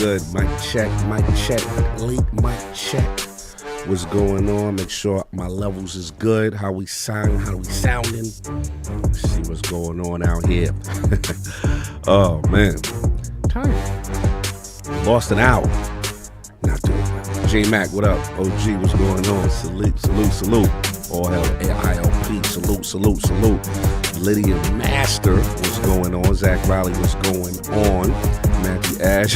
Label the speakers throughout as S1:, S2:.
S1: good? Mic check, late mic check. What's going on? Make sure my levels is good. How we sounding? Let's see what's going on out here. Oh man, tired. Lost an hour. Not doing well. J Mac, what up? OG, what's going on? Salute. All hell, ILP, salute. Lydia Master, what's going on? Zach Riley, what's going on? Matthew Ash,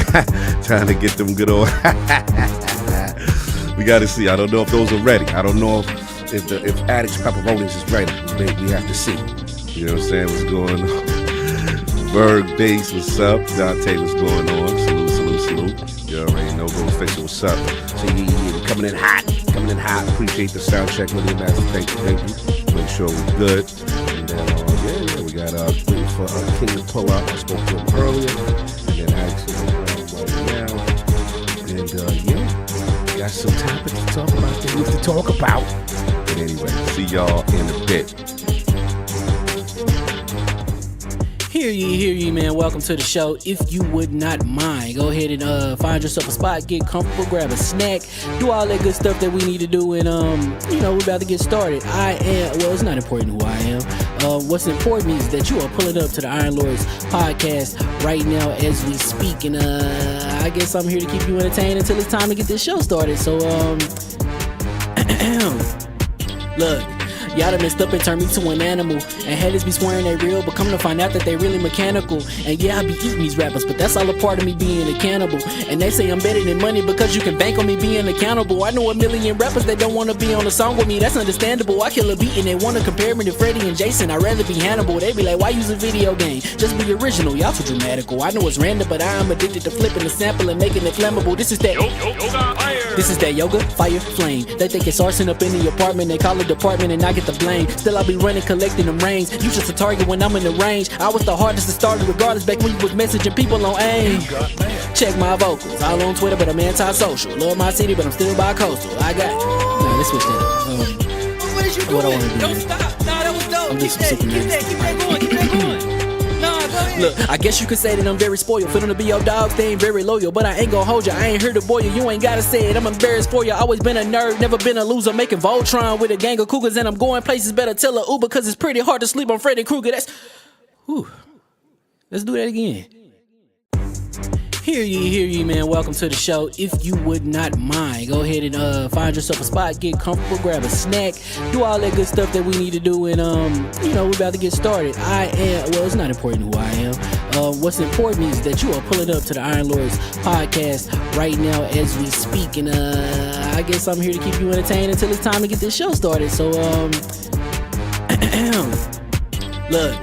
S1: trying to get them good on. We got to see. I don't know if those are ready. I don't know if Addicts Pepperonis is ready. We have to see. You know what I'm saying? What's going on? Berg Bass, what's up? Dante, what's going on? Salute. You already know. Ghostface, what's up? So yeah, coming in hot. Appreciate the sound check, Lydia Master. Thank you. Make sure we're good. And then we got waiting for King to pull up. I spoke to him earlier. And then actually right now. And got some topics to talk about, things to talk about. But anyway, see y'all in a bit.
S2: Hear ye, man. Welcome to the show. If you would not mind, go ahead and find yourself a spot, get comfortable, grab a snack, do all that good stuff that we need to do, and we're about to get started. It's not important who I am. What's important is that you are pulling up to the Iron Lords podcast right now as we speak, and I guess I'm here to keep you entertained until it's time to get this show started. So look, y'all done messed up and turned me to an animal, and haters be swearing they real, but come to find out that they really mechanical. And yeah, I be eating these rappers, but that's all a part of me being a cannibal. And they say I'm better than money because you can bank on me being accountable. I know a million rappers that don't want to be on a song with me, that's understandable. I kill a beat and they want to compare me to Freddie and Jason. I'd rather be Hannibal. They be like, why use a video game? Just be original, y'all too dramatical. I know it's random, but I am addicted to flipping the sample and making it flammable. This is that yoga, fire, flame. They think it's arson up in the apartment, they call it department and I get the blame. Still I be running, collecting them rings. You just a target when I'm in the range. I was the hardest to start regardless back when you was messaging people on AIM. Check my vocals, all on Twitter but I'm anti-social. Love my city but I'm still bi-coastal. Let's switch that up.
S3: What is you doing? Don't stop. Nah, that was dope. Keep that going.
S2: Look, I guess you could say that I'm very spoiled. For them to be your dogs, they ain't very loyal. But I ain't gon' hold ya, I ain't here to boil you. You ain't gotta say it, I'm embarrassed for ya. Always been a nerd, never been a loser. Making Voltron with a gang of cougars. And I'm going places, better tell a Uber. Cause it's pretty hard to sleep on Freddy Krueger. Let's do that again. Hear ye, man. Welcome to the show. If you would not mind, go ahead and find yourself a spot, get comfortable, grab a snack, do all that good stuff that we need to do, and we're about to get started. It's not important who I am. What's important is that you are pulling up to the Iron Lords podcast right now as we speak, and I guess I'm here to keep you entertained until it's time to get this show started. So look,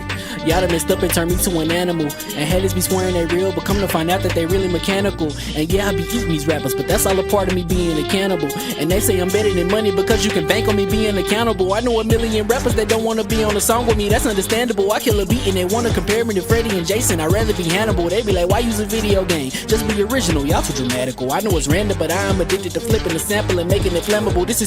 S2: y'all done messed up and turned me to an animal, and haters be swearing they real, but come to find out that they really mechanical. And yeah, I be eating these rappers, but that's all a part of me being a cannibal. And they say I'm better than money because you can bank on me being accountable. I know a million rappers that don't want to be on a song with me, that's understandable. I kill a beat and they want to compare me to Freddie and Jason. I'd rather be Hannibal. They be like, why use a video game? Just be original, y'all too dramatical. I know it's random, but I am addicted to flipping the sample and making it flammable. This is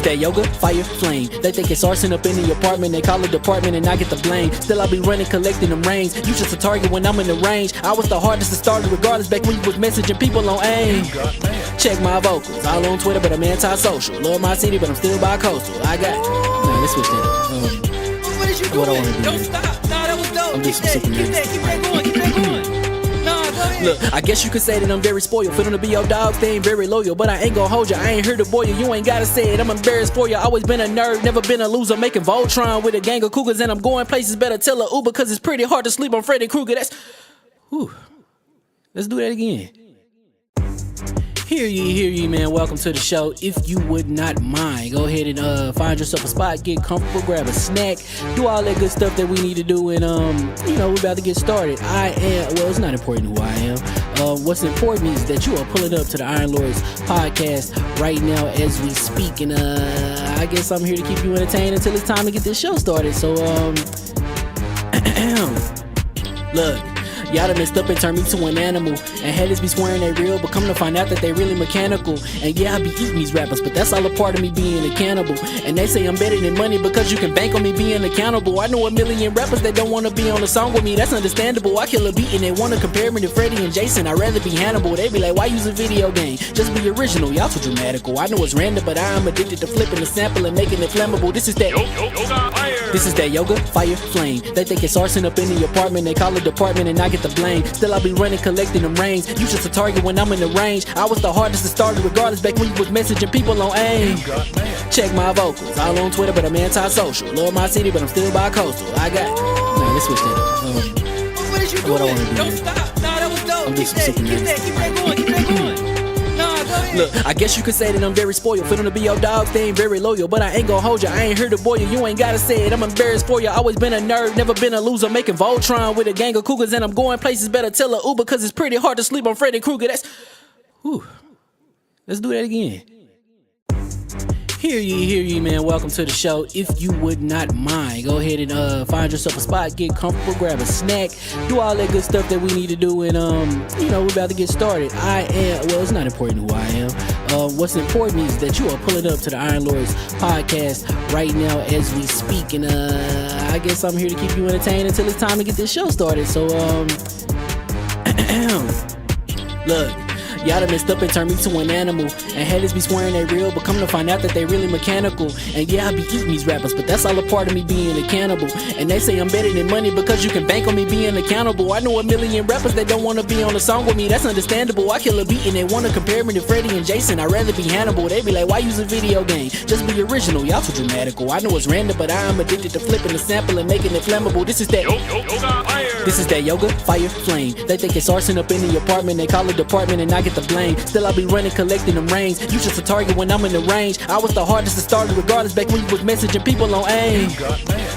S2: that yoga, fire, flame. They think it's arson up in the apartment, they call it department and I get the blame. Still I be running, collecting them rings. You just a target when I'm in the range. I was the hardest to start regardless back when you was messaging people on AIM. Check my vocals, all on Twitter but I'm anti-social. Love my city but I'm still bi-coastal. Let's switch that up.
S3: What is you doing? Don't stop. Nah, that was dope. Keep that going.
S2: Look, I guess you could say that I'm very spoiled. For them to be your dogs, they ain't very loyal. But I ain't gon' hold ya, I ain't here to boil you. You ain't gotta say it, I'm embarrassed for ya. Always been a nerd, never been a loser. Making Voltron with a gang of cougars. And I'm going places, better tell a Uber. Cause it's pretty hard to sleep on Freddy Krueger. Let's do that again. Hear ye, man. Welcome to the show. If you would not mind, go ahead and find yourself a spot, get comfortable, grab a snack, do all that good stuff that we need to do, and we're about to get started. It's not important who I am. What's important is that you are pulling up to the Iron Lords podcast right now as we speak, and I guess I'm here to keep you entertained until it's time to get this show started. So look, Y'all done messed up and turned me to an animal. And haters be swearing they real, but come to find out that they really mechanical. And yeah, I be eating these rappers, but that's all a part of me being a cannibal. And they say I'm better than money because you can bank on me being accountable. I know a million rappers that don't wanna be on a song with me, that's understandable. I kill a beat and they wanna compare me to Freddie and Jason. I'd rather be Hannibal. They be like, why use a video game? Just be original, y'all too dramatical. I know it's random, but I'm addicted to flipping the sample and making it flammable. This is that yoga, fire, flame. They think it's arson up in the apartment, they call it department and I get the blame. Still I be running, collecting them rings. You just a target when I'm in the range. I was the hardest to start regardless back when you was messaging people on AIM. Check my vocals, all on Twitter but I'm anti-social. Love my city but I'm still bi-coastal. I got, nah, let's switch that up.
S3: What is you
S2: What I
S3: doing?
S2: wanna do?
S3: Don't stop. Nah, that was dope.
S2: I'm
S3: Keep
S2: just super
S3: that going. Keep that going. Nah, go ahead.
S2: Look, I guess you could say that I'm very spoiled. For them to be your dogs, they ain't very loyal. But I ain't gon' hold ya, I ain't here to boil you. You ain't gotta say it, I'm embarrassed for ya. Always been a nerd, never been a loser. Making Voltron with a gang of cougars. And I'm going places, better tell a Uber. Cause it's pretty hard to sleep on Freddy Krueger. That's, whew. Let's do that again. Hear ye, man. Welcome to the show. If you would not mind, go ahead and find yourself a spot, get comfortable, grab a snack, do all that good stuff that we need to do, and we're about to get started. It's not important who I am. What's important is that you are pulling up to the Iron Lords podcast right now as we speak, and I guess I'm here to keep you entertained until it's time to get this show started. So look. Y'all done messed up and turned me to an animal. And haters be swearing they real, but come to find out that they really mechanical. And yeah, I be eating these rappers, but that's all a part of me being a cannibal. And they say I'm better than money because you can bank on me being accountable. I know a million rappers that don't wanna be on a song with me, that's understandable. I kill a beat and they wanna compare me to Freddie and Jason. I'd rather be Hannibal. They be like, why use a video game? Just be original, y'all too dramatical. I know it's random, but I'm addicted to flipping the sample and making it flammable. This is that yoga, fire, flame. They think it's arson up in the apartment, they call it department and I get the blame. Still I be running, collecting them rings. You just a target when I'm in the range. I was the hardest to start regardless back when you was messaging people on AIM.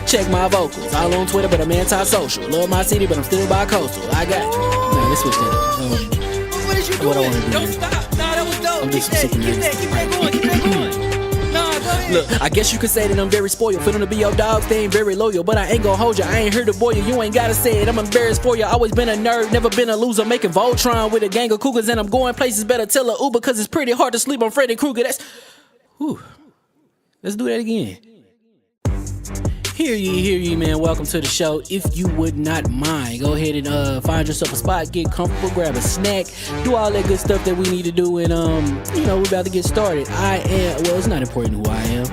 S2: Check my vocals, all on Twitter but I'm anti-social. Love my city but I'm still bi-coastal. I got, nah, let's switch that up.
S3: What is you doing?
S2: What I wanna do?
S3: Don't stop. Nah, that was dope.
S2: I'm just
S3: Keep that going. Keep that going. Nah, go ahead.
S2: Look, I guess you could say that I'm very spoiled. For them to be your dogs, they ain't very loyal. But I ain't gon' hold ya, I ain't here to boil you. You ain't gotta say it, I'm embarrassed for ya. Always been a nerd, never been a loser. Making Voltron with a gang of cougars. And I'm going places, better tell a Uber. Cause it's pretty hard to sleep on Freddy Krueger. That's, whew. Let's do that again. Hear ye, man. Welcome to the show. If you would not mind, go ahead and find yourself a spot, get comfortable, grab a snack, do all that good stuff that we need to do, and we're about to get started. It's not important who I am.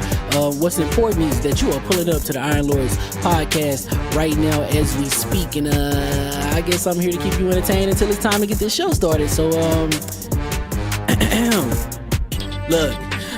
S2: What's important is that you are pulling up to the Iron Lords podcast right now as we speak, and I guess I'm here to keep you entertained until it's time to get this show started. So look.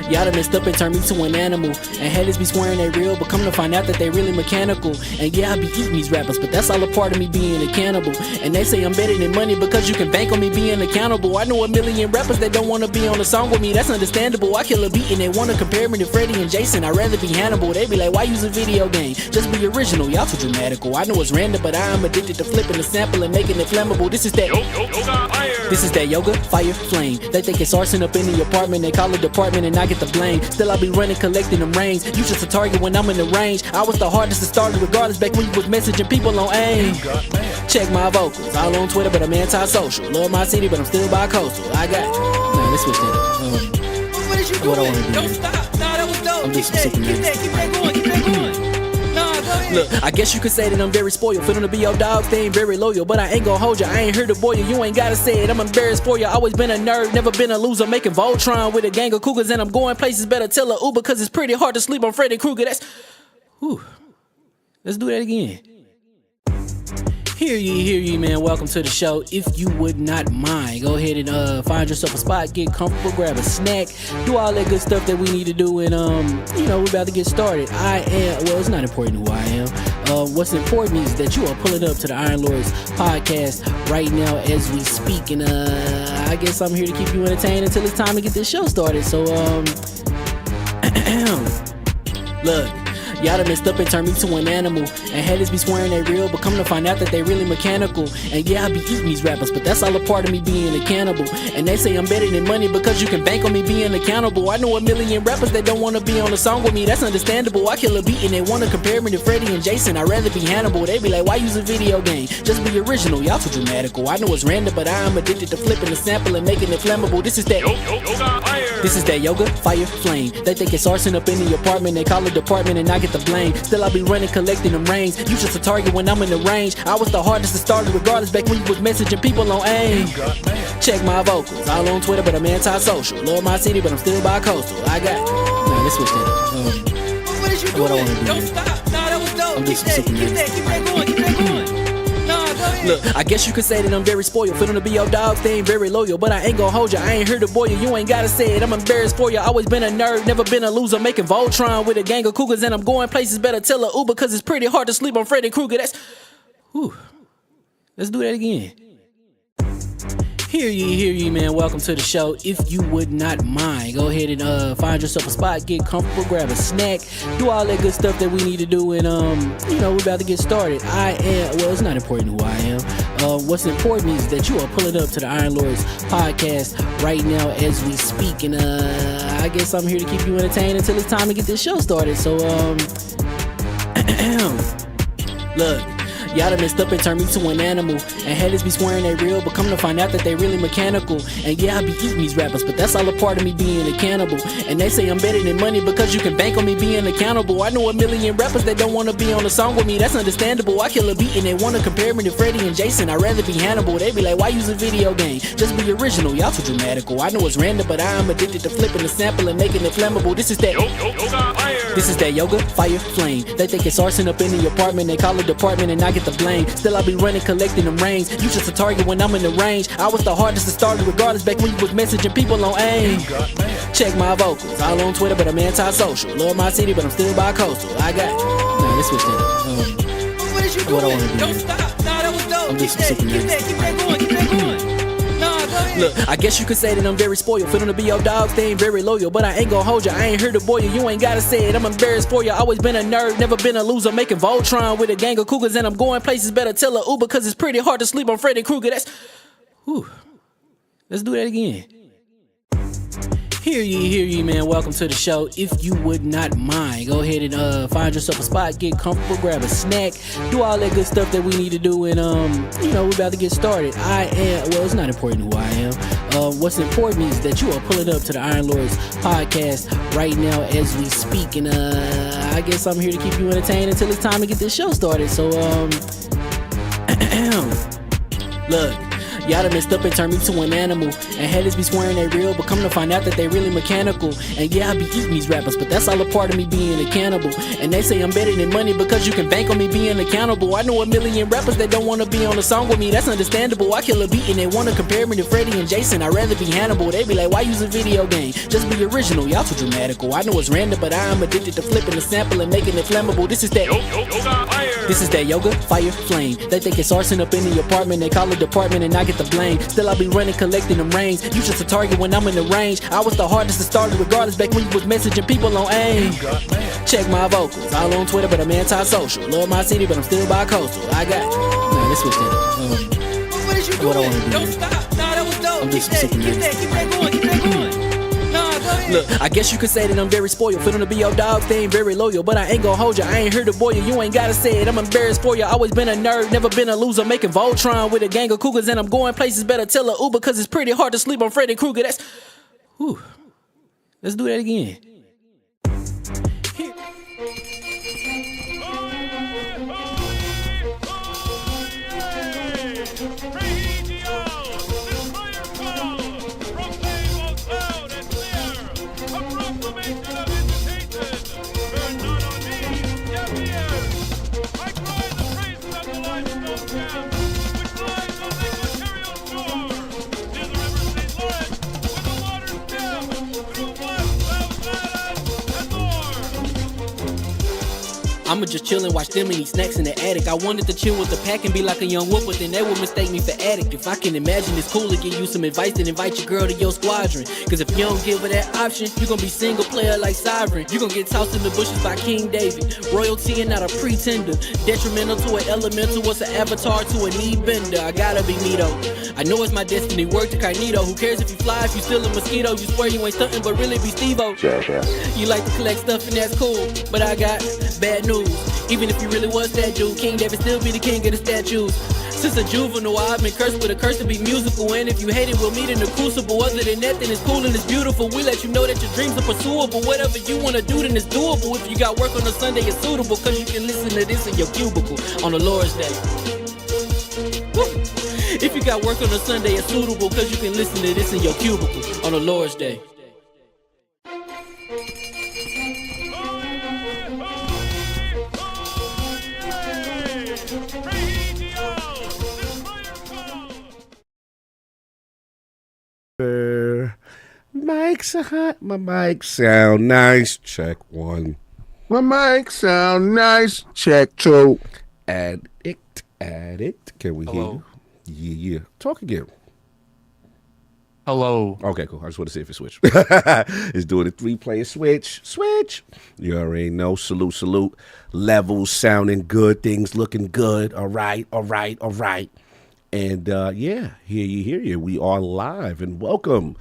S2: Y'all done messed up and turned me to an animal. And haters be swearing they real, but come to find out that they really mechanical. And yeah, I be eating these rappers, but that's all a part of me being a cannibal. And they say I'm better than money because you can bank on me being accountable. I know a million rappers that don't wanna be on a song with me, that's understandable. I kill a beat and they wanna compare me to Freddie and Jason. I'd rather be Hannibal. They be like, why use a video game? Just be original, y'all too dramatical. I know it's random, but I'm addicted to flipping the sample and making it flammable. This is that yoga, fire, flame. They think it's arson up in the apartment, they call it department and I get the blame. Still I be running, collecting them rings. You just a target when I'm in the range. I was the hardest to start regardless back when you was messaging people on AIM. Check my vocals, all on Twitter but I'm anti-social. Love my city but I'm still bi-coastal. I got, nah, let's switch that up.
S3: What is you doing?
S2: What I wanna do?
S3: Don't stop. Nah, that was dope.
S2: I'm just
S3: Keep that going. Keep that going. Nah, go ahead.
S2: Look, I guess you could say that I'm very spoiled. For them to be your dogs, they ain't very loyal. But I ain't gon' hold ya, I ain't here to boil you. You ain't gotta say it, I'm embarrassed for ya. Always been a nerd, never been a loser. Making Voltron with a gang of cougars. And I'm going places, better tell a Uber. Cause it's pretty hard to sleep on Freddy Krueger. That's, whew. Let's do that again. Hear ye, man. Welcome to the show. If you would not mind, go ahead and find yourself a spot, get comfortable, grab a snack, do all that good stuff that we need to do, and we're about to get started. It's not important who I am. What's important is that you are pulling up to the Iron Lords podcast right now as we speak, and I guess I'm here to keep you entertained until it's time to get this show started. So look. y'all done messed up and turned me to an animal. And haters be swearing they real, but come to find out that they really mechanical. And yeah, I be eating these rappers, but that's all a part of me being a cannibal. And they say I'm better than money because you can bank on me being accountable. I know a million rappers that don't wanna be on a song with me, that's understandable. I kill a beat and they wanna compare me to Freddie and Jason. I'd rather be Hannibal. They be like, why use a video game? Just be original, y'all too dramatical. I know it's random, but I am addicted to flipping the sample and making it flammable. This is that yoga, fire, flame. They think it's arson up in the apartment. They call it department and I get the blame. Still I be running, collecting them rains. You just a target when I'm in the range. I was the hardest to start regardless back when you was messaging people on AIM. Check my vocals, all on Twitter, but I'm anti-social. Love my city, but I'm still bi-coastal. I got nah, let's switch that up.
S3: What is you
S2: What I
S3: doing?
S2: wanna do?
S3: Don't stop. Nah, that was dope.
S2: I'm
S3: Keep
S2: just
S3: that
S2: Superman.
S3: going. Nah, go ahead.
S2: Look, I guess you could say that I'm very spoiled. For them to be your dogs, they ain't very loyal. But I ain't gon' hold ya, I ain't here to boil you. You ain't gotta say it, I'm embarrassed for ya. Always been a nerd, never been a loser. Making Voltron with a gang of cougars. And I'm going places, better tell a Uber. Cause it's pretty hard to sleep on Freddy Krueger. That's whew. Let's do that again. Hear ye, man. Welcome to the show. If you would not mind, go ahead and find yourself a spot, get comfortable, grab a snack, do all that good stuff that we need to do, and we're about to get started. It's not important who I am. What's important is that you are pulling up to the Iron Lords podcast right now as we speak, and I guess I'm here to keep you entertained until it's time to get this show started. So look. Y'all done messed up and turned me to an animal. And haters be swearing they real, but come to find out that they really mechanical. And yeah, I be eating these rappers, but that's all a part of me being a cannibal. And they say I'm better than money because you can bank on me being accountable. I know a million rappers that don't wanna be on a song with me, that's understandable. I kill a beat and they wanna compare me to Freddie and Jason. I'd rather be Hannibal. They be like, why use a video game? Just be original, y'all too dramatical. I know it's random, but I am addicted to flipping the sample and making it flammable. This is that yoga, fire, flame. They think it's arson up in the apartment. They call it department and I get the blame. Still I be running, collecting them rains. You just a target when I'm in the range. I was the hardest to start regardless back when you was messaging people on AIM. Check my vocals, all on Twitter, but I'm anti-social. Love my city, but I'm still bi-coastal. I got nah, let's switch that up.
S3: What is you doing?
S2: What I wanna do?
S3: Don't stop. Nah, that was dope.
S2: I'm just
S3: Keep that going. Nah, go ahead.
S2: Look, I guess you could say that I'm very spoiled. For them to be your dogs, they ain't very loyal. But I ain't gon' hold ya, I ain't here to boil you. You ain't gotta say it, I'm embarrassed for ya. Always been a nerd, never been a loser. Making Voltron with a gang of cougars. And I'm going places, better tell a Uber. Cause it's pretty hard to sleep on Freddy Krueger. That's whew. Let's do that again. Hear ye, man. Welcome to the show. If you would not mind, go ahead and find yourself a spot, get comfortable, grab a snack, do all that good stuff that we need to do, and we're about to get started. It's not important who I am. What's important is that you are pulling up to the Iron Lords podcast right now as we speak, and I guess I'm here to keep you entertained until it's time to get this show started. So look. Y'all done messed up and turned me to an animal. And haters be swearing they real, but come to find out that they really mechanical. And yeah, I be eating these rappers, but that's all a part of me being a cannibal. And they say I'm better than money because you can bank on me being accountable. I know a million rappers that don't wanna be on a song with me, that's understandable. I kill a beat and they wanna compare me to Freddie and Jason. I'd rather be Hannibal. They be like, why use a video game? Just be original, y'all too dramatical. I know it's random, but I am addicted to flipping the sample and making it flammable. This is that yoga, fire, flame. They think it's arson up in the apartment. They call it department and I get the blame. Still I be running, collecting them rains. You just a target when I'm in the range. I was the hardest to start regardless back when you was messaging people on AIM. Check my vocals, all on Twitter, but I'm anti-social. Love my city, but I'm still bi-coastal. I got nah, let's switch that up.
S3: What is you doing?
S2: What I wanna do?
S3: Don't stop. Nah, that was dope.
S2: I'm just
S3: Keep that going. Nah, go ahead.
S2: Look, I guess you could say that I'm very spoiled. For them to be your dogs, they ain't very loyal. But I ain't gon' hold ya, I ain't here to boil you. You ain't gotta say it, I'm embarrassed for ya. Always been a nerd, never been a loser. Making Voltron with a gang of cougars. And I'm going places, better tell a Uber. Cause it's pretty hard to sleep on Freddy Krueger. That's whew. Let's do that again. I'ma just chill and watch them and eat snacks in the attic. I wanted to chill with the pack and be like a young whoop, but then they would mistake me for addict. If I can imagine it's cool to give you some advice, then invite your girl to your squadron. Cause if you don't give her that option, you gon' be single player like Sovereign. You gon' get tossed in the bushes by King David. Royalty and not a pretender. Detrimental to an elemental, what's an avatar to a knee bender? I gotta be me though. I know it's my destiny, work to Carnito. Who cares if you fly, if you still a mosquito? You swear you ain't stuntin', but really be Steve-O. You like to collect stuff and that's cool, but I got bad news. Even if you really was that dude, King David still be the king of the statues. Since a juvenile, I've been cursed with a curse to be musical. And if you hate it, we'll meet in the crucible. Other than that, then it's cool and it's beautiful. We let you know that your dreams are pursuable. Whatever you wanna do, then it's doable. If you got work on a Sunday, it's suitable. Cause you can listen to this in your cubicle on the Lord's Day. Woo. If you got work on a Sunday, it's suitable. Cause you can listen to this in your cubicle on the Lord's Day.
S1: Mics are hot. My mic sound nice. Check one.
S4: My mic sound nice. Check two.
S1: Addict. Can we hear you? Yeah. Talk again.
S5: Hello.
S1: Okay, cool. I just want to see if it switched. It's doing a 3-player switch. Switch. You already know. Salute. Levels sounding good. Things looking good. All right. And hear you. We are live, and welcome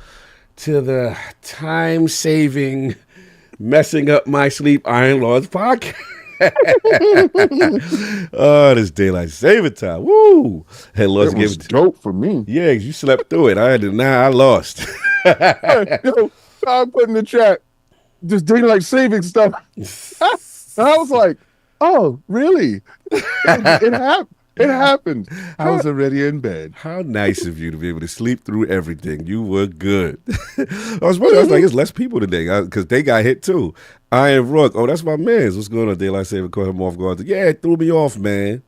S1: to the time-saving, messing up my sleep Iron Lords podcast. Oh, this daylight saving time. Woo! Hey, Lords,
S4: it was dope for me.
S1: Yeah, you slept through it. I lost.
S4: Yo, I put in the chat this daylight saving stuff. And I was like, oh, really? It happened. I was already in bed.
S1: How nice of you to be able to sleep through everything. You were good. I was like, it's less people today because they got hit too. Iron Rook. Oh, that's my man. What's going on? Daylight Saving caught him off guard. Yeah, it threw me off, man.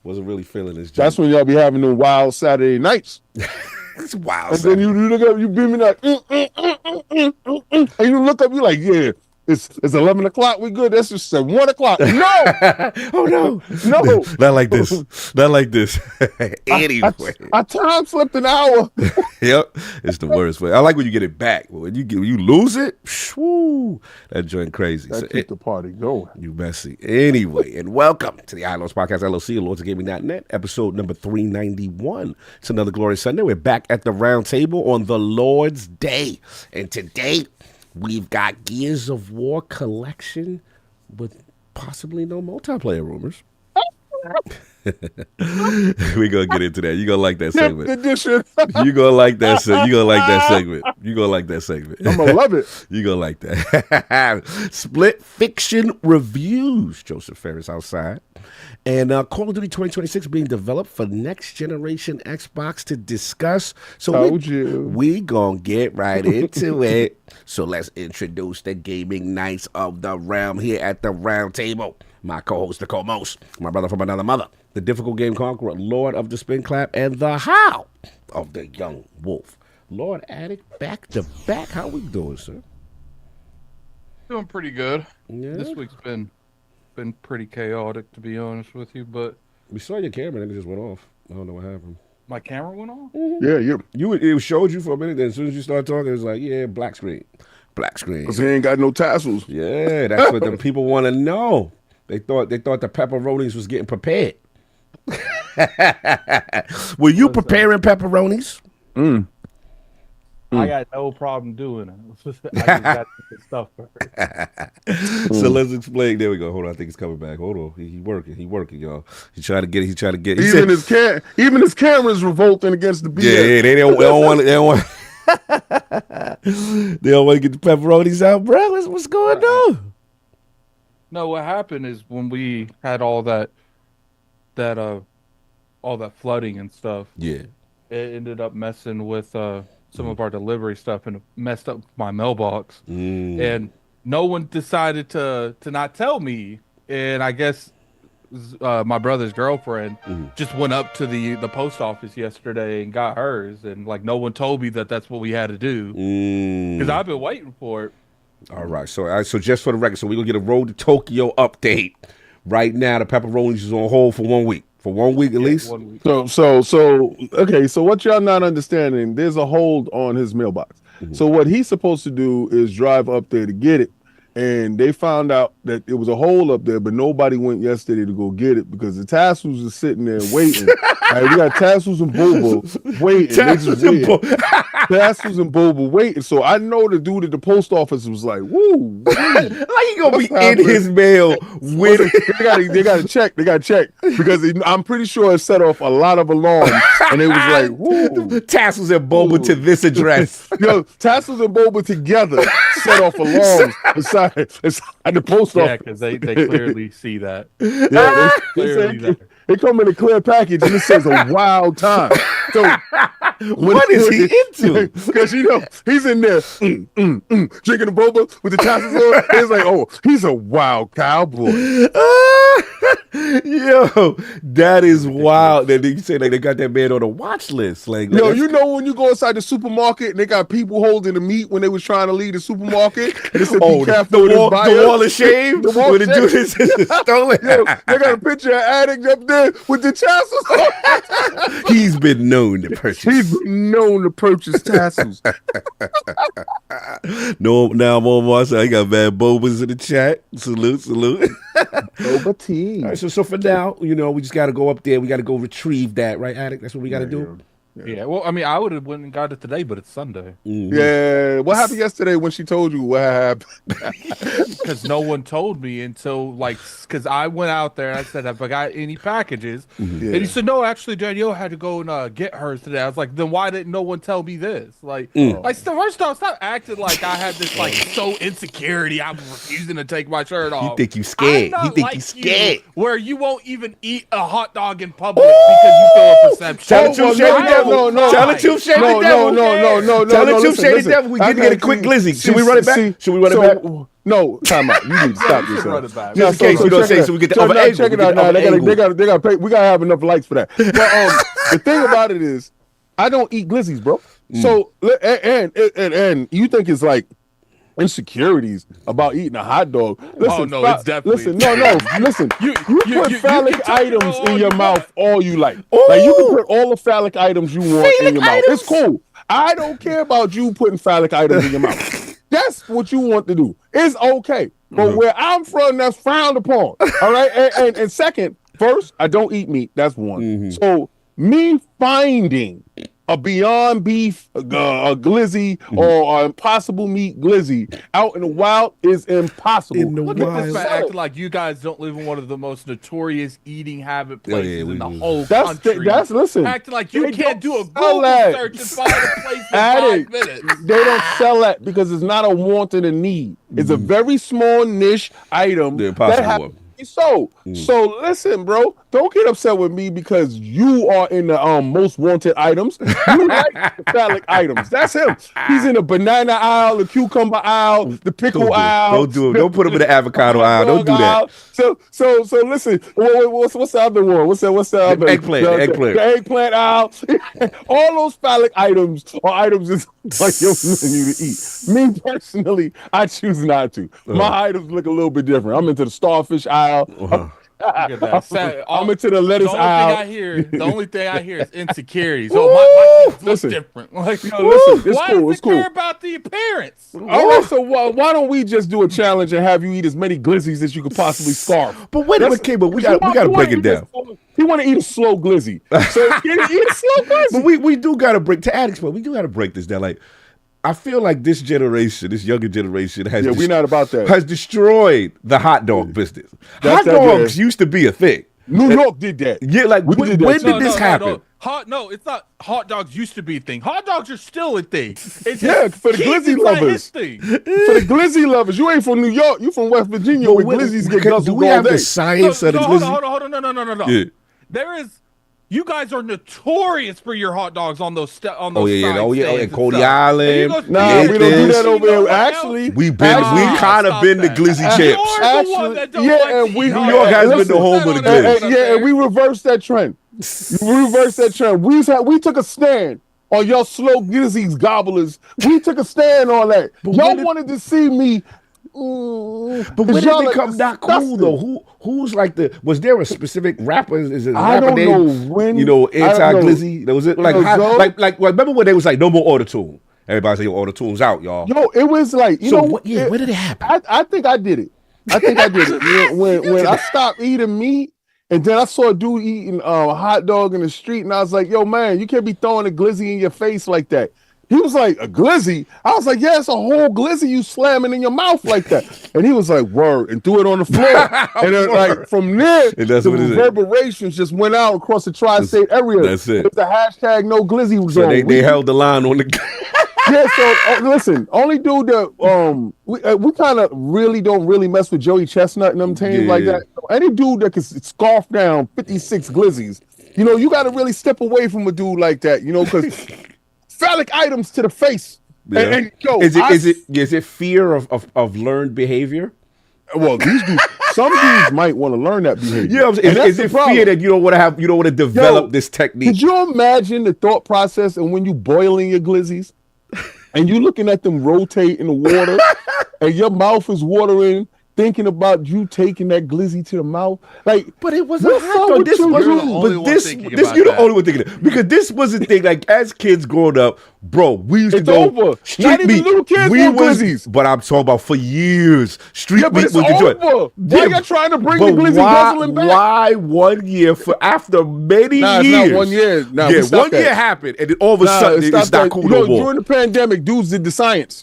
S1: Wasn't really feeling this.
S4: That's when y'all be having the wild Saturday nights.
S1: It's wild.
S4: And then you look up, you beam me like, and you look up, you like, yeah. It's 11 o'clock. We good. That's just 1 o'clock. No.
S1: Oh no.
S4: No.
S1: Not like this. Anyway,
S4: I time slipped an hour.
S1: Yep. It's the worst way. I like when you get it back. But when you lose it, whoo, that joint crazy.
S4: That keep the party going.
S1: You messy. Anyway, and welcome to the ILP Podcast LLC, LordsOfGaming.net, episode number 391. It's another glorious Sunday. We're back at the round table on the Lord's Day, and today we've got Gears of War collection with possibly no multiplayer rumors. We're going to get into that. You're going to like that segment. You're going to like that segment. You're going to like that segment.
S4: I'm going to love it.
S1: You're going to like that. Split Fiction Reviews. Joseph Ferris outside. And Call of Duty 2026 being developed for next generation Xbox to discuss. So we gonna get right into it. So let's introduce the gaming knights of the realm here at the round table. My co-host, the co-most, my brother from another mother, the difficult game conqueror, Lord of the Spin Clap, and the Howl of the Young Wolf. Lord Addict, back to back. How we doing, sir?
S5: Doing pretty good.
S1: Yeah.
S5: This week's been pretty chaotic, to be honest with you, but
S1: we saw your camera and it just went off. I don't know what happened.
S5: My camera went off?
S4: Mm-hmm. Yeah,
S1: it showed you for a minute, then as soon as you started talking, it was like, yeah, black screen.
S4: Because he ain't got no tassels.
S1: Yeah, that's what the people want to know. They thought the pepperonis was getting prepared. Were you preparing pepperonis?
S5: I got no problem doing it. I just got to get the stuff first.
S1: So let's explain. There we go. Hold on, I think he's coming back. Hold on, he working, y'all. He trying to get it.
S4: Even his camera's revolting against the BS.
S1: Yeah, they don't want. They don't want. They don't want to get the pepperonis out, bro. What's going on?
S5: No, what happened is when we had all that flooding and stuff.
S1: Yeah,
S5: it ended up messing with some of our delivery stuff, and it messed up my mailbox. And no one decided to not tell me. And I guess my brother's girlfriend just went up to the post office yesterday and got hers, and like no one told me that that's what we had to do because I've been waiting for it.
S1: All right. So just for the record, so we're gonna get a Road to Tokyo update. Right now, the pepperonis is on hold for 1 week. For 1 week at least.
S5: 1 week.
S4: So okay. So what y'all not understanding? There's a hold on his mailbox. So what he's supposed to do is drive up there to get it. And they found out that it was a hole up there, but nobody went yesterday to go get it because the tassels are sitting there waiting. Right, we got tassels and Bobo waiting. Tassels and Bobo waiting. So I know the dude at the post office was like, "Woo,
S1: like he gonna be in his mail with it."
S4: They gotta check. They gotta check because I'm pretty sure it set off a lot of alarms, and it was like, "Woo."
S1: Tassels and Boba to this address.
S4: Yo, tassels and Boba together set off alarms inside the post office.
S5: Yeah, because they clearly see that.
S4: Yeah, they come in a clear package and it says a wild time. So
S1: what is he into?
S4: Because he's in there drinking the boba with the tassels on. It's like, oh, he's a wild cowboy.
S1: Yo, that is wild. That you say like they got that man on a watch list. Like,
S4: yo, when you go inside the supermarket and they got people holding the meat when they was trying to leave the supermarket. And they said, be careful
S1: the wall of shame. The wall of shame. Stolen.
S4: Yo, they got a picture of Addict up there with the tassels on.
S1: He's been known to purchase.
S4: Tassels.
S1: No, now I'm on my side. I got bad bobas in the chat. Salute.
S4: Boba tea.
S1: All right, so for now, we just got to go up there. We got to go retrieve that, right, Addict? That's what we got to do.
S5: Yeah. Well, I mean, I would have went and got it today, but it's Sunday.
S1: Mm-hmm.
S4: Yeah. What happened yesterday when she told you what happened?
S5: Because no one told me until because I went out there and I said, have I got any packages?
S1: Mm-hmm.
S5: And he said, no, actually, Danielle had to go and get hers today. I was like, then why didn't no one tell me this? First off, stop acting like I had this so insecurity. I'm refusing to take my shirt off.
S1: You think you scared?
S5: I'm not
S1: You think
S5: like
S1: you scared?
S5: where you won't even eat a hot dog in public because you feel a perception.
S1: Tell the truth, shady devil. Tell the truth, shady devil.
S4: No.
S1: Tell the truth, shady devil. We get a quick glizzy. Should we run it back? Should we run it back?
S4: No, time out. You need to stop yourself.
S1: Just in case we don't say so we get the other angle.
S4: Check it out now. They gotta pay. We gotta have enough likes for that. But the thing about it is, I don't eat glizzies, bro. So and you think it's like insecurities about eating a hot dog. Listen,
S5: it's definitely.
S4: Listen. You put phallic items in your mouth all you like. Like you can put all the phallic items you want in your mouth. It's cool. I don't care about you putting phallic items in your mouth. That's what you want to do. It's okay. But where I'm from, that's frowned upon. All right. And second, first, I don't eat meat. That's one. So me finding a Beyond Beef, a glizzy, or Impossible Meat glizzy out in the wild is impossible.
S5: Look at this man acting like you guys don't live in one of the most notorious eating habit places in the whole country.
S4: Listen.
S5: Acting like you can't do a Google search and find a place in 5 minutes.
S4: They don't sell that because it's not a want and a need. It's a very small niche item.
S1: The impossible one.
S4: So listen, bro, don't get upset with me because you are in the most wanted items. You like the phallic items. That's him. He's in the banana aisle, the cucumber aisle, the pickle aisle.
S1: Don't do it. Don't put him in the avocado aisle. Don't do that.
S4: So listen. What's the other one? What's the other?
S1: Eggplant.
S4: The eggplant aisle. All those phallic items are items that's like your menu to eat. Me personally, I choose not to. My items look a little bit different. I'm into the starfish aisle. I'm into the lettuce aisle.
S5: The only thing I hear is insecurity. So my things look different. Like,
S4: listen,
S5: why does it care about the appearance?
S4: All right, so why don't we just do a challenge and have you eat as many glizzies as you could possibly scarf?
S1: But wait a minute, but we got to break it down.
S4: He want to eat a slow glizzy, so eat a slow glizzy.
S1: But we do got to break to addicts, but we do got to break this down. Like, I feel like this generation, this younger generation, we're not about that. Has destroyed the hot dog business. Hot dogs used to be a thing.
S4: New York did that.
S1: Yeah, like when did this happen?
S5: It's not. Hot dogs used to be a thing. Hot dogs are still a thing. It's
S4: for the glizzy lovers. For the glizzy lovers, you ain't from New York. You from West Virginia, where glizzies get guzzled all day. Do we have
S1: the science of the glizzy?
S5: Hold on.
S1: Yeah.
S5: There is. You guys are notorious for your hot dogs on those
S1: and Cody Island.
S4: We don't do that over there. Actually,
S1: we kind of been the glizzy champs.
S5: And
S1: New York has been the home of the glizzy.
S4: And we reversed that trend. We took a stand on your slow glizzies gobblers. We took a stand on that. Y'all wanted to see me.
S1: But when did it become not cool though? Who's like was there a specific rapper? Is it a
S4: I
S1: rapper
S4: don't
S1: named,
S4: know when.
S1: Anti-Glizzy? Was it like remember when they was like no more auto-tune? Everybody say, yo, auto-tune's out, y'all.
S4: Yo, it was like, you know,
S1: where did it happen?
S4: I think I did it. You know, when I stopped eating meat, and then I saw a dude eating a hot dog in the street, and I was like, yo, man, you can't be throwing a glizzy in your face like that. He was like, a glizzy? I was like, yeah, it's a whole glizzy you slamming in your mouth like that. And he was like, word, and threw it on the floor. And then, like, from there, the reverberations just went out across the tri-state area.
S1: That's it.
S4: It was a hashtag no glizzy zone.
S1: So they held the line on the...
S4: Yeah, so listen, only dude that we kind of don't really mess with Joey Chestnut and them teams like that. So any dude that can scarf down 56 glizzies, you know, you got to really step away from a dude like that, you know, because phallic items to the face.
S1: Yeah.
S4: And yo,
S1: is it fear of learned behavior?
S4: Well, these dudes, some dudes might want to learn that behavior.
S1: Yeah, is it fear that you don't want to develop this technique?
S4: Could you imagine the thought process and when you boiling your glizzies? And you looking at them rotate in the water, and your mouth is watering, thinking about you taking that glizzy to the mouth. Like,
S1: but it was a hot dog. You're the only one thinking it. Because this was the thing. Like, as kids growing up, bro, we used to go
S4: over.
S1: Street
S4: Not even
S1: meat.
S4: Little kids want glizzies.
S1: But I'm talking about for years. Street meat was the joint.
S4: Why you trying to bring the glizzy guzzling back?
S1: Why 1 year after many years?
S4: It's not 1 year. Nah,
S1: yeah, 1 year happened, and then all of a sudden it's not cool no more.
S4: During the pandemic, dudes did the science.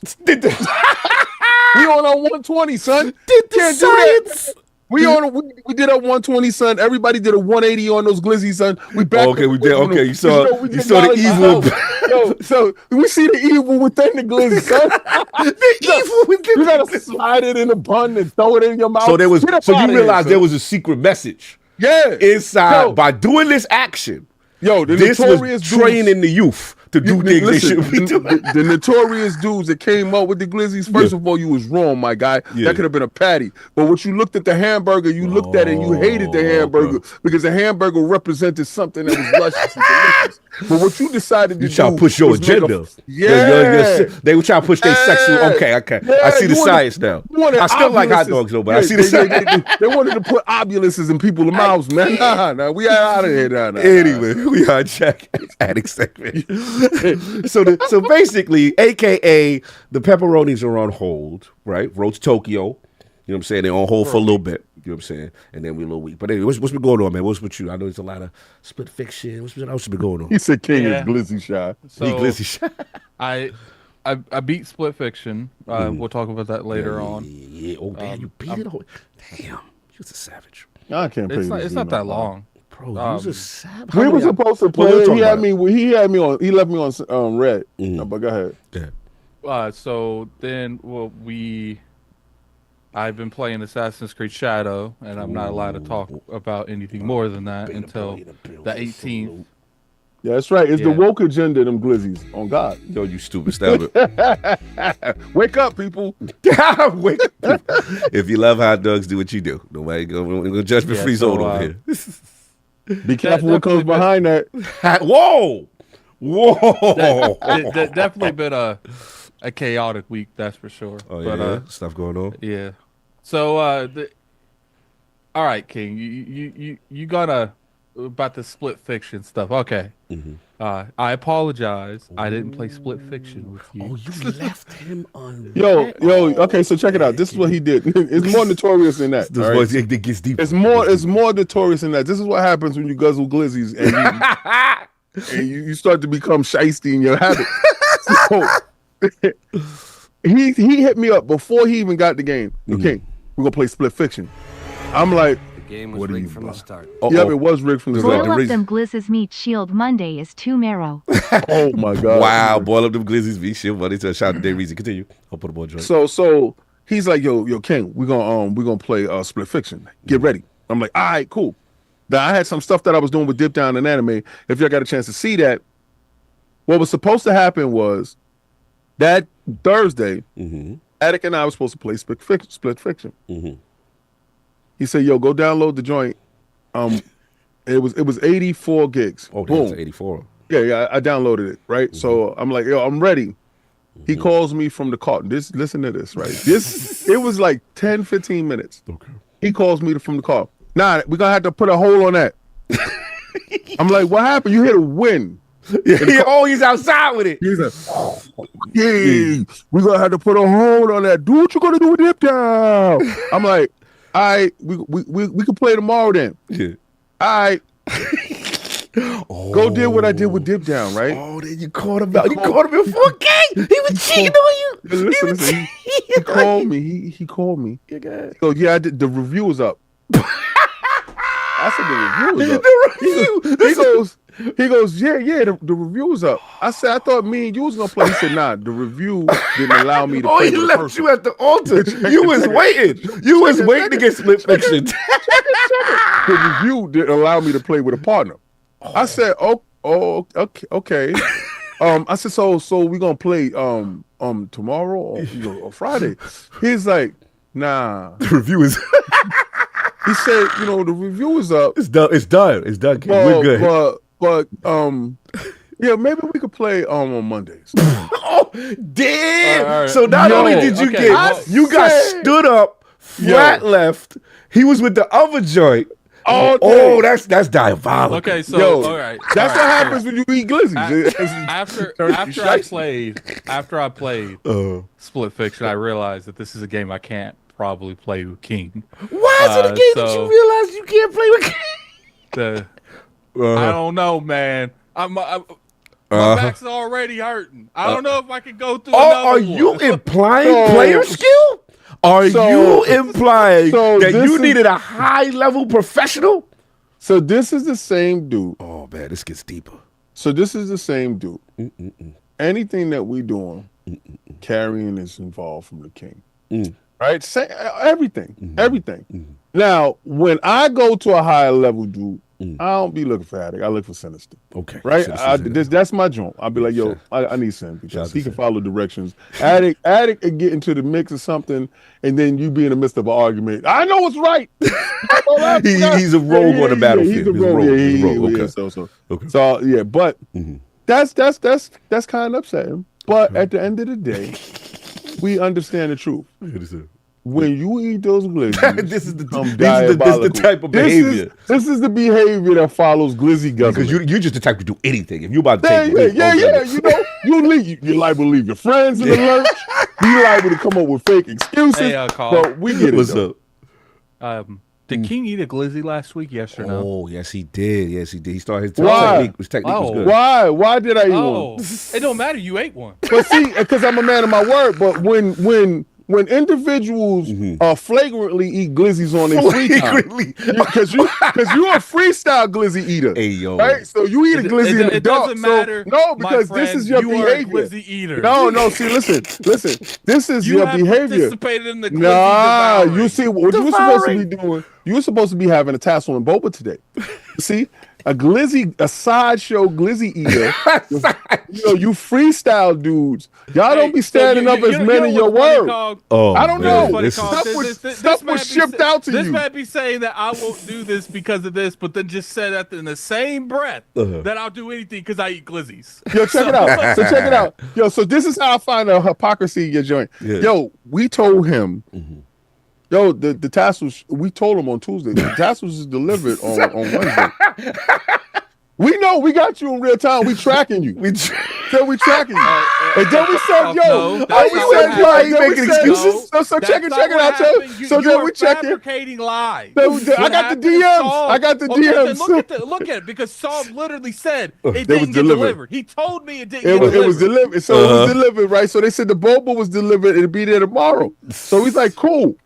S4: We on our 120, son.
S1: Did the science?
S4: We did our 120, son. Everybody did a 180 on those glizzies, son. We back.
S1: Okay, we did. Okay, you saw the evil.
S4: Yo, so we see the evil within the glizzy, son.
S1: The evil within.
S4: You gotta slide it in a bun and throw it in your mouth.
S1: So you realized there was a secret message.
S4: Yeah.
S1: Inside by doing this action.
S4: Yo,
S1: this was training the youth to do things they should be doing.
S4: The notorious dudes that came up with the glizzies, first of all, you was wrong, my guy. That could have been a patty. But what you looked at the hamburger, you looked at it and you hated the hamburger because the hamburger represented something that was luscious and delicious. But what you decided to do,
S1: try to push your agenda. They were trying to push their sexual. Okay. I see the science now. I still like hot dogs though, but I see the science.
S4: They wanted to put obulises in people's mouths, man. Nah, we out of here now.
S1: Anyway, we are Jack Addict segment. So basically, AKA the pepperonis are on hold, right? Roach Tokyo. You know what I'm saying? They're on hold for a little bit. You know what I'm saying? And then we're a little weak. But anyway, what's been going on, man? What's with you? I know there's a lot of split fiction. What's been going on?
S4: He said King is glizzy shy.
S5: So
S1: glizzy shy.
S5: I beat Split Fiction. We'll talk about that later on.
S1: Yeah. Oh, man, you beat it. Damn, you was a savage.
S4: I can't play
S5: It's not that long.
S1: Bro, you was a savage.
S4: We were supposed to play it. He left me on red. But go ahead.
S5: So then I've been playing Assassin's Creed Shadow, and I'm not allowed to talk about anything more than that until the 18th.
S4: Yeah, that's right. It's the woke agenda, them glizzies. On God.
S1: Yo, you stupid stabber.
S4: Wake up, people.
S1: Wake up. If you love hot dogs, do what you do. Nobody go judgment free zone over here.
S4: Be careful what comes behind that.
S1: Whoa.
S5: Definitely been a chaotic week, that's for sure.
S1: Oh, yeah, stuff going on.
S5: Yeah. So, all right, King, you got about the Split Fiction stuff. Okay. I apologize. I didn't play Split Fiction with you.
S1: Oh, you left him on.
S4: Yo. Okay, so check it out. This is what he did. It's more notorious than that.
S1: It gets deep.
S4: It's more notorious than that. This is what happens when you guzzle glizzies and you start to become shiesty in your habits. So, he hit me up before he even got the game. Okay, we're gonna play Split Fiction. I'm like,
S3: the game was rigged from the start.
S4: Yeah, it was rigged from the start.
S6: Boil up them glizzes meat shield Monday is too marrow.
S4: Oh my God!
S1: Wow, boil up them glizzies meat shield Monday to a shout out to Day Reason. Continue. I'll put a boy joint.
S4: So he's like, yo, King, we're gonna play Split Fiction. Get ready. I'm like, all right, cool. Now I had some stuff that I was doing with Dip Down and Anime. If y'all got a chance to see that, what was supposed to happen was that Thursday, Attic and I were supposed to play Split Fiction. He said, "Yo, go download the joint." It was 84 gigs.
S1: Oh, that's 84.
S4: Yeah, I downloaded it, right? So I'm like, yo, I'm ready. He calls me from the car. Listen to this, right? It was like 10, 15 minutes.
S1: Okay.
S4: He calls me from the car. Nah, we're gonna have to put a hold on that. I'm like, what happened? You hit a win.
S1: He's outside with it.
S4: He's like, yeah, we're gonna have to put a hold on that. Do what you gonna do with dip down. I'm like, all right, we can play tomorrow then.
S1: Yeah.
S4: All right. Go did what I did with dip down, right?
S1: Oh, then you caught him out. You caught him in 4K. He was cheating on you.
S4: Listen. He called me. He called me. He goes, yeah, I did. The review was up. I said the review was up. He goes, yeah, the review was up. I said, I thought me and you was gonna play. He said, nah, the review didn't allow me to play.
S1: Oh, he left you at the altar. You was waiting. You was waiting to get split fiction.
S4: The review didn't allow me to play with a partner. I said, okay. I said, so we gonna play tomorrow or Friday. He's like, nah.
S1: The review is.
S4: He said, the review is up.
S1: It's done. It's done. We're good.
S4: But yeah, maybe we could play on Mondays.
S1: Oh, damn!
S5: All right.
S1: So not only did you you got stood up, flat left. He was with the other joint. Oh, that's diabolical.
S5: Okay, so all right.
S4: That's what happens when you eat glizzies.
S5: After I played Split Fiction, I realized that this is a game I can't probably play with King.
S1: Why is it a game that you realize you can't play with King?
S5: I don't know, man. My back's already hurting. I don't know if I can go through another
S1: Are you implying player skill? Are you implying that you needed a high-level professional?
S4: So this is the same dude.
S1: Oh, man, this gets deeper.
S4: So this is the same dude. Anything that we doing, carrying is involved from the king. Right? Say everything. Now, when I go to a higher level dude, I don't be looking for Attic. I look for Sinister.
S1: Okay.
S4: Right? That's my joint. I'll be like, yo, I need Sin because he can follow directions. Attic can get into the mix or something, and then you be in the midst of an argument. I know what's right.
S1: He's a rogue on the battlefield.
S4: He's a rogue. Okay. So yeah, but that's kind of upsetting. But at the end of the day, we understand the truth. When you eat those glizzies, this is the type of behavior. This is the behavior that follows glizzy government.
S1: Because you're just the type to do anything. If you about to take
S4: you're liable to leave your friends in the lurch. You're liable to come up with fake excuses.
S5: Hey, Carl.
S4: But we get it.
S1: What's up?
S5: Did King eat a glizzy last week? Yes or no?
S1: Oh, yes, he did. He started his technique. His technique was good.
S4: Why? Why did I eat one?
S5: It don't matter. You ate one.
S4: But see, because I'm a man of my word. But when individuals flagrantly eat glizzies on their free time, because you're a freestyle glizzy eater, right? So you eat a glizzy in the dark.
S5: It doesn't matter.
S4: No, because this is your behavior.
S5: Are a glizzy eater.
S4: No. See, listen. This is your behavior.
S5: Participated in the glizzy devouring.
S4: You see what you're supposed to be doing. You're supposed to be having a tassel and boba today. See. A sideshow glizzy eater. You freestyle dudes. Y'all don't be standing up as men in your word. I don't know. Stuff was shipped out to you.
S5: This man be saying that I won't do this because of this, but then just said that in the same breath that I'll do anything because I eat glizzies.
S4: Yo, check it out. So check it out. Yo, so this is how I find the hypocrisy in your joint. Yeah. Yo, we told him. Yo, the tassels, we told him on Tuesday. The tassels is delivered on Wednesday. We know we got you in real time. We tracking you. We tracking you. And then we said, yo, are you implying making excuses? So check it out, Joe. So then we check it.
S5: Fabricating lies.
S4: I got the DMs.
S5: Look at it, because Saul literally said it didn't get delivered. He told me it didn't get delivered.
S4: It was delivered. So it was delivered, right? So they said the boba was delivered. It'll be there tomorrow. So he's like, cool.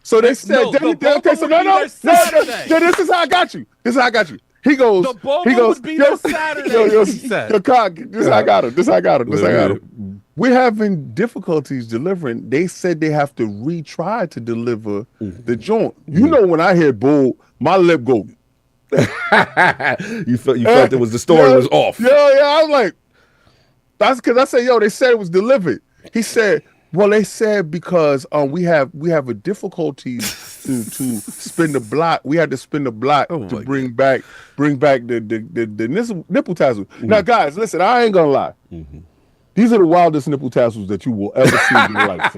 S4: So they said, okay, so no. This is how I got you. He goes,
S5: the boba would be there Saturday.
S4: This is how I got him. We're having difficulties delivering. They said they have to retry to deliver the joint. You know, when I hear bull, my lip go.
S1: You felt it was the story was off.
S4: Yeah. I was like, that's because I said, yo, they said it was delivered. He said, well, they said because we have a difficulty to spin the block. We had to spin the block to bring back the nipple tassels. Now, guys, listen, I ain't gonna lie. These are the wildest nipple tassels that you will ever see in your life.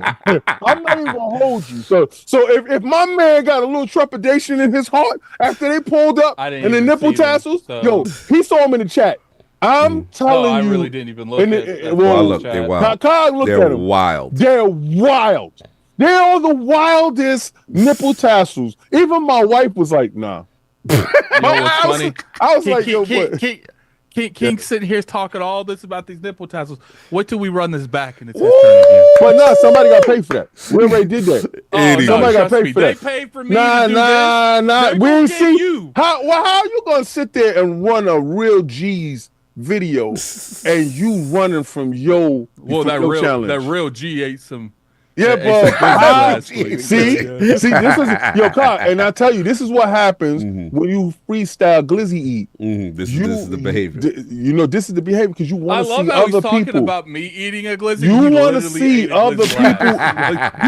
S4: I'm not even gonna hold you. So if my man got a little trepidation in his heart after they pulled up and the nipple tassels, yo, he saw him in the chat. I'm telling you.
S5: I really didn't even look at it.
S1: Well, look, they're wild.
S4: They're
S1: wild.
S4: They're wild. They are the wildest nipple tassels. Even my wife was like, nah.
S5: You know what's funny?
S4: I was like, yo, what?
S5: King sitting here talking all this about these nipple tassels. Wait till we run this back and it's his turn again.
S4: But no, somebody got paid for that. We already did that. Somebody got paid for that.
S5: They paid for me.
S4: Nah. We ain't see you. How are you gonna sit there and run a real G's video and you running from challenge?
S5: That real G ate some.
S4: Yeah, but see, this is Carl, and I tell you, this is what happens when you freestyle glizzy eat.
S1: This is the behavior.
S4: This is the behavior because you want to see
S5: how
S4: other
S5: he's talking
S4: people.
S5: about me eating a glizzy.
S4: You want to see other people.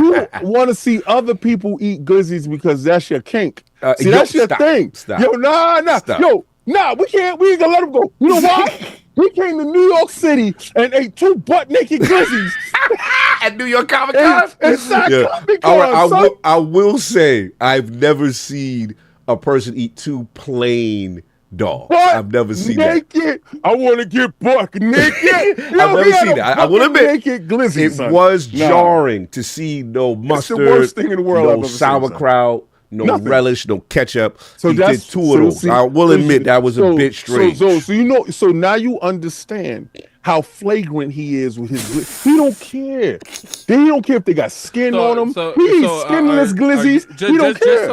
S4: You want to see other people eat glizzies because that's your kink. See, that's your thing.
S1: Stop.
S4: Yo, nah.
S1: Stop.
S4: Yo, nah. We can't. We ain't gonna let him go. You know why? We came to New York City and ate 2 butt-naked glizzies.
S1: At New York Comic Con? I will say, I've never seen a person eat 2 plain dogs.
S4: What?
S1: I've never seen
S4: naked? I want to get buck naked.
S1: I've never seen that. I will admit,
S4: naked glizzy,
S1: it was jarring to see no mustard,
S4: it's the worst thing in the world
S1: no
S4: I've ever
S1: sauerkraut, no relish, no ketchup.
S4: So
S1: he did 2 of those. I will admit that was a bit strange.
S4: So now you understand how flagrant he is with his. He don't care. He don't care if they got skin on him. He eats skinless glizzies. He don't care.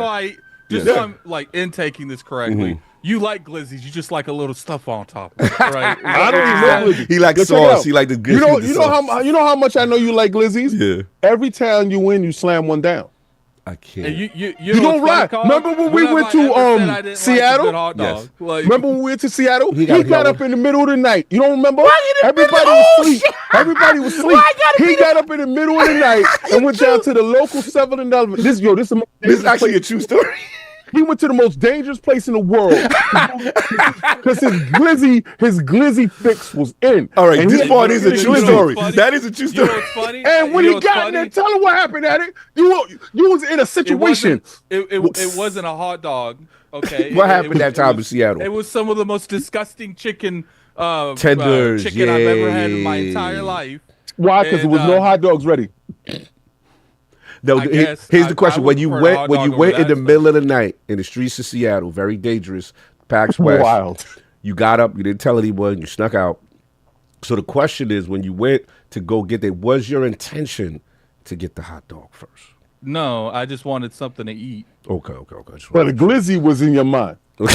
S5: So I'm like intaking this correctly. You like glizzies, you just like a little stuff on top of it, right?
S4: I don't even know.
S1: He likes sauce. He like the glizzy.
S4: You know how much I know you like glizzies?
S1: Yeah.
S4: Every time you win, you slam one down.
S1: I can't.
S5: And you
S4: don't lie. Remember when we went to Seattle?
S1: Yes.
S4: Remember when we went to Seattle? He got up in the middle of the night. You don't remember? Everybody was asleep. Everybody was asleep. He got up in the middle of the night and went down to the local 7-Eleven. This
S1: is actually a true story.
S4: He went to the most dangerous place in the world because his glizzy fix was in.
S1: All right, this part is a true story. That is a true story.
S5: You know what's funny?
S4: And when he got in there, tell him what happened at it. You was in a situation.
S5: It wasn't a hot dog. Okay.
S1: What happened that time in Seattle?
S5: It was some of the most disgusting chicken
S1: tenders
S5: chicken I've ever had in my entire life.
S4: Why? Because there was no hot dogs ready.
S1: No, here's the question: when you went in the middle of the night in the streets of Seattle, very dangerous, PAX West.
S4: Wild.
S1: You got up, you didn't tell anyone, you snuck out. So the question is, when you went to go get there, was your intention to get the hot dog first?
S5: No, I just wanted something to eat.
S1: Okay.
S4: But the glizzy was in your mind.
S5: No.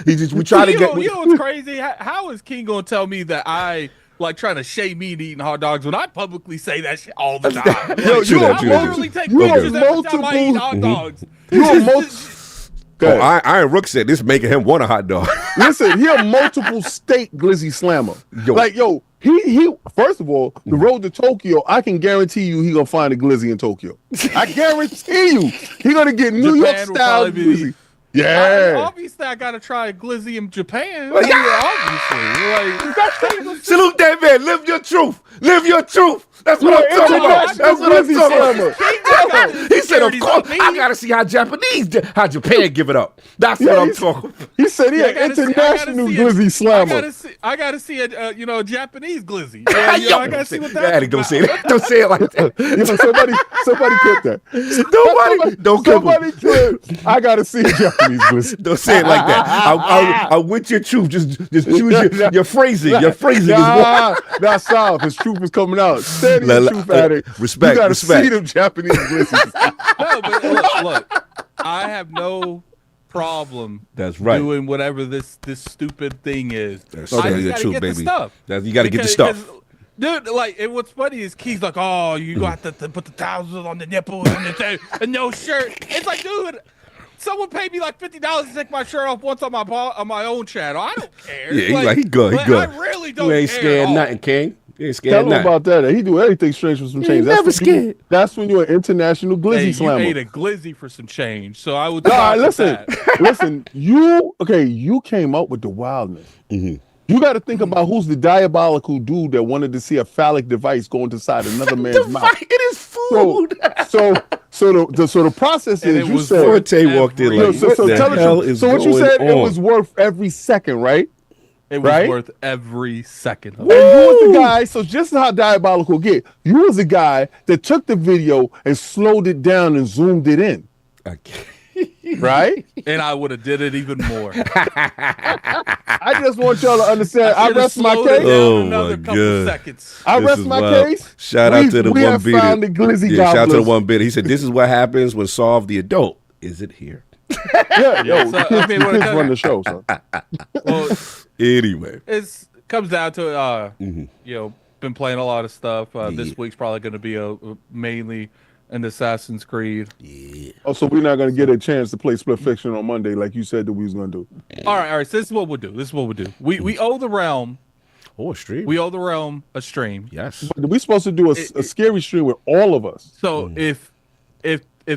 S1: We try to get.
S5: You know what's crazy? How is King gonna tell me that I like trying to shame me to eating hot dogs when I publicly say that shit all the time? I literally take pictures every time I eat hot dogs.
S1: Iron Rook said this making him want a hot dog.
S4: Listen, he a multiple state glizzy slammer. He first of all, the road to Tokyo, I can guarantee you he gonna find a glizzy in Tokyo. I guarantee you he gonna get New York style glizzy. Yeah.
S5: Obviously, I gotta try a glizzy in Japan. Obviously,
S1: salute that man. Live your truth. Live your truth. That's what I'm talking about. That's what I'm talking about. He said, "Of course, I gotta see how Japan give it up." That's what I'm talking about.
S4: He said he an international glizzy slammer.
S5: I gotta see a Japanese glizzy. I gotta see what that's
S1: Don't say that. Don't say it like that.
S4: Somebody clip that.
S1: Somebody
S4: clip. I gotta see a Japanese glizzy.
S1: Don't say it like that. I'm with your truth. Just choose your phrasing. Your phrasing is what.
S4: That's solid. His truth is coming out. Steady truth addict.
S1: Respect.
S4: You gotta see them Japanese glizzes.
S5: No, but look. I have no problem.
S1: That's right.
S5: Doing whatever this stupid thing is.
S1: That's the truth, baby. You got to get the stuff.
S5: Dude, what's funny is Key's like, oh, you got to put the tassels on the nipples and no shirt. It's like, dude, someone paid me like $50 to take my shirt off once on my own channel. I don't care.
S1: Yeah, he good.
S5: I really don't care.
S1: You ain't scared nothing, King. You ain't scared
S4: Tell
S1: of
S4: him
S1: nothing.
S4: about that. He do anything strange for some
S1: He
S4: change.
S1: ain't
S4: That's
S1: never
S4: when
S1: scared.
S4: That's when you're an international glizzy
S5: Hey, you
S4: slammer.
S5: ate a glizzy for some change, so I would.
S4: No,
S5: stop with
S4: listen,
S5: that.
S4: listen. You came up with the wildness.
S1: Mm-hmm.
S4: You got to think about who's the diabolical dude that wanted to see a phallic device go inside another man's mouth.
S1: It is food.
S4: So the process
S5: And
S4: is
S5: it
S4: you
S5: was
S4: said.
S1: Forte walked in
S4: Yo,
S1: like,
S4: so
S1: what the
S4: tell us.
S1: hell is
S4: So what you
S1: going
S4: said it
S1: on?
S4: was worth every second, right?
S5: It was
S4: Right?
S5: worth every second. Of
S4: And
S5: it.
S4: you was the guy. So just how diabolical get. You was the guy that took the video and slowed it down and zoomed it in,
S1: Okay.
S4: right?
S5: And I would have did it even more.
S4: I just want y'all to understand. I
S5: should've
S4: rest my
S5: slowed it
S4: case.
S5: down
S1: Oh,
S5: another
S1: my
S5: couple
S1: God.
S5: seconds.
S4: I
S1: This
S4: rest
S1: is
S4: my
S1: wild.
S4: case.
S1: Shout out to the
S4: we
S1: one
S4: have
S1: beater.
S4: found the glizzy
S1: Yeah, shout out to the
S4: gobblers.
S1: one bit. He said, "This is what happens when Solve the Adult. Is it here?"
S4: Yeah, yo,
S5: So,
S4: the
S5: I
S4: kids,
S5: mean,
S4: the
S5: what
S4: kids
S5: it
S4: run the
S5: does-
S4: show. So
S5: Well,
S1: Anyway,
S5: it comes down to
S1: Mm-hmm.
S5: you know, been playing a lot of stuff. This week's probably going to be a mainly an Assassin's Creed.
S4: so we're not gonna get a chance to play Split Fiction on Monday, like you said that we was gonna do.
S5: All right. So this is what we'll do. We owe the realm.
S1: oh, a stream.
S5: We owe the realm a stream.
S1: Yes.
S4: But we supposed to do a scary stream with all of us.
S5: So if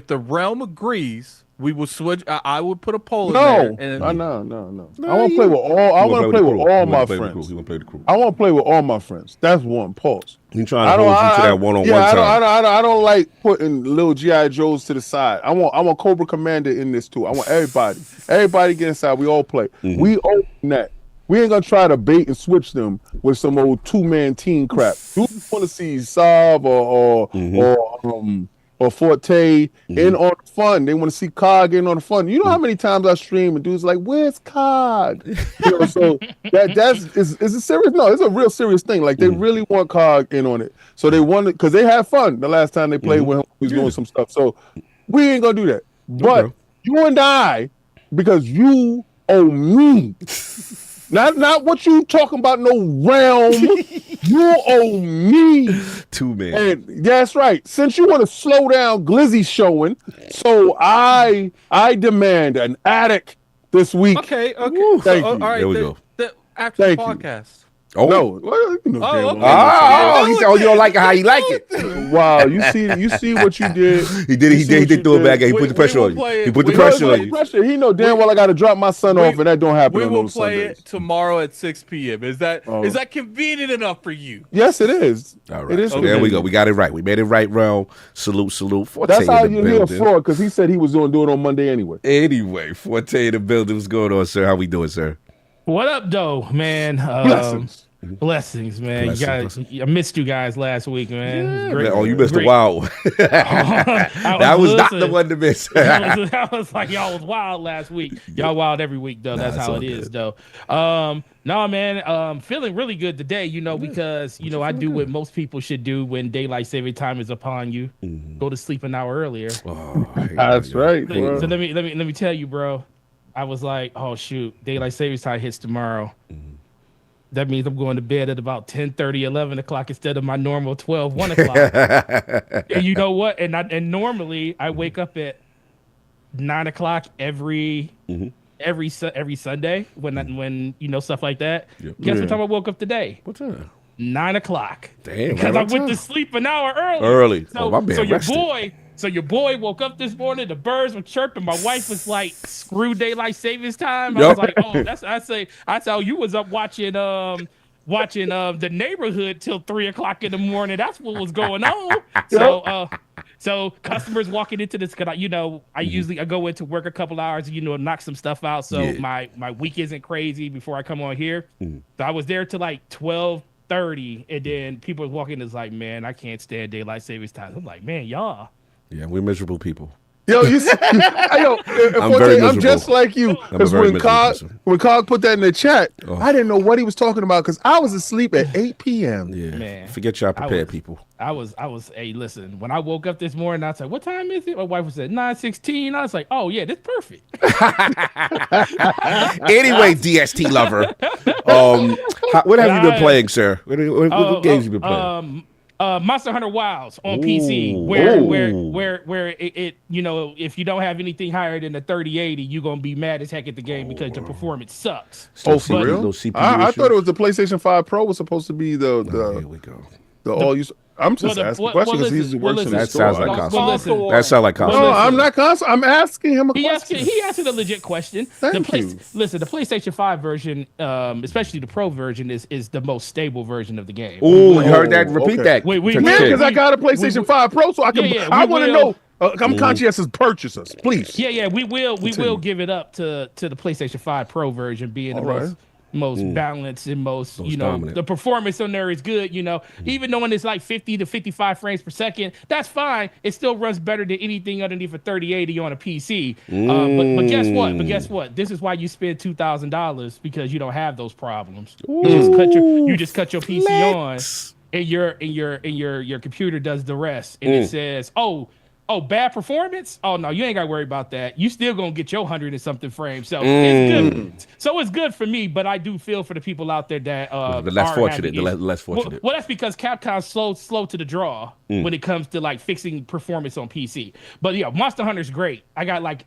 S5: the realm agrees, we will switch. I would put a poll in
S4: No,
S5: there. And
S4: no. I want to play with all. I want to play with all my friends.
S1: He want to play the crew.
S4: I want to play with all my friends. That's one. Pause.
S1: He trying to hold you to that one-on-one
S4: Yeah,
S1: time.
S4: I don't like putting little GI Joes to the side. I want Cobra Commander in this too. I want everybody. Everybody get inside. We all play. We own that. We ain't gonna try to bait and switch them with some old 2-man team crap. You want to see Saab or Forte in on the fun. They want to see COD in on the fun. You know how many times I stream and dudes like, "Where's COD?" You know, so is a serious. No, it's a real serious thing. Like they really want COD in on it. So they want it because they had fun the last time they played with him. He was doing some stuff. So we ain't gonna do that. But you and I, because you owe me. Not what you talking about, no realm. You owe me.
S1: 2-man.
S4: And that's right. Since you want to slow down Glizzy showing, so I demand an attic this week.
S5: okay.
S4: Thank
S5: So,
S4: you.
S5: all right.
S1: There we go.
S5: After
S4: Thank
S5: the
S4: you.
S5: podcast.
S1: Oh.
S4: No. Well, you know, damn
S5: okay.
S4: well.
S1: He said, "Oh, you don't like it how you like it."
S4: Wow, you see what you did.
S1: He did. He
S4: You see what
S1: did
S4: you
S1: throw it back.
S4: did.
S1: He put the pressure on you. He put the
S5: We
S1: pressure
S5: will
S1: on
S5: play
S1: you.
S4: Pressure. He know damn well I got to drop my son off, and that don't happen
S5: We
S4: on
S5: will
S4: those
S5: play
S4: Sundays.
S5: it tomorrow at 6 p.m. Is that
S4: Oh.
S5: is that convenient enough for you?
S4: Yes, it is.
S1: All right.
S4: It is.
S1: So there we go. We got it right. We made it right, realm. Salute. Forte
S4: That's how
S1: in the
S4: you hear
S1: building.
S4: fraud, because he said he was going to do it on Monday anyway.
S1: Anyway, Forte in the building. What's going on, sir? How we doing, sir?
S7: What up, though, man?
S4: Blessings.
S7: Blessings, man.
S1: Blessings,
S7: You guys, I missed you guys last week, man. It was great.
S1: Oh, you missed
S7: Great.
S1: the wild one. That was not the
S7: listen,
S1: one to miss.
S7: I was like, y'all was wild last week. Y'all wild every week, though. That's
S1: it's
S7: how
S1: all
S7: it is,
S1: good.
S7: though. No, man. Feeling really good today, because I do what most people should do when daylight saving time is upon you. Go to sleep an hour earlier.
S1: Oh,
S4: That's right,
S7: So
S4: bro.
S7: let me tell you, bro. I was like, oh shoot, daylight savings time hits tomorrow. That means I'm going to bed at about 10:30, 11 o'clock instead of my normal 12, 1 o'clock. And you know what? And normally I wake up at 9 o'clock every Sunday when stuff like that.
S1: Yep.
S7: Guess what time I woke up today?
S1: What's up?
S7: 9 o'clock.
S1: Damn,
S7: Because
S1: right
S7: I went
S1: on
S7: to
S1: time.
S7: sleep an hour early.
S1: Early.
S7: So,
S1: Oh, my man
S7: so your
S1: rested.
S7: boy woke up this morning. The birds were chirping. My wife was like, "Screw daylight savings time." I
S1: Yup.
S7: was like, "Oh, I saw you was up watching the neighborhood till 3 o'clock in the morning. That's what was going on." So customers walking into this, cause I usually I go into work a couple hours, knock some stuff out. So
S1: Yeah.
S7: my week isn't crazy before I come on here. So I was there till like 12:30, and then people were walking. It's like, man, I can't stand daylight savings time. I'm like, man, y'all.
S1: Yeah, we're miserable people.
S4: Yo, you see, I'm just like you.
S1: I'm a
S4: Because
S1: very
S4: when
S1: miserable
S4: Cog
S1: person.
S4: put that in the chat,
S1: Oh.
S4: I didn't know what he was talking about because I was asleep at 8 p.m.
S1: Yeah.
S7: Man,
S1: Forget y'all prepared
S7: was-
S1: people.
S7: I was, hey, listen, when I woke up this morning, I was like, what time is it? My wife was at 9:16. I was like, oh, yeah, this perfect.
S1: Anyway, DST lover. What have you been playing, sir? What games you been playing?
S7: Monster Hunter Wilds on
S1: Ooh.
S7: PC, where it you know, if you don't have anything higher than a 3080, you're gonna be mad as heck at the game because the performance sucks.
S4: Oh, for real?
S1: Those CPU
S4: I thought it
S1: issues?
S4: was the PlayStation 5 Pro was supposed to be
S1: Oh, here we go.
S4: the all use. I'm just asking questions because he's works in the
S1: That
S4: store.
S1: sounds like
S7: Well,
S1: console.
S7: listen.
S1: That sounds like console.
S4: No, I'm not console. I'm asking him a
S7: He
S4: question.
S7: answered a legit question.
S4: Thank you.
S7: Listen, the PlayStation 5 version, especially the Pro version, is the most stable version of the game.
S1: Ooh, you heard that? Repeat
S4: okay.
S1: that.
S7: We-
S1: to
S4: Yeah,
S1: Kid.
S4: because I got a PlayStation 5 Pro, so I can.
S7: Yeah,
S4: I
S7: we
S4: want to
S7: will-
S4: know. I'm conscientious purchasers, please.
S7: Yeah, we will give it up to the PlayStation 5 Pro version being the
S4: All right.
S7: most balanced and most
S1: dominant.
S7: the performance on there is good, even though when it's like 50 to 55 frames per second, that's fine. It still runs better than anything underneath a 3080 on a PC. But guess what? This is why you spend $2,000 because you don't have those problems. You just cut your PC on and your computer does the rest. And it says, oh, bad performance? Oh no, you ain't gotta worry about that. You still gonna get your 100 and something frames. So it's good. So it's good for me, but I do feel for the people out there that
S1: The less
S7: are
S1: fortunate.
S7: having
S1: The
S7: issues.
S1: less fortunate.
S7: Well, that's because Capcom's slow to the draw when it comes to like fixing performance on PC. But yeah, Monster Hunter's great. I got like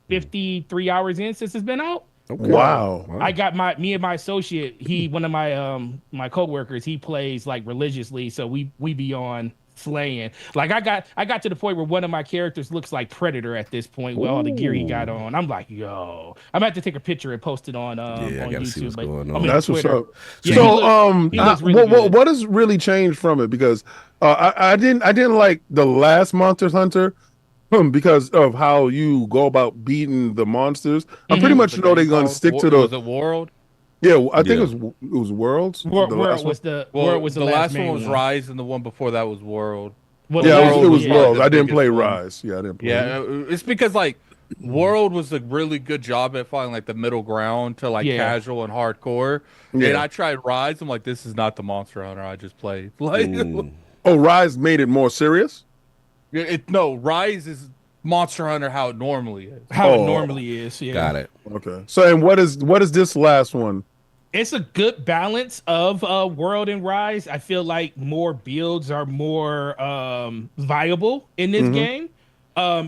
S7: 53 hours in since it's been out.
S1: Okay.
S4: Wow.
S7: I got me and my associate, one of my coworkers, he plays like religiously, so we be on slaying. Like I got to the point where one of my characters looks like Predator at this point with all the gear he got on. I'm like, yo, I'm about to take a picture and post it on
S1: I
S7: on
S1: gotta
S7: YouTube.
S1: see what's
S7: but-
S1: going
S7: I
S1: on.
S7: mean,
S4: That's what's
S7: Twitter.
S4: up.
S7: Yeah,
S4: So,
S7: he looks really good.
S4: what has really changed from it? Because I didn't like the last Monster Hunter because of how you go about beating the monsters. I pretty much know they're gonna stick to
S5: Was
S4: the.
S5: it World?
S4: Yeah, I think it was Worlds.
S7: World
S4: the last
S7: was
S4: one.
S7: the
S5: Well,
S7: World was the last
S5: one
S7: main
S5: was Rise, and the one before that was World.
S7: Well,
S4: Yeah,
S7: the
S4: it was
S7: yeah.
S4: Worlds. I didn't
S5: biggest
S4: play
S5: one.
S4: Rise. Yeah, I didn't play.
S5: Yeah, it's because like World was a really good job at finding like the middle ground to like
S7: Yeah.
S5: casual and hardcore.
S4: Yeah.
S5: And I tried Rise. I'm like, this is not the Monster Hunter I just played. Like,
S4: Oh, Rise made it more serious.
S5: no, Rise is Monster Hunter how it normally is.
S7: How it
S4: Oh.
S7: normally is. Yeah.
S1: Got it.
S4: Okay. So, and what is this last one?
S7: It's a good balance of World and Rise. I feel like more builds are more viable in this game.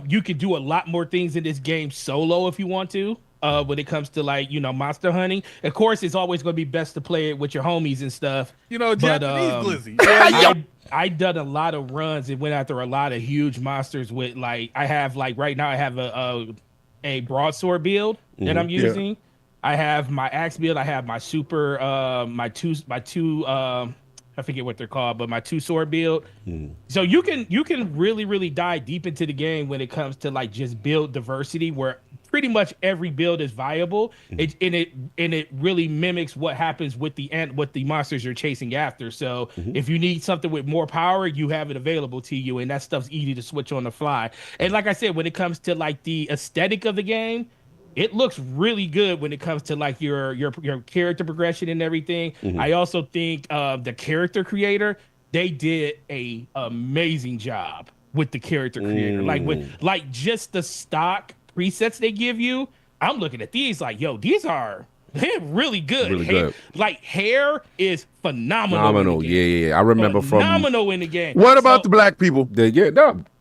S7: You can do a lot more things in this game solo if you want to. When it comes to like monster hunting, of course, it's always going to be best to play it with your homies and stuff.
S5: Japanese glizzy.
S7: I done a lot of runs and went after a lot of huge monsters with like I have right now I have a broadsword build that I'm using. I have my axe build. I have my super my two I forget what they're called, but my 2-sword build. So you can really dive deep into the game when it comes to like just build diversity, where pretty much every build is viable. It really mimics what happens with the monsters you're chasing after. So if you need something with more power, you have it available to you, and that stuff's easy to switch on the fly. And like I said, when it comes to like the aesthetic of the game, it looks really good when it comes to like your character progression and everything. I also think the character creator, they did a amazing job with the character creator. Like just the stock presets they give you. I'm looking at these like, yo, they're really good.
S1: Really good.
S7: Like hair is phenomenal.
S1: Phenomenal. Yeah. I remember
S7: phenomenal in the game.
S4: What about the black people?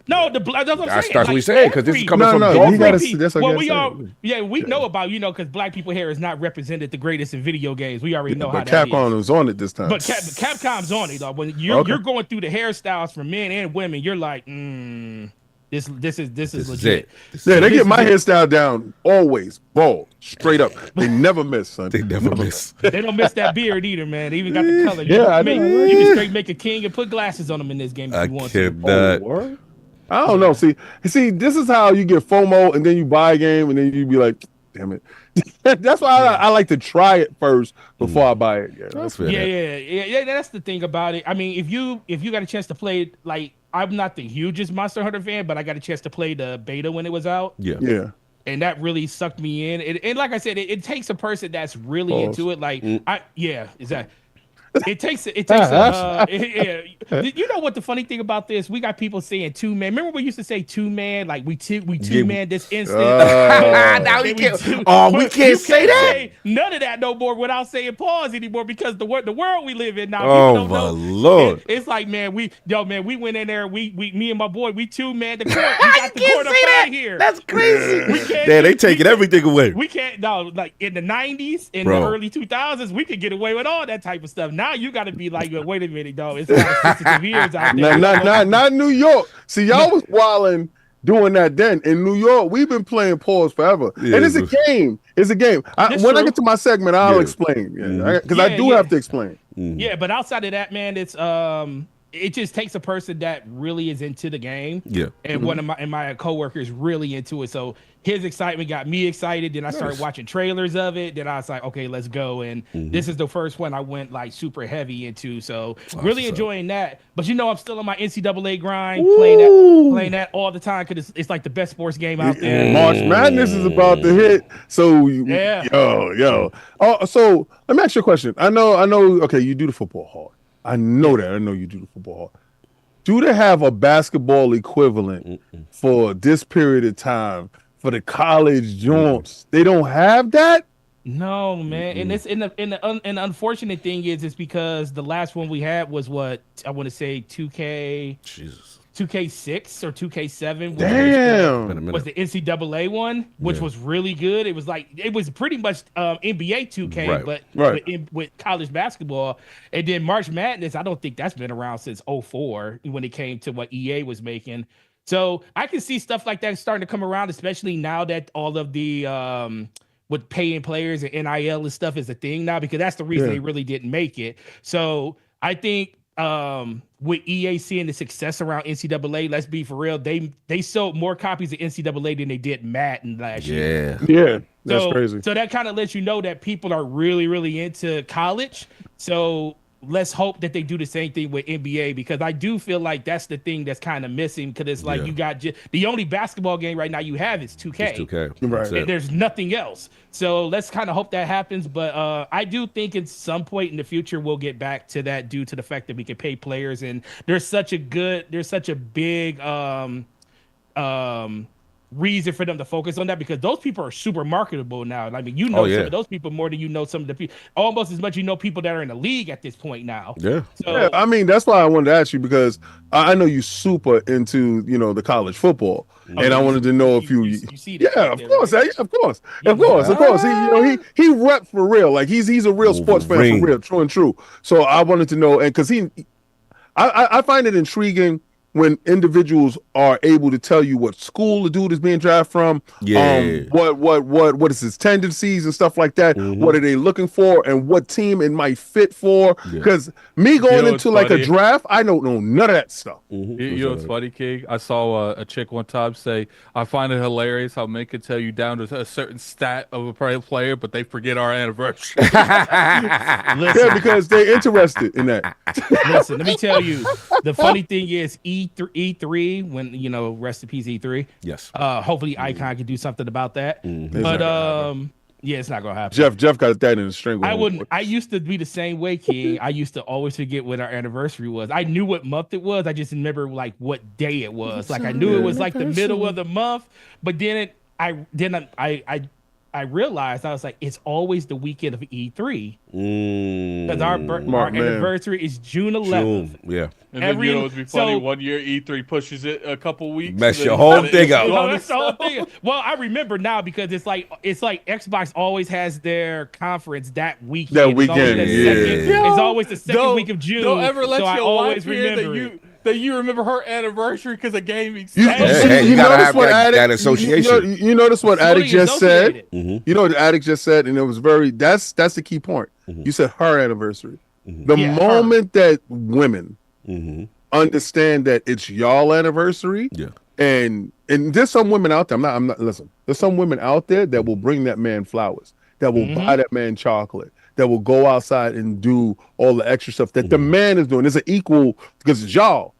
S7: No, that's what I'm saying.
S1: That's what we saying, 'cause this is coming from
S4: No, you gotta.
S7: every-
S4: That's what
S7: well,
S4: I
S7: we
S4: gotta
S7: all,
S4: say.
S7: yeah, we know about because black people hair is not represented the greatest in video games. We already know how
S4: But
S7: that
S4: Capcom
S7: is.
S4: was on it this time.
S7: But Capcom's on it though. When you're going through the hairstyles for men and women, you're like, this is legit.
S4: Yeah, they get my hairstyle down always, bald, straight up. They never miss, son.
S1: They never miss.
S7: They don't miss that beard either, man. They even got the color.
S4: Yeah, I know.
S7: You can straight make a king and put glasses on them in this game if you want to.
S4: I don't know. See, this is how you get FOMO, and then you buy a game, and then you be like, "Damn it!" That's why I like to try it first before I buy it. Yeah,
S1: That's fair.
S7: Yeah. That's the thing about it. I mean, if you got a chance to play it, like I'm not the hugest Monster Hunter fan, but I got a chance to play the beta when it was out.
S4: Yeah.
S7: And that really sucked me in. And like I said, it takes a person that's really into it. Like, exactly. It takes you know what the funny thing about this? We got people saying 2-man. Remember we used to say 2-man, like we two-man this instant.
S1: Now we can't. We can't say that.
S7: Say none of that no more without saying pause anymore because the world we live in now.
S1: Oh my Lord!
S7: It's like man, we went in there. Me and my boy, we 2-man the court. We got the court up right here.
S1: That's crazy. They taking everything away.
S7: We can't like in the 90s, in the early 2000s, we could get away with all that type of stuff. Now you got to be like, wait a minute, though. It's a lot of sensitive ears out there.
S4: Not New York. See, y'all was wilding doing that then. In New York, we've been playing pause forever.
S1: Yeah,
S4: and it's a game. It's a game. When I get to my segment, I'll explain. Because I do have to explain.
S7: Yeah, but outside of that, man, it's it just takes a person that really is into the game. Yeah. And one of my coworkers really into it. So his excitement got me excited. Then I started watching trailers of it. Then I was like, okay, let's go. And this is the first one I went like super heavy into. So really enjoying that. But I'm still on my NCAA grind, playing that all the time because it's like the best sports game out there.
S4: March Madness is about to hit. So yo. Oh, so let me ask you a question. I know. Okay, you do the football hard. I know that. I know you do the football hard. Do they have a basketball equivalent for this period of time for the college joints? They don't have that?
S7: No, man. And it's and the unfortunate thing is because the last one we had was what I want to say 2K. Jesus. 2K6 or 2K7 was the NCAA one, which was really good. It was pretty much NBA 2K, but with college basketball. And then March Madness, I don't think that's been around since 2004 when it came to what EA was making. So I can see stuff like that starting to come around, especially now that all of the with paying players and NIL and stuff is a thing now, because that's the reason they really didn't make it. So I think with EA seeing the success around NCAA, let's be for real, they sold more copies of NCAA than they did Madden last year.
S4: Yeah, that's crazy.
S7: So that kind of lets you know that people are really, really into college. So let's hope that they do the same thing with NBA, because I do feel like that's the thing that's kind of missing, because it's like you got the only basketball game right now you have is 2K.
S1: It's 2K.
S4: Right.
S7: And there's nothing else. So let's kind of hope that happens. But I do think at some point in the future we'll get back to that due to the fact that we can pay players, and there's such a big reason for them to focus on that, because those people are super marketable now. I mean, some of those people more than some of the people, almost as much people that are in the league at this point now.
S1: Yeah.
S7: So,
S4: I mean, that's why I wanted to ask you, because I know you super into the college football, and I wanted to know if you
S7: see that.
S4: Yeah, of course. He rep for real. Like he's a real sports fan for real, true and true. So I wanted to know, and because I find it intriguing when individuals are able to tell you what school the dude is being drafted from, what is his tendencies and stuff like that, what are they looking for, and what team it might fit for. Because me going into like a draft, I don't know none of that stuff.
S5: You know what's funny, King? I saw a chick one time say, I find it hilarious how men can tell you down to a certain stat of a player, but they forget our anniversary.
S4: Yeah, because they're interested in that.
S7: Listen, let me tell you, the funny thing is E3, when rest in peace E3.
S1: Yes.
S7: Hopefully Icon can do something about that. But it's not gonna happen.
S4: Jeff got that in a strangle.
S7: I used to be the same way, King. I used to always forget what our anniversry was. I knew what month it was. I just remember like what day it was. Like I knew it was like the middle of the month, but then I realized, I was like, it's always the weekend of E3. Because our anniversary is June 11th.
S1: Yeah.
S5: And then it would be funny, 1 year E3 pushes it a couple weeks.
S1: Mess your whole thing up.
S7: Well, I remember now, because it's like Xbox always has their conference that weekend. It's always the second week of June.
S5: Don't ever let your wife hear that you remember her anniversary because of gaming. You
S1: gotta have that association.
S4: You notice what Addict just said? You know what Addict just said? And it was that's the key point. You said her anniversary. The moment that women understand that it's y'all anniversary, and there's some women out there, I'm not listen, there's some women out there that will bring that man flowers, that will buy that man chocolate, that will go outside and do all the extra stuff that the man is doing. It's an equal, because it's y'all.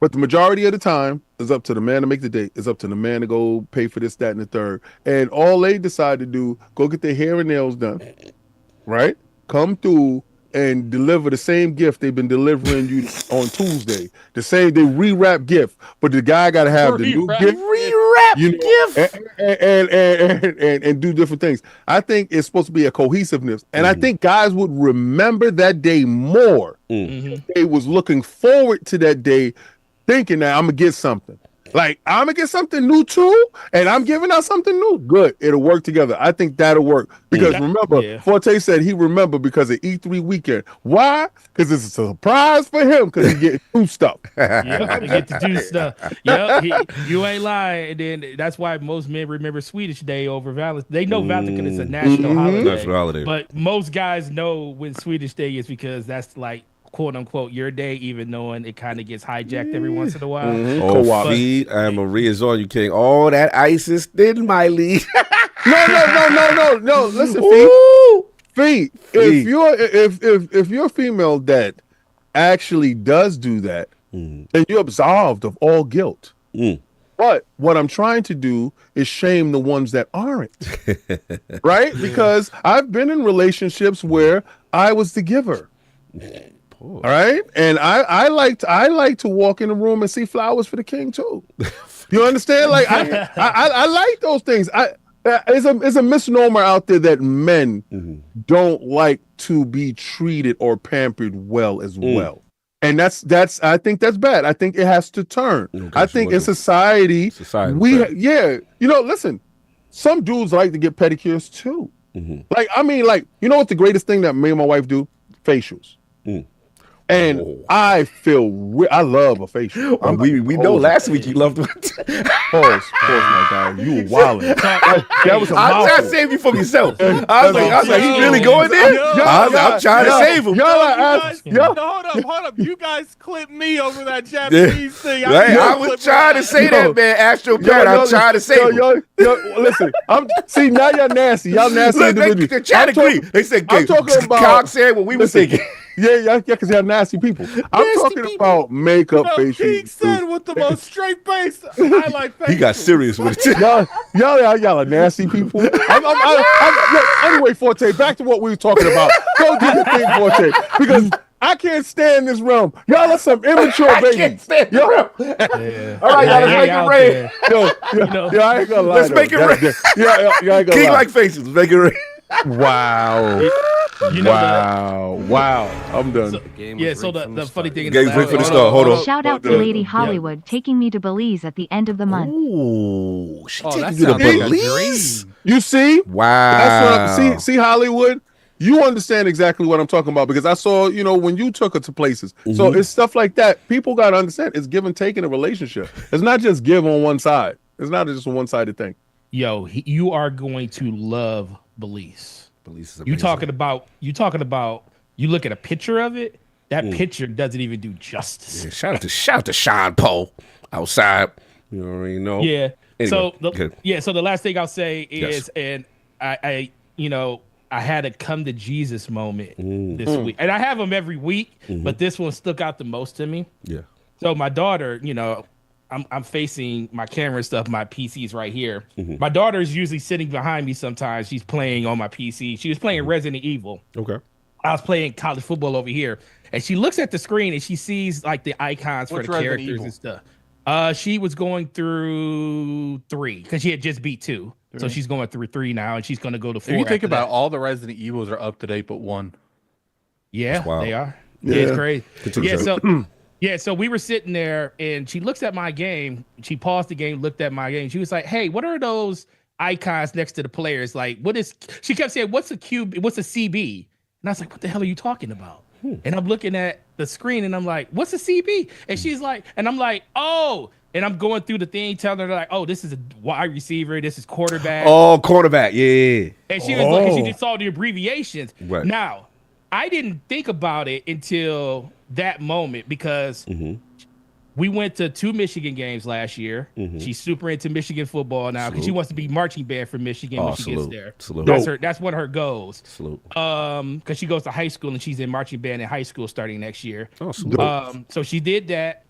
S4: But the majority of the time, it's up to the man to make the date. It's up to the man to go pay for this, that, and the third. And all they decide to do, go get their hair and nails done, right? Come through and deliver the same gift they've been delivering you on Tuesday. The same, they rewrap gift, but the guy got to have the new gift, gift, and do different things. I think it's supposed to be a cohesiveness, and I think guys would remember that day more. They was looking forward to that day, thinking that I'm gonna get something. Like, I'm going to get something new too, and I'm giving out something new. Good. It'll work together. I think that'll work. Because remember, Forte said he remembered because of E3 weekend. Why? Because it's a surprise for him because he get new stuff.
S7: Yeah, he get to do stuff. You ain't lying. And then that's why most men remember Swedish Day over Valentine's. They know Valentine's is a national holiday. But most guys know when Swedish Day is because that's like, quote unquote, your day, even knowing it kind of gets hijacked every once in a while.
S1: Oh, feed, Maria's on you, King. All that ISIS in my league.
S4: No. Listen, Feed. If you're a female that actually does do that, then you're absolved of all guilt. But what I'm trying to do is shame the ones that aren't. Right? Because I've been in relationships where I was the giver. All right, and I like to walk in the room and see flowers for the king too. You understand? Like I like those things. It's a misnomer out there that men don't like to be treated or pampered well as well, and that's I think that's bad. I think it has to turn. I think in society listen, some dudes like to get pedicures too. Like you know what the greatest thing that me and my wife do? Facials. And I love a facial.
S1: We know last week you loved it.
S4: Pause, my guy. You were wilding. That was a
S1: I'm trying to save you from yourself. I was like, he's really going there? I'm trying to save him.
S5: Hold up. You guys clipped me over that Japanese thing.
S1: I was trying to say that, man. Astro Parrot, I'm trying to save him.
S4: Listen, see, now y'all nasty. Y'all nasty individuals.
S1: The chat agree. They said,
S4: I'm talking about.
S1: Cox said what we were thinking.
S4: Yeah, because they're nasty people. I'm talking about makeup, facials.
S5: King said with the most straight face. I like facials.
S1: He got serious with it.
S4: Y'all are nasty people. Anyway, Forte, back to what we were talking about. Go do your thing, Forte, because I can't stand this realm. Y'all are some immature babies.
S1: I can't stand the realm. All right, y'all, let's make it rain.
S4: I ain't gonna lie.
S1: Let's make it rain.
S4: I ain't gonna
S1: King
S4: lie.
S1: like faces. Let's make it rain.
S4: Wow. Wow. I'm done.
S7: So the funny thing is,
S1: Game's rigged for the start. Hold on.
S6: Shout out to Lady Hollywood taking me to Belize at the end of the month.
S1: Ooh, she taking
S5: that
S1: you to
S5: sounds like a
S1: Belize?
S4: You see?
S1: Wow.
S4: That's what see Hollywood? You understand exactly what I'm talking about because I saw, when you took her to places. So it's stuff like that. People got to understand it's give and take in a relationship. It's not just give on one side. It's not just a one-sided thing.
S7: Yo, you are going to love Belize.
S1: Belize is amazing.
S7: You look at a picture of it, that picture doesn't even do justice.
S1: Yeah, shout out to Shaun Poe outside. You already know.
S7: Yeah.
S1: Anyway,
S7: so the last thing I'll say is, and I had a come to Jesus moment this week. And I have them every week, but this one stuck out the most to me.
S1: Yeah.
S7: So my daughter, I'm facing my camera and stuff. My PC's right here. My daughter is usually sitting behind me sometimes. She's playing on my PC. She was playing Resident Evil.
S1: Okay.
S7: I was playing college football over here. And she looks at the screen and she sees like the icons for the characters and stuff. She was going through 3 because she had just beat 2. So she's going through 3 now and she's going to go to 4.
S5: If you think about all the Resident Evils are up to date but 1.
S7: Yeah, they are.
S4: Yeah.
S7: It's crazy. So we were sitting there and she looks at my game. She paused the game, looked at my game. She was like, hey, what are those icons next to the players? Like, she kept saying, what's a QB? What's a CB? And I was like, what the hell are you talking about? And I'm looking at the screen and I'm like, what's a CB? And she's like, and I'm like, oh, and I'm going through the thing, telling her like, oh, this is a wide receiver. This is quarterback.
S1: Oh, quarterback. Yeah.
S7: And she was like, she just saw the abbreviations.
S1: Right.
S7: Now, I didn't think about it until that moment because we went to 2 Michigan games last year. She's super into Michigan football now because she wants to be marching band for Michigan when she gets there.
S1: Salute.
S7: That's one of her goals.
S1: Salute.
S7: Because she goes to high school and she's in marching band in high school starting next year.
S1: Oh, salute.
S7: So she did that.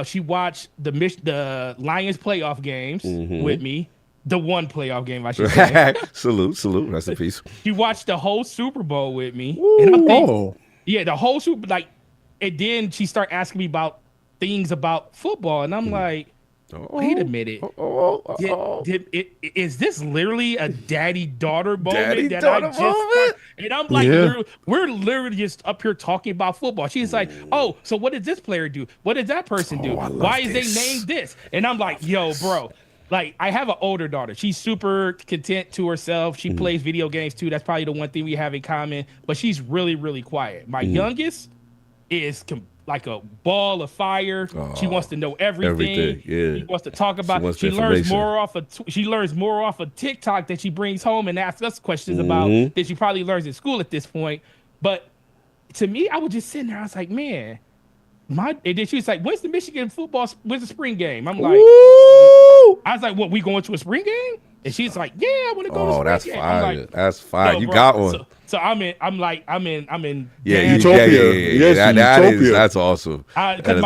S7: She watched the Lions playoff games with me. The one playoff game, I should say.
S1: salute. Rest in peace.
S7: She watched the whole Super Bowl with me. And I'm thinking,
S4: Oh,
S7: yeah, the whole Super and then she started asking me about things about football, and I'm like, wait a minute. Is this literally a daddy-daughter moment that I just and I'm like, we're literally just up here talking about football. She's like, oh, so what did this player do? What did that person do? Why is they named this? And I'm like, yo, bro. Like, I have an older daughter. She's super content to herself. She plays video games too. That's probably the one thing we have in common. But she's really, really quiet. My youngest is like a ball of fire. She wants to know everything.
S1: Yeah.
S7: She wants to talk about. She learns more off of TikTok that she brings home and asks us questions about that she probably learns in school at this point. But to me, I was just sitting there. I was like, man. And then she was like, when's the spring game? I'm like, I was like, what, we going to a spring game? And she's like, yeah, I want to go to a spring
S1: that's
S7: game.
S1: fire.
S7: Like,
S1: that's fire. You
S7: bro,
S1: got one.
S7: So I'm in.
S1: Yeah,
S4: Utopia. Yes,
S1: that's awesome.
S7: Because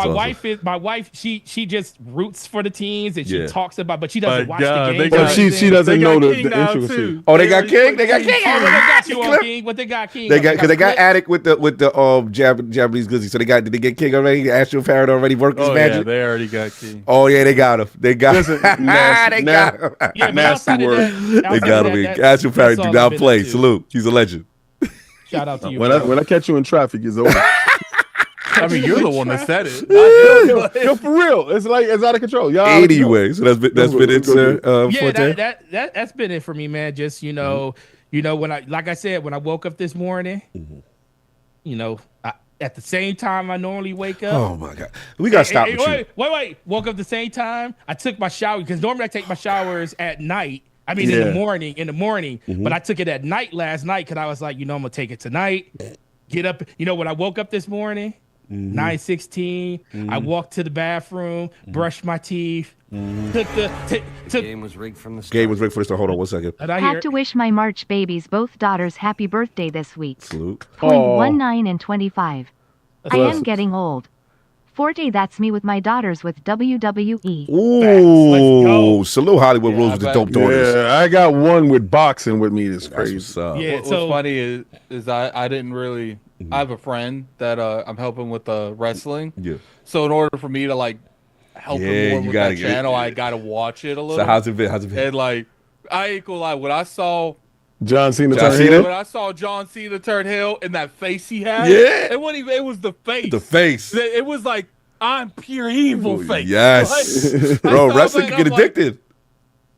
S7: my wife, she just roots for the teams and she talks about, but she doesn't watch the game.
S4: But she doesn't know the intricacy.
S1: Oh, they got King. They got King.
S7: Oh, they got you on King. What they got King?
S1: They got Attic with the Japanese glizzy. So did they get King already? The Astral Parrot already worked his magic.
S5: Yeah, they already got King.
S1: Oh yeah, they got him. They got him. They got him.
S7: Yeah,
S4: nasty word.
S1: They got him. Astral Parrot do not play. Salute. He's a legend.
S7: Shout out to you.
S4: When I catch you in traffic, it's over.
S5: I mean, you're the one that said it.
S4: Yo, for real, it's out of control. Y'all
S1: anyway, so that's been it, sir.
S7: Yeah, that's been it for me, man. Just when when I woke up this morning, at the same time I normally wake up.
S1: Oh my God, we gotta stop with you.
S7: Wait. Woke up the same time. I took my shower because normally I take my showers at night. I mean, in the morning, but I took it at night last night because I was like, I'm gonna take it tonight. Get up. When I woke up this morning, 9:16, I walked to the bathroom, brushed my teeth,
S8: The game was rigged from the start.
S1: Game was rigged for us. Hold on 1 second.
S6: Have to wish my March babies, both daughters, happy birthday this week.
S1: Salute.
S6: 19 and 25. I am getting old. Forte, that's me with my daughters with WWE.
S1: Ooh, salute Hollywood Rules with the dope daughters.
S4: Yeah, I got one with boxing with me. That's crazy.
S7: Yeah,
S5: what's funny is I didn't really. I have a friend that I'm helping with wrestling.
S1: Yeah.
S5: So in order for me to help him more with that channel, I gotta watch it a little.
S1: So how's it been?
S5: And I ain't gonna lie, when I saw
S4: John Cena turn heel.
S5: When I saw John Cena turn heel and that face he had, it wasn't even. It was the face.
S1: The face.
S5: It was like I'm pure evil face.
S1: Yes, bro. Wrestling can get addicted.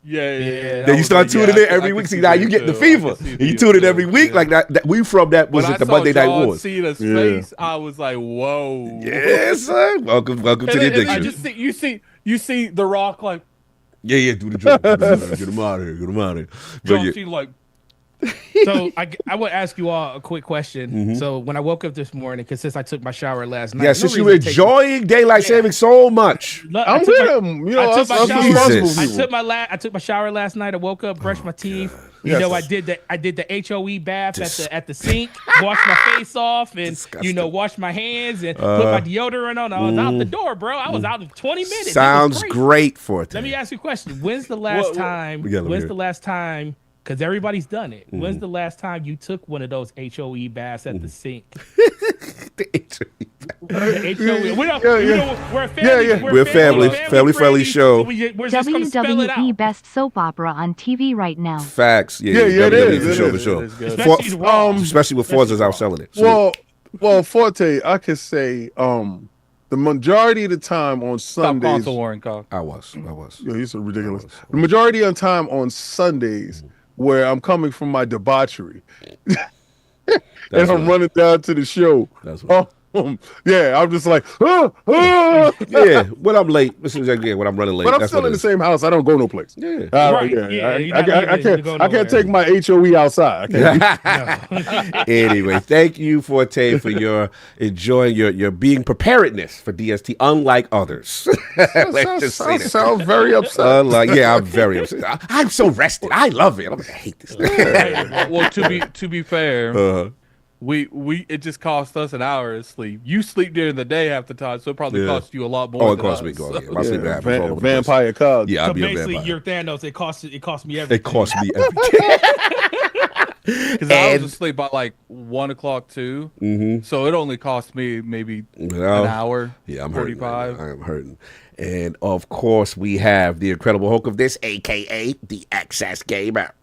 S5: Yeah.
S1: Then you start tuning in every week. See, now you get the fever. You tune in every week like that. We from that was it the Monday Night Wars.
S5: When I saw John Cena's face, I was like, whoa.
S1: Yes, sir. Welcome to the addiction.
S5: I just you see The Rock like.
S1: Yeah. Do the joke. Get him out of here.
S5: John Cena like.
S7: So I would ask you all a quick question. So when I woke up this morning, because since I took my shower last night,
S1: since you were enjoying daylight saving so much,
S4: I'm with him.
S7: I took my shower last night. I woke up, brushed my teeth. I did the HOE bath at the sink, washed my face off, and washed my hands and put my deodorant on. I was out the door, bro. I was out in 20 minutes.
S1: Sounds great for it.
S7: Let me ask you a question. When's the last time? Because everybody's done it. When's the last time you took one of those HOE baths at the sink?
S1: The HOE.
S7: We're a family.
S1: We're a family-friendly show.
S7: We're just gonna spell it
S6: WWE
S7: out.
S6: best soap opera on TV right now.
S1: Facts. Yeah,
S4: it is.
S1: For sure. Especially with Forza's out selling it.
S4: Well, Forte, I could say the majority of the time on Sundays.
S5: Stop console warring, Kyle.
S1: I was.
S4: Yo, you're so ridiculous. The majority of the time on Sundays, where I'm coming from my debauchery, and I'm running down to the show.
S1: That's what.
S4: I'm just like,
S1: yeah. When I'm late, when I'm running late,
S4: but I'm still in the same house. I don't go no place.
S1: Yeah,
S4: I can't take my HOE outside.
S1: Anyway, thank you, Forte, for your enjoying your being preparedness for DST, unlike others.
S4: Sounds very upset.
S1: I'm very upset. I'm so rested. I love it. I hate this.
S5: Well, to be fair. it just cost us an hour of sleep. You sleep during the day half the time, so it probably costs you a lot more.
S1: Oh, it
S5: than
S1: costs
S5: us.
S1: me. My sleep happens all over the place.
S4: Vampire COD.
S1: Yeah,
S7: So
S1: I'll be a
S7: basically,
S1: vampire.
S7: you're Thanos. It cost me everything.
S1: It costs me everything.
S5: Because I was asleep by like 1 o'clock too, so it only cost me maybe an hour.
S1: Yeah, I'm
S5: 45.
S1: hurting. I'm hurting. And of course, we have the Incredible Hulk of this, aka the XS Gamer,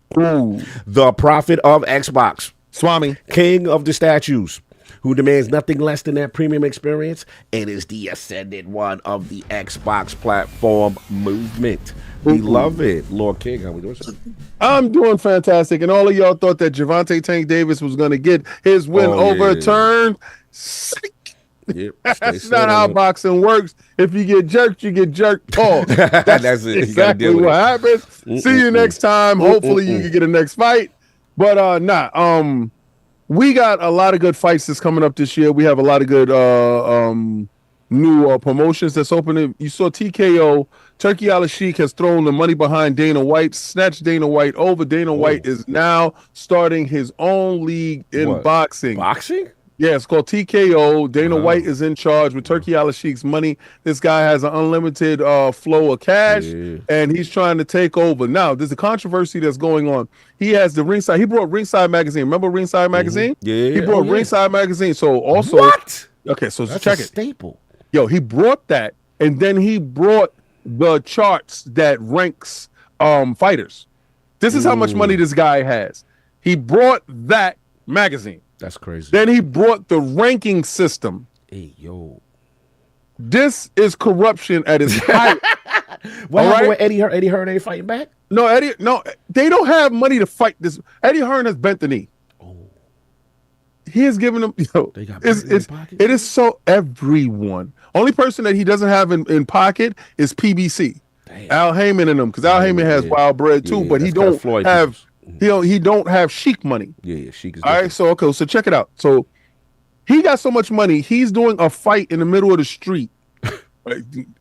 S1: the prophet of Xbox,
S4: Swami,
S1: king of the statues, who demands nothing less than that premium experience, and is the ascendant one of the Xbox platform movement. We love it. Lord King, how we doing, sir?
S4: I'm doing fantastic, and all of y'all thought that Javante Tank Davis was going to get his win overturned.
S1: Yep,
S4: that's not how boxing works. If you get jerked, you get jerked. Pause. That's
S1: it.
S4: exactly what happens. See you next time. Hopefully, you can get a next fight. But we got a lot of good fights that's coming up this year. We have a lot of good new promotions that's opening. You saw TKO. Turkey Al-Sheikh has thrown the money behind Dana White, snatched Dana White over. Dana White is now starting his own league in boxing.
S1: Boxing?
S4: Yeah, it's called TKO. Dana White is in charge with Turkey Al-Sheikh's money. This guy has an unlimited flow of cash, and he's trying to take over. Now, there's a controversy that's going on. He has the Ringside. He brought Ringside Magazine. Remember Ringside Magazine?
S1: Yeah.
S4: He brought Ringside Magazine. So also,
S1: what?
S4: Okay, so
S1: that's
S4: check
S1: a
S4: it.
S1: Staple.
S4: Yo, he brought that, and then he brought the charts that ranks fighters. This is how much money this guy has. He brought that magazine.
S1: That's crazy.
S4: Then he brought the ranking system.
S1: Hey, yo.
S4: This is corruption at its height.
S1: What happened with Eddie Hearn? Eddie Hearn ain't fighting back?
S4: No, they don't have money to fight this. Eddie Hearn has bent the knee. He has given them,
S1: they got
S4: it is so everyone. Only person that he doesn't have in pocket is PBC. Damn. Al Heyman and them, because Al Heyman has wild bread too, but he don't have he don't have Sheik money.
S1: Yeah, Sheik is
S4: all right. So check it out. So he got so much money, he's doing a fight in the middle of the street.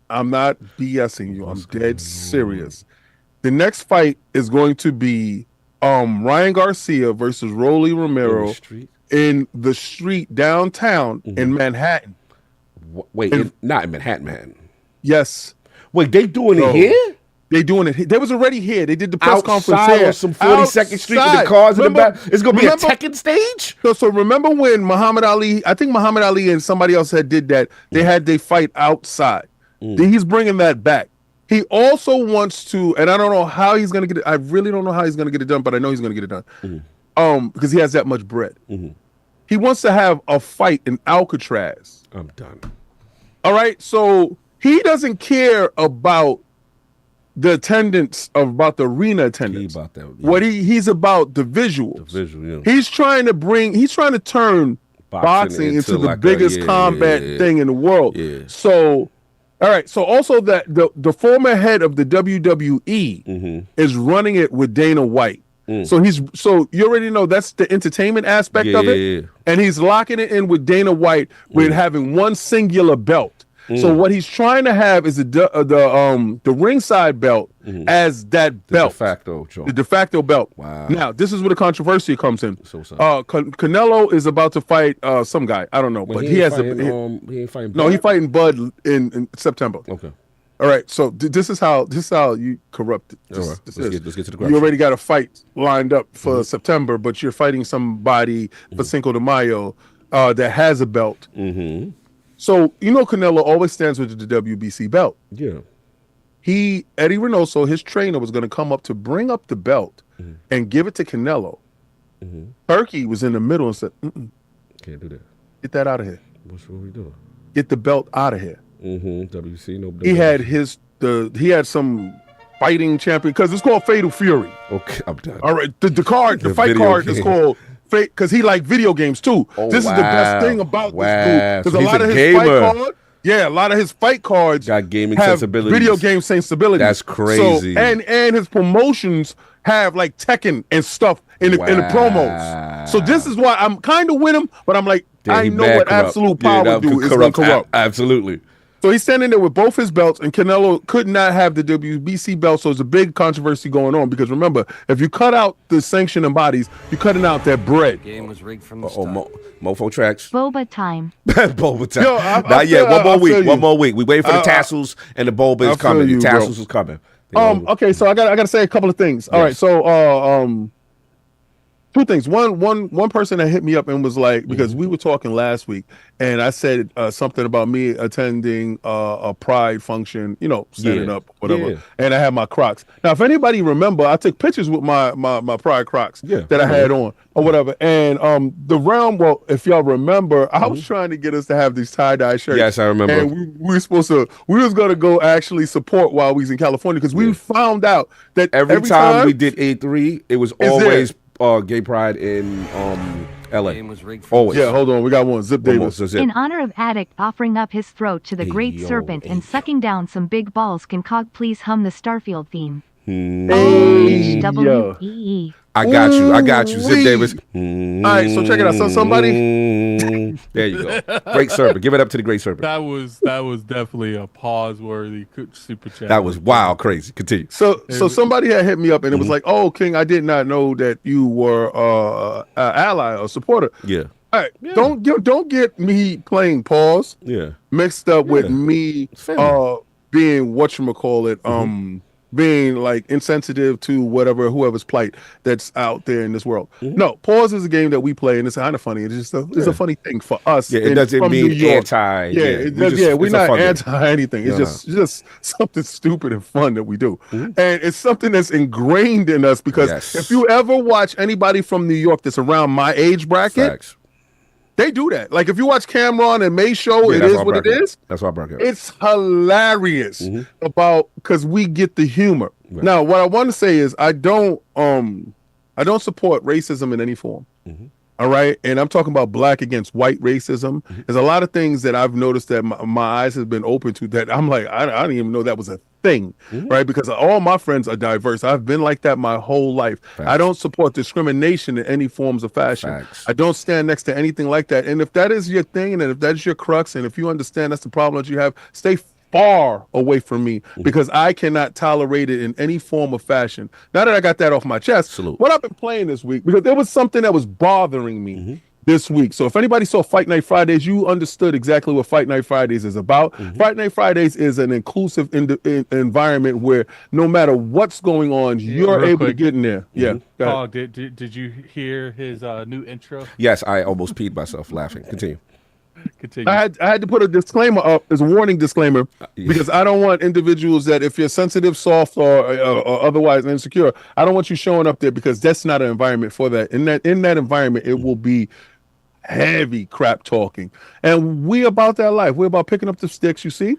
S4: I'm not BSing you. I'm dead serious. The next fight is going to be Ryan Garcia versus Rolly Romero in the street downtown in Manhattan.
S1: Wait, not in Manhattan.
S4: Yes.
S1: Wait, they doing it here?
S4: They doing it. They was already here. They did the press conference here.
S1: Some 42nd Street with the cars in the back. It's gonna be a Tekken stage.
S4: So remember when Muhammad Ali? I think Muhammad Ali and somebody else did that. They had their fight outside. He's bringing that back. He also wants to, and I don't know how he's gonna get it. I really don't know how he's gonna get it done, but I know he's gonna get it done. Because he has that much bread. He wants to have a fight in Alcatraz.
S1: I'm done.
S4: All right, so he doesn't care about the attendance about the arena attendance. What he's about the visuals. He's trying to turn boxing into the biggest combat thing in the world. So, all right. So also that the former head of the WWE is running it with Dana White. So you already know that's the entertainment aspect of it, and he's locking it in with Dana White with having one singular belt. So what he's trying to have is the ringside belt as that belt, the de facto belt.
S1: Wow.
S4: Now this is where the controversy comes in. Canelo is about to fight some guy. I don't know, but he ain't fighting. No, he's fighting Bud in September.
S1: Okay.
S4: All right, so this is how you corrupt it.
S1: Let's get to the corruption.
S4: You already got a fight lined up for September, but you're fighting somebody for Cinco de Mayo that has a belt. So Canelo always stands with the WBC belt.
S1: Yeah.
S4: Eddie Reynoso, his trainer, was going to come up to bring up the belt and give it to Canelo. Turkey was in the middle and said,
S1: "Can't do that.
S4: Get that out of here.
S1: What we doing?
S4: Get the belt out of here."
S1: WC, no.
S4: He had some fighting champion because it's called Fatal Fury.
S1: Okay, I'm done.
S4: All right, the fight card is called Fate because he liked video games too. This is the best thing about this dude because a lot of his fight cards
S1: got gaming
S4: have
S1: sensibilities.
S4: Video game sensibilities.
S1: That's crazy.
S4: So, and his promotions have like Tekken and stuff in the promos. So this is why I'm kind of with him, but I'm like, I know what absolute power do is going to corrupt.
S1: Absolutely.
S4: So he's standing there with both his belts, and Canelo could not have the WBC belt. So it's a big controversy going on because remember, if you cut out the sanctioning bodies, you're cutting out that bread.
S8: The game was rigged from the start.
S1: Mofo tracks.
S6: Boba time.
S1: Boba time.
S4: Yo,
S1: Not yet. One more week. We wait for the tassels, and the Boba is coming. The tassels is coming.
S4: Okay, so I got to say a couple of things. All right, so two things. One person that hit me up and was like, because we were talking last week, and I said something about me attending a pride function, standing up, whatever, and I had my Crocs. Now, if anybody remember, I took pictures with my pride Crocs that I had on or whatever, and the realm. Well, if y'all remember, I was trying to get us to have these tie-dye shirts.
S1: Yes, I remember.
S4: And we was gonna go actually support while we was in California because we found out that
S1: every time we did A3, it was always gay pride in LA. Always.
S4: Yeah, hold on. We got one. Zip Davis.
S6: In honor of Addict offering up his throat to the Great Serpent and sucking down some big balls, can COG please hum the Starfield theme? HWEE.
S1: I got you. Zip Davis.
S4: All right, so check it out. So somebody.
S1: There you go. Great Serpent. Give it up to the Great Serpent.
S5: That was definitely a pause-worthy super chat.
S1: That was wild, crazy. Continue.
S4: So somebody had hit me up and it was like, "Oh, King, I did not know that you were an ally or supporter."
S1: Yeah.
S4: All right. Yeah. Don't get me playing pause.
S1: Yeah.
S4: Mixed up with me being whatchamacallit, being like insensitive to whoever's plight that's out there in this world. No, pause is a game that we play and it's kind of funny. It's just it's a funny thing for us.
S1: Yeah, it doesn't mean anti.
S4: We're not anti anything. It's just something stupid and fun that we do. And it's something that's ingrained in us because if you ever watch anybody from New York that's around my age bracket, they do that. Like if you watch Cameron and May's show, it is what it is.
S1: That's why I brought it up.
S4: It's hilarious because we get the humor. Right. Now, what I want to say is I don't support racism in any form. All right, and I'm talking about black against white racism. There's a lot of things that I've noticed that my eyes have been open to that I'm like I didn't even know that was a thing, right? Because all my friends are diverse. I've been like that my whole life. I don't support discrimination in any forms of fashion. I don't stand next to anything like that. And if that is your thing, and if that's your crux, and if you understand that's the problem that you have, stay far away from me because I cannot tolerate it in any form of fashion. Now that I got that off my chest, what I've been playing this week, because there was something that was bothering me this week. So if anybody saw Fight Night Fridays, you understood exactly what Fight Night Fridays is about. Fight Night Fridays is an inclusive environment where no matter what's going on, you're able to get in there.
S5: Oh, did you hear his new intro?
S1: Yes, I almost peed myself laughing. Continue.
S4: I had to put a disclaimer up as a warning disclaimer because I don't want individuals that if you're sensitive, soft, or otherwise insecure, I don't want you showing up there because that's not an environment for that. In that environment, it will be heavy crap talking, and we about that life. We're about picking up the sticks. You see.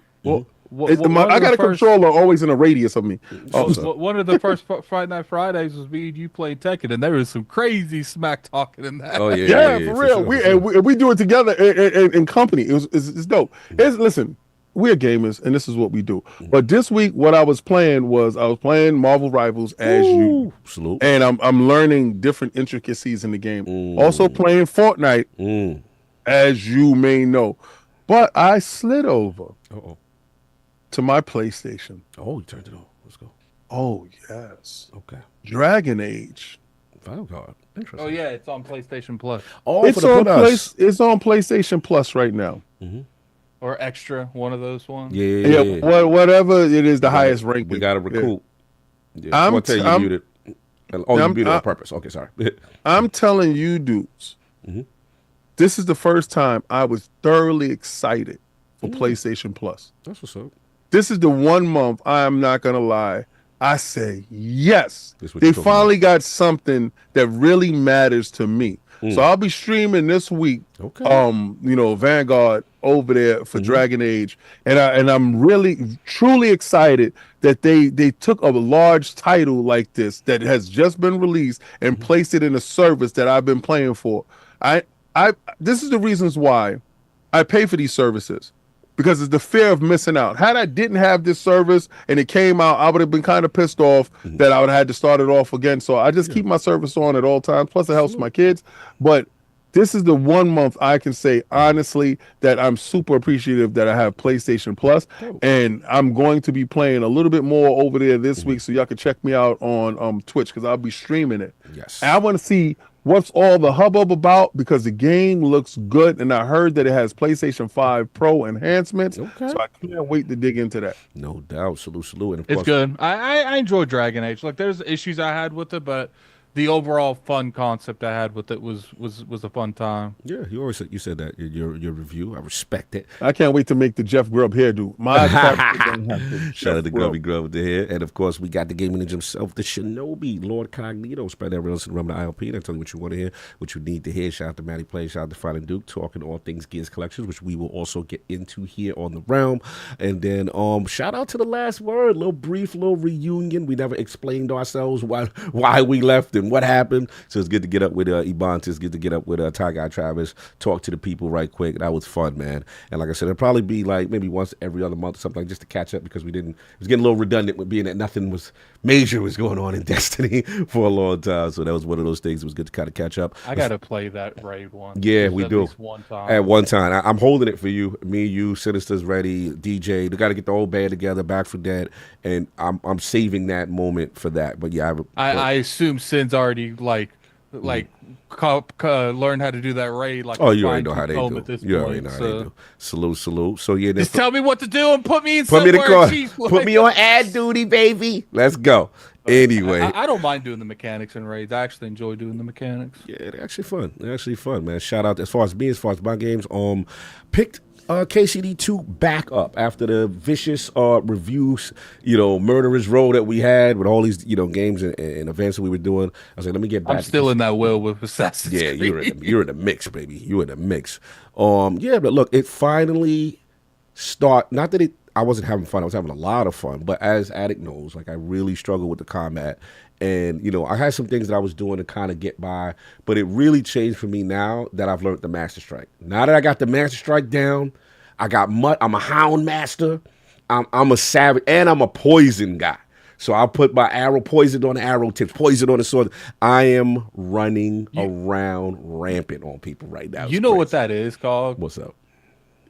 S4: I got a controller always in a radius of me.
S5: One of the first Friday Night Fridays was me and you played Tekken, and there was some crazy smack talking in that.
S1: Oh yeah,
S4: for real. Sure. We do it together in company. It's dope. Listen, we're gamers, and this is what we do. But this week, what I was playing Marvel Rivals as you, and I'm learning different intricacies in the game. Also playing Fortnite, as you may know. But I slid over. To my PlayStation.
S1: Oh, you turned it on. Let's go.
S4: Oh, yes.
S1: Okay.
S4: Dragon Age.
S1: Oh, God. Interesting.
S5: Oh, yeah. It's on PlayStation Plus.
S1: Oh,
S4: it's on PlayStation Plus right now.
S5: Or Extra, one of those ones.
S4: Yeah. Whatever it is, the highest ranking.
S1: We got to recoup. Yeah. I'm telling you muted. Oh, you muted on purpose. Okay, sorry.
S4: I'm telling you, dudes, this is the first time I was thoroughly excited for PlayStation Plus.
S1: That's what's up.
S4: This is the 1 month, I am not going to lie, I say yes. They finally got something that really matters to me. So I'll be streaming this week, Vanguard over there for Dragon Age. And I'm really, truly excited that they took a large title like this that has just been released and placed it in a service that I've been playing for. This is the reasons why I pay for these services. Because it's the fear of missing out. Had I didn't have this service and it came out, I would have been kind of pissed off that I would have had to start it off again. So I just keep my service on at all times. Plus, it helps my kids. But this is the one month I can say honestly that I'm super appreciative that I have PlayStation Plus, and I'm going to be playing a little bit more over there this week, so y'all can check me out on Twitch because I'll be streaming it.
S1: Yes.
S4: And I want to see what's all the hubbub about because the game looks good, and I heard that it has PlayStation 5 Pro enhancements, so I can't wait to dig into that.
S1: No doubt. Salute. And of
S5: It's
S1: course,
S5: good. I enjoy Dragon Age. Like, there's issues I had with it, but the overall fun concept I had with it was a fun time.
S1: Yeah, you said that in your review. I respect it.
S4: I can't wait to make the Jeff Grubb hairdo. My
S1: Shout out to Grubby Grubb with the hair. And of course, we got the gaming ninja himself, the Shinobi, Lord Cognito. Spread that real from the ILP. They tell you what you want to hear, what you need to hear. Shout out to Matty Play, shout out to Fine and Duke, talking all things Gears Collections, which we will also get into here on the Realm. And then shout out to the last word, little reunion. We never explained ourselves why we left and what happened. So it's good to get up with Ebontis, it's good to get up with Ty Guy Travis, talk to the people right quick. That was fun, man. And like I said, it'll probably be like maybe once every other month or something, like just to catch up because it was getting a little redundant with being that nothing was major was going on in Destiny for a long time. So that was one of those things. It was good to kind of catch up.
S5: I got to play that raid one.
S1: Yeah, we do.
S5: One time.
S1: At one time. I'm holding it for you. Me, you, Sinister's ready, DJ. They got to get the whole band together, Back for Dead. And I'm saving that moment for that. But yeah,
S5: I assume Sin's already learn how to do that raid. Like,
S1: oh, you already know how they do. You already know how they do. Salute. So yeah,
S5: just tell me what to do and put me in
S1: put
S5: somewhere.
S1: Put me on ad duty, baby. Let's go. Anyway,
S5: I don't mind doing the mechanics in raids. I actually enjoy doing the mechanics.
S1: Yeah, they're actually fun. Man. Shout out as far as my games. Picked KCD2 back up after the vicious reviews, murderous row that we had with all these, games and events that we were doing. I was like, let me get back.
S5: I'm still in that well with Assassin's Creed.
S1: Yeah, you're in the mix, baby. You're in the mix. Yeah, but look, it finally not that I wasn't having fun. I was having a lot of fun. But as Addict knows, like I really struggled with the combat. And, I had some things that I was doing to kind of get by. But it really changed for me now that I've learned the Master Strike. Now that I got the Master Strike down, I'm a Hound Master. I'm a Savage. And I'm a Poison guy. So I put my arrow poison on the arrow tips, poison on the sword. I am running around rampant on people right now.
S5: You know what that is called?
S1: What's up?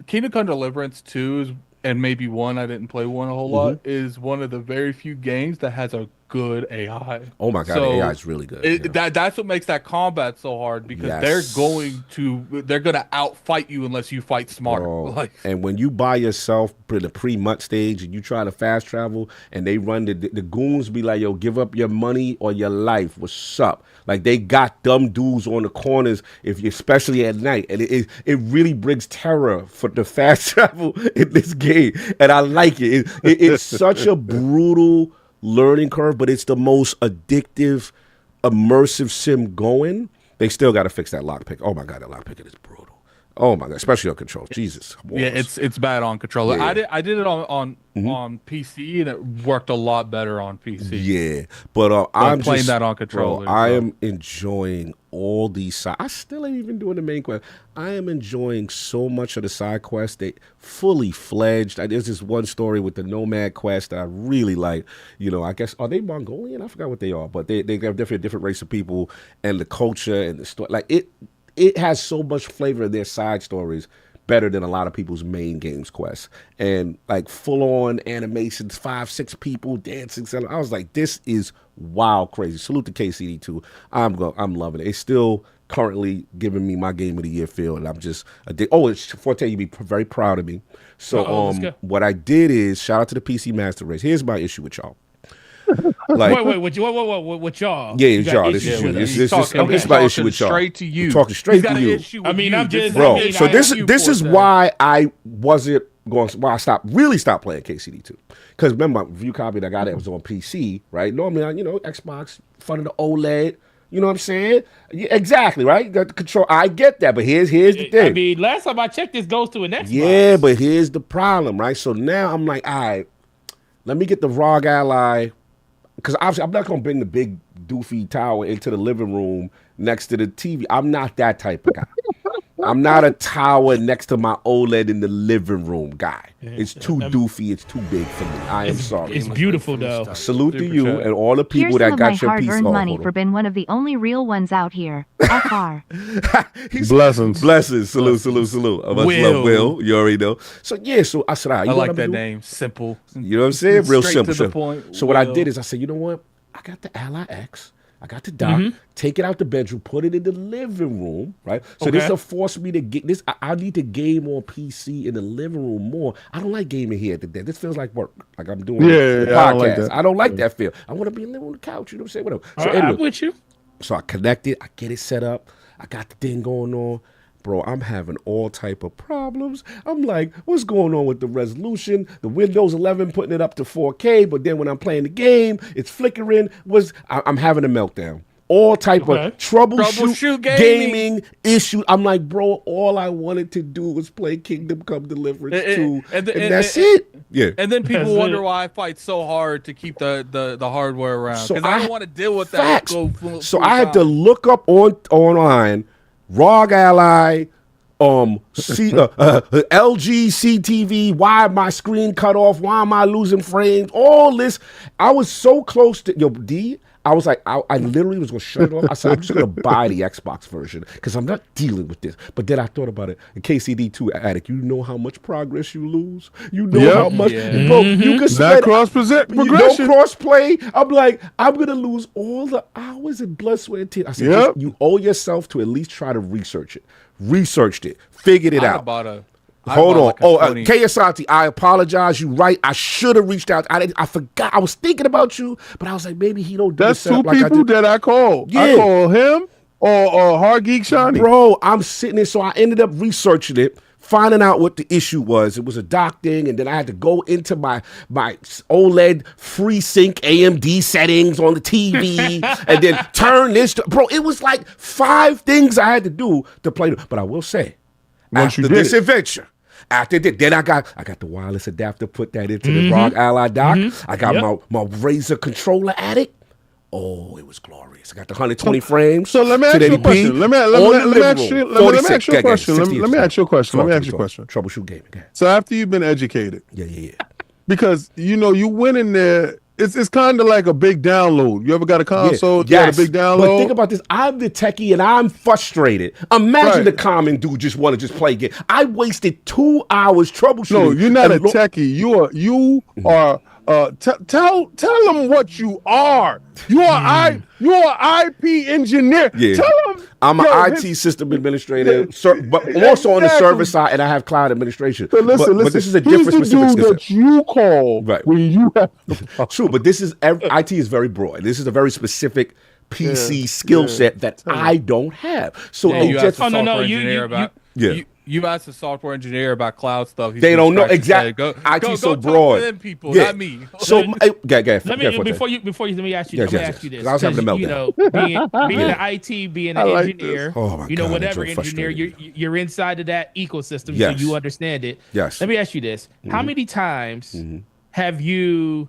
S5: Kingdom Come Deliverance 2 and maybe 1, I didn't play 1 a whole lot, is one of the very few games that has a good AI.
S1: Oh my god, the AI is really good.
S5: That's what makes that combat so hard because they're going to outfight you unless you fight smarter.
S1: And when you by yourself in the pre-mut stage and you try to fast travel and they run the goons be like, yo, give up your money or your life. What's up? Like they got dumb dudes on the corners especially at night, and it really brings terror for the fast travel in this game, and I like it. It's such a brutal learning curve, but it's the most addictive, immersive sim going. They still got to fix that lockpick. Oh my god, that lockpick is brutal. Oh my god, especially on control. Jesus.
S5: Yeah, it's bad on controller. Yeah. I did it on PC and it worked a lot better on PC.
S1: Yeah, but I'm
S5: playing that on controller.
S1: Bro, I am enjoying all these side. I still ain't even doing the main quest. I am enjoying so much of the side quests. They fully fledged. There's this one story with the Nomad quest that I really like. I guess are they Mongolian? I forgot what they are, but they have different race of people and the culture and the story. Like it has so much flavor in their side stories, better than a lot of people's main games quests. And like full on animations, 5-6 people dancing. I was like, this is wild crazy. Salute to KCD2. I'm loving it. It's still currently giving me my game of the year feel, and I'm just it's Forte, you'd be very proud of me. So what I did is shout out to the PC Master Race. Here's my issue with y'all.
S7: Like, wait, with y'all?
S1: Yeah, y'all. This is my issue with y'all.
S5: Straight to you.
S1: I'm talking straight to you.
S7: I mean, I'm just,
S1: bro. So this is why I wasn't going. Why I stopped playing KCD2. Because remember, my review copy that I got, it was on PC, right? Normally, Xbox, front of the OLED. You know what I'm saying? Yeah, exactly, right? Got the control. I get that, but here's the thing.
S7: I mean, last time I checked, this goes to an Xbox.
S1: Yeah, but here's the problem, right? So now I'm like, all right, let me get the ROG Ally. Because obviously, I'm not going to bring the big doofy tower into the living room next to the TV. I'm not that type of guy. I'm not a tower next to my OLED in the living room guy. It's too doofy. It's too big for me. I am sorry.
S7: It's beautiful though.
S1: Salute to you and all the people
S6: Here's
S1: that
S6: some
S1: got
S6: of
S1: your
S6: my
S1: piece.
S6: hard-earned money for being one of the only real ones out here. FR.
S4: Blessings.
S1: Blessings. Salute. Much love, Will. You already know. So yeah, so I said,
S5: I like that name. Simple.
S1: You know what I'm saying? Real
S5: Straight
S1: simple.
S5: to the point.
S1: So what I did is I said, you know what? I got the Ally X. I got the dock, take it out the bedroom, put it in the living room, right? So this will force me to get this. I need to game on PC in the living room more. I don't like gaming here at the desk. This feels like work. Like I'm doing a podcast. I don't like that feel. I want to be living on the couch, you know what I'm saying? Whatever. So anyway,
S7: I'm with you.
S1: So I connect it, I get it set up, I got the thing going on. Bro, I'm having all type of problems. I'm like, what's going on with the resolution? The Windows 11 putting it up to 4K, but then when I'm playing the game, it's flickering. I'm having a meltdown. All type of troubleshoot gaming issue. I'm like, bro, all I wanted to do was play Kingdom Come Deliverance 2, and that's it. Yeah.
S5: And then people wonder why I fight so hard to keep the hardware around, because I don't want to deal with that.
S1: So I had to look up online. ROG Ally, LG CTV, why my screen cut off, why am I losing frames, all this. I was so close to, D, I was like, I literally was going to shut it off. I said, I'm just going to buy the Xbox version because I'm not dealing with this. But then I thought about it. In KCD2 Addict, you know how much progress you lose? You know how much? Bro, you can spend
S4: progression.
S1: You don't cross-play. I'm like, I'm going to lose all the hours in blood, sweat, and tears. I said, you owe yourself to at least try to research it. Researched it. Figured it out. Hold on. KSRT, I apologize. You right. I should have reached out. I forgot. I was thinking about you, but I was like, maybe he don't do
S4: That's two people that I called.
S1: Yeah.
S4: I call him or Hard Geek Shawnee.
S1: Bro, I'm sitting there, so I ended up researching it, finding out what the issue was. It was a dock thing, and then I had to go into my OLED FreeSync AMD settings on the TV, and then turn this. Bro, it was like 5 things I had to do to play. But I will say, after this adventure, after that, then I got the wireless adapter, put that into the ROG Ally dock. I got my Razer controller Addict. Oh, it was glorious. I got the 120 frames.
S4: So let me ask you a question. Let me ask you a question. Let me ask you a question.
S1: Troubleshoot gaming.
S4: So after you've been educated.
S1: Yeah.
S4: Because, you went in there. It's kind of like a big download. You ever got a console?
S1: Yeah.
S4: You got a big download?
S1: But think about this. I'm the techie and I'm frustrated. Imagine the common dude just want to just play game. I wasted 2 hours troubleshooting.
S4: No, you're not a techie. You are. Tell them what you are. You are IP engineer.
S1: Yeah.
S4: Tell them.
S1: I'm an IT system administrator, but also on the server side, and I have cloud administration.
S4: So listen.
S1: But this is a different specific
S4: dude that you call when you have.
S1: True, but this is IT is very broad. This is a very specific PC skill set that I don't have. So
S5: you asked a software engineer about. You asked a software engineer about cloud stuff.
S1: They don't know exactly. IT's so broad.
S5: Talk to them people, not me.
S1: So,
S7: let me ask you. Let me ask you this.
S1: I was having a meltdown.
S7: Being an IT, being an engineer, whatever engineer, you're inside of that ecosystem, so you understand it.
S1: Yes.
S7: Let me ask you this: how many times have you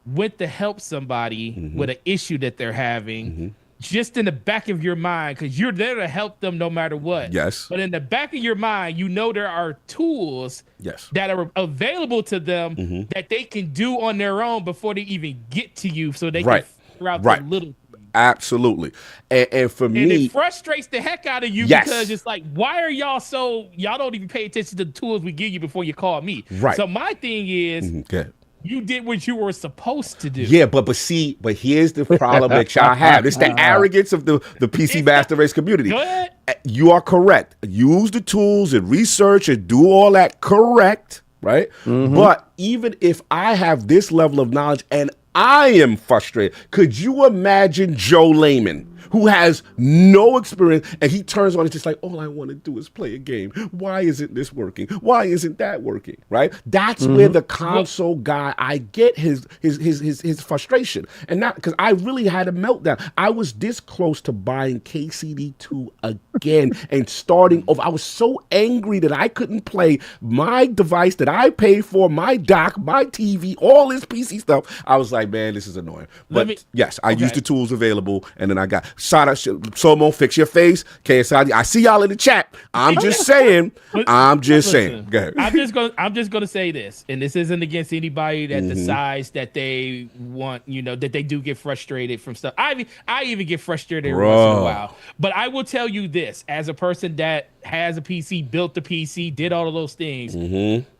S7: went to help somebody with an issue that they're having? Just in the back of your mind, because you're there to help them no matter what.
S1: Yes.
S7: But in the back of your mind, there are tools that are available to them that they can do on their own before they even get to you, so they can figure out the little.
S1: Absolutely. And for me,
S7: and it frustrates the heck out of you because it's like, why are y'all don't even pay attention to the tools we give you before you call me?
S1: Right.
S7: So my thing is, you did what you were supposed to do.
S1: Yeah, but here's the problem that y'all have. It's the arrogance of the PC Master Race community.
S7: Go ahead.
S1: You are correct. Use the tools and research and do all that correct, right? But even if I have this level of knowledge and I am frustrated, could you imagine Joe Layman, who has no experience, and he turns on it just like, all I want to do is play a game. Why isn't this working? Why isn't that working? Right? That's where the console guy, I get his frustration. And not because I really had a meltdown. I was this close to buying KCD2 again and starting over. I was so angry that I couldn't play my device that I paid for, my dock, my TV, all this PC stuff. I was like, man, this is annoying. But yes, I used the tools available, and then I got. Shout out, Somo, fix your face. KSI, I see y'all in the chat. I'm just saying. I'm just saying. Go ahead.
S7: I'm just gonna say this, and this isn't against anybody that decides that they want, that they do get frustrated from stuff. I even get frustrated every once in a while. But I will tell you this, as a person that has a PC, built the PC, did all of those things.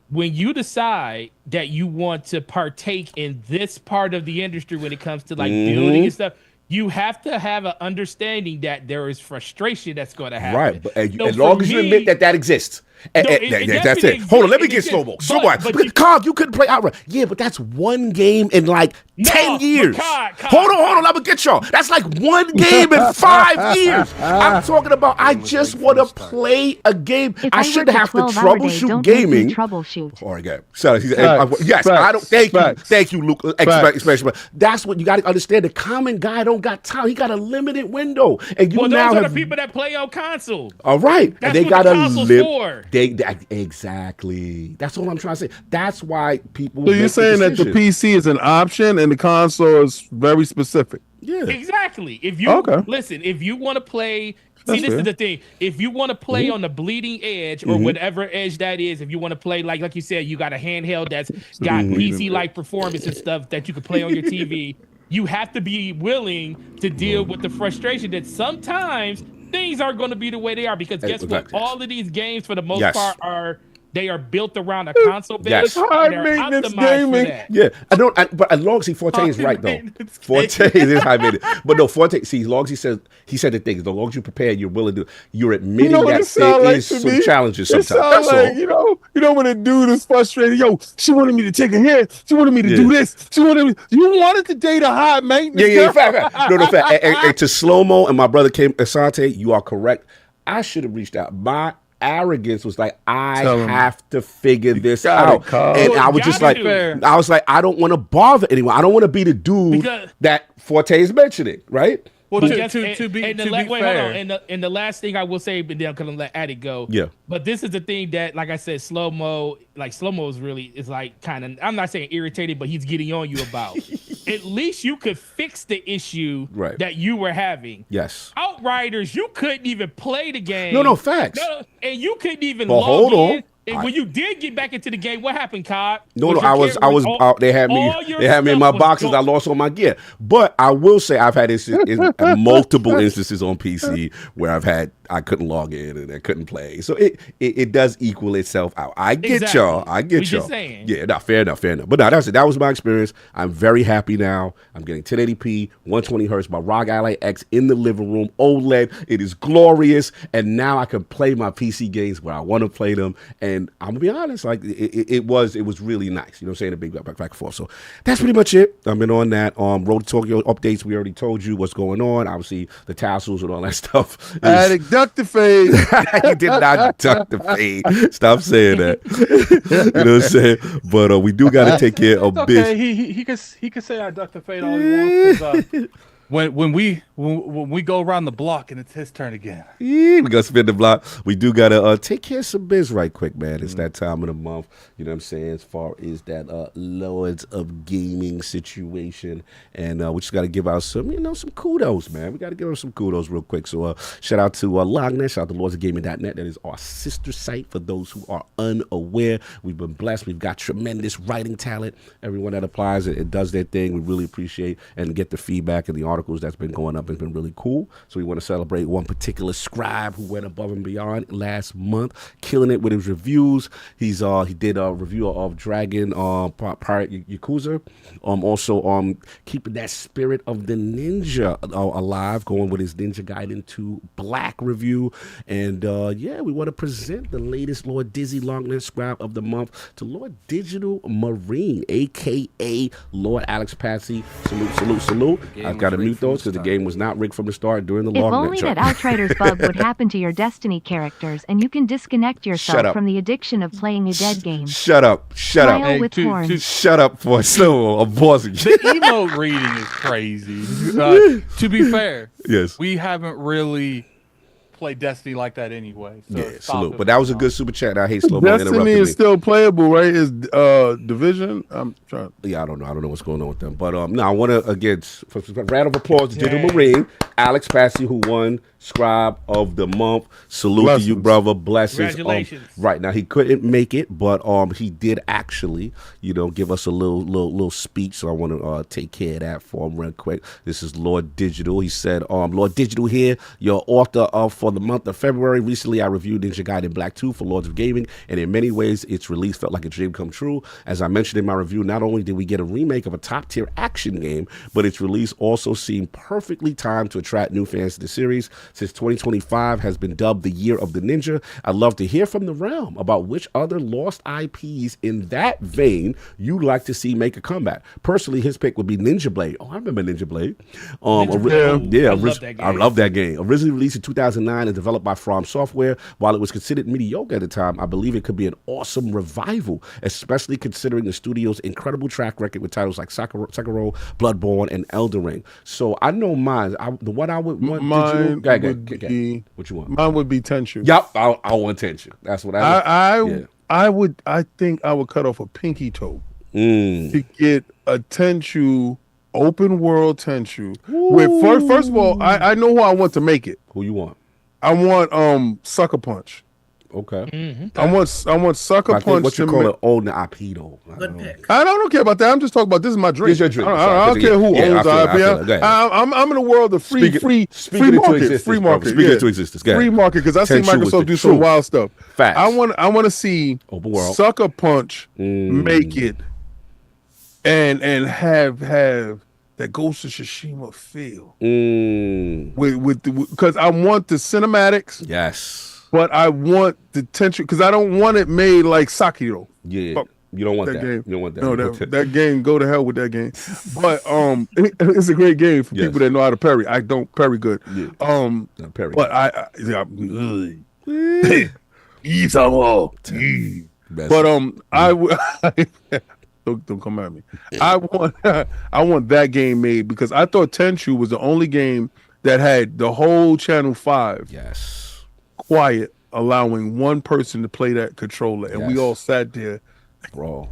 S7: When you decide that you want to partake in this part of the industry when it comes to like building and stuff, you have to have an understanding that there is frustration that's going to happen. Right,
S1: but as long as you admit that exists. That's it. Hold on, let me get slow-mo. Cog, you couldn't play Outrun. Yeah, but that's one game in like 10 years. Hold on, let me get y'all. That's like one game in 5 years. I'm talking about I just want to play a game. I shouldn't have to troubleshoot gaming. All right, good. So, yes, I don't. Thank you, Luke. That's what you got to understand. The common guy don't got time. He got a limited window, and you now
S7: those are the people that play on console.
S1: All right,
S7: that's
S1: and they got
S7: a limit.
S1: Exactly. That's all I'm trying to say. That's why people.
S4: So you're saying that the PC is an option and the console is very specific.
S1: Yeah,
S7: exactly. If you listen, if you want to play, this is the thing. If you want to play on the bleeding edge or whatever edge that is, if you want to play like you said, you got a handheld that's got PC-like performance and stuff that you can play on your TV. You have to be willing to deal with the frustration that sometimes things aren't going to be the way they are, because guess what? All of these games, for the most part, are built around a console base.
S4: High maintenance gaming.
S1: Yeah, but as long as Forte is right though. Forte is high maintenance. But no, Forte. See, as long as he said the thing. As long as you prepare, you're willing to. You're admitting that there is some challenges sometimes. That's all.
S4: You know when a dude is frustrated. Yo, she wanted me to take a hit. She wanted me to do this. She wanted me. You wanted to date a high maintenance.
S1: Yeah. Fact. No. And to Slow-Mo and my brother Asante, you are correct. I should have reached out. My arrogance was like, I have to figure this out. And I was just like, I don't want to bother anyone. I don't want to be the dude that Forte is mentioning, right?
S5: Well, to be fair.
S7: And the last thing I will say, but then I'm gonna let Addy go.
S1: Yeah.
S7: But this is the thing that, like I said, Slow-Mo is like kind of, I'm not saying irritated, but he's getting on you about. At least you could fix the issue that you were having.
S1: Yes.
S7: Outriders, you couldn't even play the game.
S1: No, facts.
S7: No, and you couldn't even log in. And when you did get back into the game, what happened, Cod?
S1: No, I was out. They had me in my boxes. I lost all my gear. But I will say I've had multiple instances on PC where I couldn't log in and I couldn't play. So it does equal itself out. I get y'all.
S7: Just saying.
S1: Yeah, fair enough. But no, that's it. That was my experience. I'm very happy now. I'm getting 1080p, 120 hertz, my ROG Ally X in the living room, OLED. It is glorious. And now I can play my PC games where I want to play them. And I'm gonna be honest, like it was really nice. You know what I'm saying? A big back and forth. So that's pretty much it. I've been on that. Road to Tokyo updates. We already told you what's going on. Obviously the tassels and all that stuff.
S4: Addict duck the fade.
S1: He did not duck the fade. Stop saying that. You know what I'm saying? But we do got to take care of business.
S5: Okay, he could say I duck the fade all he wants. When we go around the block and it's his turn again.
S1: We gotta spin the block. We do gotta take care of some biz right quick, man. It's that time of the month, you know what I'm saying, as far as that Lords of Gaming situation. And we just gotta give out some kudos, man. We gotta give them some kudos real quick. So shout out to LOGNET, shout out to lordsofgaming.net. That is our sister site for those who are unaware. We've been blessed. We've got tremendous writing talent. Everyone that applies it does their thing. We really appreciate and get the feedback and the articles that's been going up has been really cool. So we want to celebrate one particular scribe who went above and beyond last month, killing it with his reviews. He did a review of Dragon Pirate Yakuza. Also keeping that spirit of the ninja alive, going with his Ninja Gaiden 2 Black review. And we want to present the latest Lord Dizzy LOGNET scribe of the month to Lord Digital Marine, aka Lord Alex Patsy. Salute. I've got to mute those because the game was not rigged from the start during the LOGNET.
S6: If only that Outriders bug would happen to your Destiny characters and you can disconnect yourself from the addiction of playing a dead game.
S1: Shut up.
S6: Smile with horns.
S1: Shut up for slow. I'm pausing.
S5: The emote reading is crazy. To be fair,
S1: yes,
S5: we haven't really play Destiny like that anyway. So
S1: Yeah, salute. But that was a good super chat. I hate slow mo
S4: Destiny
S1: interrupting
S4: is
S1: me.
S4: still playable, right? Is Division? I'm trying.
S1: Yeah, I don't know what's going on with them. But no, I want to again for round of applause to Digital Marine, Alex Passy, who won Scribe of the Month. Salute to you, brother. Blessings.
S7: Congratulations.
S1: Right now, he couldn't make it, but he did actually, give us a little speech. So I want to take care of that for him real quick. This is Lord Digital. He said, Lord Digital here, your author of for the month of February. Recently, I reviewed Ninja Gaiden Black 2 for Lords of Gaming, and in many ways, its release felt like a dream come true. As I mentioned in my review, not only did we get a remake of a top-tier action game, but its release also seemed perfectly timed to attract new fans to the series. Since 2025 has been dubbed the year of the ninja, I'd love to hear from the realm about which other lost IPs in that vein you'd like to see make a comeback. Personally, his pick would be Ninja Blade. Oh, I remember Ninja Blade. I love that game. Originally released in 2009 and developed by From Software, while it was considered mediocre at the time, I believe it could be an awesome revival, especially considering the studio's incredible track record with titles like Sekiro, Bloodborne, and Elden Ring. So I know mine. The one I would want.
S4: Mine would be.
S1: What you want?
S4: Mine would be Tenchu.
S1: Yep, I want Tenchu. That's what I would.
S4: I think I would cut off a pinky toe
S1: Mm.
S4: to get a Tenchu open world Tenchu. With first of all, I know who I want to make it.
S1: Who you want?
S4: I want Sucker Punch.
S1: Okay.
S4: I want Sucker Punch.
S1: What you call it? Own the IP though.
S3: Good pick.
S4: I don't care about that. I'm just talking about this is my dream.
S1: It's your dream.
S4: I don't care who owns the IP. I'm in a world of free market. Free market.
S1: Speaking into existence.
S4: Free market, because I see Microsoft do some wild stuff.
S1: Facts.
S4: I want to see
S1: Open world.
S4: Sucker Punch make it and have that Ghost of Tsushima feel. Because I want the cinematics.
S1: Yes.
S4: But I want the tension because I don't want it made like Sekiro.
S1: Yeah, you don't want that.
S4: Game.
S1: You don't want that.
S4: No, that game. Go to hell with that game. But it's a great game for people that know how to parry. I don't parry good.
S1: Yeah. Parry.
S4: But eat some more. But I would. Don't come at me. I want that game made because I thought Tenchu was the only game that had the whole Channel 5.
S1: Yes.
S4: Quiet, allowing one person to play that controller, and we all sat there,
S1: bro.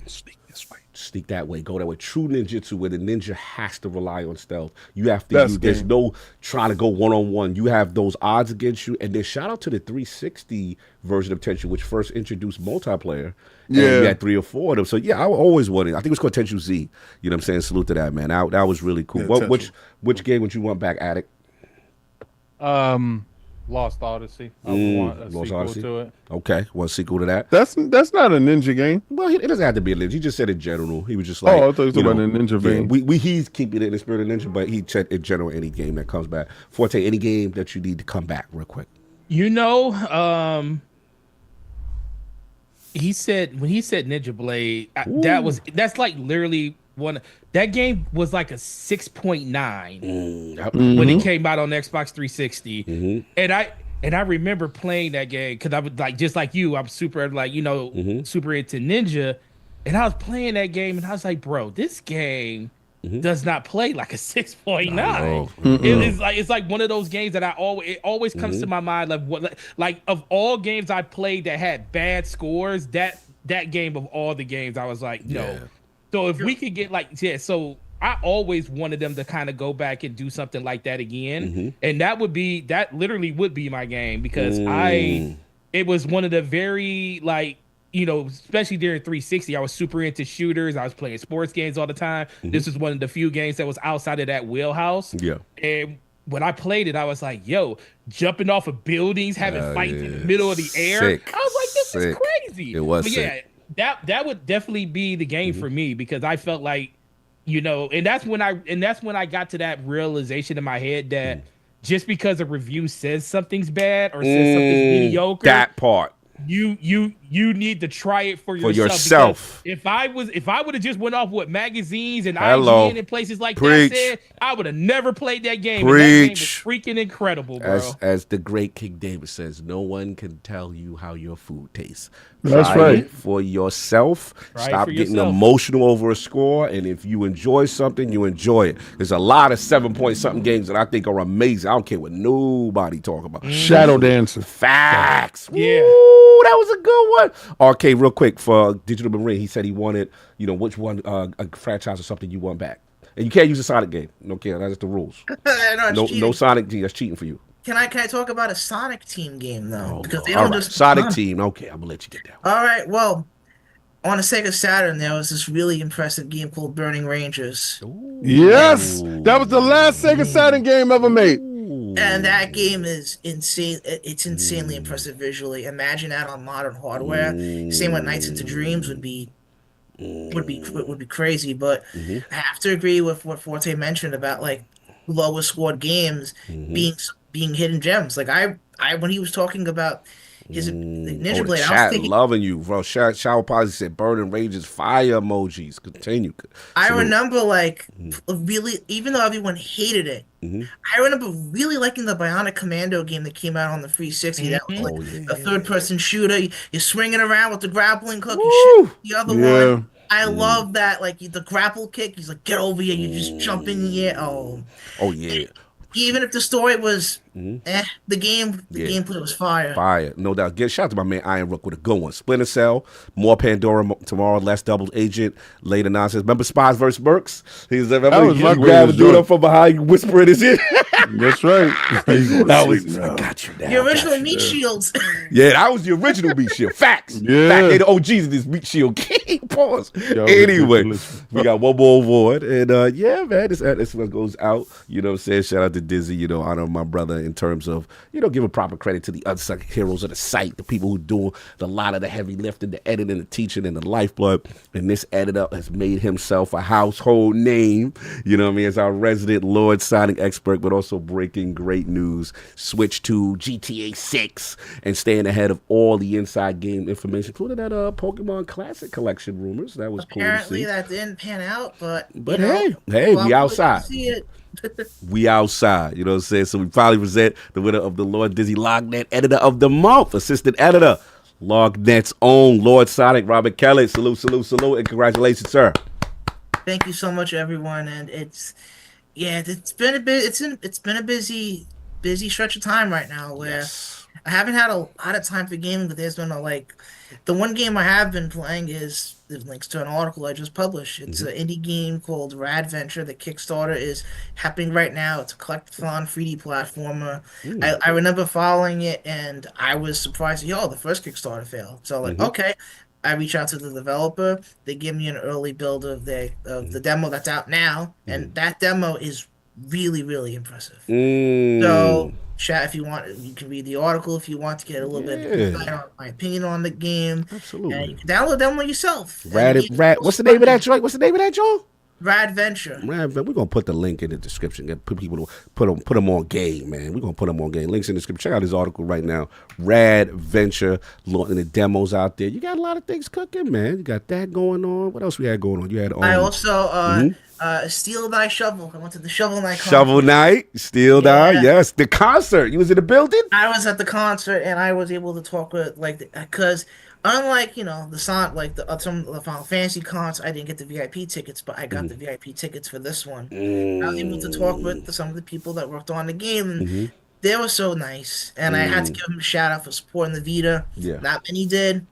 S1: Sneak this way, sneak that way, go that way. True ninjutsu, where the ninja has to rely on stealth. You have to. There's no trying to go one-on-one. You have those odds against you, and then shout out to the 360 version of Tenchu, which first introduced multiplayer. Yeah, we had 3 or 4 of them. So yeah, I always wanted. I think it was called Tenchu Z. You know what I'm saying? Salute to that, man. That was really cool.
S4: Yeah,
S1: which game would you want back, Addict?
S5: Lost Odyssey. I would want a sequel to it.
S1: Okay, one sequel to that.
S4: That's not a ninja game.
S1: Well, it doesn't have to be a ninja. He just said in general. He was just like,
S4: I thought you were talking about a ninja game.
S1: He's keeping it in the spirit of ninja, but he said in general any game that comes back. Forte, any game that you need to come back real quick.
S7: He said when he said Ninja Blade, that's like literally one. That game was like a 6.9 when it came out on Xbox 360, and I remember playing that game because I was like just like you, I'm super like super into Ninja, and I was playing that game and I was like, bro, this game does not play like a 6.9. It's like one of those games that it always comes to my mind like of all games I played that had bad scores, that game of all the games I was like no. So if we could get so I always wanted them to kind of go back and do something like that again, and that literally would be my game because it was one of the very especially during 360, I was super into shooters. I was playing sports games all the time. This is one of the few games that was outside of that wheelhouse. Yeah, and when I played it, I was like, yo, jumping off of buildings, having fights in the middle of the air.
S1: Sick.
S7: I was like, this is crazy.
S1: It was sick.
S7: That would definitely be the game for me because I felt like, and that's when I got to that realization in my head that just because a review says something's bad or says something's mediocre,
S1: that part.
S7: You need to try it for
S1: yourself.
S7: If I would have just went off what magazines and
S1: Hello.
S7: IGN and places like
S1: Preach.
S7: that said, I would have never played that game.
S1: Preach.
S7: And that game was freaking incredible, bro.
S1: As the great King David says, no one can tell you how your food tastes.
S4: That's
S1: Try
S4: right.
S1: it for yourself.
S7: Try it
S1: Stop
S7: for
S1: getting
S7: yourself.
S1: emotional over a score. And if you enjoy something, you enjoy it. There's a lot of 7-point something games that I think are amazing. I don't care what nobody talk about.
S4: Shadow Dancer.
S1: Facts.
S7: Yeah.
S1: Woo, that was a good one. RK, real quick for Digital Marine, he said he wanted, which one, a franchise or something you want back. And you can't use a Sonic game. No care. That's the rules. No Sonic team. That's cheating for you.
S9: Can I talk about a Sonic Team game though? Because they
S1: All
S9: don't
S1: right.
S9: just
S1: Sonic Team. Okay, I'm gonna let you get that one.
S9: All right. Well, on the Sega Saturn, there was this really impressive game called Burning Rangers,
S4: Yes, that was the last Sega Saturn game ever made.
S9: and that game is insane. It's insanely impressive visually. Imagine that on modern hardware. Same with Nights into Dreams would be crazy. But I have to agree with what Forte mentioned about like lowest scored games being hidden gems. Like I when he was talking about his Ninja Blade, I was
S1: Chat
S9: thinking.
S1: loving you, bro. Shaun Posey said Burning Rangers fire emojis. Continue.
S9: I
S1: Salute.
S9: remember like really, even though everyone hated it, I remember really liking the Bionic Commando game that came out on the 360. That was like a third-person shooter. You're swinging around with the grappling hook. You shoot the other one. I love that, like the grapple kick. He's like, "Get over here!" You just jump in the air. Oh
S1: Yeah.
S9: Even if the story was, the gameplay was fire.
S1: Fire, no doubt. Shout out to my man Iron Rook with a good one. Splinter Cell, more Pandora tomorrow, less Double Agent, later nonsense. Remember Spies vs. Mercs? That
S4: was my
S1: you grab a
S4: greatest
S1: dude
S4: joke.
S1: up from behind, you whisper in his ear.
S4: That's right.
S1: That was, I got you now.
S9: The original meat shields.
S1: Yeah, that was the original meat shield. Facts.
S4: Yeah.
S1: Fact. They the OGs in this meat shield game. Pause.
S4: Yo,
S1: Anyway,
S4: ridiculous.
S1: we got one more award. And yeah, man, this one goes out. You know what I'm saying? Shout out to Dizzy, honor my brother in terms of, giving proper credit to the unsung heroes of the site, the people who do a lot of the heavy lifting, the editing, the teaching, and the lifeblood. And this editor has made himself a household name, you know what I mean, as our resident Lord Sonic expert, but also breaking great news. Switch to GTA 6 and staying ahead of all the inside game information, including that Pokemon Classic Collection rumors. That was
S9: Apparently
S1: cool to see.
S9: that didn't pan out, but
S1: hey, we
S9: well,
S1: outside.
S9: see it.
S1: We outside, you know what I'm saying? So we probably present the winner of the Lord Dizzy LogNet Editor of the Month, Assistant Editor, LogNet's own Lord Sonic, Robert Kelly. Salute, and congratulations, sir.
S9: Thank you so much, everyone. And it's been a busy stretch of time right now where I haven't had a lot of time for gaming, but there's been the one game I have been playing is links to an article I just published. It's an indie game called Radventure. The Kickstarter is happening right now. It's a collectathon 3D platformer. I remember following it, and I was surprised. The first Kickstarter failed. So okay. I reach out to the developer. They give me an early build of the demo that's out now, and that demo is really, really impressive. So, chat, if you want, you can read the article if you want to get a little bit of insight on my opinion on the game.
S1: Absolutely.
S9: And you can download the demo yourself.
S1: What's the name of that joint?
S9: Radventure.
S1: We're gonna put the link in the description. Get people to put them on game, man. We're gonna put them on game. Links in the description. Check out this article right now. Radventure, and the demos out there. You got a lot of things cooking, man. You got that going on. What else we had going on? You had
S9: I also Steel Thy Shovel. I went to the Shovel Knight concert.
S1: Shovel Night, Steel Die, yes. The concert. You was in the building?
S9: I was at the concert and I was able to talk with because unlike the some of the Final Fantasy cons, I didn't get the VIP tickets, but I got the VIP tickets for this one. I was able to talk with some of the people that worked on the game, and they were so nice. And I had to give them a shout out for supporting the Vita. Yeah, not many did.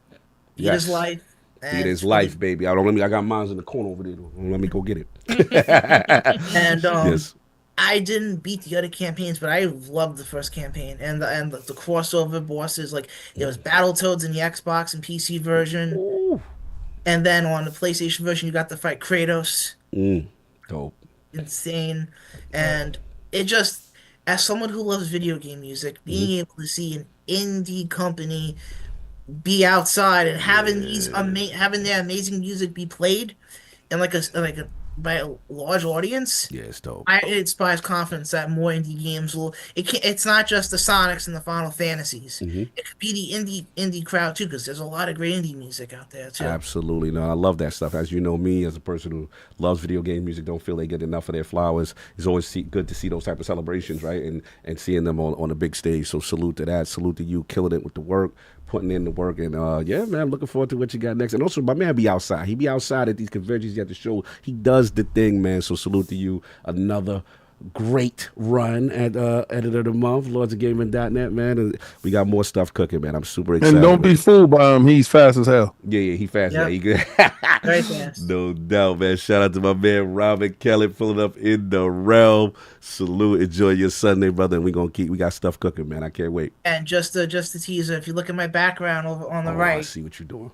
S9: Vita's life.
S1: Vita's life, baby. I got mine in the corner over there. Don't let me go get it.
S9: And
S1: yes.
S9: I didn't beat the other campaigns, but I loved the first campaign and the crossover bosses. Like there was Battletoads in the Xbox and PC version, and then on the PlayStation version, you got to fight Kratos.
S1: Dope.
S9: Insane, and it just, as someone who loves video game music, being able to see an indie company be outside and having having their amazing music be played in like a by a large audience,
S1: Yeah, it's dope.
S9: it inspires confidence that more indie games will. It's not just the Sonics and the Final Fantasies. It could be the indie crowd too, because there's a lot of great indie music out there too.
S1: Absolutely. No, I love that stuff. As you know, me as a person who loves video game music, don't feel they get enough of their flowers. It's always good to see those type of celebrations, right? And seeing them on a big stage. So salute to that. Salute to you, killing it with the work, putting in the work. And yeah, man, I'm looking forward to what you got next. And also, my man be outside. He be outside at these conventions. He at the show. He does the thing, man. So salute to you. Another great run at Editor of the Month, LordsOfGaming.net, man. And we got more stuff cooking, man. I'm super excited.
S4: And don't be fooled by him. He's fast as hell.
S1: Yeah, he fast.
S9: Yep.
S1: Yeah, he good.
S9: Very fast.
S1: No doubt, man. Shout out to my man Robin Kelly pulling up in the realm. Salute. Enjoy your Sunday, brother. And we got stuff cooking, man. I can't wait.
S9: And just a teaser, if you look at my background over on the right,
S1: I see what you're doing.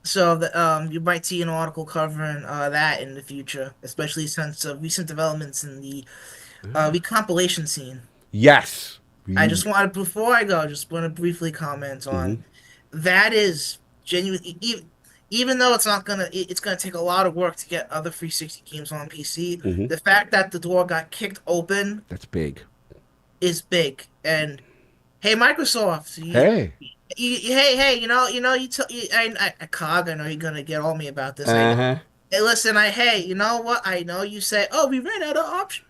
S9: so you might see an article covering that in the future, especially since recent developments in the recompilation scene.
S1: Yes.
S9: I just wanted, before I go, just want to briefly comment on that. Is genuinely, even though it's gonna take a lot of work to get other 360 games on PC. The fact that the door got kicked open,
S1: that's big.
S9: Is big. And hey, Microsoft,
S1: hey,
S9: COG, I know you're gonna get on me about this. Hey, listen, you know what? I know you say, oh, we ran out of options.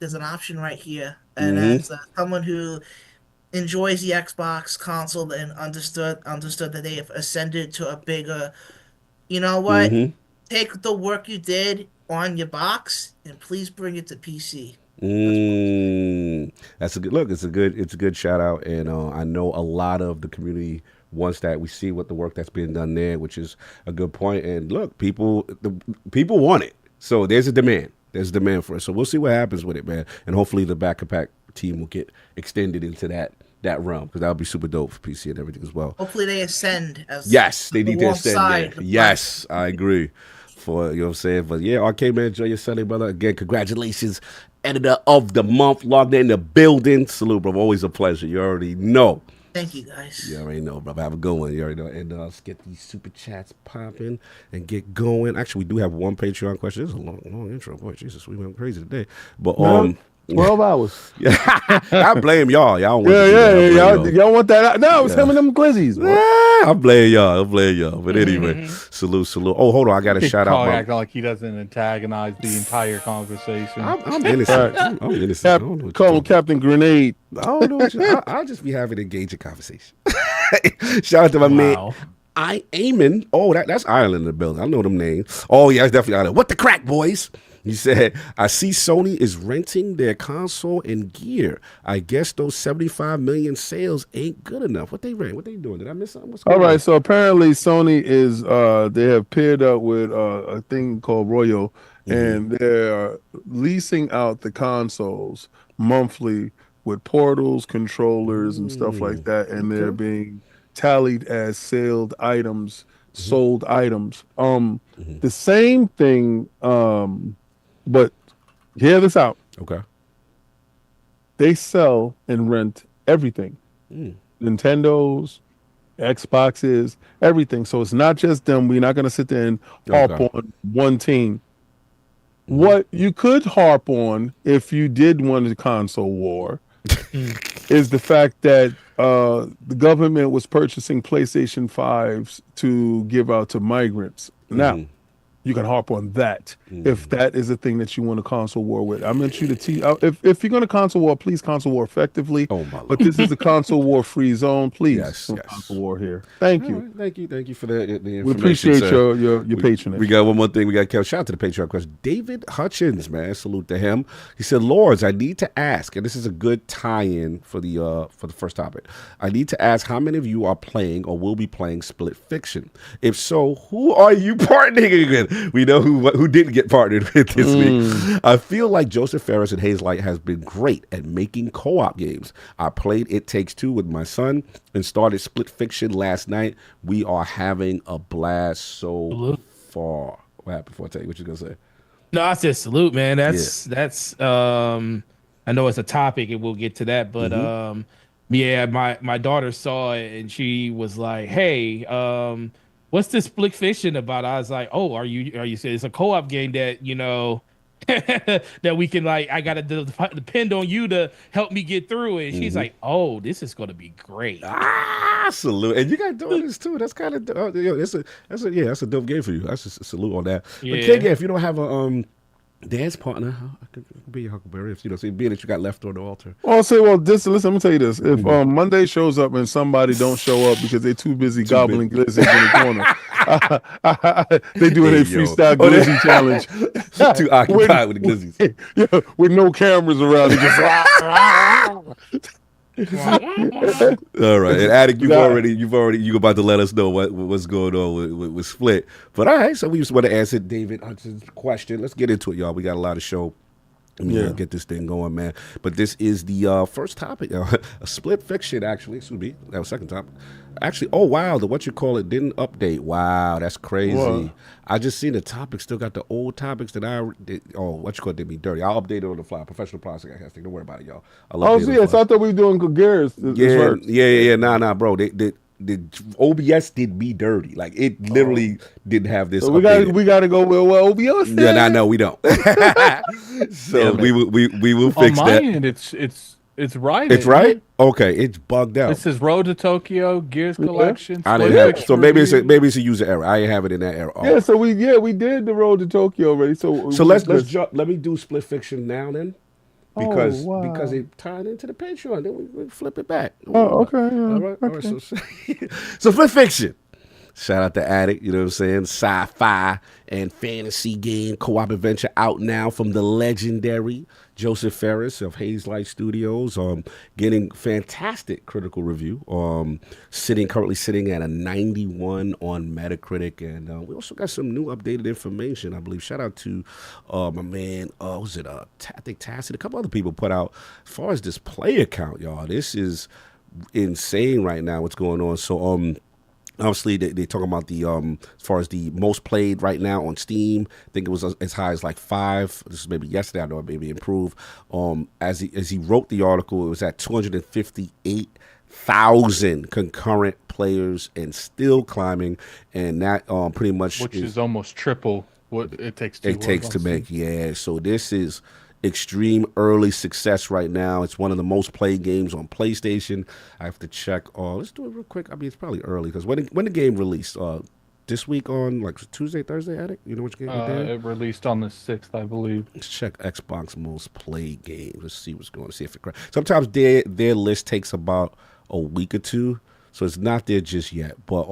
S9: There's an option right here, and as someone who enjoys the Xbox console and understood that they have ascended to a bigger, you know what? Take the work you did on your box and please bring it to PC.
S1: That's a good look. It's a good shout out, and I know a lot of the community wants that. We see what the work that's being done there, which is a good point. And look, people want it, so there's a demand. There's demand for it. So we'll see what happens with it, man. And hopefully the Back and Pack team will get extended into that realm, because that would be super dope for PC and everything as well.
S9: Hopefully they ascend.
S1: Yes, they need to ascend. Yes, I agree. You know what I'm saying? But yeah, Arcade Man, enjoy your Sunday, brother. Again, congratulations. Editor of the Month, LOGNET in the building. Salute, bro. Always a pleasure. You already know.
S9: Thank you, guys.
S1: You already know, brother. Have a good one. You already know. And let's get these super chats popping and get going. Actually, we do have one Patreon question. This is a long intro. Boy, Jesus, we went crazy today. But
S4: 12 hours.
S1: Yeah, I blame y'all. Y'all want
S4: y'all want that? No, it's him and them glizzies.
S1: I blame y'all. But anyway, salute. Oh, hold on. I got to shout out.
S5: Acting like he doesn't antagonize the entire conversation.
S1: I'm innocent. I'm innocent.
S4: Call him Captain Grenade.
S1: I don't know. I'll just be having an engaging conversation. Shout out to my man. Eamon. Oh, that's Ireland in the building. I know them names. Oh, yeah, it's definitely Ireland. What the crack, boys? He said, I see Sony is renting their console and gear. I guess those 75 million sales ain't good enough. What they rent? What they doing? Did I miss something?
S4: All right, so apparently Sony is they have paired up with a thing called Royal, and they're leasing out the consoles monthly with portals, controllers, and stuff like that, and they're being tallied as sold items. The same thing, but hear this out.
S1: Okay.
S4: They sell and rent everything. Nintendos, Xboxes, everything. So it's not just them. We're not going to sit there and harp on one team. What you could harp on if you did want a console war is the fact that the government was purchasing PlayStation 5s to give out to migrants. Now, you can harp on that if that is a thing that you want a console war with. I meant you to if you're going to console war, please console war effectively.
S1: Oh my Lord.
S4: But this is a console war free zone. Please,
S1: yes.
S4: console war here. Thank you.
S1: Right, thank you for the information.
S4: We appreciate your patronage.
S1: We got one more thing. We got shout out to the Patreon question. David Hutchins, man, salute to him. He said, "Lords, I need to ask, and this is a good tie-in for the first topic. I need to ask how many of you are playing or will be playing Split Fiction. If so, who are you partnering with? We know who didn't get partnered with this week. I feel like Joseph Ferris and Hazelight has been great at making co-op games. I played It Takes Two with my son and started Split Fiction last night. We are having a blast so far." What happened? Before I tell you what you're gonna say?
S7: No, I said salute, man. That's I know it's a topic and we'll get to that, but my daughter saw it and she was like, "Hey, what's this split fiction about? I was like, oh, are you saying it's a co-op game that, that we can like, I gotta depend on you to help me get through it. She's like, oh, this is gonna be great.
S1: Salute. And you got daughters too. That's kind of that's a dope game for you. That's just a salute on that. But King, if you don't have a dance partner, I could be your Huckleberry if being that you got left on the altar.
S4: Well, I'll say, listen, let me tell you this. If Monday shows up and somebody don't show up because they're too busy gobbling glizzies in the corner, they doing a freestyle glizzy challenge.
S1: Too occupied with the glizzies.
S4: With no cameras around.
S1: All right, and Attic, you're about to let us know what's going on with Split. But all right, so we just want to answer David Hudson's question. Let's get into it, y'all. We got a lot of show. Get this thing going, man. But this is the first topic, a split fiction. Actually, excuse me, that was second topic. Actually, oh wow, the what you call it didn't update. Wow, that's crazy. What? I just seen the topic still got the old topics that I did. Oh, what you call it did me dirty. I'll update it on the fly. Professional processing. Don't worry about it, y'all.
S4: So I thought we were doing Gears.
S1: Yeah. Nah, bro. The OBS did me dirty. Like it literally didn't have this.
S4: So we got to go with what OBS said?
S1: Yeah, no, we don't. So we will fix that.
S5: End, it's right.
S1: It's right. Okay, it's bugged out.
S5: This is Road to Tokyo, Gears Collection.
S1: I didn't have it. So maybe it's a user error. I didn't have it in that error.
S4: Yeah, so we did the Road to Tokyo already. So
S1: let's jump. Let me do Split Fiction now then. Because it tied into the Patreon. Then we flip it back.
S4: Oh, okay.
S1: All right. So Split Fiction. Shout out to Attic, you know what I'm saying? Sci-fi and fantasy game co-op adventure out now from the legendary Joseph Parris of Haze Light Studios. Getting fantastic critical review. Currently sitting at a 91 on Metacritic, and we also got some new updated information, I believe. Shout out to my man, I think Tacit, a couple other people put out as far as this player count, y'all. This is insane right now. What's going on? So obviously, they talking about the as far as the most played right now on Steam. I think it was as high as like 5. This is maybe yesterday. I know it maybe improved. As he wrote the article, it was at 258,000 concurrent players and still climbing. And that pretty much
S5: is almost triple what it takes to
S1: make. Yeah. So this is extreme early success right now. It's one of the most played games on PlayStation. I have to check. Let's do it real quick. I mean, it's probably early because when the game released this week on like Tuesday, Thursday. Attic, you know which game?
S5: It released on the 6th, I believe.
S1: Let's check Xbox most played games. Let's see what's going on. See if it cracks. Sometimes their list takes about a week or two. So it's not there just yet, but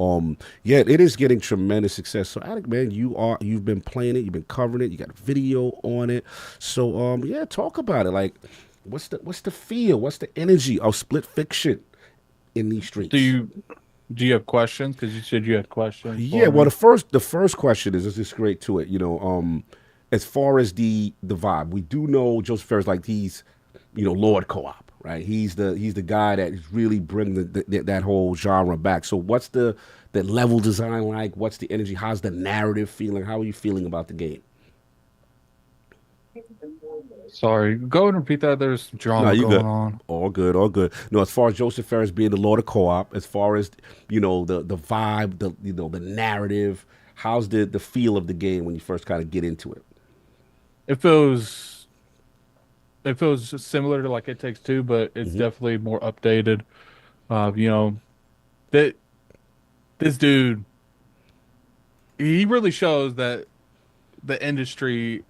S1: it is getting tremendous success. So Attic, man, you've been playing it, you've been covering it, you got a video on it. So talk about it. Like, what's the feel? What's the energy of Split Fiction in these streets?
S5: Do you have questions? Because you said you had questions.
S1: Yeah. Well, the first question is just straight to it. As far as the vibe, we do know Joseph Parris, like he's Lord Co-op. Right, he's the guy that is really bringing that whole genre back. So what's the level design like? What's the energy? How's the narrative feeling? How are you feeling about the game?
S5: Sorry, go and repeat that. There's drama going on.
S1: All good. No, as far as Joseph Parris being the Lord of Co-op, as far as the vibe, the narrative, how's the feel of the game when you first kind of get into it?
S5: It feels similar to like It Takes Two, but it's definitely more updated. That this dude, he really shows that the industry,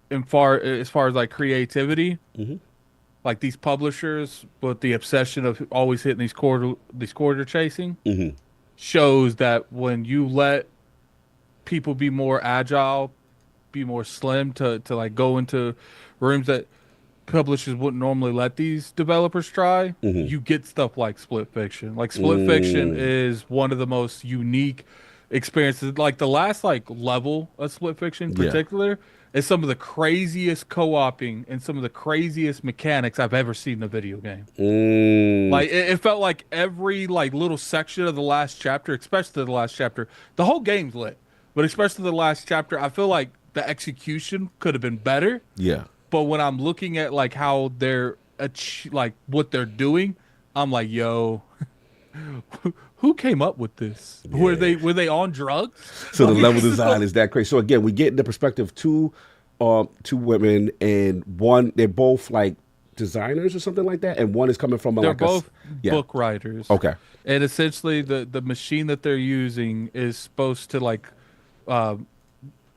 S5: as far as like creativity, like these publishers, but the obsession of always hitting these quarter chasing, shows that when you let people be more agile, be more slim to like go into rooms that publishers wouldn't normally let these developers try, you get stuff like Split Fiction. Like Split Fiction is one of the most unique experiences. Like the last level of Split Fiction in particular is some of the craziest co-oping and some of the craziest mechanics I've ever seen in a video game. Like it felt like every little section of the last chapter, especially the last chapter, the whole game's lit, but especially the last chapter, I feel like the execution could have been better. Yeah. But when I'm looking at how they're what they're doing, I'm like, yo, who came up with this?
S1: Yeah.
S5: Were they on drugs?
S1: So the level design is that crazy. So again, we get the perspective of two women, and one, they're both like designers or something like that, and one is coming from
S5: They're both book writers.
S1: Okay.
S5: And essentially the machine that they're using is supposed to like they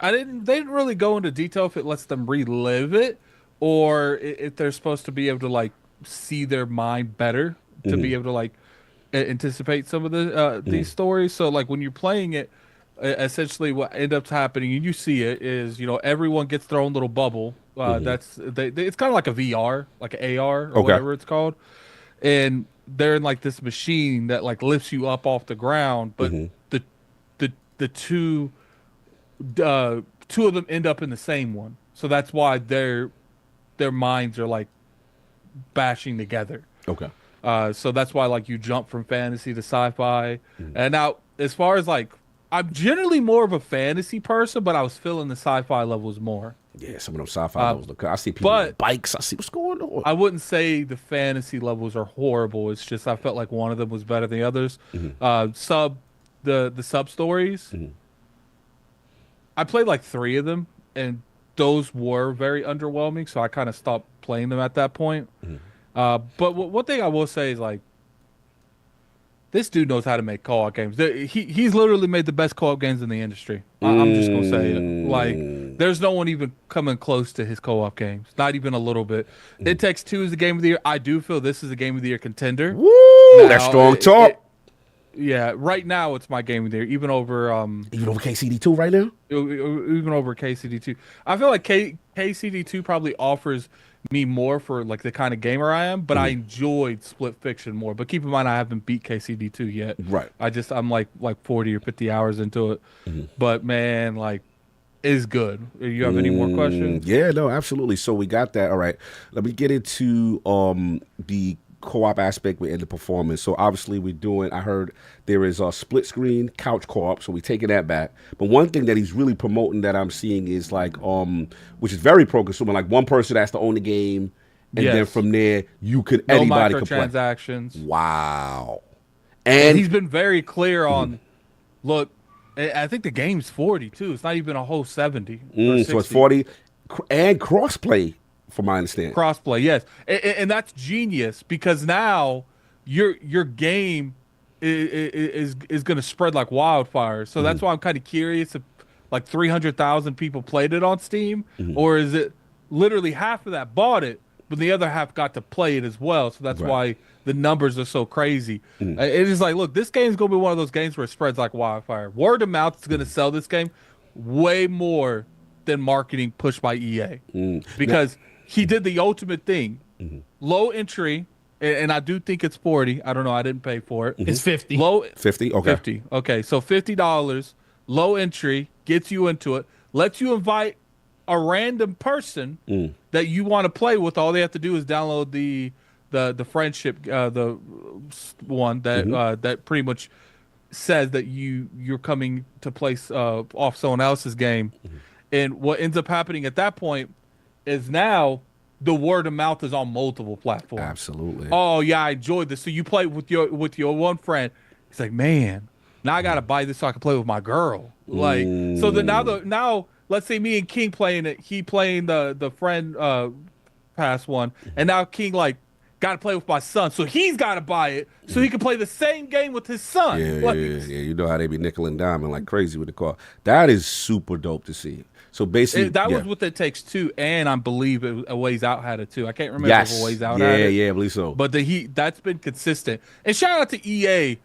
S5: didn't really go into detail if it lets them relive it or if they're supposed to be able to like see their mind better to be able to like anticipate some of the these stories. So like when you're playing it, essentially what ends up happening, and you see it, is everyone gets their own little bubble. It's kind of like a VR, like an AR or whatever it's called, and they're in like this machine that like lifts you up off the ground, but the two of them end up in the same one, so that's why their minds are like bashing together.
S1: Okay.
S5: So that's why like you jump from fantasy to sci-fi. And now as far as like, I'm generally more of a fantasy person, but I was feeling the sci-fi levels more.
S1: Yeah, some of them sci-fi levels look. I see people with bikes. I see what's going on.
S5: I wouldn't say the fantasy levels are horrible. It's just I felt like one of them was better than the others. The sub stories. I played like 3 of them, and those were very underwhelming. So I kind of stopped playing them at that point. But one thing I will say is like, this dude knows how to make co-op games. He's literally made the best co-op games in the industry. I'm just gonna say it. Like, there's no one even coming close to his co-op games. Not even a little bit. It Takes Two is the game of the year. I do feel this is a game of the year contender.
S1: Woo! Now, that's strong talk.
S5: Yeah, right now it's my game of the year, even over
S1: KCD2 right now.
S5: Even over KCD2. I feel like KCD2 probably offers me more for like the kind of gamer I am, but I enjoyed Split Fiction more. But keep in mind, I haven't beat KCD2 yet.
S1: Right.
S5: I'm like 40 or 50 hours into it. But man, like, it's good. You have any more questions?
S1: Yeah, no, absolutely. So we got that. All right. Let me get into the co-op aspect and the performance. So obviously I heard there is a split screen couch co-op, so we're taking that back. But one thing that he's really promoting that I'm seeing is like which is very pro-consumer, like one person has to own the game, and then from there anybody can play.
S5: Microtransactions.
S1: Wow.
S5: And he's been very clear on look, I think the game's 40 too. It's not even a whole 70.
S1: So it's 40 and crossplay. From my understanding,
S5: crossplay, yes, and that's genius because now your game is going to spread like wildfire. So that's why I'm kind of curious if like 300,000 people played it on Steam, or is it literally half of that bought it, but the other half got to play it as well. So that's why the numbers are so crazy. It is like, look, this game's going to be one of those games where it spreads like wildfire. Word of mouth is going to sell this game way more than marketing pushed by EA because he did the ultimate thing. Low entry, and I do think it's 40. I don't know. I didn't pay for it.
S7: It's 50.
S5: Low
S1: 50. Okay.
S5: 50. Okay. So $50. Low entry gets you into it. Lets you invite a random person that you want to play with. All they have to do is download the friendship, the one that that pretty much says that you're coming to play off someone else's game. And what ends up happening at that point is now the word of mouth is on multiple platforms.
S1: Absolutely.
S5: Oh yeah, I enjoyed this. So you play with your one friend. He's like, man, now I gotta buy this so I can play with my girl. Like, so then now let's say me and King playing it. He playing the friend pass one, and now King like gotta play with my son. So he's gotta buy it so he can play the same game with his son.
S1: Yeah. You know how they be nickel and diming like crazy with the car. That is super dope to see. So basically,
S5: that was what It Takes Two, and I believe A Ways Out had it too. I can't remember if A Ways Out had it.
S1: Yeah, I believe so.
S5: But that's been consistent. And shout out to EA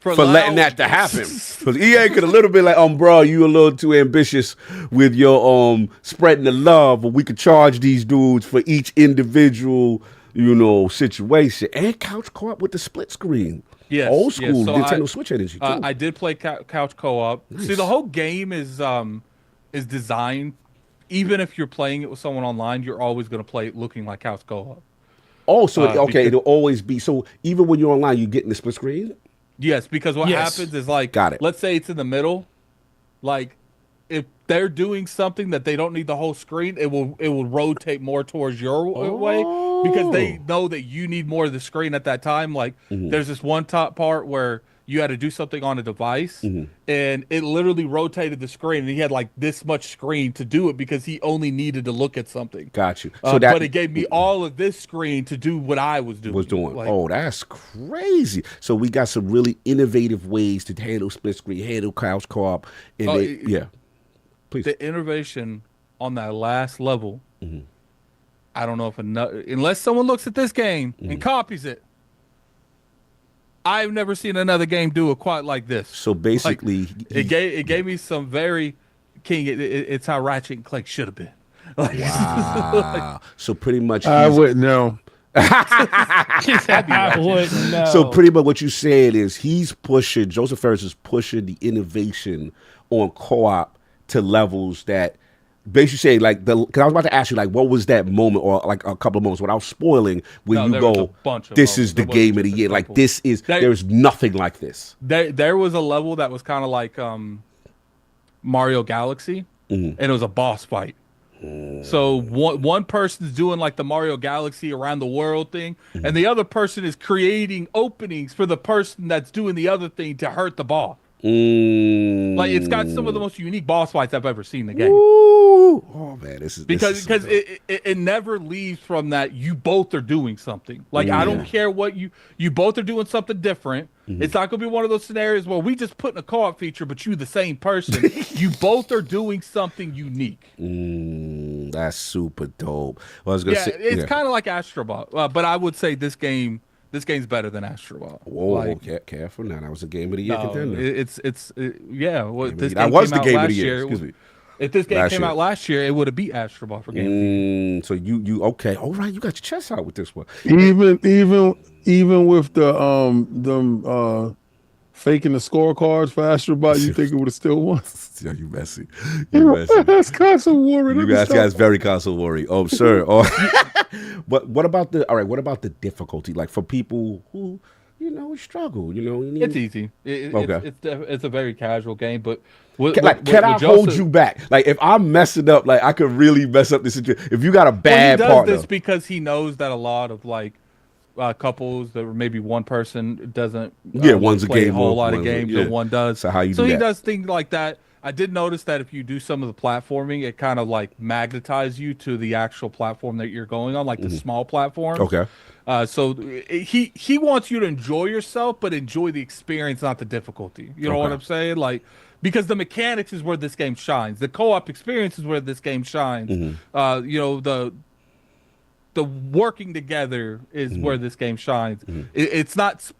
S5: for
S1: letting that to happen. Because EA could a little bit like, bro, you a little too ambitious with your spreading the love, or we could charge these dudes for each individual, situation. And couch co-op with the split screen.
S5: Yes,
S1: old school
S5: So
S1: Nintendo Switch energy too.
S5: I did play couch co-op. Nice. See, the whole game is designed, even if you're playing it with someone online, you're always going to play it looking like couch co-op.
S1: Oh, so it'll always be, so even when you're online, you get in the split screen?
S5: Yes, because what happens is like, let's say it's in the middle, like if they're doing something that they don't need the whole screen, it will rotate more towards your way because they know that you need more of the screen at that time. Like there's this one top part where you had to do something on a device,
S1: Mm-hmm.
S5: and it literally rotated the screen, and he had like this much screen to do it because he only needed to look at something.
S1: Got you. So
S5: But it gave me all of this screen to do what I was doing. Like,
S1: oh, that's crazy. So we got some really innovative ways to handle split screen, handle couch co-op. And yeah. Please.
S5: The innovation on that last level,
S1: Mm-hmm.
S5: I don't know if unless someone looks at this game and copies it, I've never seen another game do it quite like this.
S1: So basically,
S5: it gave me some very King. It's how Ratchet and Clank should have been. Like,
S1: wow. So pretty much,
S4: I wouldn't know.
S7: I wouldn't know.
S1: So pretty much what you're saying is Joseph Ferris is pushing the innovation on co-op to levels that basically say like because I was about to ask you like what was that moment or like a couple of moments without spoiling when you go this is the game of the year, like this is there's nothing like this.
S5: There was a level that was kind of like Mario Galaxy, and it was a boss fight. So one person's doing like the Mario Galaxy around the world thing, and the other person is creating openings for the person that's doing the other thing to hurt the boss. Like it's got some of the most unique boss fights I've ever seen in the game.
S1: Ooh. Oh man, this is
S5: because it never leaves from that you both are doing something. Like I don't care what you both are doing something different. It's not gonna be one of those scenarios where we just put in a co-op feature, but you the same person. You both are doing something unique.
S1: That's super dope. Well, I was gonna say,
S5: it's kind of like Astrobot, but I would say this game's better than Astrobot.
S1: Whoa, careful now. That was a game of the year contender.
S5: Well, this
S1: that
S5: game
S1: was
S5: came
S1: the
S5: out
S1: game of
S5: last
S1: the year.
S5: year.
S1: Excuse me.
S5: If this game came out last year, it would have beat Astrobot for game of the year.
S1: So you okay? All right, you got your chest out with this one.
S4: Even with the faking the scorecards for Astrobot, you think it would have still won?
S1: Yeah, you messy. You messy.
S4: That's console warring.
S1: You guys very console worry. Oh, sir. Oh. But what about the difficulty? Like for people who struggle.
S5: It's easy. It's a very casual game, but
S1: can I hold you back? Like if I'm messing up, like I could really mess up the situation. If you got a bad partner,
S5: he does this because he knows that a lot of like couples that maybe one person doesn't
S1: one's
S5: play
S1: a game
S5: a whole lot of games and one does.
S1: So how you
S5: so
S1: do
S5: he
S1: that?
S5: does things like that. I did notice that if you do some of the platforming, it kind of like magnetizes you to the actual platform that you're going on, like the small platform.
S1: Okay.
S5: So he wants you to enjoy yourself, but enjoy the experience, not the difficulty. You know what I'm saying? Like, because the mechanics is where this game shines. The co-op experience is where this game shines. The working together is where this game shines. It's not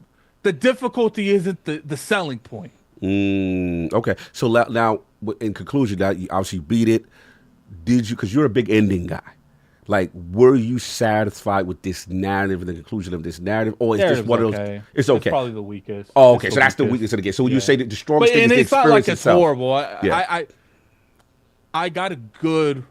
S5: the difficulty isn't the selling point.
S1: Okay. So now, in conclusion, that you obviously beat it. Did you? Because you're a big ending guy. Like, were you satisfied with this narrative and the conclusion of this narrative, or is this one of those? It's okay.
S5: It's probably the weakest.
S1: Oh, okay. So that's the weakness of the game. So when you say that the strongest thing is the
S5: it's not like it's
S1: itself.
S5: horrible. I got a good.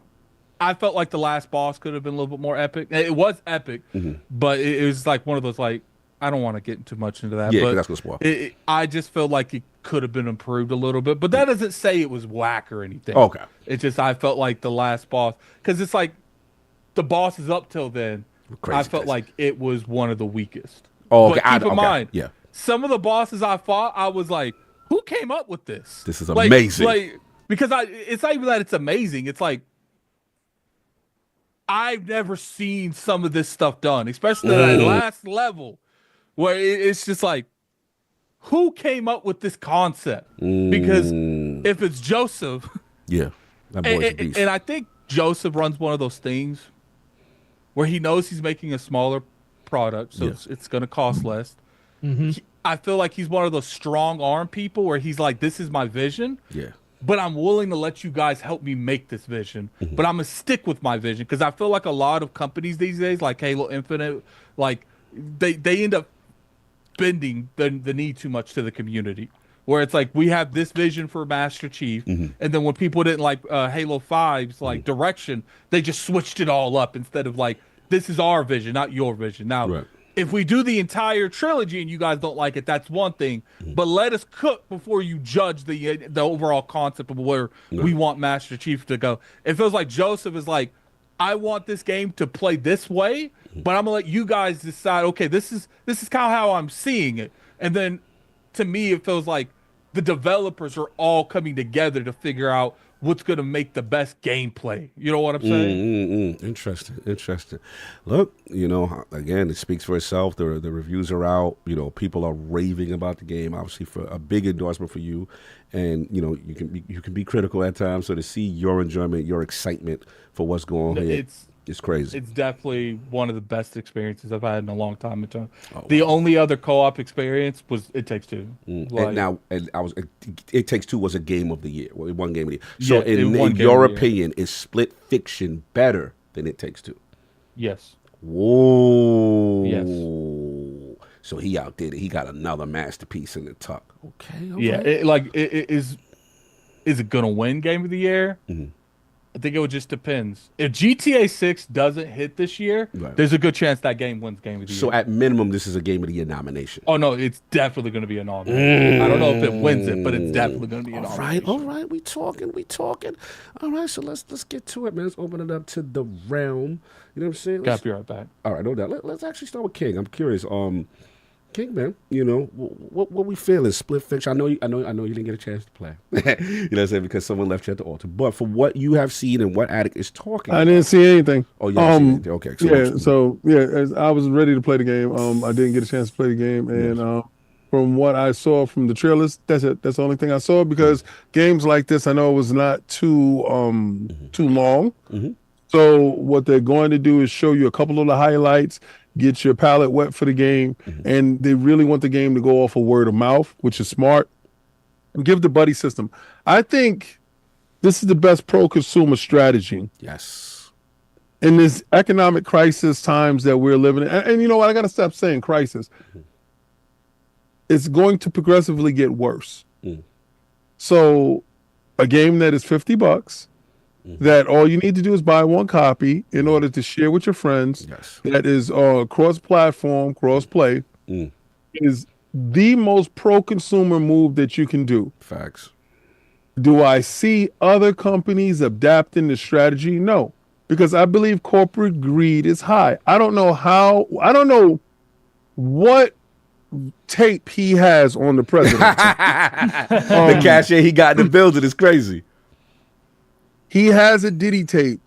S5: I felt like the last boss could have been a little bit more epic. It was epic, but it was like one of those like I don't want to get too much into that.
S1: Yeah,
S5: but
S1: that's gonna spoil.
S5: I just felt like it could have been improved a little bit, but that doesn't say it was whack or anything.
S1: Okay.
S5: It's just I felt like the last boss because it's like the bosses up till then. I felt like it was one of the weakest.
S1: Oh, okay.
S5: But keep in mind,
S1: yeah,
S5: some of the bosses I fought, I was like, who came up with this?
S1: This is amazing.
S5: Like because it's not even that it's amazing. It's like I've never seen some of this stuff done, especially that last level where it's just like, who came up with this concept? Because if it's Joseph,
S1: that boy's a beast.
S5: and I think Joseph runs one of those things where he knows he's making a smaller product, so it's going to cost less. I feel like he's one of those strong arm people where he's like, this is my vision.
S1: Yeah.
S5: But I'm willing to let you guys help me make this vision. But I'm going to stick with my vision because I feel like a lot of companies these days, like Halo Infinite, like they end up bending the knee too much to the community. Where it's like, we have this vision for Master Chief. And then when people didn't like Halo 5's like direction, they just switched it all up instead of like, this is our vision, not your vision. Now, if we do the entire trilogy and you guys don't like it, that's one thing. But let us cook before you judge the overall concept of where we want Master Chief to go. It feels like Joseph is like, I want this game to play this way, but I'm gonna let you guys decide. Okay, this is kind of how I'm seeing it, and then to me, it feels like the developers are all coming together to figure out what's going to make the best gameplay. You know what I'm saying?
S1: Interesting. Look, again, it speaks for itself. The reviews are out. People are raving about the game. Obviously, for a big endorsement for you, and you can be critical at times. So to see your enjoyment, your excitement for what's going on here, it's crazy.
S5: It's definitely one of the best experiences I've had in a long time. The only other co-op experience was It Takes Two.
S1: It Takes Two was a game of the year. Well, one game of the year. So in your opinion, is Split Fiction better than It Takes Two?
S5: Yes.
S1: Whoa.
S5: Yes.
S1: So he outdid it. He got another masterpiece in the tuck. Okay.
S5: Yeah. Is it gonna win Game of the Year? Mm-hmm. I think it just depends. If GTA 6 doesn't hit this year, there's a good chance that game wins Game of the Year.
S1: So at minimum, this is a Game of the Year nomination.
S5: Oh, no, it's definitely going to be a nomination. I don't know if it wins it, but it's definitely going to be a nomination.
S1: All right. We talking. All right, so let's get to it, man. Let's open it up to the realm. You know what I'm saying?
S5: Gotta be right back.
S1: All right, no doubt. Let's actually start with King. I'm curious. King, man, what we feel is Split Fiction. I know you didn't get a chance to play. You know what I'm saying? Because someone left you at the altar. But for what you have seen and what Addict is talking about.
S4: I didn't see anything.
S1: Oh, yeah. Okay.
S4: As I was ready to play the game. I didn't get a chance to play the game. And from what I saw from the trailers, that's it. That's the only thing I saw, because games like this, I know it was not too long. Mm-hmm. So what they're going to do is show you a couple of the highlights, get your palate wet for the game, and they really want the game to go off of word of mouth, which is smart, and give the buddy system. I think this is the best pro-consumer strategy.
S1: Yes.
S4: In this economic crisis times that we're living in, and you know what, I got to stop saying crisis. It's going to progressively get worse. So a game that is $50, that all you need to do is buy one copy in order to share with your friends, that is cross-platform, cross-play, is the most pro-consumer move that you can do.
S1: Facts.
S4: Do I see other companies adapting the strategy? No, because I believe corporate greed is high. I don't know what tape he has on the president.
S1: The cachet he got in the building is crazy.
S4: He has a Diddy tape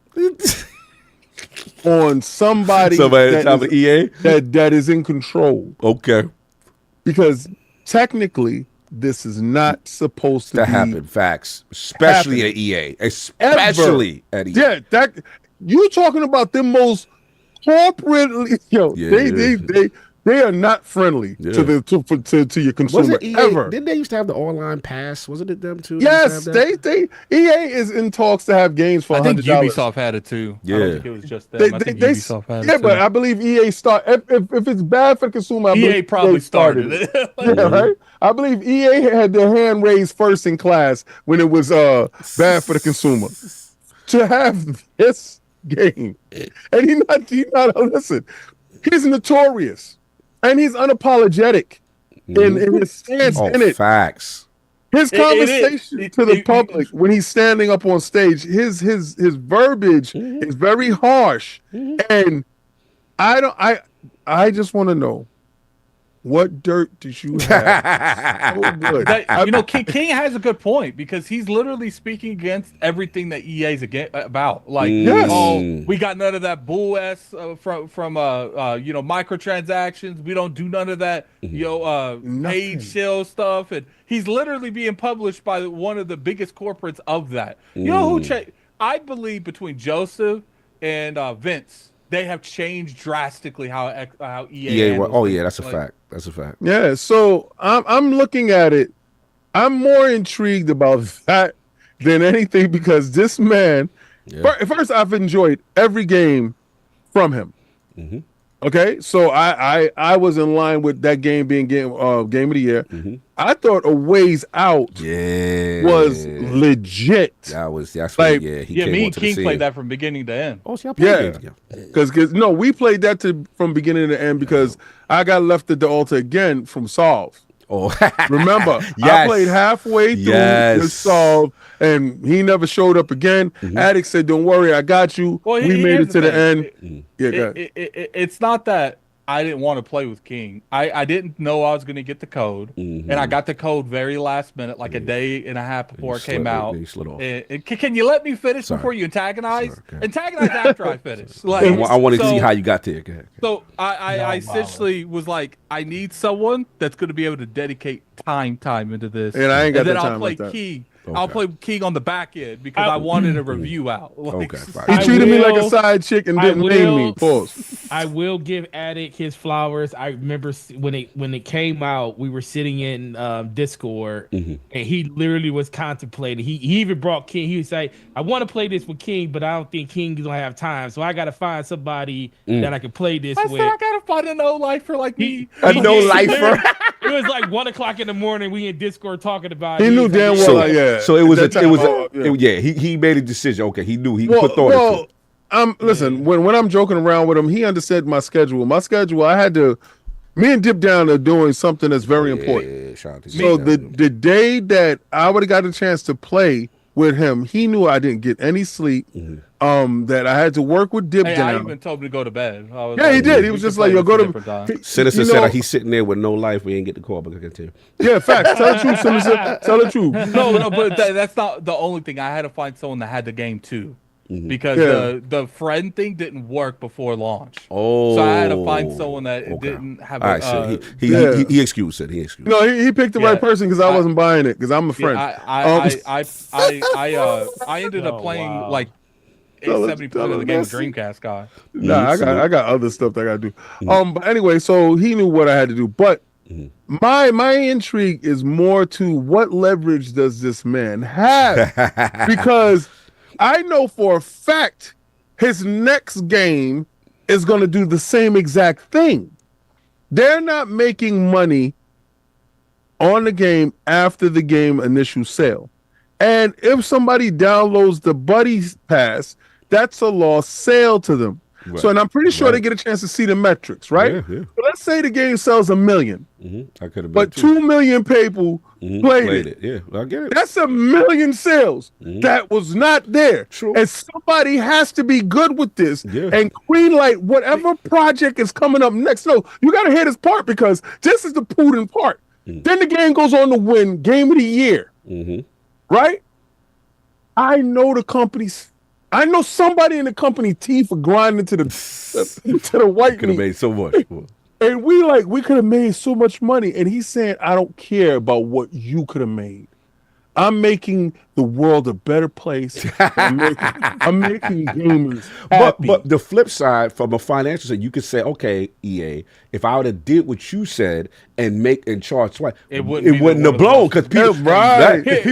S4: on somebody
S1: at the top of EA
S4: that is in control.
S1: Okay.
S4: Because technically, this is not supposed to
S1: happen. Facts. Especially at EA. Especially at EA.
S4: Yeah, you're talking about the most corporate. They are not friendly to your consumer ever.
S1: Didn't they used to have the online pass? Wasn't it them too?
S4: Yes, EA is in talks to have games for $100.
S5: I think Ubisoft had it too.
S1: Yeah,
S5: I don't think it was just them. I think Ubisoft had it too.
S4: Yeah, but I believe EA started. If it's bad for the consumer,
S5: EA probably started it.
S4: Right. I believe EA had their hand raised first in class when it was bad for the consumer. To have this game, and he not listen. He's notorious. And he's unapologetic in his stance in it.
S1: Facts.
S4: His conversation to the public when he's standing up on stage, his verbiage is very harsh. And I just want to know, what dirt did you have? So good.
S5: King has a good point, because he's literally speaking against everything that EA's about. Like, we got none of that bull ass from microtransactions. We don't do none of that paid sale stuff. And he's literally being published by one of the biggest corporates of that. You know who? I believe between Joseph and Vince, they have changed drastically how EA.
S1: That's a fact. That's a fact.
S4: Yeah, so I'm looking at it. I'm more intrigued about that than anything, because this man. First, I've enjoyed every game from him. Okay, so I was in line with that game being game of the year. I thought A Ways Out was legit.
S1: That's
S5: like, me and King played that from beginning to end.
S1: Oh, see, I played it.
S4: Because we played that from beginning to end, because I got left at the altar again from Solve.
S1: Oh,
S4: remember? I played halfway through with Solve, and he never showed up again. Addict said, "Don't worry, I got you."
S5: Well,
S4: we made it to the end.
S5: It's not that I didn't want to play with King. I didn't know I was going to get the code, and I got the code very last minute, like a day and a half before it came out. And can you let me finish before you antagonize? Antagonize after I finish. Like,
S1: I want to see how you got there.
S5: So I essentially was like, I need someone that's going to be able to dedicate time into this,
S4: and I ain't got
S5: then
S4: the time
S5: I'll play
S4: like that.
S5: King. Okay. I'll play King on the back end because I wanted a review out. Like,
S4: he treated me like a side chick and didn't name me. Pause.
S7: I will give Attic his flowers. I remember when it came out, we were sitting in Discord, and he literally was contemplating. He even brought King. He was like, "I want to play this with King, but I don't think King's gonna have time. So I got to find somebody that I can play this with."
S5: I gotta find a no-lifer like me.
S1: A no-lifer.
S7: It was like 1 o'clock in the morning. We in Discord talking about it.
S4: He knew damn well.
S1: So it was he made a decision. Okay, he knew he put thought into it.
S4: Listen, when I'm joking around with him, he understood my schedule. My schedule, I had to. Me and Dip Down are doing something that's very important. So the day that I would have got a chance to play with him, he knew I didn't get any sleep. That I had to work with Dip Down.
S5: I even told him to go to bed.
S4: He did. He was just like, "Yo, go to."
S1: Citizen said he's sitting there with no life. We ain't get the call, but I can tell you.
S4: Yeah, facts. Tell the truth, Citizen. Tell the truth.
S5: No, but that's not the only thing. I had to find someone that had the game too. Because the friend thing didn't work before launch.
S1: Oh,
S5: so I had to find someone that didn't have.
S1: All right, so he excused it. He excused.
S4: No, he picked the right person because I wasn't buying it because I'm a friend.
S5: I ended up playing like 70% of the game with Dreamcast guy.
S4: Nah, I got other stuff that I got to do. But anyway, so he knew what I had to do. But my intrigue is more to what leverage does this man have? Because I know for a fact his next game is going to do the same exact thing. They're not making money on the game after the game initial sale. And if somebody downloads the Buddy Pass, that's a lost sale to them. Right. So, and I'm pretty sure they get a chance to see the metrics, right? Yeah. So let's say the game sells 1 million,
S1: I could have,
S4: but 2 million people played it.
S1: Yeah, I get it.
S4: That's 1 million sales that was not there. True. And somebody has to be good with this and greenlight whatever project is coming up next. No, you got to hear this part because this is the Putin part. Then the game goes on to win Game of the Year, right? I know the company's. I know somebody in the company teeth are grinding to the white
S1: could have made so much.
S4: And we could have made so much money. And he's saying, I don't care about what you could have made. I'm making the world a better place. I'm making gamers happy.
S1: But the flip side, from a financial side, you could say, okay, EA, if I would have did what you said and charge twice, it wouldn't have blown because people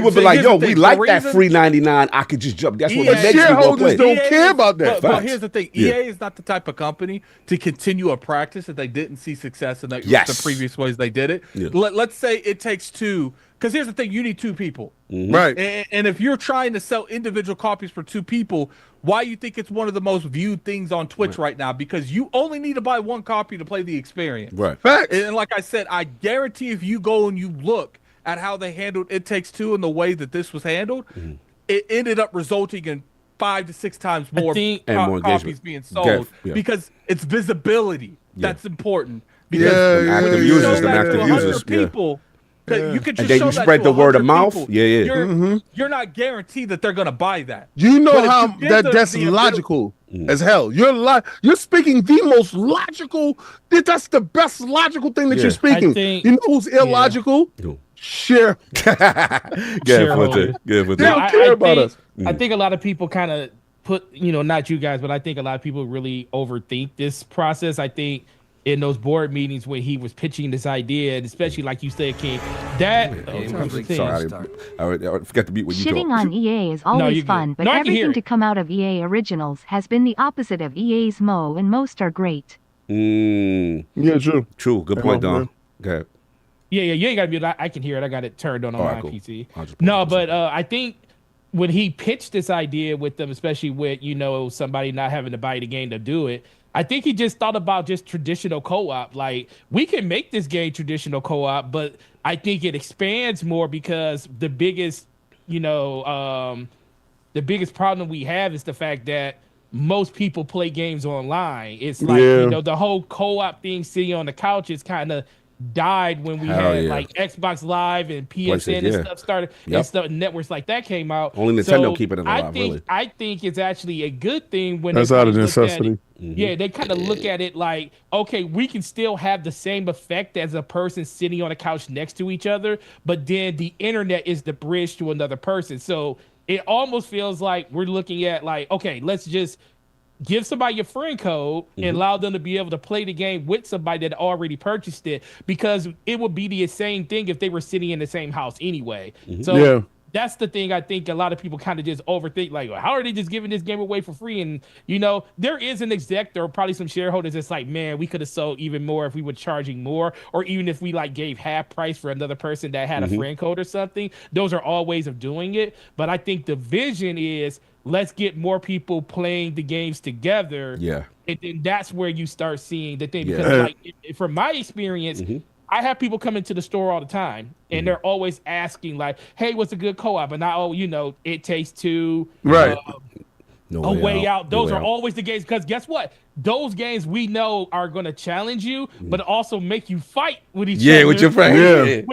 S1: would be like, yo, we like that free 99. I could just jump. That's what the next
S4: shareholders don't care about that.
S5: But here's the thing: EA is not the type of company to continue a practice that they didn't see success in the previous ways they did it. Yeah. Let's say it takes two. Because here's the thing, you need 2 people.
S4: Right.
S5: And if you're trying to sell individual copies for 2 people, why you think it's one of the most viewed things on Twitch right now? Because you only need to buy 1 copy to play the experience.
S1: Right.
S4: Facts.
S5: And like I said, I guarantee if you go and you look at how they handled It Takes Two and the way that this was handled, it ended up resulting in 5 to 6 times more copies being sold because it's visibility that's important. Because
S1: active users,
S5: people. You could just
S1: and then you spread the word of mouth.
S5: You're not guaranteed that they're gonna buy that.
S4: You know how that's logical as hell. You're speaking the most logical. That's the best logical thing that you're speaking. You know who's illogical? Share.
S1: Good.
S4: They don't care about us.
S7: I think a lot of people kind of put, not you guys, but I think a lot of people really overthink this process. I think in those board meetings when he was pitching this idea, and especially like you said, King, that
S1: I forgot to beat what you
S6: shitting on EA is always fun, but everything to come out of EA Originals has been the opposite of EA's Mo, and most are great.
S4: Yeah,
S1: true. Good point, Don. Okay.
S7: Yeah, you ain't gotta be. I can hear it. I got it turned on my PC. No, but I think when he pitched this idea with them, especially with somebody not having to buy the game to do it, I think he just thought about just traditional co-op. Like, we can make this game traditional co-op, but I think it expands more because the biggest, the biggest problem we have is the fact that most people play games online. It's like, you know, the whole co-op thing, sitting on the couch is kind of died when we had like Xbox Live and PSN and stuff started, and stuff, networks like that came out.
S1: Only Nintendo keeping it alive, really.
S7: I think it's actually a good thing when
S4: that's out of necessity.
S7: Yeah, they kind of look at it like, okay, we can still have the same effect as a person sitting on a couch next to each other, but then the internet is the bridge to another person. So it almost feels like we're looking at like, okay, let's just give somebody your friend code and allow them to be able to play the game with somebody that already purchased it, because it would be the same thing if they were sitting in the same house anyway. So that's the thing I think a lot of people kind of just overthink, like, how are they just giving this game away for free? And, you know, there is an exec or probably some shareholders that's like, man, we could have sold even more if we were charging more, or even if we like gave half price for another person that had a friend code or something. Those are all ways of doing it. But I think the vision is, let's get more people playing the games together. Yeah. And then that's where you start seeing the thing. Because like, from my experience, I have people come into the store all the time and they're always asking like, hey, what's a good co-op? And you know, It Takes Two,
S4: right?
S7: A Way Out. Those are always the games, because guess what? Those games we know are going to challenge you, but also make you fight with each other.
S1: Yeah, with your friend.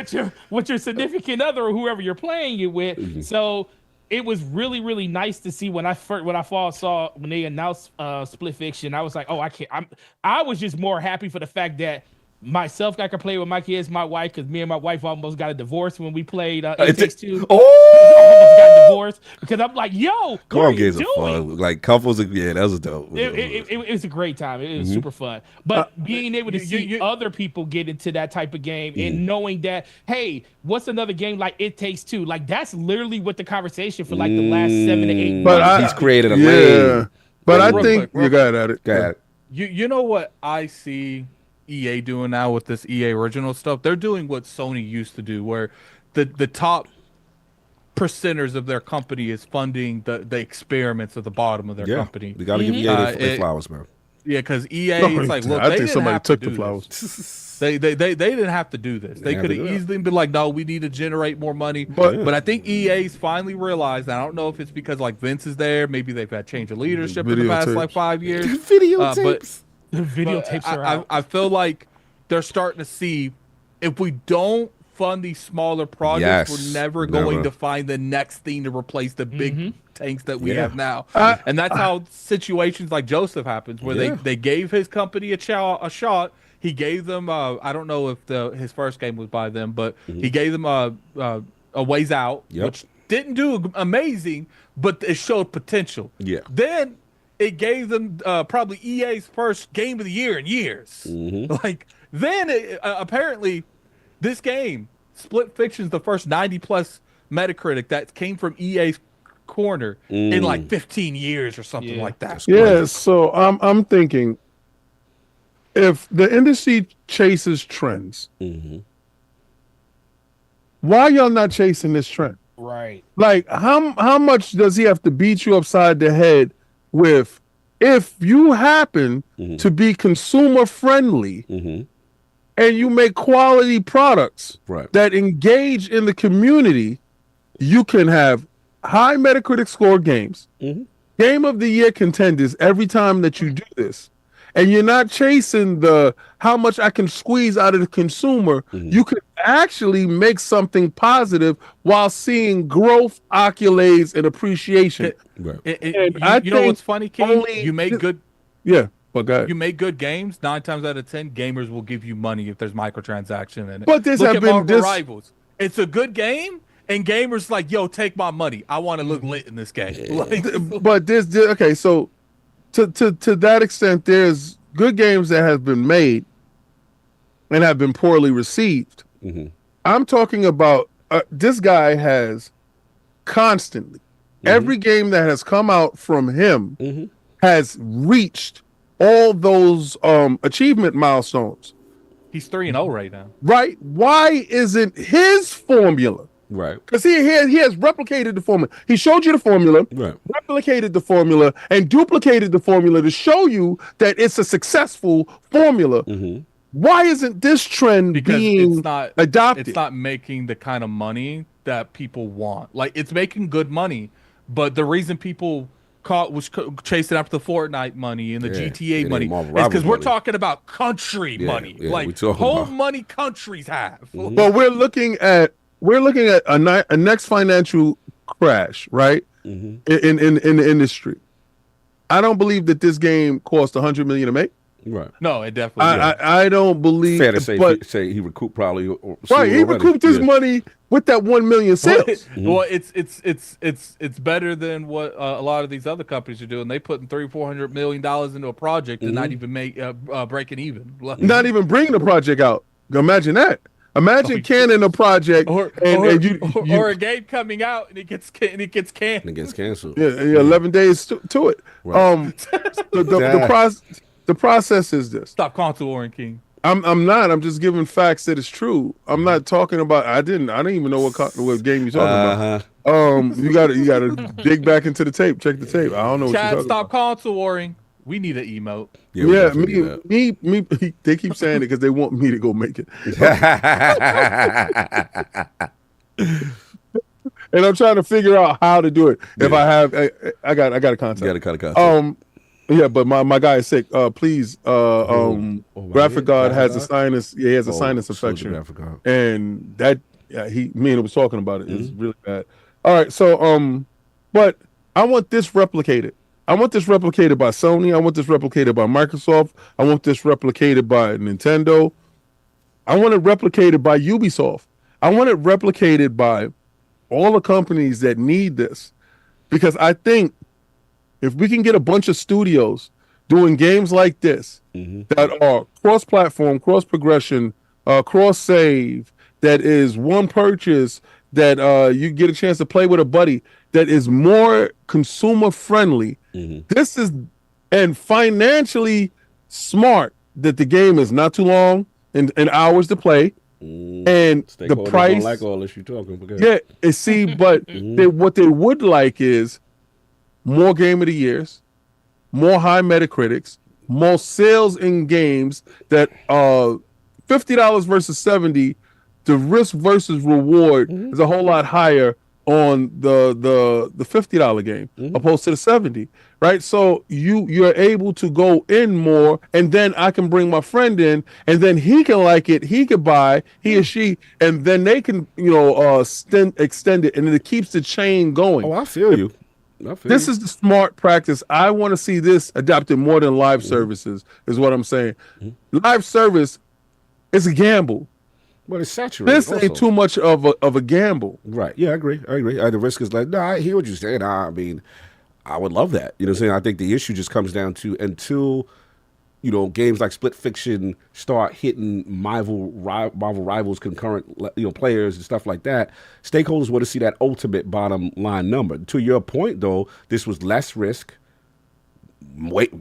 S7: With your significant other or whoever you're playing it with. So it was really, really nice to see when I saw when they announced Split Fiction. I was like, oh, I was just more happy for the fact that myself, I could play with my kids, my wife, because me and my wife almost got a divorce when we played It Takes Two. Almost got divorced because I'm like, yo, what are you doing?
S1: Fun. Like couples, that was dope.
S7: It was a great time. It was super fun. But being able to see other people get into that type of game and knowing that, hey, what's another game like It Takes Two? Like that's literally what the conversation for like the last 7 to 8 months.
S1: He's created a lane.
S4: But I think you got at it.
S1: Got it.
S5: You know what I see EA doing now with this EA original stuff? They're doing what Sony used to do, where the top percenters of their company is funding the experiments at the bottom of their company.
S1: We got to give EA their flowers, man.
S5: Yeah, because EA is like, look,
S4: I think somebody took the flowers.
S5: They didn't have to do this. They could have easily been like, no, we need to generate more money. But I think EA's finally realized. I don't know if it's because like Vince is there. Maybe they've had change of leadership in the past like 5 years.
S1: Videotapes.
S7: The videotapes are out.
S5: I feel like they're starting to see, if we don't fund these smaller projects, we're never going to find the next thing to replace the big tanks that we have now. And that's how situations like Joseph happens, where they gave his company a shot. He gave them, I don't know if his first game was by them, but he gave them a Ways Out, which didn't do amazing, but it showed potential. Yeah. Then it gave them probably EA's first game of the year in years. Like then apparently this game, Split Fiction's the first 90+ Metacritic that came from EA's corner in like 15 years or something like that.
S4: Yeah, so I'm thinking, if the industry chases trends, why y'all not chasing this trend?
S7: Right.
S4: Like how much does he have to beat you upside the head with, if you happen to be consumer friendly and you make quality products that engage in the community, you can have high Metacritic score games, game of the year contenders every time that you do this. And you're not chasing the how much I can squeeze out of the consumer. You can actually make something positive while seeing growth, accolades, and appreciation.
S5: You know what's funny, King? You make good.
S4: Yeah. But
S5: you make good games. 9 times out of 10, gamers will give you money if there's microtransaction in it.
S4: But this
S5: Look
S4: have
S5: at
S4: been
S5: Marvel Rivals. It's a good game, and gamers like, yo, take my money. I want to look lit in this game.
S4: But there's okay. So to that extent, there's good games that have been made and have been poorly received. I'm talking about this guy has constantly every game that has come out from him has reached all those achievement milestones.
S5: He's 3-0 right now.
S4: Right? Why isn't his formula?
S1: Right.
S4: Because he has replicated the formula. He showed you the formula, replicated the formula, and duplicated the formula to show you that it's a successful formula. Why isn't this trend being adopted?
S5: It's not making the kind of money that people want. Like, it's making good money, but the reason people chasing after the Fortnite money and the GTA
S1: it
S5: money.
S1: ain't Marvel
S5: It's because
S1: Rivals
S5: we're
S1: money.
S5: talking about country money,
S1: yeah, we
S5: like
S1: talking
S5: home
S1: about-
S5: money countries have.
S4: But we're looking at a next financial crash, right? In the industry. I don't believe that this game cost $100 million to make.
S1: Right.
S5: No, it definitely.
S4: I don't believe.
S1: Fair to say,
S4: but,
S1: he recouped probably.
S4: right, he recouped his money with that 1 million sales.
S5: Well, it's better than what a lot of these other companies are doing. They putting $300-400 million into a project and not even breaking even.
S4: Not even bringing the project out. Imagine that. Imagine canning a project
S5: or a game coming out and it gets canned.
S1: It gets canceled.
S4: Yeah, 11 days to it.
S1: Right.
S4: The process is this.
S5: Stop console Warren King.
S4: I'm not. I'm just giving facts that it's true. I'm not talking about. I didn't even know what game you're talking about. You got to dig back into the tape. Check the tape. I don't know what you're talking
S5: Stop
S4: about.
S5: console warring. We need an emote.
S4: Yeah, me. They keep saying it because they want me to go make it. And I'm trying to figure out how to do it. If I have, I got a contact.
S1: You got a contact.
S4: Yeah, but my guy is sick. Please, Graphic God has a sinus. Yeah, he has a sinus infection, and that me and him was talking about it. It's really bad. All right, so but I want this replicated. I want this replicated by Sony. I want this replicated by Microsoft. I want this replicated by Nintendo. I want it replicated by Ubisoft. I want it replicated by all the companies that need this, because I think if we can get a bunch of studios doing games like this that are cross-platform, cross-progression, cross-save, that is one purchase, that you get a chance to play with a buddy, that is more consumer-friendly, this is, and financially smart, that the game is not too long and hours to play, and the price.
S1: Don't like all this you talking about.
S4: Yeah, and see, but what they would like is more Game of the Years, more high Metacritics, more sales in games that $50 versus $70, the risk versus reward is a whole lot higher on the $50 game opposed to the $70, right? So you're able to go in more, and then I can bring my friend in, and then he can like it, he could buy, he or she, and then they can extend it, and then it keeps the chain going.
S1: Oh, I feel you.
S4: This is the smart practice. I want to see this adopted more than live services, is what I'm saying. Live service is a gamble.
S1: But it's saturated.
S4: This ain't too much of a gamble.
S1: Right. Yeah, I agree. The risk is like, no, I hear what you're saying. I mean, I would love that. You know what I'm saying? I think the issue just comes down to until, games like Split Fiction start hitting Marvel Rivals concurrent, players and stuff like that, stakeholders want to see that ultimate bottom line number. To your point, though, this was less risk.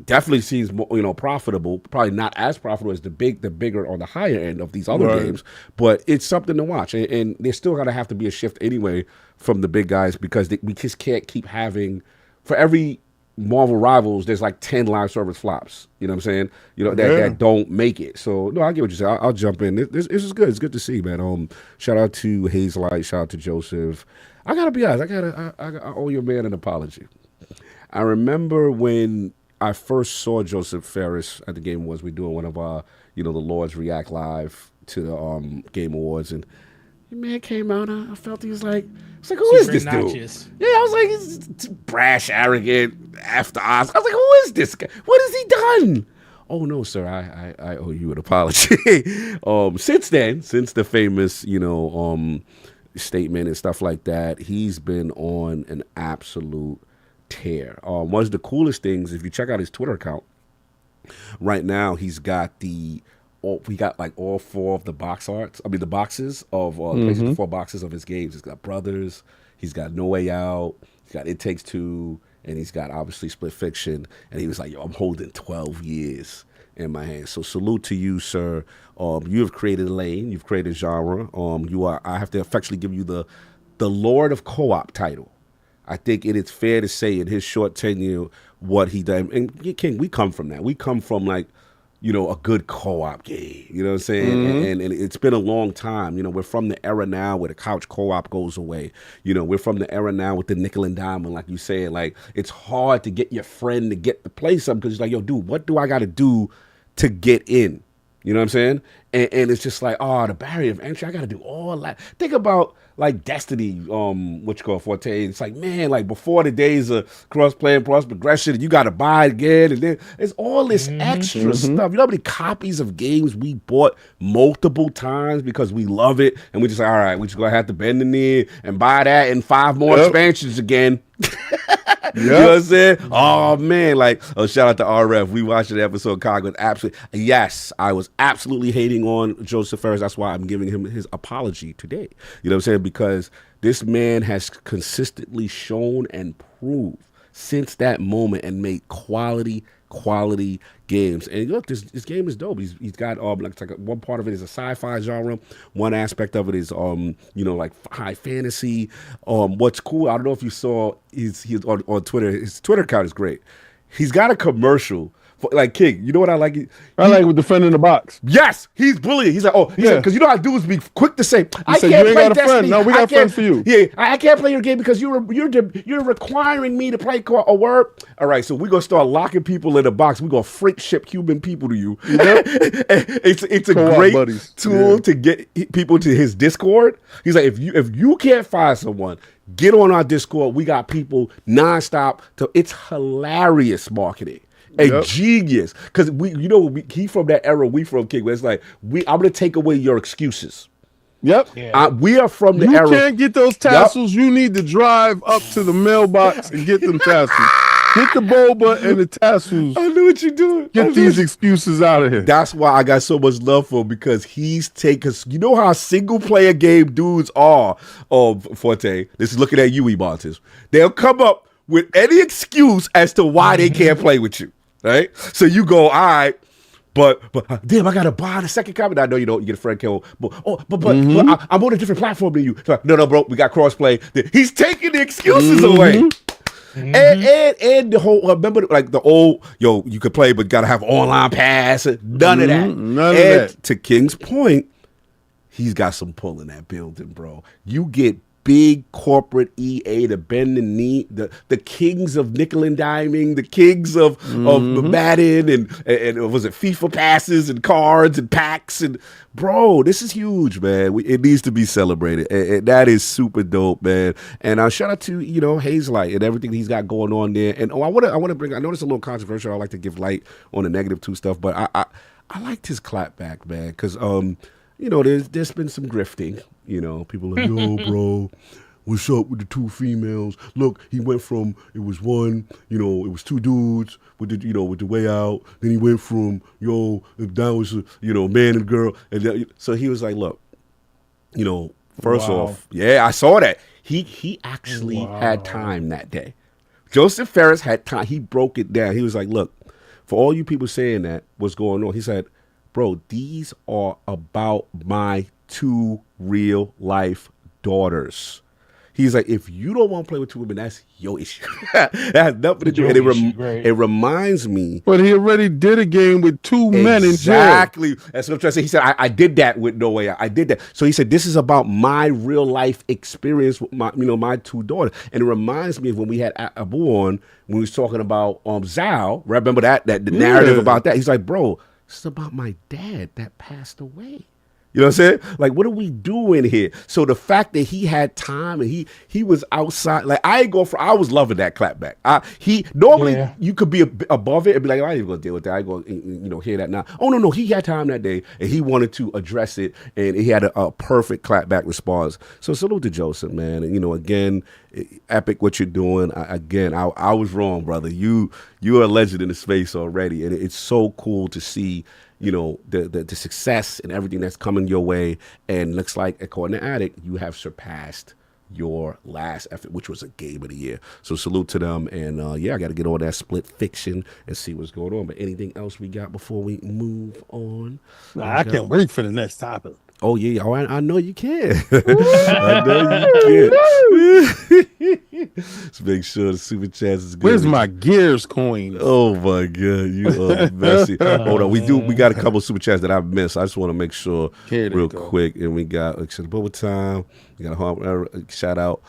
S1: Definitely seems more, profitable. Probably not as profitable as the bigger or the higher end of these other games, but it's something to watch. And there's still gonna have to be a shift anyway from the big guys, because we just can't keep having, for every Marvel Rivals, there's like 10 live service flops. You know what I'm saying? That don't make it. So no, I get what you say. I'll jump in. This is good. It's good to see, man. Shout out to Hazelight. Shout out to Joseph. I gotta be honest. I owe your man an apology. I remember when I first saw Joseph Ferris at the Game Awards. We doing one of our, the Lords react live to the Game Awards, and the man came out. I felt he was like, who is this dude? Yeah, I was like, he's brash, arrogant, after Oscar. I was like, who is this guy? What has he done? Oh no, sir, I owe you an apology. Since the famous, statement and stuff like that, he's been on an absolute tear. One of the coolest things, if you check out his Twitter account right now, he's got all four of the the boxes of PlayStation 4 boxes of his games. He's got Brothers, he's got No Way Out, he's got It Takes Two, and he's got obviously Split Fiction. And he was like, I'm holding 12 years in my hands. So salute to you, sir. You have created a lane, you've created a genre. I have to affectionately give you the Lord of Co-op title. I think it is fair to say in his short tenure what he done. And King, we come from that. We come from like a good co-op game. You know what I'm saying? And it's been a long time. We're from the era now where the couch co-op goes away. We're from the era now with the nickel and diamond, like you said. Like, it's hard to get your friend to get to play something because he's like, yo, dude, what do I got to do to get in? You know what I'm saying? And it's just like, the barrier of entry, I got to do all that. Think about, like, Destiny, Forte. It's like, man, like, before the days of cross-play and cross-progression, you got to buy again. And then there's all this extra stuff. You know how many copies of games we bought multiple times because we love it? And we just like, all right, we just going to have to bend the knee and buy that and 5 more expansions again. You know what I'm saying? Oh, man. Like, shout out to RF. We watched the episode. Cog was absolutely, yes, I was absolutely hating on Joseph Ferris. That's why I'm giving him his apology today. You know what I'm saying? Because this man has consistently shown and proved since that moment and made quality games. And look, this game is dope. He's got like one part of it is a sci-fi genre. One aspect of it is like high fantasy. What's cool, I don't know if you saw, he's on Twitter. His Twitter account is great. He's got a commercial. Like, King, you know what I like?
S4: I like with defending the box.
S1: Yes, he's brilliant. He's like, because you know how dudes be quick to say, I
S4: said,
S1: can't
S4: you ain't
S1: play
S4: got a
S1: Destiny.
S4: friend. No, we got friends for you.
S1: Yeah, I can't play your game because you're requiring me to play a word. All right, so we're gonna start locking people in a box. We're gonna freak ship human people to you. It's a great tool to get people to his Discord. He's like, if you can't find someone, get on our Discord. We got people nonstop. It's hilarious marketing. A genius, because he from that era, we from King. Where it's like I'm gonna take away your excuses.
S4: Yep,
S1: we are from the era.
S4: You can't get those tassels. You need to drive up to the mailbox and get them tassels. Get the boba and the tassels.
S1: I knew what you're doing.
S4: Get these excuses out of here.
S1: That's why I got so much love for him, because he's taking. You know how single player game dudes are. Forte. This is looking at you, E-Monsters. They'll come up with any excuse as to why they can't play with you. Right? So you go, all right, but damn, I gotta buy the second copy. I know you don't. You get a friend killed, but I'm on a different platform than you. So, no, bro, we got crossplay. He's taking the excuses away. And the whole, remember, like the old, you could play, but gotta have online pass. None of that.
S4: None of that.
S1: To King's point, he's got some pull in that building, bro. You get big corporate EA to bend the knee, the kings of nickel and diming, the kings of Madden and was it FIFA passes and cards and packs, and bro, this is huge, man. It needs to be celebrated, and that is super dope, man. And shout out to Hazelight and everything he's got going on there. And I want to bring. I know it's a little controversial. I like to give light on the negative too stuff, but I liked his clapback, man, because there's been some grifting. People are like, yo, bro, what's up with the 2 females? Look, he went from, it was one, it was 2 dudes with the, with the way out. Then he went from, that was, man and girl. And so he was like, look, first off, yeah, I saw that. He actually had time that day. Joseph Ferris had time. He broke it down. He was like, look, for all you people saying that, what's going on? He said, bro, these are about my 2 real life daughters. He's like, if you don't want to play with 2 women, that's your issue. That has nothing to do. And it reminds me.
S4: But he already did a game with 2 men in jail.
S1: Exactly. That's what I'm trying to say. He said, I did that with No Way Out. I did that. So he said, this is about my real life experience with my 2 daughters. And it reminds me of when we had Abu on, when we was talking about Zhao. Remember that the narrative about that? He's like, bro, this is about my dad that passed away. You know what I'm saying? Like, what are we doing here? So the fact that he had time and he was outside, like I was loving that clapback. Normally you could be above it and be like, I ain't even gonna deal with that. I ain't gonna hear that now. Oh no, he had time that day and he wanted to address it, and he had a perfect clapback response. So salute to Joseph, man. And again, epic what you're doing. I was wrong, brother. You're a legend in the space already, and it's so cool to see the success and everything that's coming your way. And looks like, according to Addict, you have surpassed your last effort, which was a game of the year. So salute to them. And I got to get on that split fiction and see what's going on. But anything else we got before we move on?
S4: I can't wait for the next topic.
S1: Oh, yeah. Oh, I know you can. I know you can. Let's make sure the super chats is good.
S4: Where's my Gears coins?
S1: Oh my god, you are messy. Hold on, we got a couple of super chats that I missed. I just want to make sure real quick. And we got Bubble Time. We got a shout out.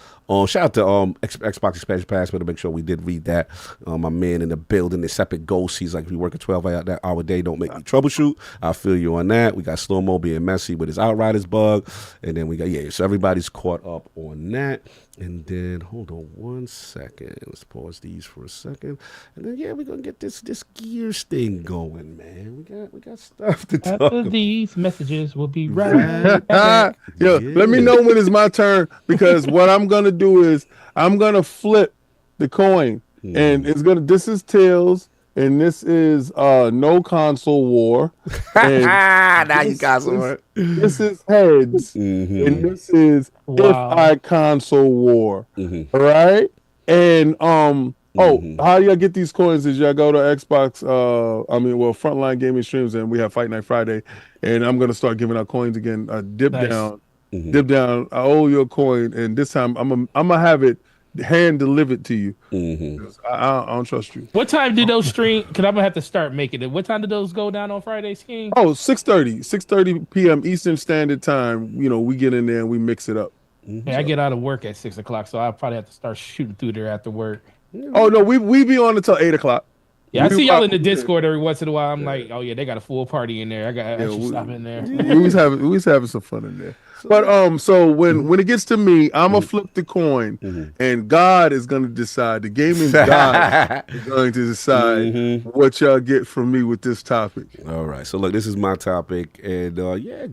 S1: Shout out to Xbox Expansion Pass, but to make sure we did read that. My man in the building, the Separate Ghost. He's like, if you work a 12-hour day, don't make me troubleshoot. I feel you on that. We got Slow Mo being messy with his Outriders bug, and then we got so everybody's caught up on that. And then hold on one second. Let's pause these for a second, and then we're gonna get this Gears thing going, man. We got stuff to talk
S7: After
S1: about.
S7: these messages, will be right.
S4: Let me know when it's my turn, because what I'm gonna do is I'm gonna flip the coin, and this is tails, and this is no console war.
S1: Now you console war.
S4: This is heads, and this is if I console war. All right, and how y'all get these coins is y'all go to Xbox, Frontline Gaming Streams, and we have Fight Night Friday, and I'm gonna start giving out coins again. Dip down. I owe you a coin, and this time I'm gonna have it hand delivered to you. I don't trust you.
S7: What time do those stream? Because I'm gonna have to start making it. What time do those go down on Fridays, King?
S4: 6:30 p.m. Eastern Standard Time. We get in there and we mix it up.
S7: I get out of work at 6 o'clock, so I'll probably have to start shooting through there after work.
S4: Oh no, we be on until 8 o'clock.
S7: Yeah, I see y'all in the Discord every once in a while. I'm like, oh yeah, they got a full party in there. I got extra stuff in there.
S4: We was having some fun in there. But so when it gets to me, I'm gonna flip the coin, and God is gonna decide. The gaming God is going to decide what y'all get from me with this topic.
S1: All right. So look, this is my topic, and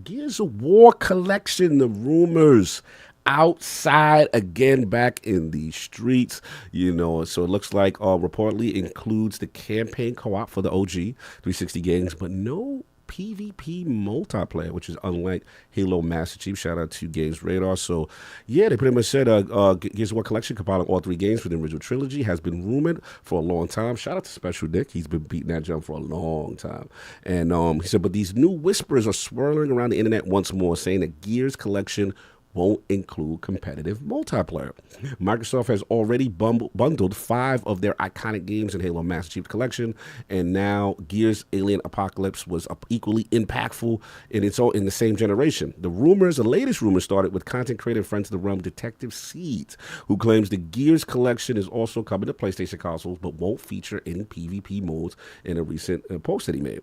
S1: Gears of War collection, the rumors. Outside again, back in the streets, so it looks like reportedly includes the campaign co-op for the OG 360 games, but no PvP multiplayer, which is unlike Halo Master Chief. Shout out to Games Radar. So they pretty much said Gears of War collection compiling all 3 games for the original trilogy has been rumored for a long time. Shout out to Special Dick. He's been beating that jump for a long time. And he said, but these new whispers are swirling around the internet once more, saying that Gears collection won't include competitive multiplayer. Microsoft has already bundled 5 of their iconic games in Halo Master Chief Collection, and now Gears Alien Apocalypse was equally impactful in the same generation. The latest rumors started with content creator and friends of the realm, Detective Seeds, who claims the Gears collection is also coming to PlayStation consoles, but won't feature any PvP modes in a recent post that he made.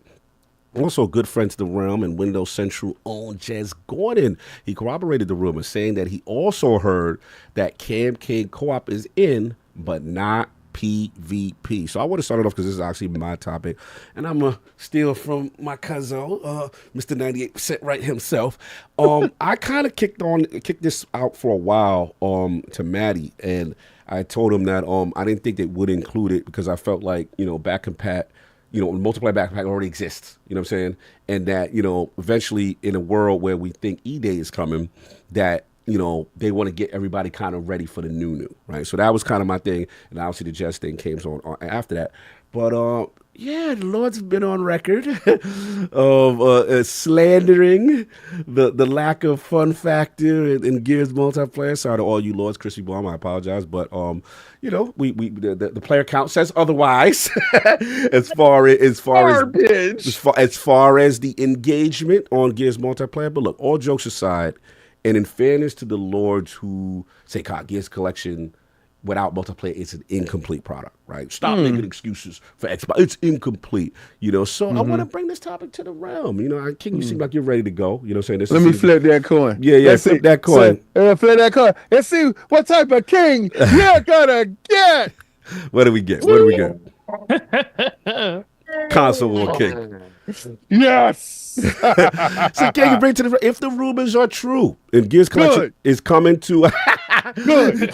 S1: Also, good friend to the realm and Windows Central own Jez Gordon. He corroborated the rumor, saying that he also heard that campaign co-op is in, but not PvP. So I want to start it off because this is actually my topic, and I'm going to steal from my cousin, Mr. 98% right himself. I kind of kicked this out for a while to Maddie, and I told him that I didn't think they would include it because I felt like, back compat, multiplayer backpack already exists, you know what I'm saying? And that, eventually in a world where we think E-Day is coming, that, they want to get everybody kind of ready for the new, right? So that was kind of my thing. And obviously the Jess thing came on after that. But, the Lord's been on record of slandering the lack of fun factor in Gears multiplayer. Sorry to all you Lords, Chrissy Baum, I apologize, but the player count says otherwise. as far as the engagement on Gears multiplayer. But look, all jokes aside, and in fairness to the Lords who say, God, Gears collection without multiplayer, it's an incomplete product, right? Stop making excuses for Xbox. It's incomplete, So I want to bring this topic to the realm. King, you seem like you're ready to go. You know what I'm saying?
S4: Let me flip that coin.
S1: Yeah, flip that coin.
S4: Flip that coin. Let's see what type of king you're gonna get.
S1: What do we get? Console War King.
S4: Yes.
S1: So can you bring to the if the rumors are true and Gears collection is coming to
S4: good.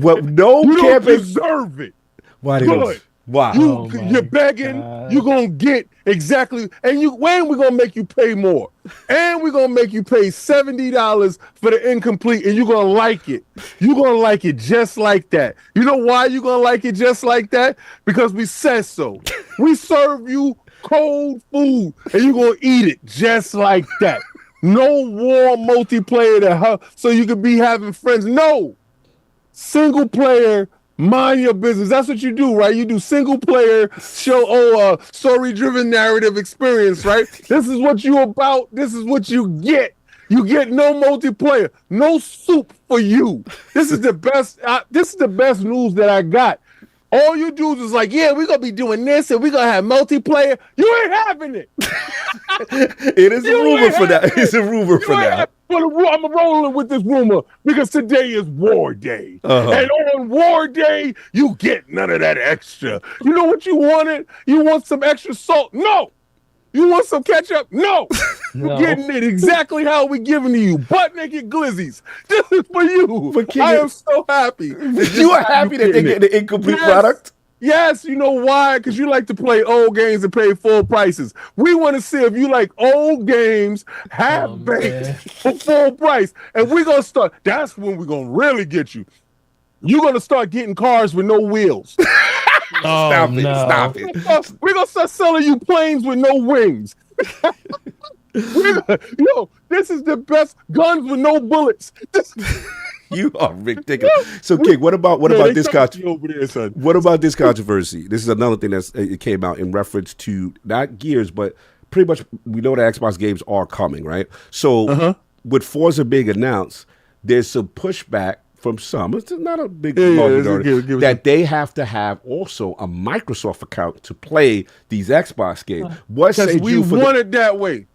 S1: Well, no
S4: you
S1: campaign
S4: don't deserve it.
S1: Why
S4: good.
S1: Don't? Why?
S4: You're begging. You're gonna get exactly, and we're gonna make you pay more, and we're gonna make you pay $70 for the incomplete, and you're gonna like it. You're gonna like it just like that. You know why you're gonna like it just like that? Because we said so. We serve you cold food, and you're gonna eat it just like that. No war multiplayer so you could be having friends. No. single player, mind your business. That's what you do, right? You do single player, show story-driven narrative experience, right? This is what you about. This is what you get. You get no multiplayer, no soup for you. This is the best. This is the best news that I got. All you dudes is like, yeah, we're gonna be doing this and we're gonna have multiplayer. You ain't having it.
S1: It is a rumor for that. It's a rumor for that.
S4: I'm rolling with this rumor because today is War Day. And on War Day, you get none of that extra. You know what you wanted? You want some extra salt? No. You want some ketchup? No. You're getting it exactly how we giving to you. Butt naked glizzies. This is for you. I am so happy.
S1: You are happy that they get the incomplete product?
S4: Yes, you know why? Because you like to play old games and pay full prices. We want to see if you like old games, half-baked, for full price. And we're going to start. That's when we're going to really get you. You're going to start getting cars with no wheels.
S1: Stop it.
S4: We're going to start selling you planes with no wings. Yo, this is the best guns with no bullets.
S1: You are ridiculous. So, King, what about this controversy? What about this controversy? This is another thing it came out in reference to not Gears, but pretty much we know that Xbox games are coming, right? So, with Forza being announced, there's some pushback from some. It's not a big majority that they have to have also a Microsoft account to play these Xbox games. What
S4: because we want it that way.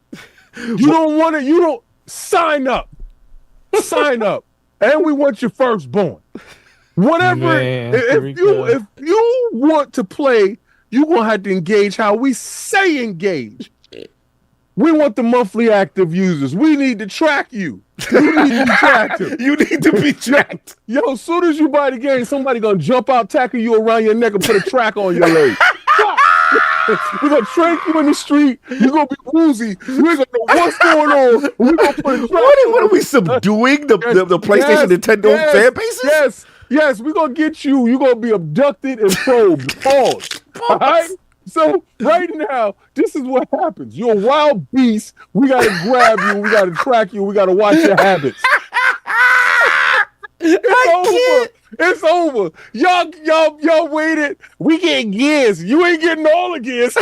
S4: You don't want it. You don't sign up. Sign up. And we want your firstborn. Whatever. If you want to play, you're going to have to engage how we say engage. We want the monthly active users. We need to track you. You need to be tracked.
S1: You need to be tracked.
S4: Yo, as soon as you buy the game, somebody going to jump out, tackle you around your neck and put a track on your leg. We're going to trank you in the street. You're going to be woozy. We're going to know what's going on. We're going to put a track
S1: what are we subduing the PlayStation Nintendo fan bases?
S4: Yes. We're going to get you. You're going to be abducted and probed. Pause. All right? So right now, this is what happens. You're a wild beast. We got to grab you. We got to track you. We got to watch your habits. It's over. Y'all waited. We get gears. You ain't getting all the gears.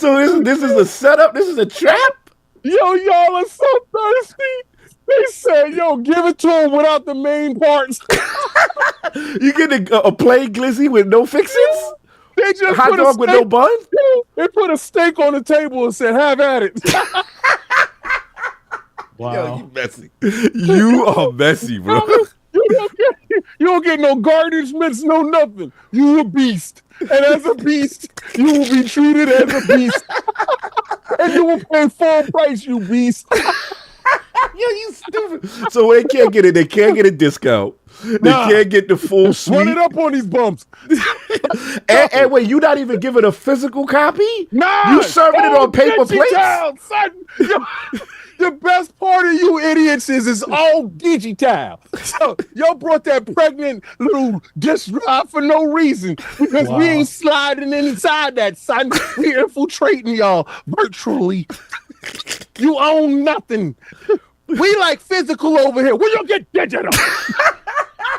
S1: So this is a setup. This is a trap.
S4: Yo, y'all are so thirsty. They said, yo, give it to him without the main parts.
S1: You get a plain glizzy with no fixins?
S4: They just
S1: hot dog with no bun?
S4: They put a steak on the table and said, have at it.
S7: Wow.
S1: Yo, you messy. You are messy, bro.
S4: You don't get no garnishments, no nothing. You a beast. And as a beast, you will be treated as a beast. And you will pay full price, you beast.
S1: Yo, you stupid. So they can't get it. They can't get a discount. They can't get the full suite.
S4: Run it up on these bumps.
S1: and wait, you not even giving a physical copy?
S4: Nah.
S1: You serving it on paper plates?
S4: Down, son. The best part of you idiots is all digital. So y'all brought that pregnant little disk drive for no reason because we ain't sliding inside that, son. We infiltrating y'all virtually. You own nothing. We like physical over here. We don't get digital.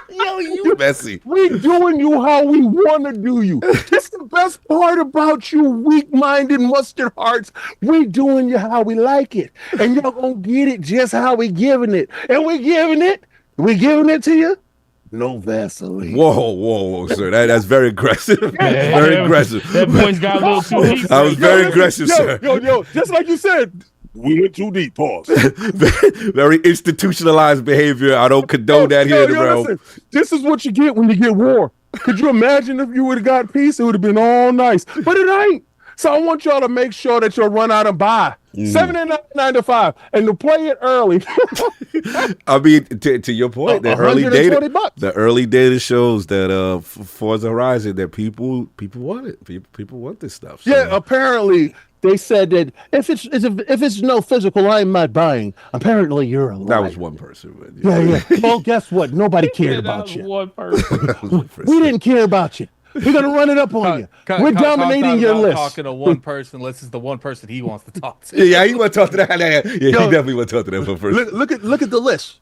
S1: Yo, you messy.
S4: We doing you how we want to do you. That's the best part about you weak-minded mustard hearts. We doing you how we like it. And y'all gonna get it just how we giving it. And we giving it to you. No Vaseline.
S1: Whoa, sir. That's very aggressive. Very aggressive.
S7: That point's got a little too deep.
S1: I was very aggressive, sir.
S4: Yo, just like you said. We went too deep, pause.
S1: Very institutionalized behavior. I don't condone that here in the realm.
S4: Listen, this is what you get when you get war. Could you imagine if you would have got peace? It would have been all nice. But it ain't. So I want y'all to make sure that you'll run out and buy. $7.99 to $5 and to play it early.
S1: I mean, to your point, the early data shows that Forza Horizon that people want it. People want this stuff. So.
S4: Yeah, apparently. They said that if it's no physical, I'm not buying. Apparently, you're a liar.
S1: That was one person.
S4: But yeah. Well, guess what? Nobody cared about you.
S7: One person.
S4: We didn't care about you. We're gonna run it up on you. We're dominating your list.
S5: Talking to one person. This is the one person he wants to talk to.
S1: Yeah, he want to talk to that. Yeah, he definitely want to talk to that one person.
S4: Look at the list.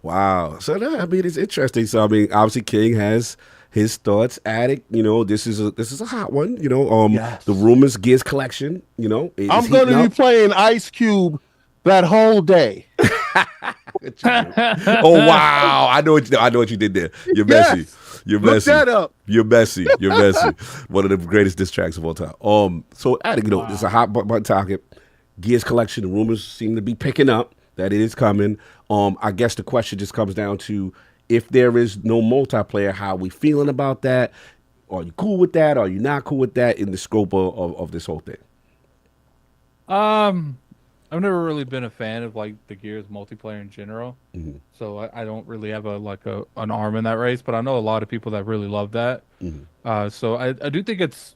S1: Wow. So I mean, it's interesting. So I mean, obviously, King has his thoughts. Addict, this is a hot one. The rumors, Gears collection.
S4: I'm going to be playing Ice Cube that whole day.
S1: Oh wow! I know what you did there. You're messy.
S4: Yes.
S1: You're messy.
S4: Look that up.
S1: You're messy. You're messy. One of the greatest diss tracks of all time. So Addict, it's a hot button topic. Gears collection. The rumors seem to be picking up that it is coming. I guess the question just comes down to if there is no multiplayer, how are we feeling about that? Are you cool with that? Are you not cool with that in the scope of this whole thing?
S5: I've never really been a fan of like the Gears multiplayer in general, so I don't really have an arm in that race. But I know a lot of people that really love that. So I do think it's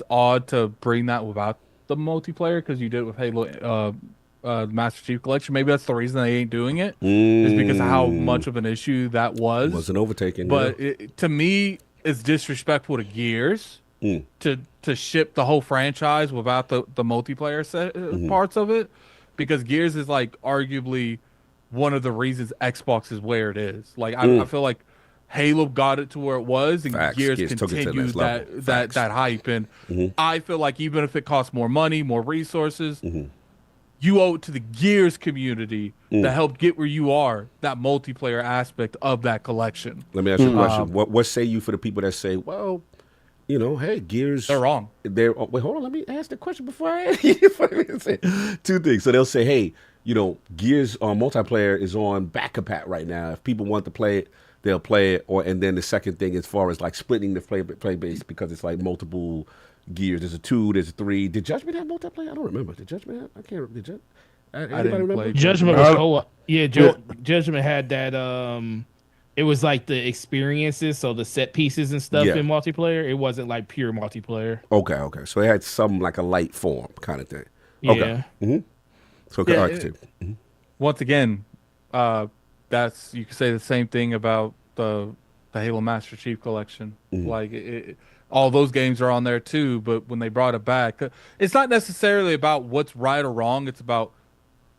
S5: odd to bring that without the multiplayer because you did it with Halo Master Chief Collection. Maybe that's the reason they ain't doing it is because of how much of an issue that was.
S1: It wasn't overtaken,
S5: but to me, it's disrespectful to Gears to ship the whole franchise without the multiplayer parts of it, because Gears is like arguably one of the reasons Xbox is where it is. Like I feel like Halo got it to where it was, and Gears continued that hype. And I feel like even if it costs more money, more resources, you owe it to the Gears community that helped get where you are, that multiplayer aspect of that collection.
S1: Let me ask you a question. What say you for the people that say, well, hey, Gears...
S5: They're wrong.
S1: Wait, hold on. Let me ask the question before I ask you. Two things. So they'll say, hey, Gears multiplayer is on back compat right now. If people want to play it, they'll play it. And then the second thing, as far as like splitting the play base, because it's like multiple Gears. There's a 2, there's a 3. Did Judgment have multiplayer? I don't remember. Did Judgment have? I can't remember. Anybody remember?
S7: Judgment was co-op. Yeah, Judgment had that. It was like the experiences, so the set pieces and stuff in multiplayer. It wasn't like pure multiplayer.
S1: Okay. So it had some like a light form kind of thing. Okay.
S7: Yeah.
S1: So
S5: once again, that's you could say the same thing about the Halo Master Chief Collection. Like all those games are on there too, but when they brought it back, it's not necessarily about what's right or wrong. It's about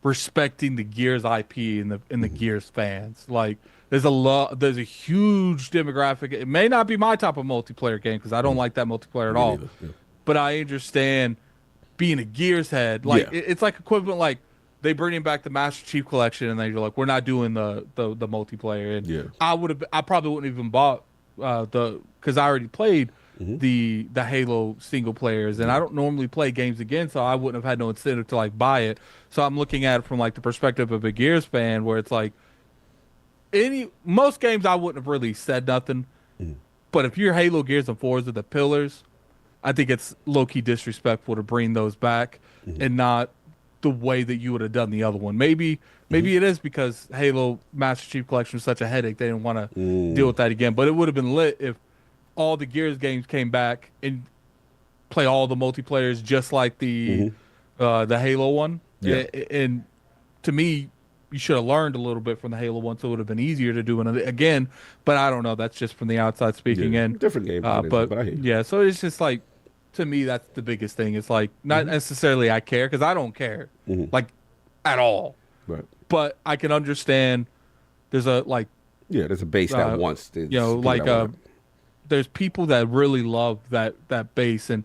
S5: respecting the Gears IP and the Gears fans. Like there's a huge demographic. It may not be my type of multiplayer game because I don't like that multiplayer at all. But I understand being a Gears head. Like it's like equivalent. Like they bringing back the Master Chief Collection and they're like, we're not doing the multiplayer. And I probably wouldn't even bought because I already played the Halo single players, and I don't normally play games again, so I wouldn't have had no incentive to like buy it. So I'm looking at it from like the perspective of a Gears fan, where it's like most games I wouldn't have really said nothing, but if your Halo, Gears, and Forza are the pillars, I think it's low key disrespectful to bring those back and not the way that you would have done the other one. Maybe it is because Halo Master Chief Collection was such a headache they didn't want to deal with that again. But it would have been lit if all the Gears games came back and play all the multiplayers just like the Halo one. And to me, you should have learned a little bit from the Halo one, so it would have been easier to do it again. But I don't know. That's just from the outside speaking in.
S1: Different game.
S5: But so it's just like, to me, that's the biggest thing. It's like not necessarily I care, because I don't care like at all.
S1: Right.
S5: But I can understand. There's a
S1: there's a base that wants to,
S5: there's people that really love that base, and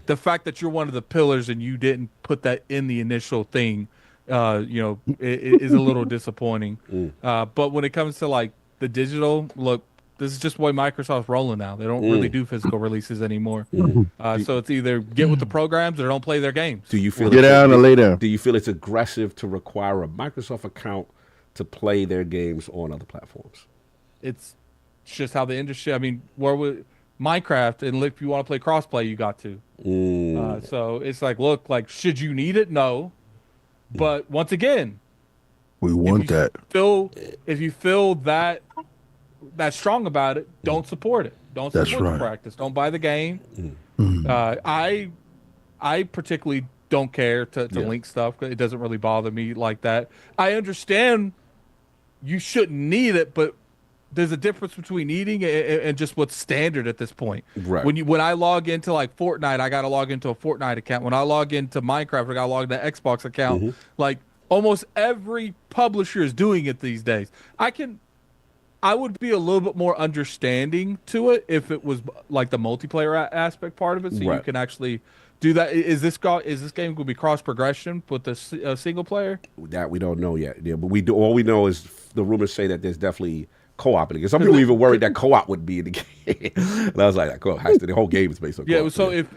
S5: the fact that you're one of the pillars and you didn't put that in the initial thing, it is a little disappointing. But when it comes to like the digital, look, this is just the way Microsoft's rolling now. They don't really do physical releases anymore. So it's either get with the programs or don't play their games.
S1: Do you feel Do you feel it's aggressive to require a Microsoft account to play their games on other platforms?
S5: It's just how the industry. I mean, where would Minecraft, and if you want to play crossplay, you got to. So it's like, look, like, should you need it? No. But once again,
S4: we want that.
S5: If you feel that strong about it, don't support it. Don't support the practice. Don't buy the game. I particularly don't care to link stuff. It doesn't really bother me like that. I understand you shouldn't need it, but there's a difference between needing and just what's standard at this point.
S1: Right.
S5: When I log into like Fortnite, I got to log into a Fortnite account. When I log into Minecraft, I got to log into an Xbox account. Like almost every publisher is doing it these days. I would be a little bit more understanding to it if it was like the multiplayer aspect part of it, so you can actually do that. Is this game going to be cross progression with the single player?
S1: That we don't know yet. Yeah, but we do. All we know is the rumors say that there's definitely co-op in it. Some people even worried that co-op would be in the game. And I was like, the whole game is based on co-op.
S5: Yeah. So if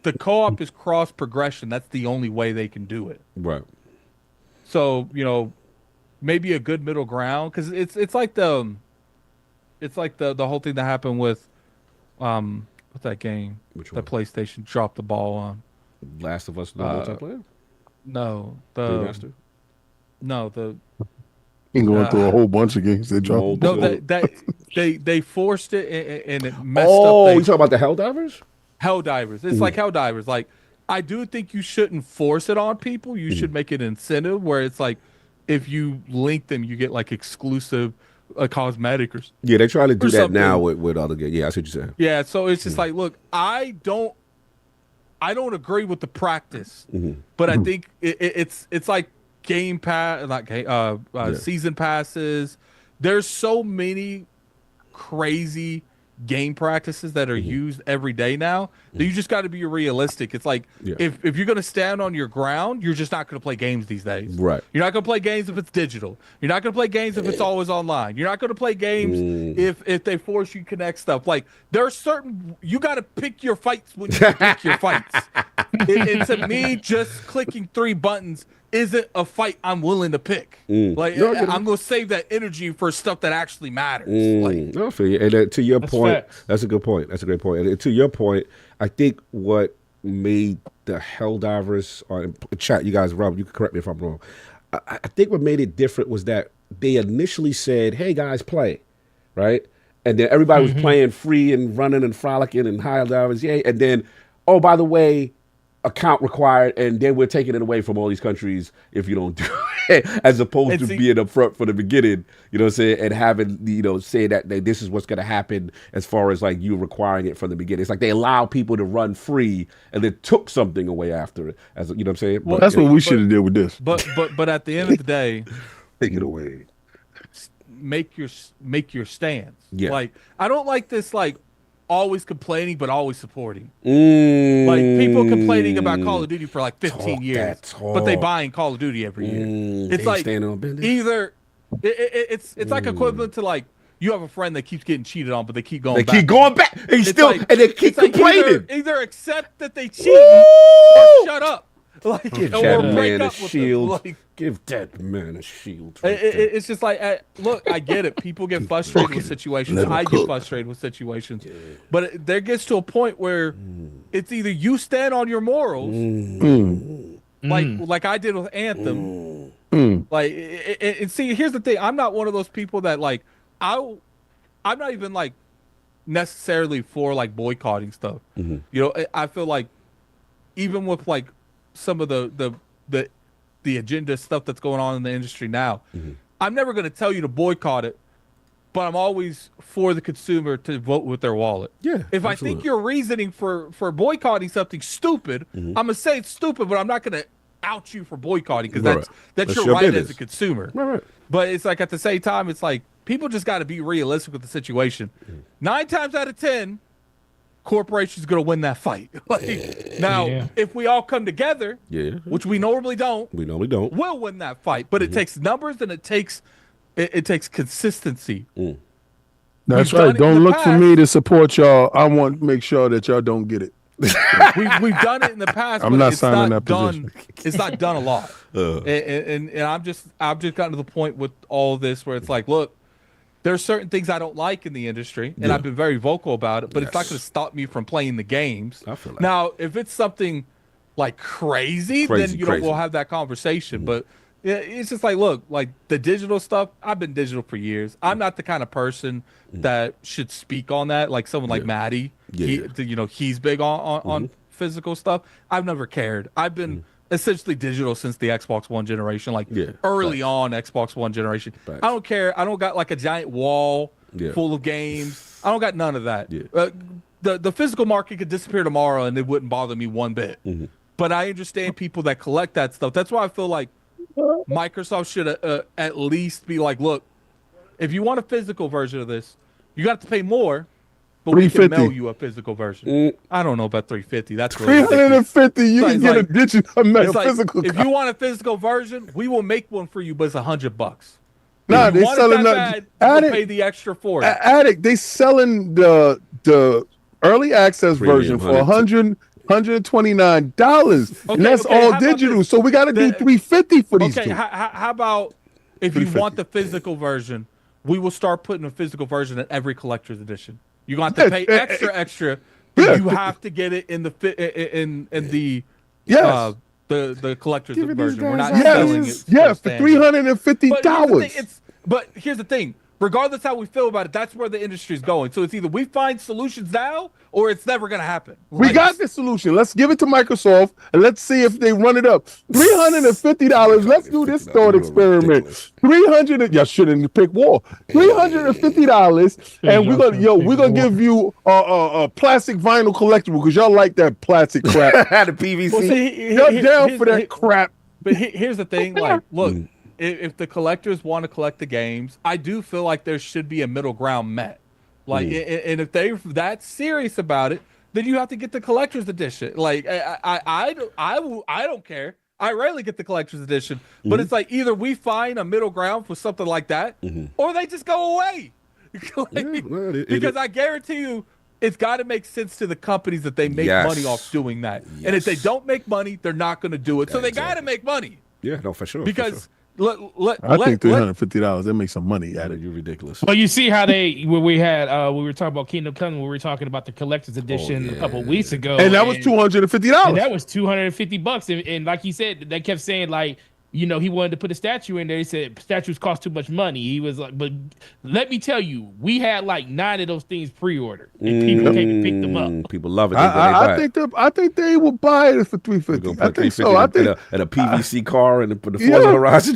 S5: the co-op is cross progression, that's the only way they can do it.
S1: Right.
S5: So maybe a good middle ground, because it's like the whole thing that happened with what's that game?
S1: Which one?
S5: That PlayStation dropped the ball on.
S1: Last of Us, no multiplayer?
S5: No,
S1: Remaster?
S5: No, the
S4: Been going through a whole bunch of games. They dropped.
S5: no they forced it and it messed up.
S1: Oh, you talking about the Helldivers?
S5: Helldivers. It's like Helldivers. Like, I do think you shouldn't force it on people. You should make an incentive where it's like, if you link them, you get like exclusive cosmetic or
S1: yeah. They try to do that
S5: something.
S1: now with other games. Yeah, I see what you're saying.
S5: Yeah, so it's just like, look, I don't agree with the practice, but I think it's like game pass, not season passes. There's so many crazy game practices that are used every day now that you just got to be realistic. It's like, if you're going to stand on your ground, you're just not going to play games these days.
S1: Right.
S5: You're not going to play games if it's digital. You're not going to play games if it's always online. You're not going to play games if they force you to connect stuff. Like, there are certain, you got to pick your fights when you pick your fights. And to me, just clicking 3 buttons isn't a fight I'm willing to pick. Like, I'm going to save that energy for stuff that actually matters. Like,
S1: I feel you. And to your point, that's a good point. That's a great point. And to your point, I think what made the Helldivers, or chat, you guys, Rob, you can correct me if I'm wrong. I think what made it different was that they initially said, hey, guys, play, right? And then everybody was playing free and running and frolicking and Helldivers, yay. And then, oh, by the way, account required, and then we're taking it away from all these countries if you don't do it, as opposed to being upfront from the beginning, you know what I'm saying, and having, say that this is what's going to happen as far as like you requiring it from the beginning. It's like they allow people to run free and then took something away after it, as you know what I'm saying.
S4: Well, that's what we should have did with this.
S5: But at the end of the day,
S1: take it away.
S5: Make your stance.
S1: Yeah.
S5: Like, I don't like this like always complaining but always supporting. Like, people complaining about Call of Duty for like 15 years, but they buying Call of Duty every year. It's like either it's like equivalent to like, you have a friend that keeps getting cheated on, but they keep going back.
S1: Keep going back. And they keep complaining.
S5: Like either accept that they cheated or shut up. Like,
S1: give
S5: or
S1: that
S5: break
S1: man a
S5: up with
S1: shield.
S5: them. Like,
S1: give that man a shield.
S5: It's just like, look, I get it. People get frustrated with situations. I get frustrated with situations. But there gets to a point where it's either you stand on your morals, like I did with Anthem. Like, and see, here's the thing. I'm not one of those people that like, I'm not even like necessarily for like boycotting stuff. I feel like even with like some of the agenda stuff that's going on in the industry now, I'm never going to tell you to boycott it, but I'm always for the consumer to vote with their wallet. Yeah. If I think your reasoning for boycotting something stupid, I'm going to say it's stupid, but I'm not going to out you for boycotting, because that's your right as a consumer. Right. But it's like, at the same time, it's like, people just got to be realistic with the situation. 9 times out of 10, corporation's going to win that fight. Now, if we all come together, which we normally don't, we'll win that fight. But it takes numbers, and it takes consistency.
S4: That's right. Don't look for me to support y'all. I want to make sure that y'all don't get it.
S5: We've done it in the past.
S4: I'm not signing that position.
S5: It's not done a lot. And I've just gotten to the point with all this where it's like, look, there's certain things I don't like in the industry, and I've been very vocal about it, but it's not going to stop me from playing the games. I feel like. Now, if it's something like crazy, then we'll have that conversation. But it's just like, look, like the digital stuff, I've been digital for years. I'm not the kind of person that should speak on that. Like someone like Maddie, he's big on physical stuff. I've never cared. I've been essentially digital since the Xbox One generation, like early on Xbox One generation. I don't care. I don't got like a giant wall full of games. I don't got none of that. The physical market could disappear tomorrow and it wouldn't bother me one bit. But I understand people that collect that stuff. That's why I feel like Microsoft should at least be like, look, if you want a physical version of this, you got to pay more, but we can mail you a physical version. I don't know about $350. That's really
S4: $350. You can get a digital physical.
S5: If you want a physical version, we will make one for you, but it's $100.
S4: Nah, they selling
S5: that bad, pay the extra for it.
S4: Addict, they selling the early access version for $129, and that's all digital. So we got to do $350 for these.
S5: Okay, how about if you want the physical version, we will start putting a physical version in every collector's edition. You're going to have to pay extra, but you have to get it in the the collector's version. We're not selling it.
S4: Yeah, for $350.
S5: But here's the thing. Regardless how we feel about it, that's where the industry is going. So it's either we find solutions now or it's never going to happen.
S4: We got the solution. Let's give it to Microsoft and let's see if they run it up. $350. Let's do this thought experiment. $300. Y'all shouldn't pick war. $350, and we're gonna give you a plastic vinyl collectible because y'all like that plastic crap.
S1: The PVC.
S4: Well, see, you're down for that crap.
S5: But here's the thing. Like, look. If the collectors want to collect the games, I do feel like there should be a middle ground met. Like, and if they're that serious about it, then you have to get the collector's edition. Like, I don't care. I rarely get the collector's edition, but it's like either we find a middle ground for something like that, or they just go away. Because I guarantee you, it's got to make sense to the companies that they make money off doing that. And if they don't make money, they're not going to do it. So they got to make money.
S1: Yeah, no, for sure.
S5: Because
S4: I think $350. They make some money at it.
S1: You're ridiculous.
S7: Well, you see how we were talking about Kingdom Come. We were talking about the collector's edition a couple of weeks ago,
S4: and that was $250.
S7: And that was $250. And like he said, they kept saying like, he wanted to put a statue in there. He said statues cost too much money. He was like, but let me tell you, we had like 9 of those things pre-ordered, and people came and picked them up.
S1: People love it.
S4: I think they will buy it for $350. I think so. I think
S1: at a PVC car and the Forza Horizon.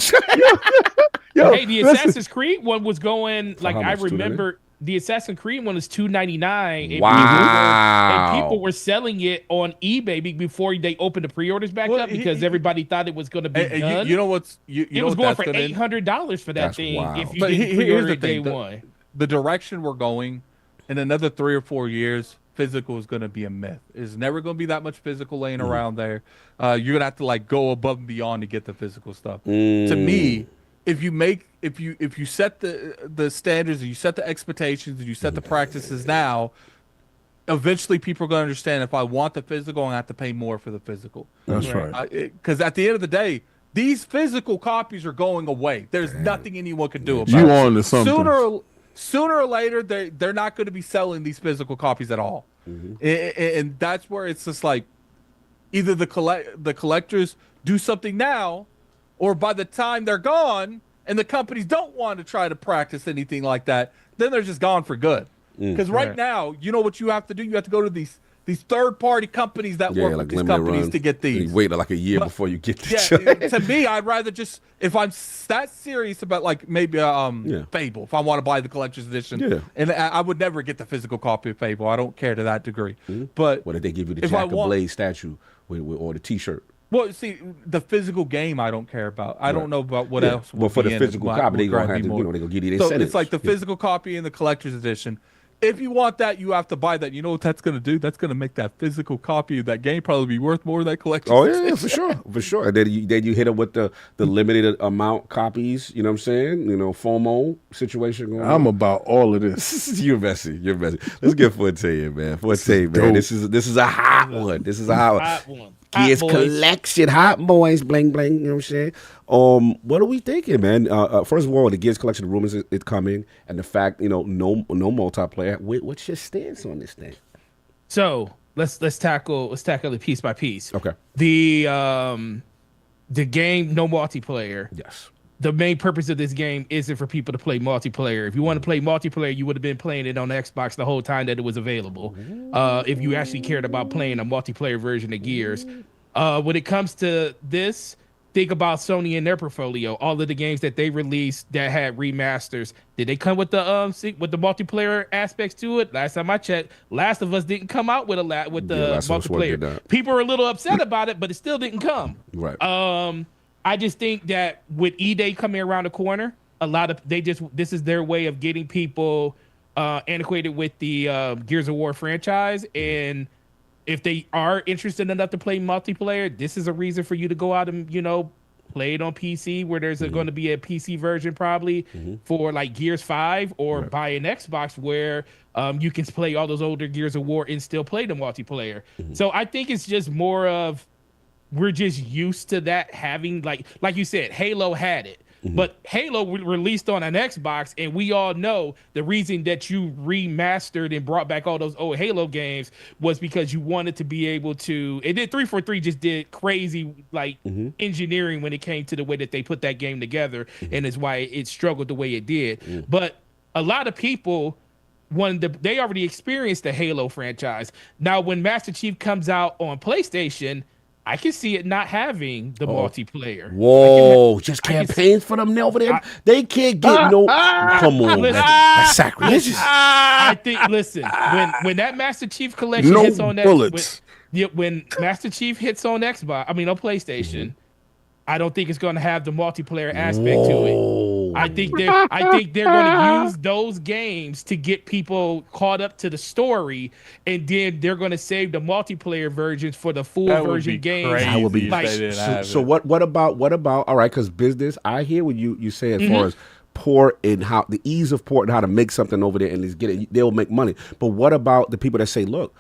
S7: Hey, the Assassin's Creed one was going like I remember. The Assassin's Creed one is $299.
S1: Wow!
S7: And people were selling it on eBay before they opened the pre-orders back up because everybody thought it was going to be done.
S5: You know what's?
S7: It was going for $800 for that thing.
S1: Wild.
S7: If you didn't pre-order it day one.
S5: The direction we're going in another 3 or 4 years, physical is going to be a myth. There's never going to be that much physical laying around there. You're going to have to like go above and beyond to get the physical stuff. To me, if you set the standards and you set the expectations and you set the practices now, eventually people are going to understand if I want the physical, I'm going to have to pay more for the physical.
S4: That's right.
S5: Because at the end of the day, these physical copies are going away. There's nothing anyone can do about
S4: it.
S5: You
S4: on to something.
S5: Sooner or later, they're not going to be selling these physical copies at all. And that's where it's just like either the collectors do something now, or by the time they're gone and the companies don't want to try to practice anything like that, then they're just gone for good. Because right now, you know what you have to do? You have to go to these third-party companies that work with these companies to get these.
S1: You wait like a year before you get this.
S5: To me, I'd rather just, if I'm that serious about like maybe Fable, if I want to buy the collector's edition, and I would never get the physical copy of Fable. I don't care to that degree. But
S1: what if they give you the Jack of Blade statue or the T-shirt?
S5: Well, see, the physical game I don't care about. I don't know about what else.
S1: Well, for the physical copy, they're going to have to, they're going to give you the incentives.
S5: So it's like the physical copy and the collector's edition. If you want that, you have to buy that. You know what that's going to do? That's going to make that physical copy of that game probably be worth more than that collector's edition.
S1: Yeah, for sure. And then you hit them with the limited amount copies. You know what I'm saying? FOMO situation going on.
S4: I'm about all of this.
S1: You're messy. Let's get Forte in, man. Forte, man. This is a hot one. This is a hot one. Gears collection, hot boys, bling bling. You know what I'm saying? What are we thinking, man? First of all, the Gears collection rumors is coming, and the fact no multiplayer. What's your stance on this thing?
S7: So let's tackle it piece by piece.
S1: Okay.
S7: The game, no multiplayer.
S1: Yes.
S7: The main purpose of this game isn't for people to play multiplayer. If you want to play multiplayer, you would have been playing it on Xbox the whole time that it was available. If you actually cared about playing a multiplayer version of Gears. When it comes to this think about Sony and their portfolio. All of the games that they released that had remasters, did they come with the multiplayer aspects to it? Last time I checked, Last of Us didn't come out with multiplayer. People are a little upset about it, but it still didn't come.
S1: Right.
S7: I just think that with E-Day coming around the corner, this is their way of getting people antiquated with the Gears of War franchise, and if they are interested enough to play multiplayer, this is a reason for you to go out and, play it on PC, where there's going to be a PC version probably for like Gears 5, or buy an Xbox where you can play all those older Gears of War and still play the multiplayer. So I think it's just more of, we're just used to that having, like you said, Halo had it. But Halo released on an Xbox, and we all know the reason that you remastered and brought back all those old Halo games was because you wanted to be able to. And then 343 just did crazy engineering when it came to the way that they put that game together, and it's why it struggled the way it did. But a lot of people, they already experienced the Halo franchise. Now, when Master Chief comes out on PlayStation, I can see it not having the multiplayer.
S1: Whoa, just campaigns for them over there? They can't get no... Come on, that's sacrilegious.
S7: I think, listen, when that Master Chief collection hits on that...
S1: bullets.
S7: When Master Chief hits on on PlayStation, I don't think it's going to have the multiplayer aspect to it. I think they're going to use those games to get people caught up to the story, and then they're going to save the multiplayer versions for the full version games.
S1: That would be like, so what about all right, because business, I hear what you say as far as port and how the ease of port and how to make something over there and just get it, they'll make money. But what about the people that say, look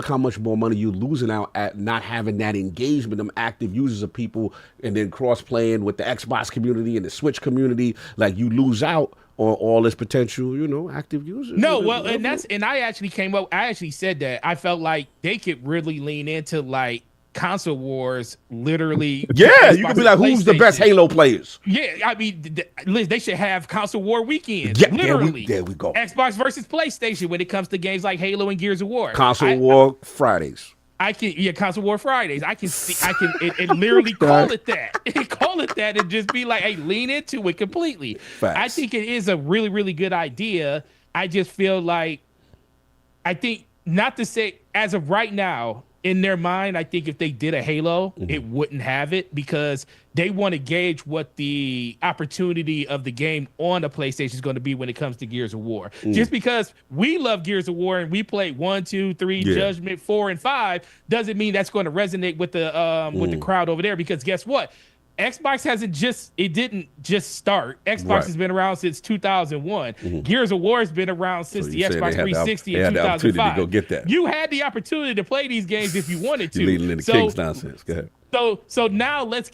S1: how much more money you're losing out at not having that engagement, them active users of people, and then cross-playing with the Xbox community and the Switch community. Like, you lose out on all this potential, active users.
S7: No, well, and I actually said that I felt like they could really lean into like console wars, literally.
S1: Yeah, you could be like, who's the best Halo players?
S7: Yeah, I mean, they should have console war weekends.
S1: Yeah,
S7: literally.
S1: There we go.
S7: Xbox versus PlayStation when it comes to games like Halo and Gears of War.
S1: Console war Fridays.
S7: Console war Fridays. I can literally call it that. Call it that and just be like, hey, lean into it completely.
S1: Facts.
S7: I think it is a really, really good idea. I just feel like, not to say as of right now, in their mind, I think if they did a Halo, it wouldn't have it, because they want to gauge what the opportunity of the game on the PlayStation is going to be when it comes to Gears of War. Just because we love Gears of War and we played 1, 2, 3, Judgment, 4, and 5, doesn't mean that's going to resonate with the crowd over there. Because guess what? Xbox didn't just start. Xbox has been around since 2001. Gears of War has been around since the Xbox 360 in 2005.
S1: To go get that.
S7: You had the opportunity to play these games if you wanted to.
S1: You're leading into King's nonsense. Go ahead.
S7: So now let's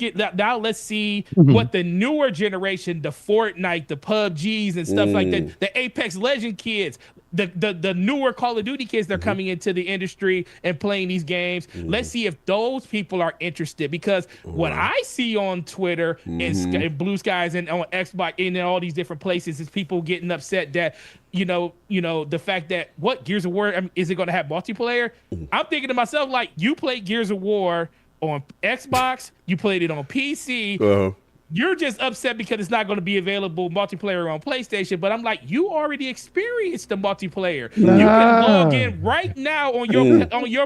S7: see what the newer generation, the Fortnite, the PUBGs and stuff like that, the Apex Legend kids, the newer Call of Duty kids that are coming into the industry and playing these games. Let's see if those people are interested, because what I see on Twitter and Blue Skies and on Xbox and in all these different places is people getting upset that the fact that Gears of War, is it going to have multiplayer? I'm thinking to myself, like, you played Gears of War on Xbox, you played it on PC. You're just upset because it's not going to be available multiplayer on PlayStation. But I'm like, you already experienced the multiplayer. You can log in right now on your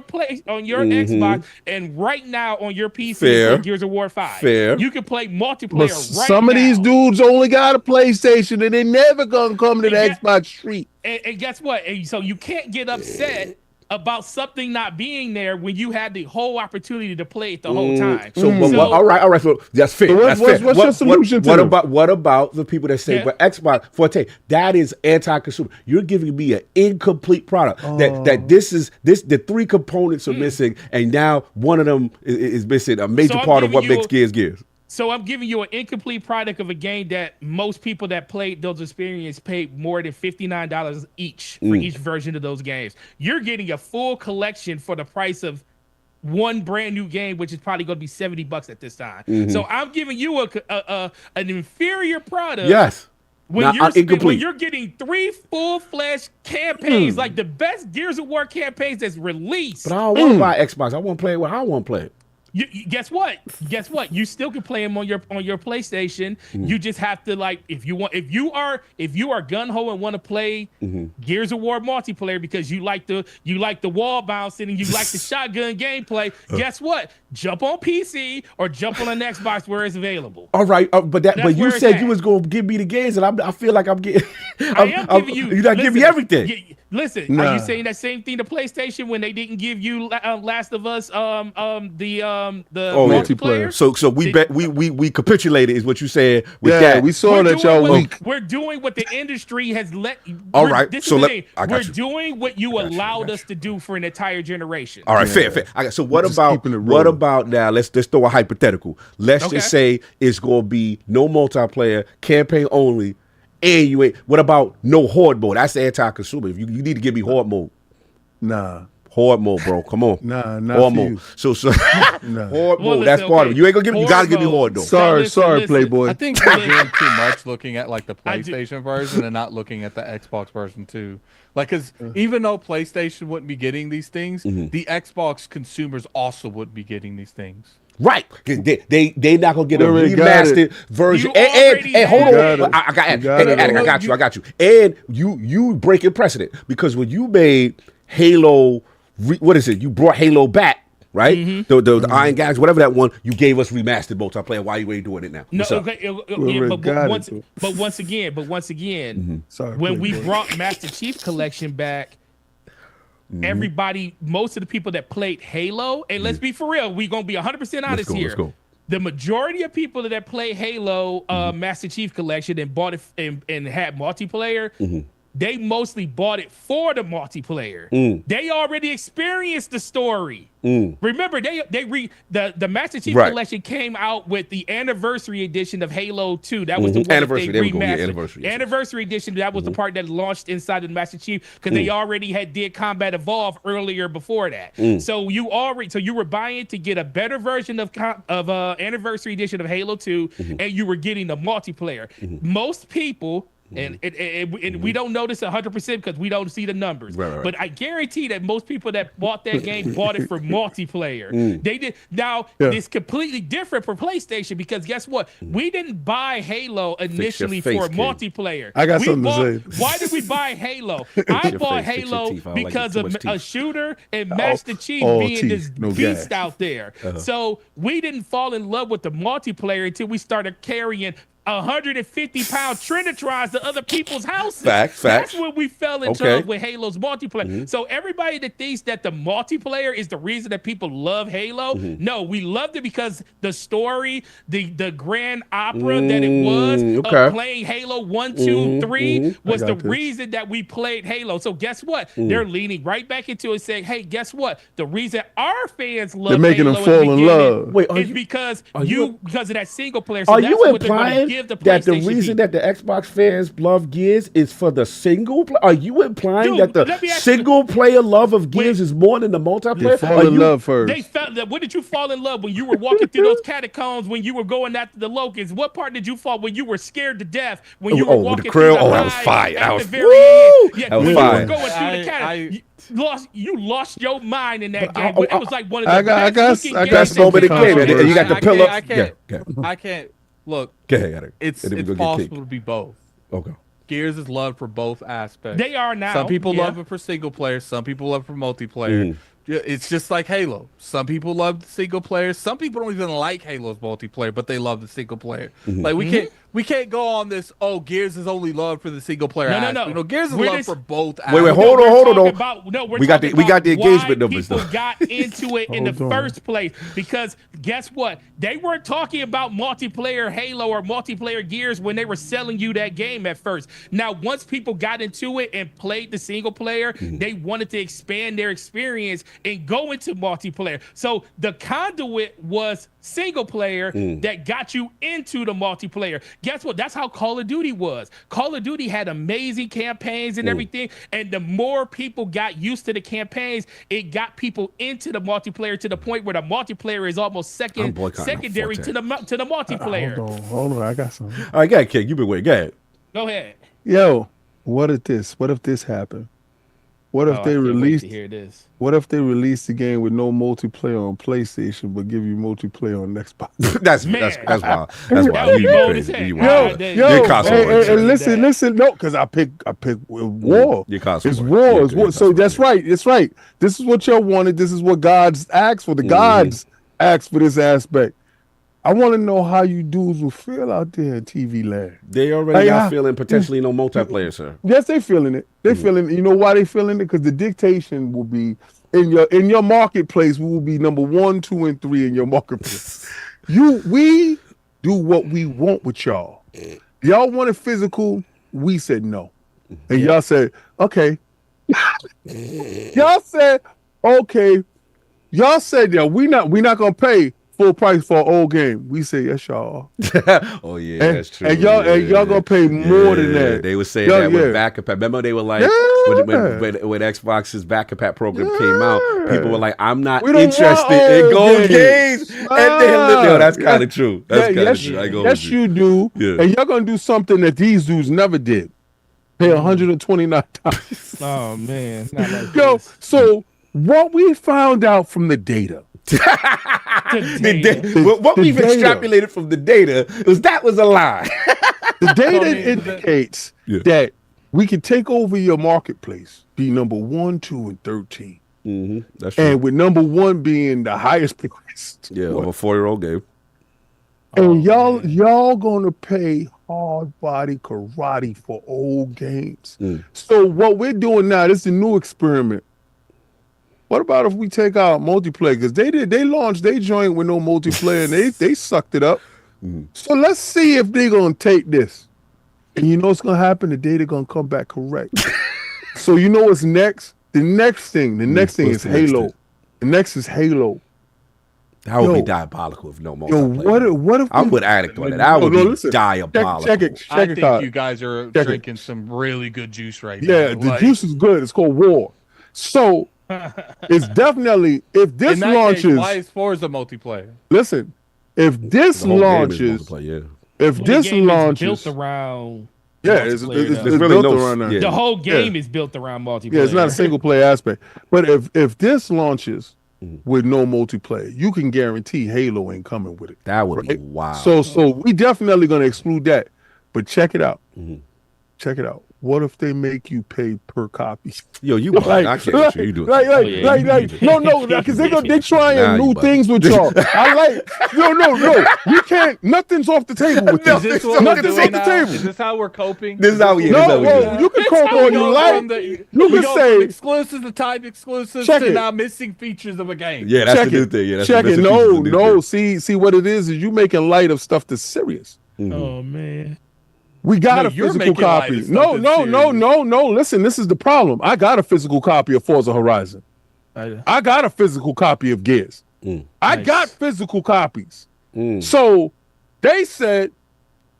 S7: Xbox and right now on your PC on Gears of War 5. You can play multiplayer
S4: Some of these dudes only got a PlayStation and they never gonna come to the Xbox street.
S7: And guess what? So you can't get upset about something not being there when you had the whole opportunity to play it the whole time.
S1: All right. So that's fair.
S4: So what's your solution to
S1: what about the people that say, but Xbox Forte, that is anti-consumer. You're giving me an incomplete product. That the three components are missing, and now one of them is missing a major part of what makes Gears.
S7: So I'm giving you an incomplete product of a game that most people that played those experiences paid more than $59 each for each version of those games. You're getting a full collection for the price of one brand new game, which is probably going to be $70 at this time. So I'm giving you an inferior product.
S1: Yes.
S7: When you're getting 3 full-fledged campaigns, like the best Gears of War campaigns that's released.
S1: But I don't want to buy Xbox. I want to play it how I want to play it.
S7: Guess what? Guess what? You still can play them on your PlayStation. You just have to like if you are gun ho and want to play Gears of War multiplayer because you like the wall bouncing and you like the shotgun gameplay. Guess what? Jump on PC or jump on an Xbox where it's available.
S1: All right, but you said you was gonna give me the games, and I feel like I'm getting. You're not giving me everything.
S7: Listen, are you saying that same thing to PlayStation when they didn't give you Last of Us the multiplayer?
S1: So we capitulated is what you said with that.
S4: We saw that y'all weak.
S7: We're doing what the industry has let.
S1: All right,
S7: we're doing what you allowed us to do for an entire generation.
S1: All right, fair. So what about now? Let's throw a hypothetical. Let's just say it's gonna be no multiplayer, campaign only. And you ain't. What about no horde mode? That's anti-consumer. If you need to give me horde mode.
S4: Nah.
S1: Horde mode, bro. Come on.
S4: Nah,
S1: horde mode. So horde mode. That's part of it. You ain't gonna give me. You gotta give me horde though.
S4: Sorry, Playboy.
S5: I think we're doing too much looking at like the PlayStation version and not looking at the Xbox version too. Like, because even though PlayStation wouldn't be getting these things, the Xbox consumers also would be getting these things.
S1: Right, they not gonna get a remastered version. And hold on, I got you. And you breaking precedent because when you made Halo, what is it? You brought Halo back, right? The Iron Guys, whatever that one. You gave us remastered multiplayer. Why you ain't doing it now?
S7: But once again, when we brought Master Chief Collection back. Everybody, most of the people that played Halo, and let's be for real, we're gonna be 100% honest here. The majority of people that play Halo Master Chief Collection and bought it and had multiplayer, they mostly bought it for the multiplayer. They already experienced the story. Remember, the Master Chief Collection came out with the anniversary edition of Halo 2. That was the one that they remastered. Anniversary edition. That was the part that launched inside of the Master Chief because they already did Combat Evolve earlier before that. So you were buying to get a better version of anniversary edition of Halo 2, and you were getting the multiplayer. Most people. And we don't notice 100% because we don't see the numbers. Right. But I guarantee that most people that bought that game bought it for multiplayer. They did. Now, it's completely different for PlayStation because guess what? We didn't buy Halo initially for multiplayer.
S4: I got something to
S7: say. Why did we buy Halo? I bought Halo because of a shooter and Master Chief being this beast out there. So we didn't fall in love with the multiplayer until we started carrying 150-pound Trinitrons to other people's houses.
S1: Facts.
S7: That's when we fell in love with Halo's multiplayer. So everybody that thinks that the multiplayer is the reason that people love Halo, no, we loved it because the story, the grand opera that it was of playing Halo 1, 2, 3 was the reason that we played Halo. So guess what? They're leaning right back into it saying, hey, guess what? The reason our fans love
S4: They're making
S7: Halo
S4: them fall in love.
S7: is because of that single player.
S1: So that's what they're going to give that the reason that the Xbox fans love Gears is for the single player? Are you implying that the single player love of Gears is more than the multiplayer?
S4: Fall in love first.
S7: When did you fall in love? When you were walking through those catacombs, when you were going after the locusts? What part did you fall when you were scared to death? When you were walking through the
S1: that was fire. That was
S7: very end?
S1: That was
S7: fire. You were going through the catacombs. You lost your mind in that game. It was like one of the best
S1: moment of the game. And you got the pillar.
S5: I can't. Look, it's possible to be both.
S1: Okay.
S5: Gears is loved for both aspects.
S7: They are now.
S5: Some people love it for single player. Some people love it for multiplayer. It's just like Halo. Some people love the single player. Some people don't even like Halo's multiplayer, but they love the single player. Like we can't go on this. Oh, Gears is only loved for the single player. No. Gears is loved for both.
S1: Wait, hold on. We got the engagement numbers.
S7: People got into it in the first place because guess what? They weren't talking about multiplayer Halo or multiplayer Gears when they were selling you that game at first. Now, once people got into it and played the single player, they wanted to expand their experience and go into multiplayer. So the conduit was single player that got you into the multiplayer. Guess what? That's how Call of Duty was. Call of Duty had amazing campaigns and everything. And the more people got used to the campaigns, it got people into the multiplayer to the point where the multiplayer is almost secondary to the multiplayer.
S4: Hold on. I got something.
S1: All right, go ahead, King. You've been waiting. Go ahead.
S7: Go ahead.
S4: Yo, what if this happened? What if they released?
S7: Hear this.
S4: What if they released the game with no multiplayer on PlayStation, but give you multiplayer on Xbox?
S1: That's wild. That's wild. You crazy. You wild.
S4: And listen. No, because I pick war. It's war. So that's right. It's right. This is what y'all wanted. This is what God's asked for. The gods asked for this aspect. I want to know how you dudes will feel out there in TV land.
S1: They already are feeling potentially no multiplayer, sir.
S4: Yes, they feeling it. They feeling it. You know why they feeling it? Because the dictation will be in your marketplace. We will be number 1, 2, and 3 in your marketplace. We do what we want with y'all. Y'all wanted physical. We said no, and y'all said okay. Y'all said okay. Y'all said yeah. We not gonna pay full price for an old game. We say yes, y'all.
S1: Oh yeah, that's true.
S4: And y'all gonna pay more than that.
S1: They were saying that with back compat. Remember they were like when Xbox's back compat program came out, people were like, "I'm not interested in gold games." And then that's kind of true. That's kind of true.
S4: Yes, you do. Yeah. And y'all gonna do something that these dudes never did. Pay $129.
S7: Oh man, not like
S4: yo.
S7: This.
S4: So what we found out from the data.
S1: What we've extrapolated from the data was a lie.
S4: The data indicates that we can take over your marketplace, be number 1, 2, and 13.
S1: That's true.
S4: And with number 1 being the highest price.
S1: Yeah, of a 4-year-old game.
S4: And y'all gonna pay hard body karate for old games. So what we're doing now, this is a new experiment. What about if we take out multiplayer? Because they launched their joint with no multiplayer and they sucked it up. So let's see if they're gonna take this. And you know what's gonna happen? The data gonna come back correct. So you know what's next? The next thing is Halo. The next is Halo.
S1: That would be diabolical if no multiplayer.
S4: What if
S1: I would addict on it? That would be diabolical.
S4: Check it.
S5: I think you guys are drinking some really good juice right now.
S4: Yeah, the juice is good. It's called War. So it's definitely if this
S5: in that
S4: launches.
S5: Case, why is Forza multiplayer?
S4: Listen, if this launches, if this launches,
S7: built around.
S4: Yeah, it's really built around that.
S7: The whole game is built around multiplayer.
S4: Yeah, it's not a single player aspect. But if this launches with no multiplayer, you can guarantee Halo ain't coming with it.
S1: That would be wild.
S4: So we definitely gonna exclude that. But check it out. Check it out. What if they make you pay per copy?
S1: Yo, you I can't you do it.
S4: No, because they trying new things with y'all. I like no. You can't. Nothing's off the table with this. Nothing's off the table.
S5: Is this how we're coping?
S1: This is how we.
S4: You can cope all you like. You can say
S5: exclusives to type exclusives to now missing features of a game.
S1: Yeah, that's the new thing. Yeah,
S4: check it. No. See what it is you making light of stuff that's serious.
S7: Oh man.
S4: We got a physical copy. No. Listen, this is the problem. I got a physical copy of Forza Horizon. I got a physical copy of Gears. I got physical copies. So they said,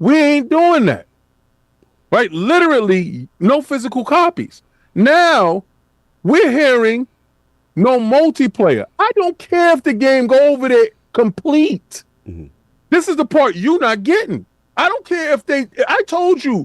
S4: we ain't doing that. Right? Literally, no physical copies. Now, we're hearing no multiplayer. I don't care if the game go over there complete. This is the part you're not getting. I don't care if I told you,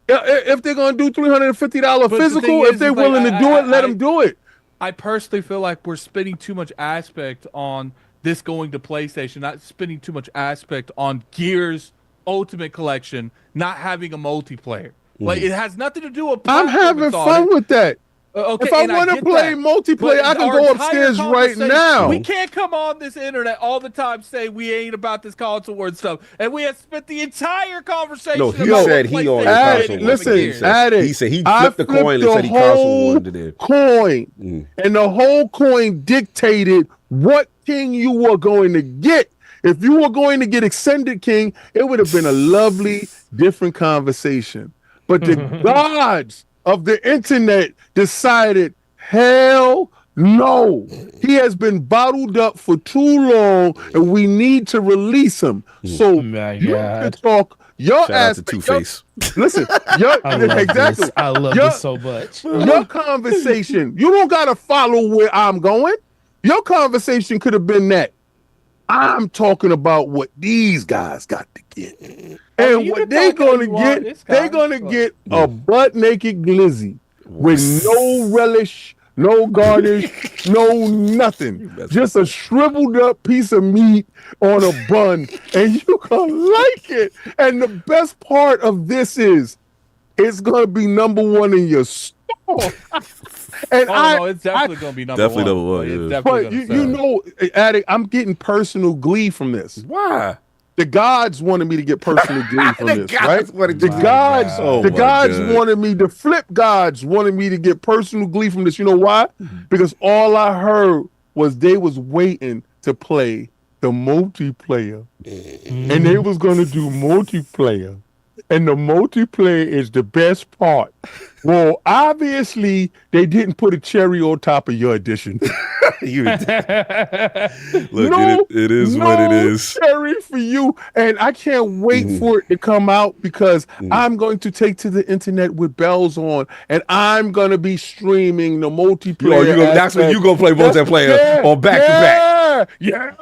S4: if they're going to do $350 physical, if they're willing to do it, let them do it.
S5: I personally feel like we're spending too much aspect on this going to PlayStation, not spending too much aspect on Gears Ultimate Collection, not having a multiplayer. Like, it has nothing to do with
S4: I'm having fun with that.
S5: Okay,
S4: if I want to play multiplayer, I can go upstairs right now.
S5: We can't come on this internet all the time saying we ain't about this console war stuff, and we have spent the entire conversation.
S1: No, he said he on the console.
S4: Listen,
S1: he said he flipped the coin and said he console wanted it.
S4: Coin, and the whole coin dictated what king you were going to get. If you were going to get Extended King, it would have been a lovely, different conversation. But the gods of the internet decided, hell no. He has been bottled up for too long, and we need to release him. So you can talk your
S1: shout out to Two-Face.
S4: Listen,
S7: I love this so much.
S4: Your conversation, you don't gotta follow where I'm going. Your conversation could have been that. I'm talking about what these guys got to get. And what they're gonna get, they're gonna get a butt naked glizzy with no relish, no garnish, no nothing. Just a shriveled up piece of meat on a bun, and you gonna like it. And the best part of this is it's gonna be number one in your store. And
S5: no, it's definitely gonna be number one.
S1: Yeah.
S5: It's definitely
S4: but you know, Addict, I'm getting personal glee from this.
S1: Why?
S4: The gods wanted me to get personal glee from this, right? The
S1: God.
S4: gods wanted me, the flip gods wanted me to get personal glee from this. You know why? Because all I heard was they was waiting to play the multiplayer. And they was going to do multiplayer. And the multiplayer is the best part. Well, obviously, they didn't put a cherry on top of your edition.
S1: Look, it is what it is.
S4: Cherry for you. And I can't wait for it to come out because I'm going to take to the internet with bells on, and I'm going to be streaming the multiplayer.
S1: That's when you're going to play multiplayer on back-to-back.
S4: Yeah.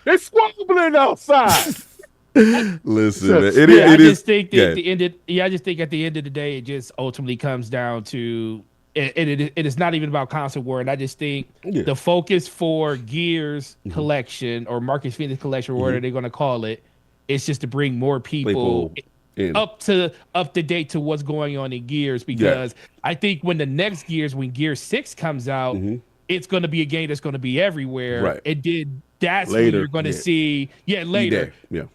S4: It's squabbling outside.
S1: Listen, man,
S7: I just think at the end of the day, it just ultimately comes down to it is not even about console war. And I just think the focus for Gears collection or Marcus Phoenix collection, or whatever they're going to call it, is just to bring more people up to date to what's going on in Gears. Because I think when the next Gears, when Gears 6 comes out, it's going to be a game that's going to be everywhere.
S1: Right.
S7: It did. That's when you're going to see, later.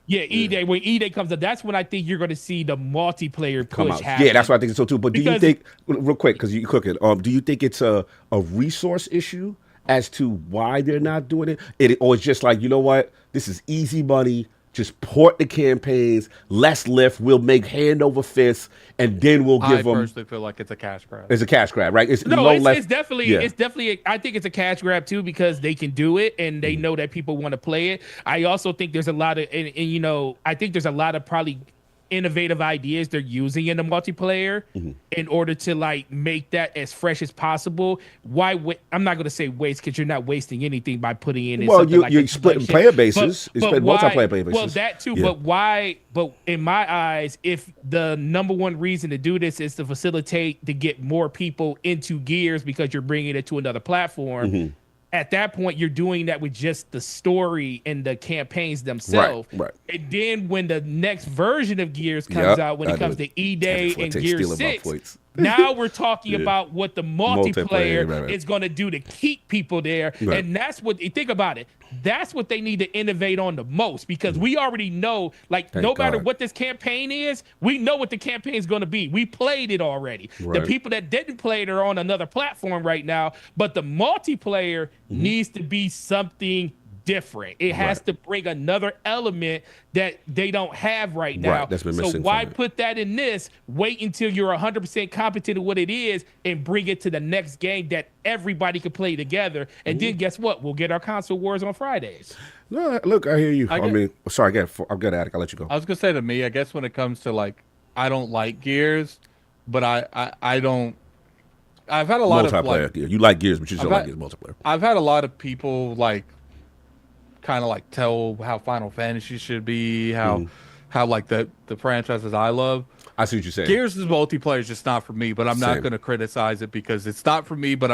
S7: E-Day. When E-Day comes up, that's when I think you're going to see the multiplayer push happen.
S1: Yeah, that's what I think so too. But do you think, real quick, because you cooking, do you think it's a resource issue as to why they're not doing it? Or it's just like, you know what, this is easy money. Just port the campaigns, less lift. We'll make hand over fist, and then we'll give them.
S5: I personally feel like it's a cash grab.
S1: It's a cash grab, right?
S7: It's definitely. I think it's a cash grab too because they can do it and they know that people want to play it. I also think there's a lot of, and I think there's a lot of probably innovative ideas they're using in the multiplayer in order to like make that as fresh as possible. I'm not going to say waste because you're not wasting anything by putting in.
S1: Well, you're splitting player bases. You're splitting multiplayer player bases.
S7: Well, that too. Yeah. But why? But in my eyes, if the number one reason to do this is to facilitate to get more people into Gears because you're bringing it to another platform. At that point, you're doing that with just the story and the campaigns themselves. Right. And then when the next version of Gears comes out, when it comes to E-Day and Gears 6, now we're talking about what the multiplayer is going to do to keep people there. Right. And that's what, think about it, that's what they need to innovate on the most because we already know, like, no matter what this campaign is, we know what the campaign is going to be. We played it already. Right. The people that didn't play it are on another platform right now, but the multiplayer needs to be something different. It has to bring another element that they don't have right now.
S1: Right. That's been missing.
S7: So why put that in this? Wait until you're 100% competent at what it is and bring it to the next game that everybody can play together. And then guess what? We'll get our console wars on Fridays.
S1: No, look, I hear you. Sorry, I'm good at it. I'll let you go.
S5: I was gonna say to me, I guess when it comes to like, I don't like Gears, but I don't. I've had a lot of
S1: multiplayer. You like Gears, but you don't like Gears multiplayer.
S5: I've had a lot of people like kind of like tell how Final Fantasy should be, how like the franchises I love.
S1: I see what you're saying.
S5: Gears' multiplayer is just not for me, but I'm not going to criticize it because it's not for me. But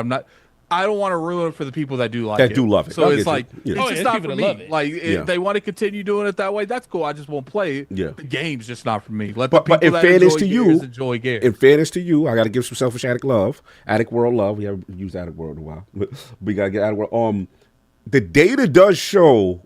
S5: I don't want to ruin it for the people that do like it.
S1: That do love it.
S5: So it's like it's just not for me. Like if they want to continue doing it that way, that's cool. I just won't play it. Yeah. The game's just not for me. Let the people
S1: in
S5: that
S1: fairness
S5: enjoy
S1: to
S5: Gears
S1: you,
S5: enjoy Gears.
S1: In fairness to you, I got to give some selfish Addict love, Addict World love. We haven't used Addict World in a while, but we got to get Addict World. The data does show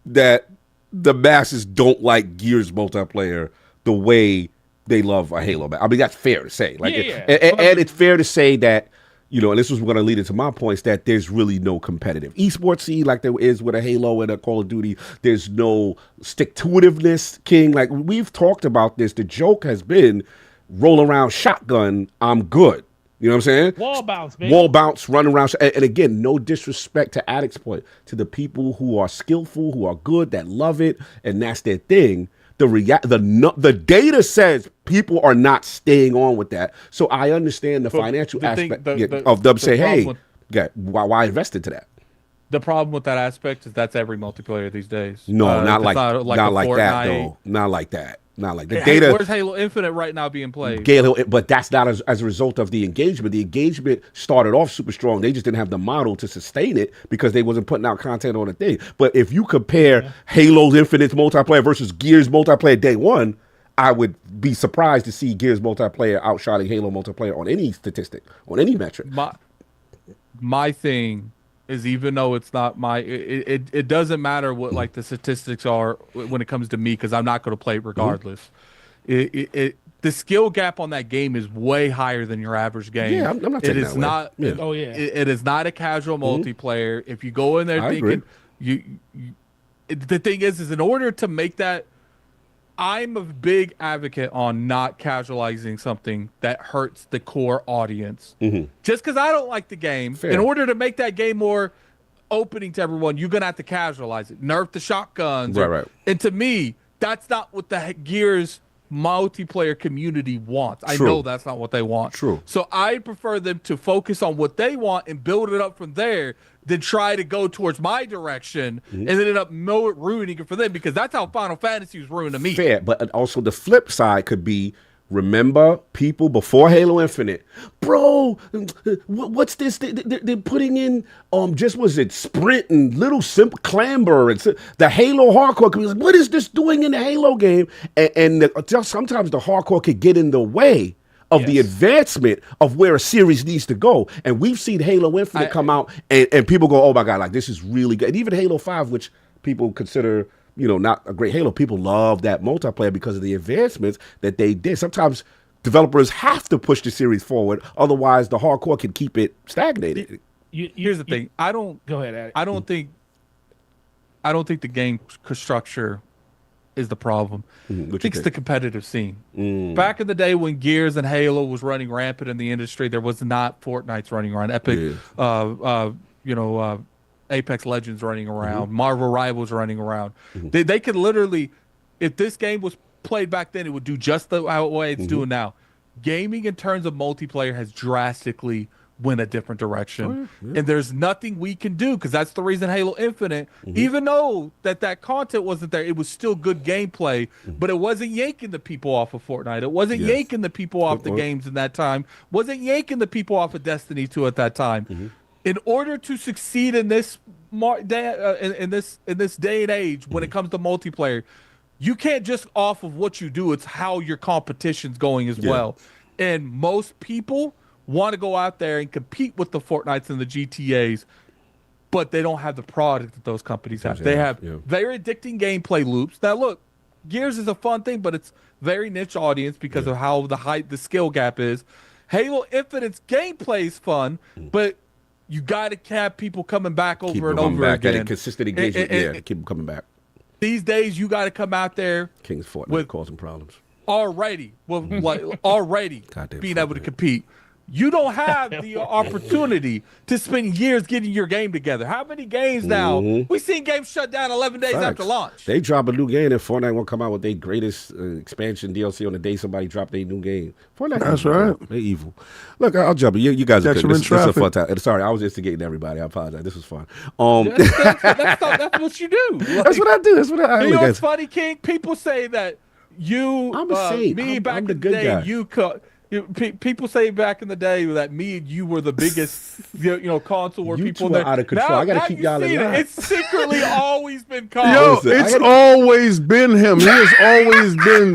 S1: that the masses don't like Gears multiplayer the way they love a Halo. I mean, that's fair to say. Like, and it's fair to say that, you know, and this was going to lead into my points, that there's really no competitive esports scene like there is with a Halo and a Call of Duty. There's no stick-to-itiveness, King. Like, we've talked about this. The joke has been roll around shotgun, I'm good. You know what I'm saying?
S7: Wall bounce, baby.
S1: Wall bounce, run around. And again, no disrespect to Addict's point, to the people who are skillful, who are good, that love it, and that's their thing. The data says people are not staying on with that. So I understand the financial aspect of them saying, hey, why invest into that?
S5: The problem with that aspect is that's every multiplayer these days.
S1: No, not like that, though. Not like that. Not like the
S5: Hey,
S1: data.
S5: where's Halo Infinite right now being played?
S1: But that's not as a result of the engagement. The engagement started off super strong. They just didn't have the model to sustain it because they wasn't putting out content on a thing. But if you compare Halo Infinite's multiplayer versus Gears multiplayer day one, I would be surprised to see Gears multiplayer outshining Halo multiplayer on any statistic, on any metric.
S5: My thing is, even though it's not it doesn't matter what like the statistics are when it comes to me, because I'm not going to play it regardless. The skill gap on that game is way higher than your average game.
S1: Yeah, I'm not taking that way.
S5: It is not a casual multiplayer. If you go in there thinking the thing is in order to make that, I'm a big advocate on not casualizing something that hurts the core audience. Just because I don't like the game, in order to make that game more opening to everyone, you're going to have to casualize it. Nerf the shotguns.
S1: Right.
S5: And to me, that's not what the Gears multiplayer community wants. I know that's not what they want. So I prefer them to focus on what they want and build it up from there than try to go towards my direction and end up ruining it for them, because that's how Final Fantasy was ruined to me.
S1: Fair, but also the flip side could be, remember people before Halo Infinite, bro, what's this? They're putting in just was it sprint and little simple clamber and the Halo hardcore community. What is this doing in the Halo game? And just sometimes the hardcore could get in the way of the advancement of where a series needs to go. And we've seen Halo Infinite come out and people go, oh my God, like this is really good. And even Halo 5, which people consider, not a great Halo, people love that multiplayer because of the advancements that they did. Sometimes developers have to push the series forward, otherwise the hardcore can keep it stagnated.
S5: Here's the thing.
S7: Go ahead, Addy.
S5: I don't think the game structure is the problem. I think it's the competitive scene. Back in the day when Gears and Halo was running rampant in the industry, there was not Fortnite's running around, Epic, Apex Legends running around, Marvel Rivals running around. They could literally, if this game was played back then, it would do just the way it's doing now. Gaming in terms of multiplayer has drastically went a different direction. And there's nothing we can do, because that's the reason Halo Infinite, even though that content wasn't there, it was still good gameplay, but it wasn't yanking the people off of Fortnite. It wasn't yanking the people off the games in that time. Wasn't yanking the people off of Destiny 2 at that time. In order to succeed in this in this day and age when it comes to multiplayer, you can't just off of what you do, it's how your competition's going as well. And most people want to go out there and compete with the Fortnites and the GTAs, but they don't have the product that those companies have. They have very addicting gameplay loops. Now, look, Gears is a fun thing, but it's very niche audience because of how the skill gap is. Halo Infinite's gameplay is fun, but you got to have people coming back over and over again.
S1: That consistent engagement, keep them coming back.
S5: These days, you got to come out there.
S1: King's Fortnite causing problems.
S5: Already being able to compete. You don't have the opportunity to spend years getting your game together. How many games now? We've seen games shut down 11 days after launch.
S1: They drop a new game and Fortnite won't come out with their greatest expansion DLC on the day somebody dropped their new game. Fortnite,
S4: that's right.
S1: They evil. Look, I'll jump in. You guys are good. This is a fun time. Sorry, I was instigating everybody. I apologize. This was fun.
S5: That's what you do.
S1: That's what I do. That's what I do.
S5: You know what's funny, King? People say that
S1: I'm a saint.
S5: Back
S1: the
S5: in
S1: good
S5: the day,
S1: guy.
S5: People say back in the day that me and you were the biggest, console where people
S1: are out of control. I gotta keep y'all in line.
S5: It's secretly always been called.
S4: Yo, it's always been him. He has always been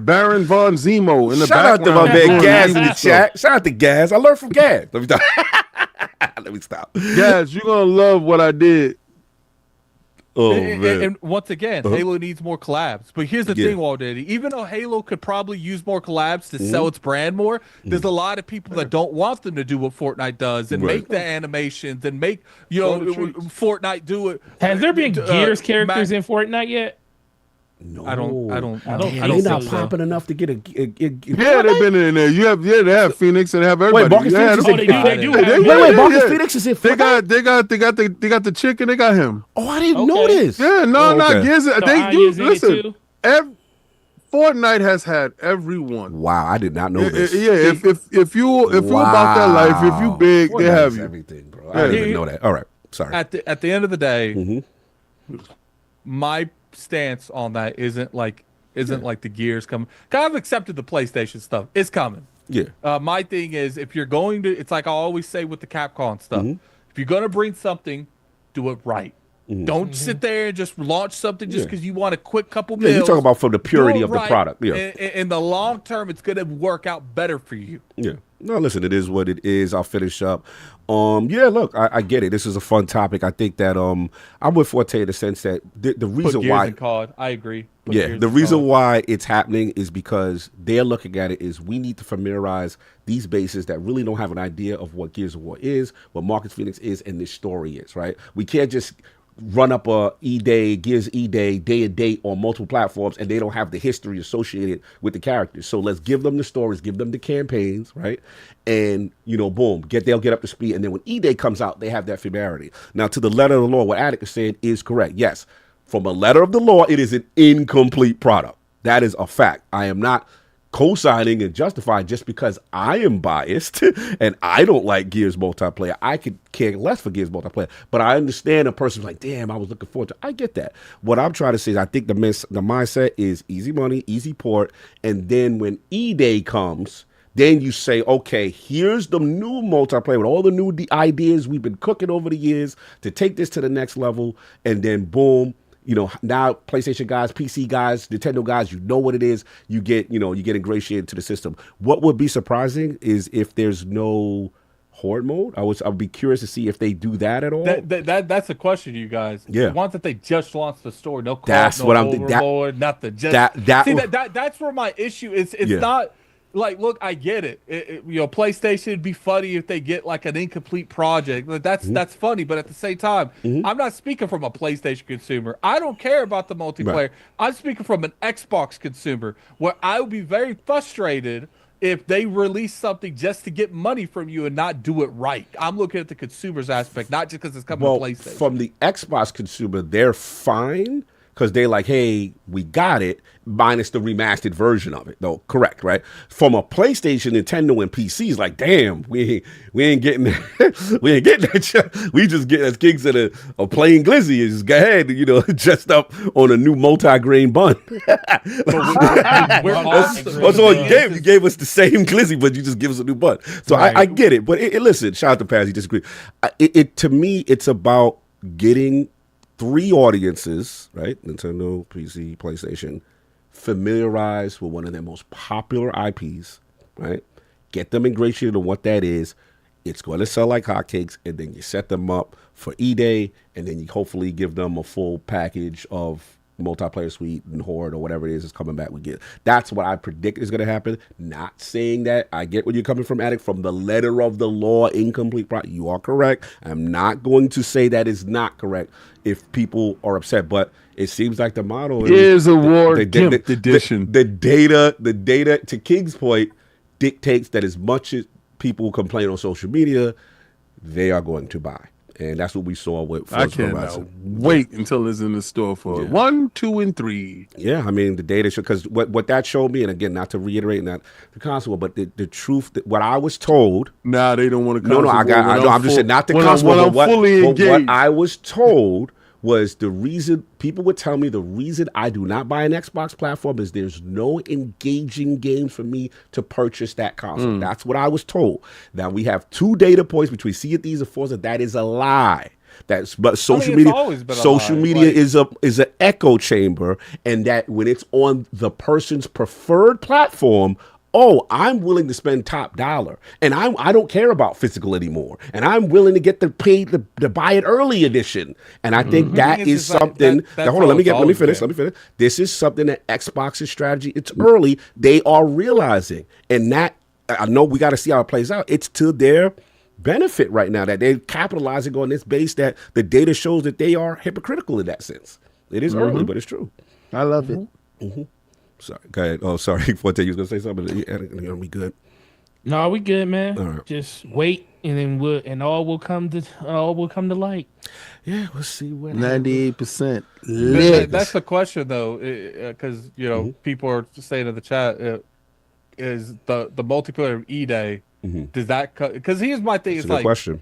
S4: Baron von Zemo in the background.
S1: Shout out to my man Gaz in the chat. Shout out to Gaz. I learned from Gaz. Let me stop.
S4: Gaz, you're gonna love what I did.
S1: Oh, man.
S5: And once again, Halo needs more collabs. But here's the thing, Waldaddy. Even though Halo could probably use more collabs to sell its brand more, there's a lot of people that don't want them to do what Fortnite does and make the animations and make Fortnite do it.
S7: Has there been Gears characters in Fortnite yet?
S1: No,
S5: I don't.
S1: They're not popping enough to get a.
S4: Yeah, they've been in there. They have Phoenix and have everybody.
S1: Wait, Marcus Phoenix
S7: Wait,
S1: Marcus Phoenix is in Fortnite.
S4: They got the chick and they got him.
S1: Oh, I didn't know this.
S4: Yeah, not Gears. They do.
S7: Listen,
S4: Fortnite has had everyone.
S1: Wow, I did not know this.
S4: Yeah, if you about that life, if you big,
S1: Fortnite
S4: they have you.
S1: Everything, bro. I didn't even know that. All right, sorry.
S5: At the end of the day, my stance on that isn't like isn't like the Gears coming. I've accepted the PlayStation stuff. It's coming.
S1: Yeah.
S5: My thing is, if you're going to, it's like I always say with the Capcom stuff. If you're going to bring something, do it right. Don't sit there and just launch something just because you want a quick couple bills.
S1: You're talking about from the purity of the product. Yeah.
S5: In the long term, it's going to work out better for you.
S1: Yeah. No, listen, it is what it is. I'll finish up. Yeah, look, I get it. This is a fun topic. I think that I'm with Forte in the sense that the reason why
S5: COD, I agree.
S1: The reason why it's happening is because they're looking at it is we need to familiarize these bases that really don't have an idea of what Gears of War is, what Marcus Phoenix is, and this story is, right? We can't just run up a E-Day, Gears E-Day, day and date on multiple platforms, and they don't have the history associated with the characters. So let's give them the stories, give them the campaigns, right? And, boom, they'll get up to speed. And then when E-Day comes out, they have that familiarity. Now, to the letter of the law, what Attic is saying is correct. Yes, from a letter of the law, it is an incomplete product. That is a fact. I am not co-signing and justifying just because I am biased and I don't like Gears multiplayer. I could care less for Gears multiplayer, but I understand a person's like, damn, I was looking forward to it. I get that. What I'm trying to say is I think the mindset is easy money, easy port, and then when E-Day comes, then you say, okay, here's the new multiplayer with all the new ideas we've been cooking over the years to take this to the next level, and then boom, now PlayStation guys, PC guys, Nintendo guys, you know what it is. You get ingratiated to the system. What would be surprising is if there's no horde mode. I'd be curious to see if they do that at all.
S5: That's the question, you guys.
S1: Yeah.
S5: Want that they just launched the store, no
S1: that's
S5: no
S1: what
S5: overlord, nothing. Just that's where my issue is. It's not. Like, look, I get it. PlayStation would be funny if they get like an incomplete project. That's funny, but at the same time, I'm not speaking from a PlayStation consumer. I don't care about the multiplayer. Right. I'm speaking from an Xbox consumer, where I would be very frustrated if they release something just to get money from you and not do it right. I'm looking at the consumer's aspect, not just because it's coming to PlayStation.
S1: From the Xbox consumer, they're fine. Because they're like, hey, we got it, minus the remastered version of it, though. Correct, right? From a PlayStation, Nintendo, and PCs, like, damn, we ain't getting we ain't getting that. We just get as kings of a plain glizzy and just go ahead, dressed up on a new multi-grain bun. That's all you gave. You gave us the same glizzy, but you just give us a new bun. So right. I get it. But listen, shout out to Paz, he disagreed. To me, it's about getting three audiences, right? Nintendo, PC, PlayStation, familiarize with one of their most popular IPs, right? Get them ingratiated on what that is. It's going to sell like hotcakes, and then you set them up for E-Day, and then you hopefully give them a full package of multiplayer suite and horde or whatever it is coming back. We get that's what I predict is going to happen. Not saying that. I get where you're coming from, Attic. From the letter of the law, incomplete product. You are correct. I'm not going to say that is not correct if people are upset, but it seems like the model
S4: is a war gift edition.
S1: The data to King's point dictates that as much as people complain on social media, they are going to buy. And that's what we saw with
S4: I cannot wait until it's in the store for 1, 2, and 3.
S1: Yeah, I mean, the data show, because what that showed me, and again, not to reiterate that the console, but the truth, what I was told.
S4: Nah, they don't want to.
S1: No, I'm just saying, not the console, but what I was told was the reason people would tell me the reason I do not buy an Xbox platform is there's no engaging games for me to purchase that console. That's what I was told. Now we have 2 data points between Sea of Thieves and Forza. That is a lie. But social media is an echo chamber, and that when it's on the person's preferred platform, I'm willing to spend top dollar, and I don't care about physical anymore, and I'm willing to get the paid to buy it early edition, and I think that is something. Hold on, let me finish. This is something that Xbox's strategy. It's early. They are realizing, and that I know we got to see how it plays out. It's to their benefit right now that they're capitalizing on this base that the data shows that they are hypocritical in that sense. It is early, but it's true.
S4: I love it.
S1: Sorry, go ahead. Oh, sorry. Forte, you was gonna say something? Are we good?
S7: No, we good, man.
S1: All right.
S7: Just wait, and then all will come to light.
S1: Yeah, we'll see what
S4: 98%.
S5: That's the question, though, because people are saying in the chat, is the multiplayer E-Day? Does that? Because here's my thing. It's
S1: like question.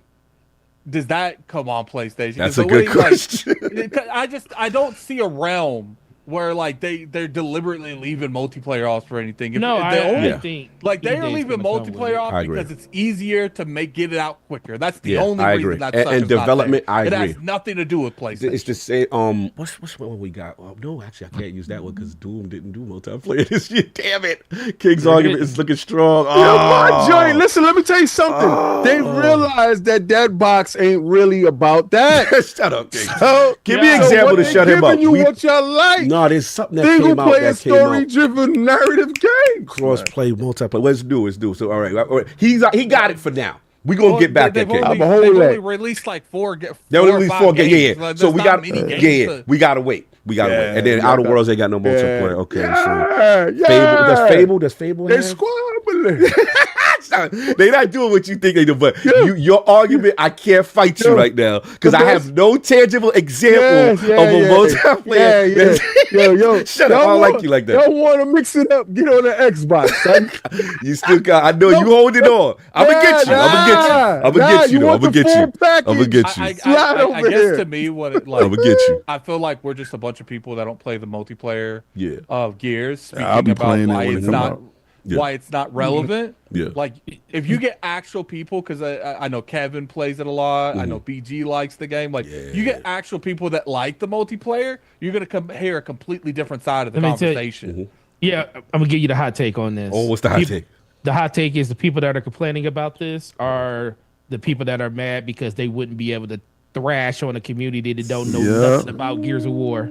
S5: Does that come on PlayStation?
S1: That's a good question.
S5: I don't see a realm where like they're deliberately leaving multiplayer off for anything.
S7: No, I think
S5: like they are
S7: EA's
S5: leaving
S7: gonna come with
S5: multiplayer
S7: it.
S5: off because it's easier to get it out quicker. That's the only
S1: I
S5: reason
S1: agree.
S5: that
S1: And development, I agree.
S5: It has nothing to do with PlayStation.
S1: It's the same. What's one we got? No, actually, I can't use that one because Doom didn't do multiplayer this year. Damn it! King's argument is looking strong.
S4: My joint. Listen, let me tell you something. They realized that box ain't really about that.
S1: Shut up, King. So, give me an example to shut him up.
S4: You what you like?
S1: No, there's something that came out.
S4: Single-player, story-driven narrative game.
S1: Cross-play, multiplayer. Let's do. So, all right. He got it for now. We gonna get back at King.
S5: They've only released like four.
S1: They only released 4 games. Yeah.
S5: Like,
S1: so we got. We gotta wait. And then Outer Worlds ain't got no multiplayer. Okay, so does Fable
S4: They
S1: have?
S4: squabbling.
S1: They not doing what you think they do, but your argument, I can't fight you right now because I have no tangible example of a multiplayer.
S4: Yo,
S1: shut up! I don't like you like that.
S4: Y'all want to mix it up? Get on the Xbox, son.
S1: You still got. I know you holding on. I'm gonna get you. I'm gonna get you. I'm gonna get you.
S5: I guess to me, what it like,
S1: I'm gonna get you.
S5: I feel like we're just a bunch of people that don't play the multiplayer of Gears. Speaking
S4: I'll be
S5: about
S4: playing
S5: why
S4: it when
S5: it's
S4: it
S5: not.
S4: comes out.
S5: Why it's not relevant.
S1: Yeah.
S5: Like if you get actual people, because I know Kevin plays it a lot. I know BG likes the game. Like you get actual people that like the multiplayer, you're gonna hear a completely different side of the conversation.
S7: Yeah, I'm gonna give you the hot take on this.
S1: Oh, what's the hot take?
S7: The hot take is the people that are complaining about this are the people that are mad because they wouldn't be able to thrash on a community that don't know nothing about Gears of War.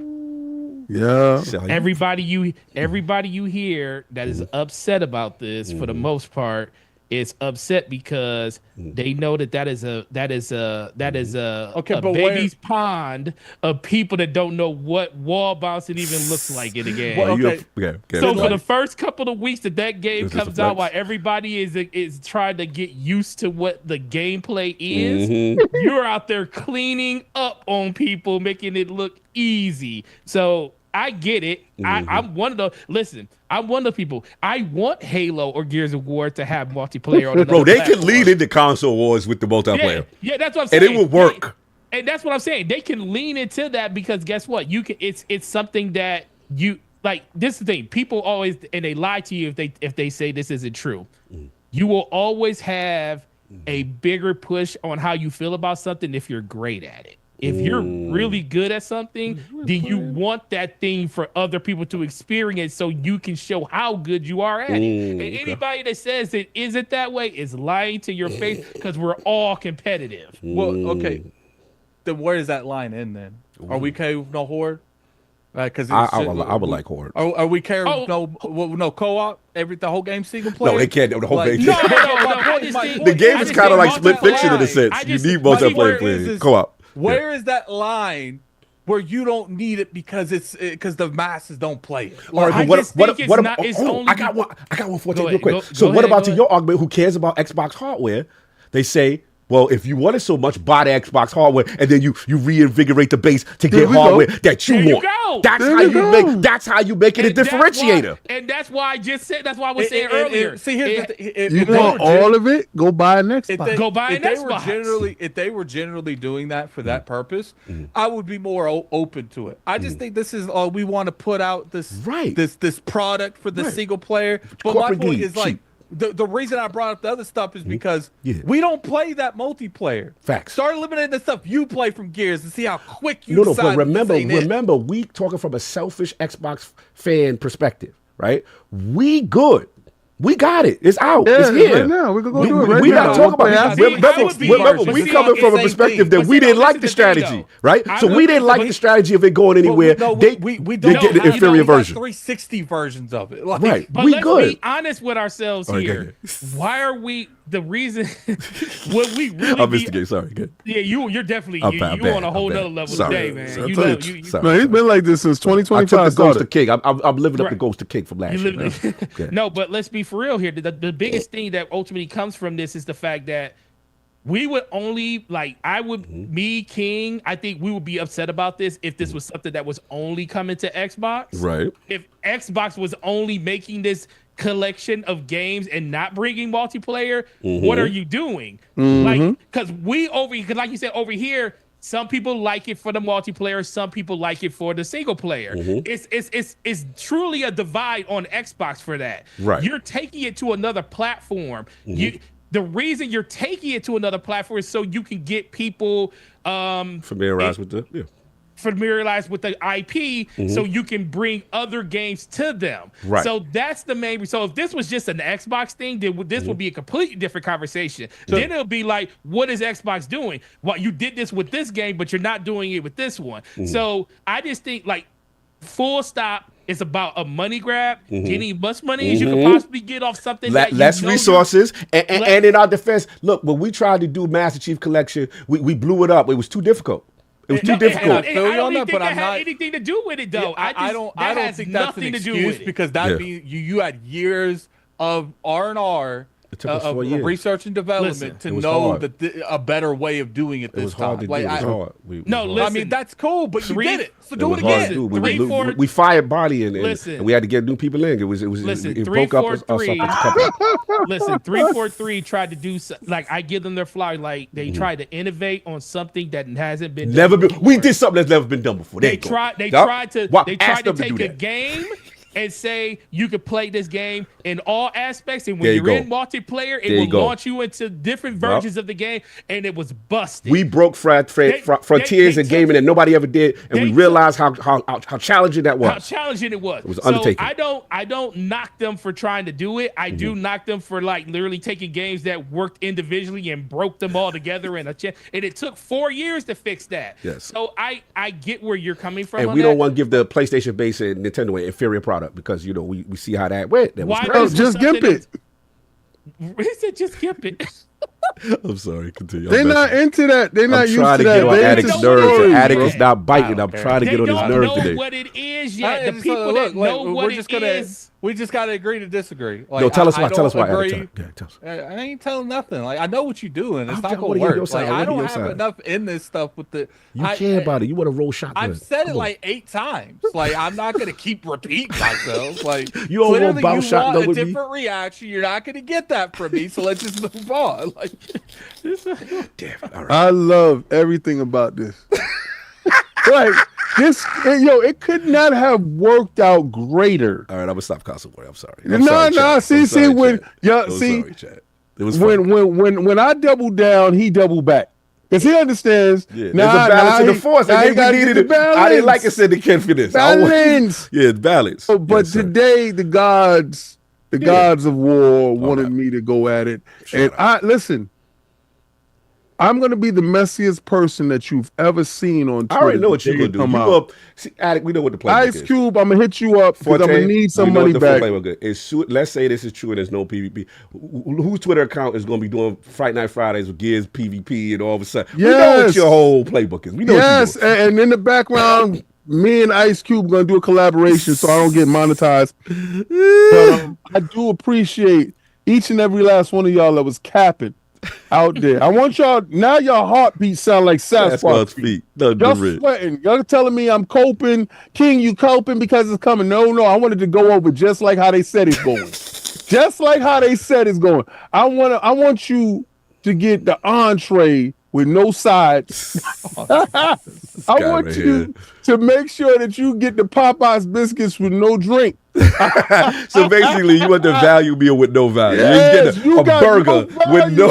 S4: Yeah.
S7: Everybody you hear that is upset about this, for the most part, is upset because they know that is a baby's pond of people that don't know what wall bouncing even looks like in a game. So for the first couple of weeks that game comes out, while everybody is trying to get used to what the gameplay is, you're out there cleaning up on people, making it look easy. So I get it. I'm one of the people. I want Halo or Gears of War to have multiplayer on
S1: Bro, they can lead into console wars with the multiplayer.
S7: Yeah, that's what I'm saying.
S1: And it will work.
S7: And that's what I'm saying. They can lean into that because guess what? You can. It's something that you like. This is the thing. People always and they lie to you if they say this isn't true. You will always have a bigger push on how you feel about something if you're great at it. If you're really good at something, then you want that thing for other people to experience so you can show how good you are at it. And anybody that says it isn't that way is lying to your face because we're all competitive.
S5: Well, okay. Then where is that line in then? Are we okay with no horde? Because
S1: I would like horde.
S5: Are we care no co-op? The whole game single player?
S1: No, they can't. The whole game.
S7: No.
S1: The game is kind of like split fiction in a sense. You need multiplayer players. Co-op.
S5: Where is that line where you don't need it because the masses don't play it?
S1: I got one for you real quick. So what about to your argument? Who cares about Xbox hardware? They say, well, if you want it so much, buy the Xbox hardware, and then you reinvigorate the base to get hardware that you want. That's how you make it a differentiator.
S7: And that's why I just said. That's why I was saying earlier.
S5: See, here's
S4: you want all of it? Go buy an Xbox.
S7: Go buy an Xbox.
S5: If they were generally doing that for that purpose, I would be more open to it. I just think this is we want to put out this product for the single player. But my point is like. The reason I brought up the other stuff is because we don't play that multiplayer.
S1: Facts.
S5: Start eliminating the stuff you play from Gears and see how quick you decide.
S1: But remember, we talking from a selfish Xbox fan perspective, right? We good. We got it. It's out. It's here.
S4: Right now. We can go do it right now.
S1: We're not talking about it. Remember, we coming from a perspective that we didn't like the strategy, right? So we didn't like the strategy of it going anywhere. They get the inferior version.
S5: 360 versions of it.
S1: Right.
S7: But
S1: We good.
S7: Let's be honest with ourselves here. Why are we the reason what we really
S1: I missed the game. Sorry. Good.
S7: Yeah, you're definitely you on a whole nother level today, man.
S4: Man, he's been like this since 2025.
S1: I took the Ghost of King. I'm living up the Ghost of King from last year.
S7: No, but let's be for real here. The biggest thing that ultimately comes from this is the fact that we would only me, King, I think we would be upset about this if this was something that was only coming to Xbox.
S1: Right.
S7: If Xbox was only making this collection of games and not bringing multiplayer, what are you doing? Like, because like you said, over here, Some people like it for the multiplayer. Some people like it for the single player. It's truly a divide on Xbox for that.
S1: Right.
S7: You're taking it to another platform. The reason you're taking it to another platform is so you can get people
S1: familiarized with the
S7: IP, so you can bring other games to them.
S1: Right.
S7: So that's the main. So if this was just an Xbox thing, then this would be a completely different conversation. Then it'll be like, what is Xbox doing? Well, you did this with this game, but you're not doing it with this one. So I just think, like, full stop. It's about a money grab, getting as much money as you can possibly get off something that
S1: less resources. And in our defense, look, when we tried to do Master Chief Collection, we blew it up. It was too difficult. It was too difficult.
S7: I don't think that had anything to do with it, though.
S5: I don't think that's an excuse, because that means you had years of R&R.
S1: It took us 4 years.
S5: Research and development to know that a better way of doing it this time.
S1: It was hard.
S5: I mean, that's cool, but you did it. So do it again.
S1: We fired Bonnie and we had to get new people in. It broke up us.
S7: Listen, 343 tried to do like, I give them their flower. Like, they tried to innovate on something that hasn't been done before.
S1: We did something that's never been done before.
S7: They tried to take a game and say you could play this game in all aspects, and when you're in multiplayer, it will launch you into different versions of the game, and it was busted.
S1: We broke frontiers in gaming that nobody ever did, and we realized how challenging that was.
S7: How challenging it was.
S1: It was undertaking.
S7: I don't knock them for trying to do it. I do knock them for, like, literally taking games that worked individually and broke them all together, and it took 4 years to fix that.
S1: Yes.
S7: So I get where you're coming from.
S1: And we don't want to give the PlayStation base and Nintendo an inferior product, because we see how that went. That was
S4: just gimp it.
S7: He said, just gimp it.
S1: I'm sorry. Continue.
S4: They're not into that. They're not used to that.
S1: I'm trying to get on Addict's nerves. And Addict is not biting. I'm trying to get on his nerves today.
S7: They don't know what it is yet. The people that know what it is.
S5: We just got to agree to disagree.
S1: Like, no, tell us why. Tell us why.
S5: Tell us. I ain't telling nothing. Like, I know what you're doing. It's not going to work. Like, I don't have enough in this stuff with the.
S1: You care about it. You want to roll shotgun.
S5: I've said it like 8 times. Like, I'm not going to keep repeating myself. Like,
S1: you don't want bounce shotgun with me.
S5: A different reaction. You're not going to get that from me. So let's just move on. Like,
S1: damn it. All right.
S4: I love everything about this. Like, this, it could not have worked out greater.
S1: All right, I'm gonna stop cussing. I'm sorry.
S4: When I double down, he double back. Because he understands.
S1: Yeah, there's a balance in the force. I needed it. I didn't like it, said the kid for this.
S4: Balance.
S1: Balance.
S4: But today, the gods of war wanted me to go at it. And listen. I'm going to be the messiest person that you've ever seen on Twitter.
S1: I already know what you're going to do. Addict, we know what the playbook is.
S4: Ice Cube, I'm going to hit you up because I'm going to need some money back.
S1: Let's say this is true and there's no PvP. Whose Twitter account is going to be doing Fright Night Fridays with Gears PvP and all of a sudden? Yes. We know what your whole playbook is. We know what you're doing.
S4: And in the background, me and Ice Cube are going to do a collaboration so I don't get monetized. But I do appreciate each and every last one of y'all that was capping out there. I want y'all, now your heartbeat sound like Sasquatch feet. Y'all sweating. Y'all telling me I'm coping. King, you coping because it's coming. No, I wanted to go over just like how they said it's going. Just like how they said it's going. I want you to get the entree with no sides. I want you to make sure that you get the Popeyes biscuits with no drink.
S1: So basically, you want the value meal with no value.
S4: Yes,
S1: you get a burger with no.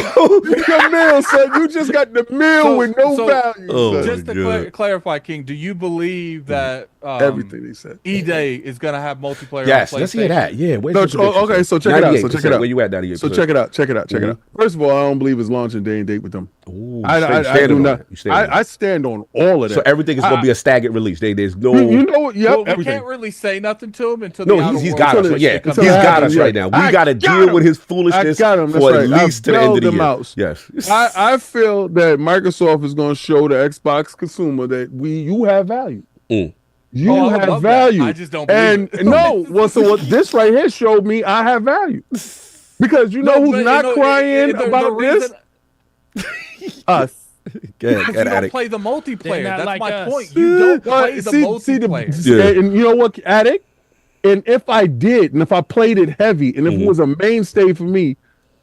S4: Your meal, son. You just got the meal with no value.
S5: Just to clarify, King, do you believe that
S4: everything he said
S5: E-Day is going to have multiplayer?
S1: Yes, let's hear that. Yeah.
S4: Okay, so check it out. So check it out.
S1: Where you at, 98%?
S4: So check it out. Check it out. First of all, I don't believe it's launching day and date with them.
S1: Ooh,
S4: I do not. I stand on all of that.
S1: So everything is going to be a staggered release. There's no.
S4: You know what?
S5: We can't really say nothing to him until.
S1: No, he's got us. Yeah, he's got us right now. We got to deal with his foolishness for at least to the end of the year. Yes.
S4: I feel that Microsoft is going to show the Xbox consumer that you have value. You have value.
S5: I just don't believe
S4: it. So this right here showed me I have value. Because you know who's not crying about this? Us.
S5: You don't play the multiplayer. That's like my point. You don't play the multiplayer.
S4: And you know what, Addict? And if I did, and if I played it heavy, and if it was a mainstay for me,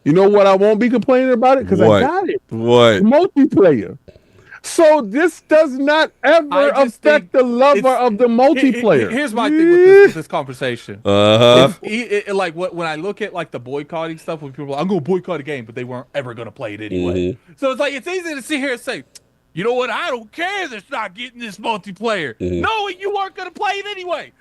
S4: you know what? I won't be complaining about it because I got it.
S1: What?
S4: Multiplayer. So this does not ever affect the lover of the multiplayer.
S5: Here's my thing with this conversation.
S1: Uh-huh.
S5: When I look at like the boycotting stuff, when people are like, I'm gonna boycott a game, but they weren't ever gonna play it anyway. So it's like it's easy to sit here and say, you know what? I don't care that it's not getting this multiplayer. No, you weren't gonna play it anyway.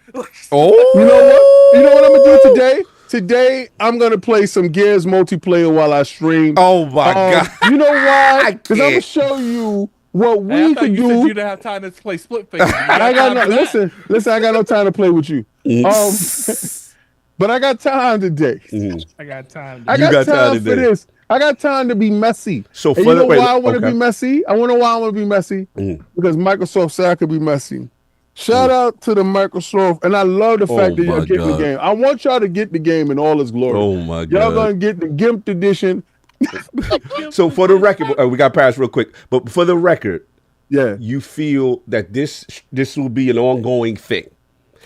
S1: Oh,
S4: you know what? You know what I'm gonna do today? Today, I'm going to play some Gears multiplayer while I stream.
S1: Oh, my God.
S4: You know why? Because I'm going to show you what we can do.
S5: You didn't have time to play Split Finger.
S4: I got no, listen, I got no time to play with you. But I got time today.
S7: I got time.
S4: I got time for this. I got time to be messy.
S1: So
S4: you know why I want to be messy? I want to know why I want to be messy. Because Microsoft said I could be messy. Shout out to the Microsoft, and I love the fact that y'all get the game. I want y'all to get the game in all its glory.
S1: Oh my God!
S4: Y'all gonna get the GIMP edition.
S1: So for the record, we got Parris real quick, but for the record,
S4: yeah,
S1: you feel that this will be an ongoing thing.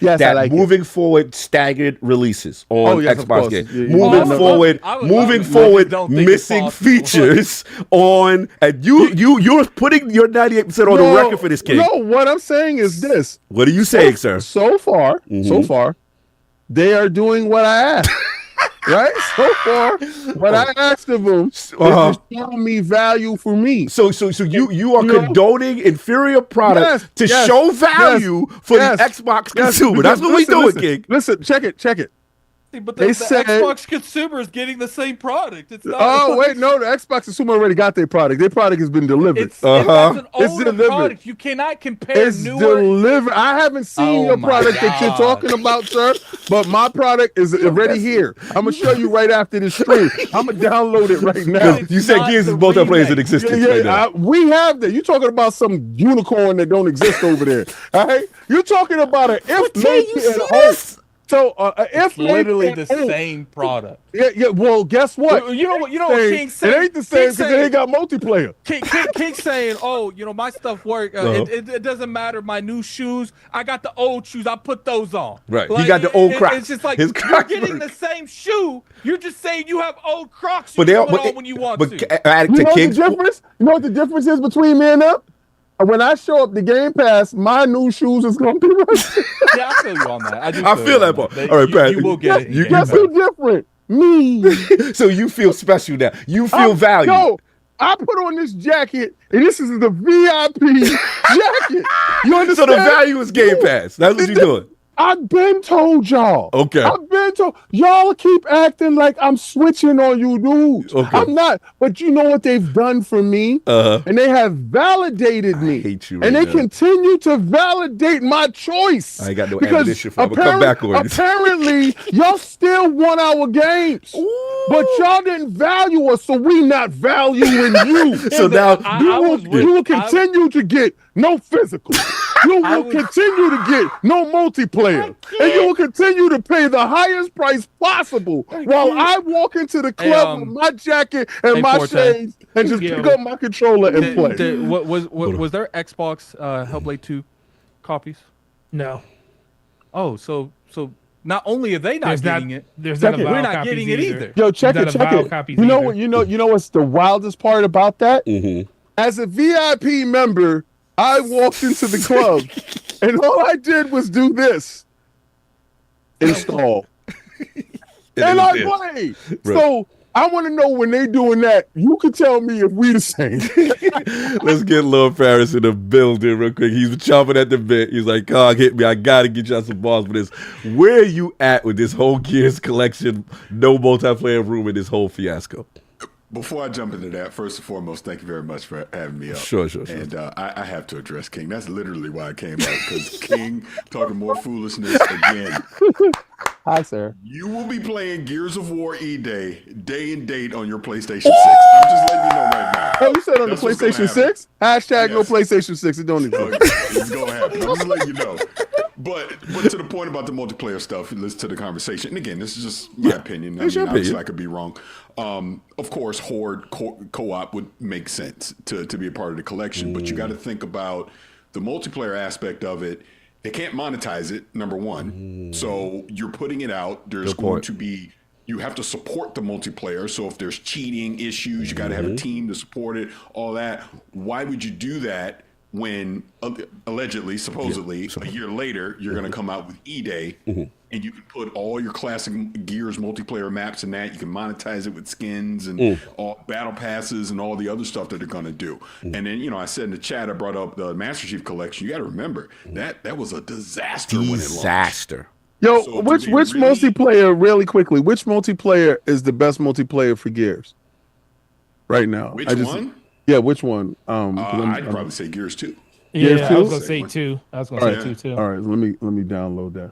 S4: Yes,
S1: that
S4: I like
S1: moving forward, staggered releases on Xbox games.
S4: Yeah,
S1: moving forward, missing features on, and you're putting your 98% on the record for this game.
S4: No, what I'm saying is this.
S1: What are you saying, sir?
S4: So far, they are doing what I asked. Right? So far, what I asked of them is to show me value for me.
S1: So you are condoning inferior products to show value for the Xbox consumer. That's what we doing, King.
S4: Listen, check it.
S5: But the Xbox consumer is getting the same product. It's not
S4: wait, no, the Xbox consumer already got their product. Their product has been delivered.
S5: It's an older product. You cannot compare newer.
S4: Delivered. I haven't seen your product that you're talking about, sir, but my product is already here. I'm going to show you right after this stream. I'm going to download it right now.
S1: You said Gears is multiplayer in existence right now.
S4: We have that. You're talking about some unicorn that don't exist over there. All right? You're talking about an if, maybe, and hope. So if
S5: literally the same product.
S4: Yeah. Well, guess what?
S5: You know what King's saying?
S4: It ain't the same because they ain't got multiplayer.
S5: King's saying, my stuff work. It doesn't matter. My new shoes, I got the old shoes. I put those on.
S1: Right. He got the old Crocs.
S5: It's just like you're getting the same shoe. You're just saying you have old Crocs. You put on when you want to.
S4: You know what the difference is between me and them? When I show up the Game Pass, my new shoes is going to be right.
S5: Yeah, I feel you on that.
S1: I feel that part. All right, Pat.
S5: You will get it.
S4: Guess who's different? Me.
S1: So you feel special now. You feel valued.
S4: No, I put on this jacket, and this is the VIP jacket. You understand?
S1: So the value is Game Pass. That's what you're doing.
S4: I've been told y'all.
S1: Okay.
S4: I've been told. Y'all keep acting like I'm switching on you dudes.
S1: Okay.
S4: I'm not. But you know what they've done for me? And they have validated me.
S1: I hate you right
S4: and they
S1: now.
S4: continue to validate my choice.
S1: I ain't got no ammunition for it. I'm going to come back on this.
S4: Apparently, y'all still won our games.
S1: Ooh.
S4: But y'all didn't value us, so we not valuing you.
S1: So now
S4: you will continue to get no physical. You will continue to get no multiplayer. And you will continue to pay the highest price possible while I walk into the club with my jacket and my shades and just pick up my controller and play.
S5: Was there Xbox Hellblade 2 copies?
S7: No.
S5: Oh, so not only are they not getting it,
S7: we're
S5: not getting it either.
S4: Yo, check it. You know what's the wildest part about that?
S1: Mm-hmm.
S4: As a VIP member, I walked into the club and all I did was do this. Install. And I play. Right. So I want to know when they doing that, you can tell me if we the same.
S1: Let's get Lil Parris in the building real quick. He's chomping at the bit. He's like, "Cog, hit me. I got to get y'all some balls for this." Where are you at with this whole Gears collection, no multiplayer room, and this whole fiasco?
S10: Before I jump into that, first and foremost, thank you very much for having me up.
S1: Sure.
S10: And I have to address King. That's literally why I came out, because King talking more foolishness again.
S4: Hi, sir.
S10: You will be playing Gears of War day and date on your PlayStation 6. I'm just letting you know right now.
S4: Oh, you said on the PlayStation 6? Hashtag no PlayStation 6. It don't exist.
S10: It's going to happen. I'm just letting you know. But to the point about the multiplayer stuff, listen to the conversation. And again, this is just my opinion. Obviously I could be wrong. Of course, Horde co-op would make sense to be a part of the collection, but you got to think about the multiplayer aspect of it. They can't monetize it, number one. So you're putting it out. There's going to be You have to support the multiplayer. So if there's cheating issues, you got to have a team to support it, all that. Why would you do that when allegedly, supposedly, a year later, you're going to come out with E-Day and you can put all your classic Gears multiplayer maps in that. You can monetize it with skins and all battle passes and all the other stuff that they're going to do. And then, I said in the chat, I brought up the Master Chief Collection. You got to remember that was a disaster when it launched.
S4: Yo,
S10: So
S4: which multiplayer, really quickly, which multiplayer is the best multiplayer for Gears right now?
S10: Which one?
S4: Yeah, which one?
S10: I'd probably say Gears 2.
S7: Yeah, I was gonna say 2. I was gonna say 2 too.
S4: All right, let me download that.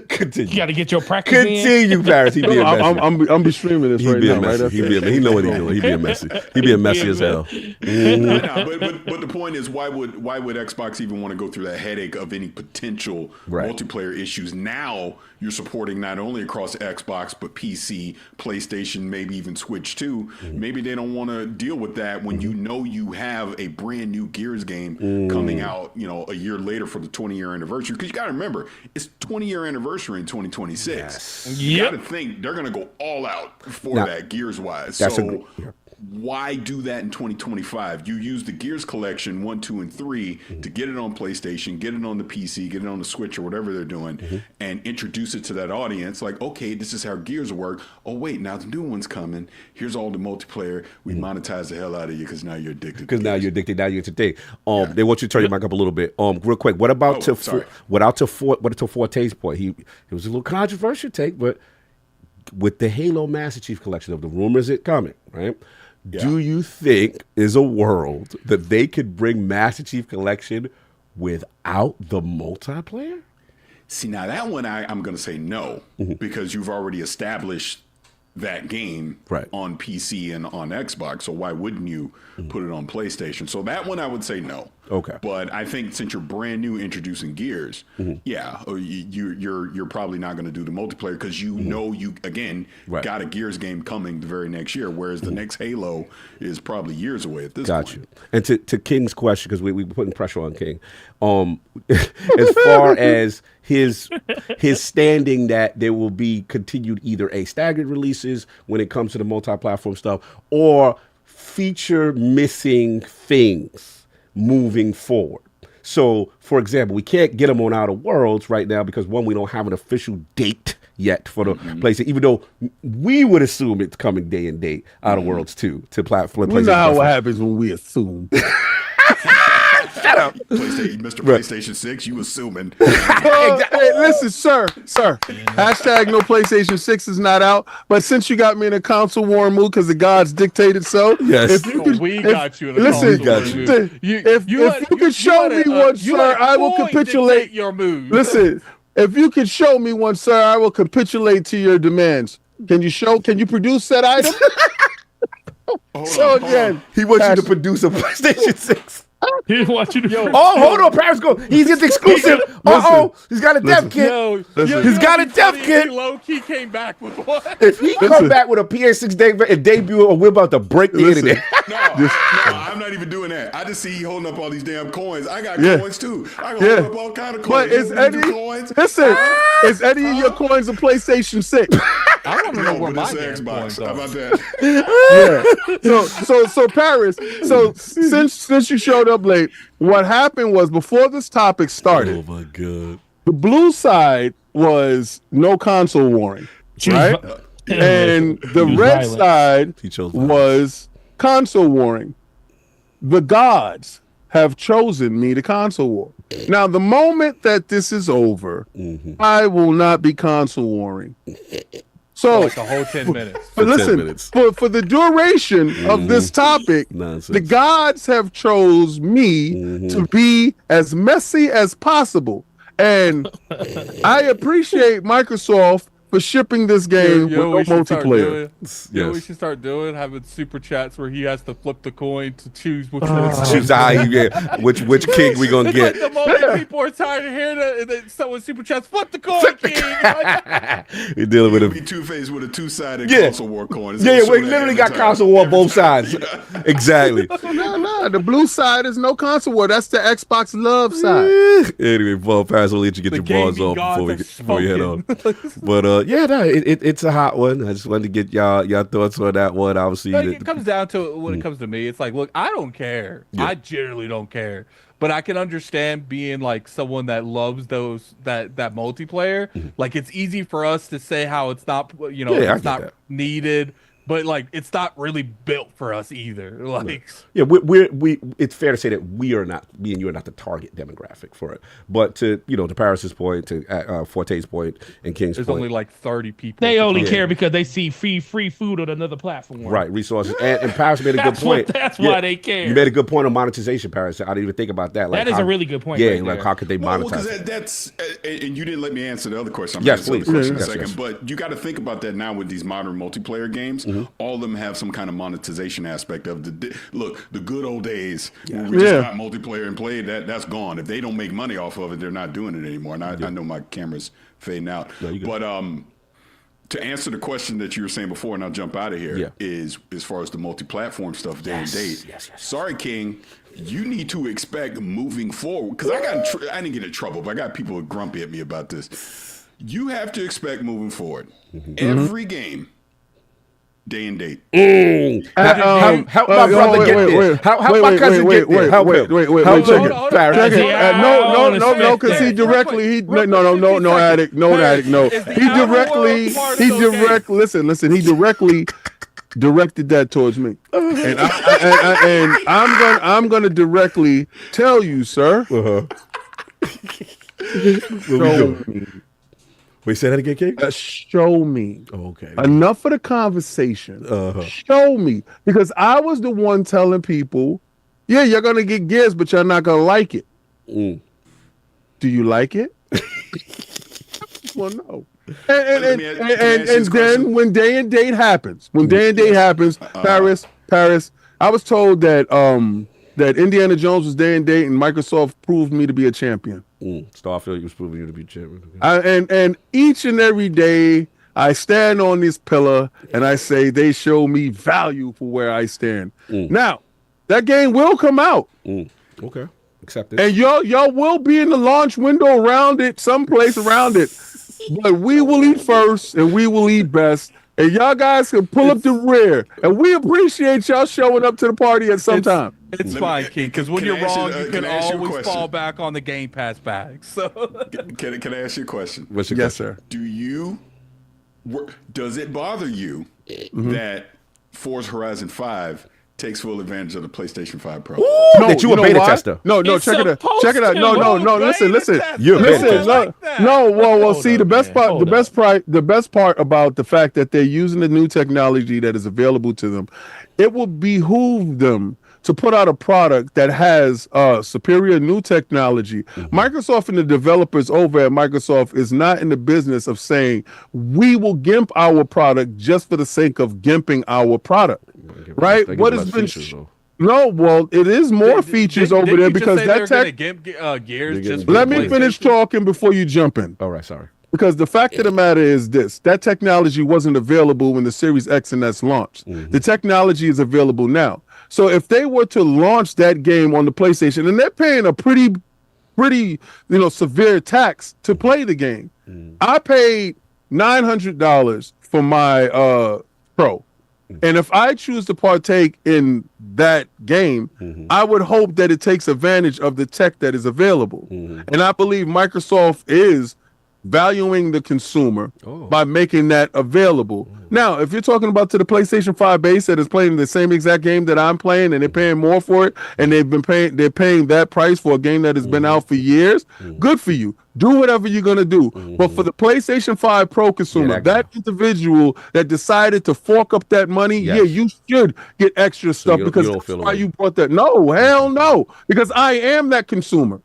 S7: Continue. You got to get your practice
S1: Continue, Parris. He being messy.
S4: I'm be streaming this right now. Right
S1: he know what he's doing. He being messy. He being messy as hell.
S10: But the point is, why would Xbox even want to go through that headache of any potential multiplayer issues? Now you're supporting not only across Xbox but PC, PlayStation, maybe even Switch too. Maybe they don't want to deal with that when you have a brand new Gears game coming out, a year later for the 20-year anniversary. Because you got to remember, it's 20-year anniversary in 2026.
S7: Yes.
S10: You got to think they're going to go all out for that Gears wise. So why do that in 2025? You use the Gears collection 1, 2, and 3 to get it on PlayStation, get it on the PC, get it on the Switch or whatever they're doing, and introduce it to that audience. Like, okay, this is how Gears work. Oh wait, now the new one's coming. Here's all the multiplayer. We monetize the hell out of you because now you're addicted.
S1: Because now you're addicted. Now you're today. They want you to turn your mic up a little bit. Real quick. What about to Forte's point? It was a little controversial take, but with the Halo Master Chief collection of the rumors it coming, right? Yeah. Do you think is a world that they could bring Master Chief Collection without the multiplayer?
S10: See, now that one I'm going to say no, because you've already established that game on PC and on Xbox. So why wouldn't you put it on PlayStation? So that one I would say no.
S1: Okay.
S10: But I think since you're brand new introducing Gears, you're probably not going to do the multiplayer because you got a Gears game coming the very next year, whereas the next Halo is probably years away at this point.
S1: Got you. And to King's question, because we putting pressure on King, as far as his standing that there will be continued either staggered releases when it comes to the multi-platform stuff or feature missing things moving forward. So, for example, we can't get them on Outer Worlds right now because, one, we don't have an official date yet for the PlayStation, even though we would assume it's coming day and date, Outer Worlds 2 to platform.
S4: We know how it happens when we assume.
S1: Shut up.
S10: Mr. PlayStation 6, you assuming.
S4: Hey, listen, sir. Hashtag no PlayStation 6 is not out. But since you got me in a console war mood because the gods dictated so.
S5: Yes. We got you in a console war mood.
S4: If you could show me one, sir, I will capitulate.
S5: Your mood.
S4: Listen, if you could show me one, sir, I will capitulate to your demands. Can you produce that item? Again,
S1: he wants you to produce a PlayStation 6.
S7: He wants you to.
S1: Hold on, Parris go. He's just exclusive. He's got a dev kit. He's got a dev kit.
S5: Low key came back with what?
S1: If he come back with a PS6 debut, we're about to break the internet.
S10: No, I'm not even doing that. I just see he holding up all these damn coins. I got coins too. I hold up all kind of coins.
S4: But is any of your coins a PlayStation 6?
S5: I want to know where my
S10: Xbox.
S5: How
S10: about that?
S4: So Parris. So since you showed up late, what happened was before this topic started.
S1: Oh my god!
S4: The blue side was no console warring, right? And the red side was console warring. The gods have chosen me to console war. Now, the moment that this is over, I will not be console warring. So
S5: like the whole 10 minutes.
S4: But listen, for the duration of this topic, the gods have chose me to be as messy as possible. And I appreciate Microsoft for shipping this game with no multiplayer.
S5: We should start doing having super chats where he has to flip the coin to choose which
S1: which king we gonna get.
S5: Like the moment people are tired of hearing it, and then someone super chats, flip the coin, king.
S1: You're dealing with
S10: a two-faced with a two-sided console war coin.
S1: We literally got console war both sides. Exactly.
S4: No, the blue side is no console war. That's the Xbox love side.
S1: Anyway, Paul Parris, we'll let you get your balls off before we head on. But But yeah, no, it's a hot one. I just wanted to get y'all thoughts on that one. Obviously,
S5: it comes down to when it comes to me. It's like, look, I don't care.
S1: Yeah.
S5: I generally don't care. But I can understand being like someone that loves that multiplayer. Like it's easy for us to say how it's not, it's not needed. But like, it's not really built for us either. Like,
S1: we it's fair to say that me and you are not the target demographic for it. But to Parris's point, to Forte's point, and King's
S5: there's
S1: point,
S5: only like 30 people.
S7: They only care because they see free food on another platform.
S1: Right, resources. And Parris made a good point.
S7: That's why they care.
S1: You made a good point on monetization, Parris. I didn't even think about that. Like,
S7: that is a really good point.
S1: Yeah,
S7: right
S1: like
S7: there.
S1: how could they monetize?
S10: Because that's and you didn't let me answer the other question.
S1: Yes, please.
S10: In a second, but you got to think about that now with these modern multiplayer games. All of them have some kind of monetization aspect of the good old days when we just got multiplayer and played that's gone. If they don't make money off of it, they're not doing it anymore. And I know my camera's fading out. But to answer the question that you were saying before, and I'll jump out of here, is as far as the multi-platform stuff, day and date. Sorry, King. You need to expect moving forward, because I didn't get in trouble, but I got people grumpy at me about this. You have to expect moving forward. Every game, day and date.
S1: Help my brother get there. Help my cousin get there. Help him.
S4: Wait, check it. No, because he directly, no, addict, no. He directly, listen, he directly directed that towards me. And I'm gonna directly tell you, sir.
S1: Wait, say that again, King?
S4: Show me.
S1: Oh, okay.
S4: Enough of the conversation. Show me. Because I was the one telling people, yeah, you're going to get gears, but you're not going to like it. Do you like it? Well, no. And then when day and date happens, Parris, I was told that that Indiana Jones was day and date, and Microsoft proved me to be a champion.
S1: Starfield was proving you to be a champion.
S4: And each and every day, I stand on this pillar and I say they show me value for where I stand. Now, that game will come out.
S1: Okay, accept it.
S4: And y'all will be in the launch window around it, someplace around it. But we will eat first and we will eat best. And y'all guys can pull up the rear. And we appreciate y'all showing up to the party at some time.
S5: It's fine, King, because when you're wrong, you can always fall back on the Game Pass bag. So,
S10: can I ask you a question?
S4: Yes, sir.
S10: Does it bother you that Forza Horizon 5 takes full advantage of the PlayStation 5 Pro?
S4: No, that you a beta tester. No, check it out. No, listen. You're a beta tester. Well, see, the best part about the fact that they're using the new technology that is available to them, it will behoove them to put out a product that has superior new technology. Microsoft and the developers over at Microsoft is not in the business of saying, we will gimp our product just for the sake of gimping our product, right? What has been... No, well, it is more features over there because that tech...
S5: Gears
S4: Let me finish talking before you jump in.
S1: All right, sorry.
S4: Because the fact of the matter is this, that technology wasn't available when the Series X and S launched. The technology is available now. So if they were to launch that game on the PlayStation, and they're paying a pretty, severe tax to play the game. I paid $900 for my Pro. And if I choose to partake in that game, I would hope that it takes advantage of the tech that is available. And I believe Microsoft is valuing the consumer by making that available. Now, if you're talking about to the PlayStation 5 base that is playing the same exact game that I'm playing and they're paying more for it, and they're paying that price for a game that has been out for years, good for you. Do whatever you're going to do. But for the PlayStation 5 Pro consumer, that individual that decided to fork up that money, you should get extra stuff because that's why you bought that. No, hell no. Because I am that consumer.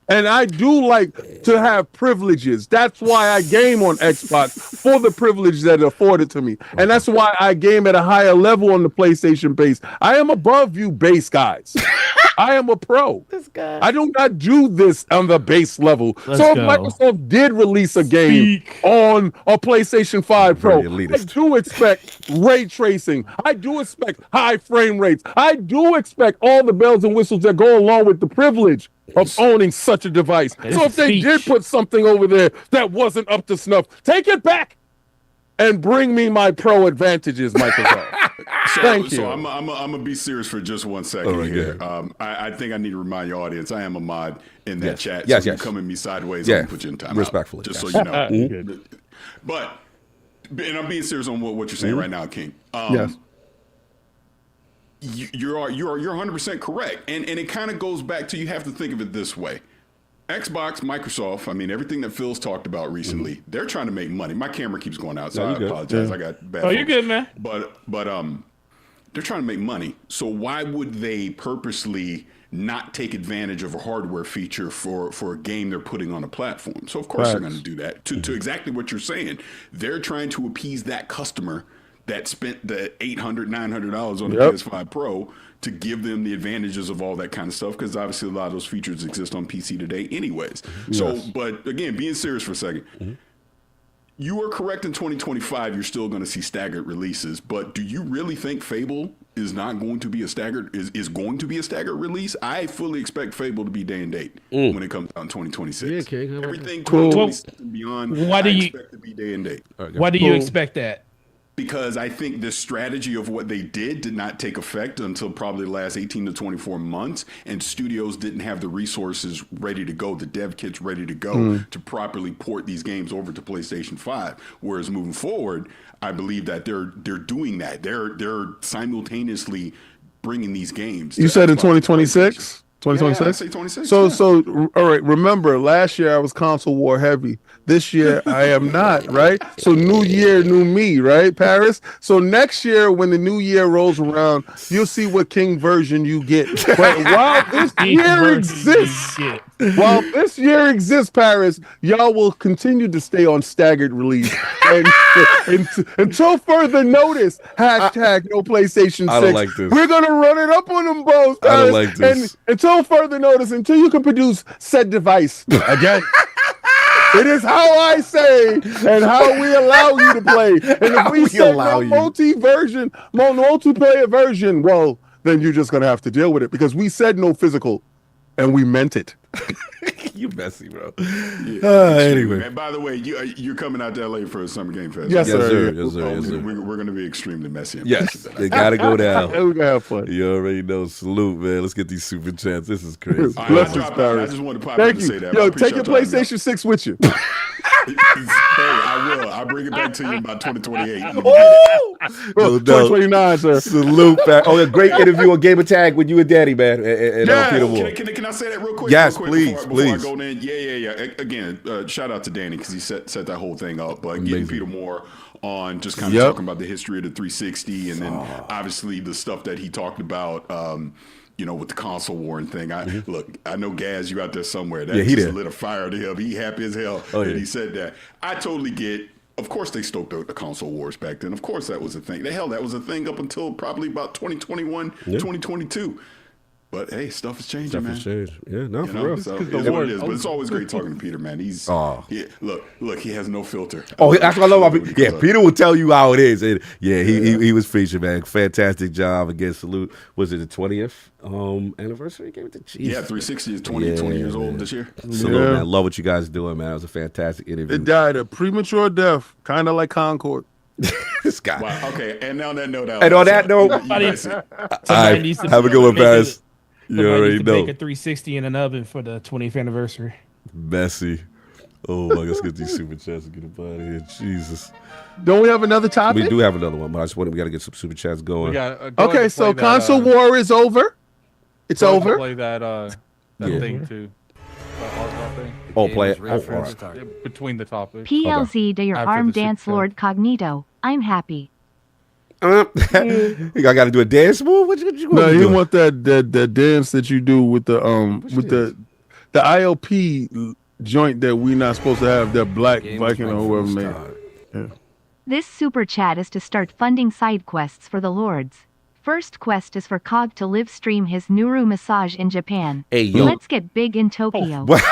S4: And I do like to have privileges. That's why I game on Xbox, for the privilege that it afforded to me. And that's why I game at a higher level on the PlayStation base. I am above you base guys. I am a pro. I do not do this on the base level. If Microsoft did release a game on a PlayStation 5 Pro, I do expect ray tracing. I do expect high frame rates. I do expect all the bells and whistles that go along with the privilege of owning such a device. So if they did put something over there that wasn't up to snuff, take it back. and bring me my pro advantages, Microsoft. Thank you.
S10: So I'm gonna be serious for just 1 second here. I think I need to remind your audience I am a mod in that chat. So if you come at me sideways, I'm gonna put you in time.
S1: Respectfully,
S10: just so you know. But and I'm being serious on what you're saying right now, King.
S4: Yes.
S10: You're 100% correct, and it kind of goes back to, you have to think of it this way. Xbox, Microsoft, I mean, everything that Phil's talked about recently, they're trying to make money. My camera keeps going out, so I apologize. I got bad.
S7: Oh, you're good, man.
S10: But they're trying to make money. So why would they purposely not take advantage of a hardware feature for a game they're putting on a platform? So of course they're going to do that. To exactly what you're saying, they're trying to appease that customer that spent the $800, $900 on the PS5 Pro to give them the advantages of all that kind of stuff, because obviously a lot of those features exist on PC today anyways. So, but again, being serious for a second, you are correct. In 2025, you're still going to see staggered releases, but do you really think Fable is not going to be a staggered, is going to be a staggered release? I fully expect Fable to be day and date when it comes out in 2026.
S11: Yeah, okay.
S10: Everything 2026 and beyond, expect to be day and date.
S7: Why do you expect that?
S10: Because I think the strategy of what they did not take effect until probably the last 18 to 24 months, and studios didn't have the resources ready to go, the dev kits ready to go to properly port these games over to PlayStation 5. Whereas moving forward, I believe that they're doing that. They're simultaneously bringing these games.
S4: You said in 2026? 2026?
S10: Yeah, I say 26.
S4: So, all right. Remember, last year I was console war heavy. This year I am not, right? So new year, new me, right, Parris? So next year, when the new year rolls around, you'll see what King version you get. But while this year exists, Parris, y'all will continue to stay on staggered release and until further notice. Hashtag no PlayStation 6.
S1: I don't like this.
S4: We're gonna run it up on them both, Parris.
S1: I don't like this.
S4: And until further notice, until you can produce said device again. It is how I say and how we allow you to play. And if we say no multiplayer version, well, then you're just gonna have to deal with it, because we said no physical, and we meant it.
S1: You messy, bro.
S10: Anyway, and by the way, you're coming out to LA for a Summer Game Fest.
S4: Yes, sir.
S1: Yes, sir.
S10: We're going to be extremely messy.
S1: Yes, they gotta go down.
S4: We're gonna have fun.
S1: You already know. Salute, man. Let's get these super chats. This is crazy.
S10: I just wanted to pop in and say that.
S4: Yo, take your PlayStation 6 with you.
S10: Hey, I will. I'll bring it back to you in about 2028.
S4: 2029, sir.
S1: Salute, man. Oh, a great interview on Gamer Tag with you and Daddy, man. And Peter Moore.
S10: Can I say that real quick?
S1: Yes,
S10: please.
S1: Before
S10: I go in. Yeah. Again, shout out to Danny, because he set that whole thing up. But getting Peter Moore on, just kind of talking about the history of the 360, and then obviously the stuff that he talked about. With the console war and thing. Look, I know Gaz, you out there somewhere. That just lit a fire to him. He happy as hell that he said that. I totally get. Of course, they stoked the console wars back then. Of course, that was a thing. That was a thing up until probably about 2021, 2022. But hey, stuff is changing, man.
S1: Stuff has changed. Yeah, no, for real.
S10: So it is what it is. But it's always great talking to Peter, man. He's look, he has no filter.
S1: Oh, that's what I love about Peter. Yeah, Peter will tell you how it is. And he was featured, man. Fantastic job. Again, salute. Was it the 20th anniversary? Gave it to Jesus.
S10: Yeah, 360 is 20 years old this year.
S1: Salute, man. Love what you guys are doing, man. It was a fantastic interview.
S4: It died a premature death, kind of like Concord.
S1: This guy.
S10: Wow. Okay, and on that note,
S1: have a good one, Parris. You already know.
S7: Make a 360 in an oven for the 20th anniversary.
S1: Messy. Oh my God, let's get these super chats and get up out of here. Jesus.
S4: Don't we have another topic?
S1: We do have another one, but I just we got to get some super chats going.
S4: Okay, so console war is over. It's over.
S5: Play that thing too.
S1: Oh, play it.
S5: Between the topics.
S6: PLZ to your arm dance lord Cognito. I'm happy.
S1: I got to do a dance move. What you
S4: no, you want that dance that you do with the ILP joint that we not supposed to have, that Black Viking or whoever made. Yeah.
S6: This super chat is to start funding side quests for the lords. First quest is for Cog to live stream his Nuru massage in Japan.
S1: Hey, yo.
S6: Let's get big in Tokyo.
S1: We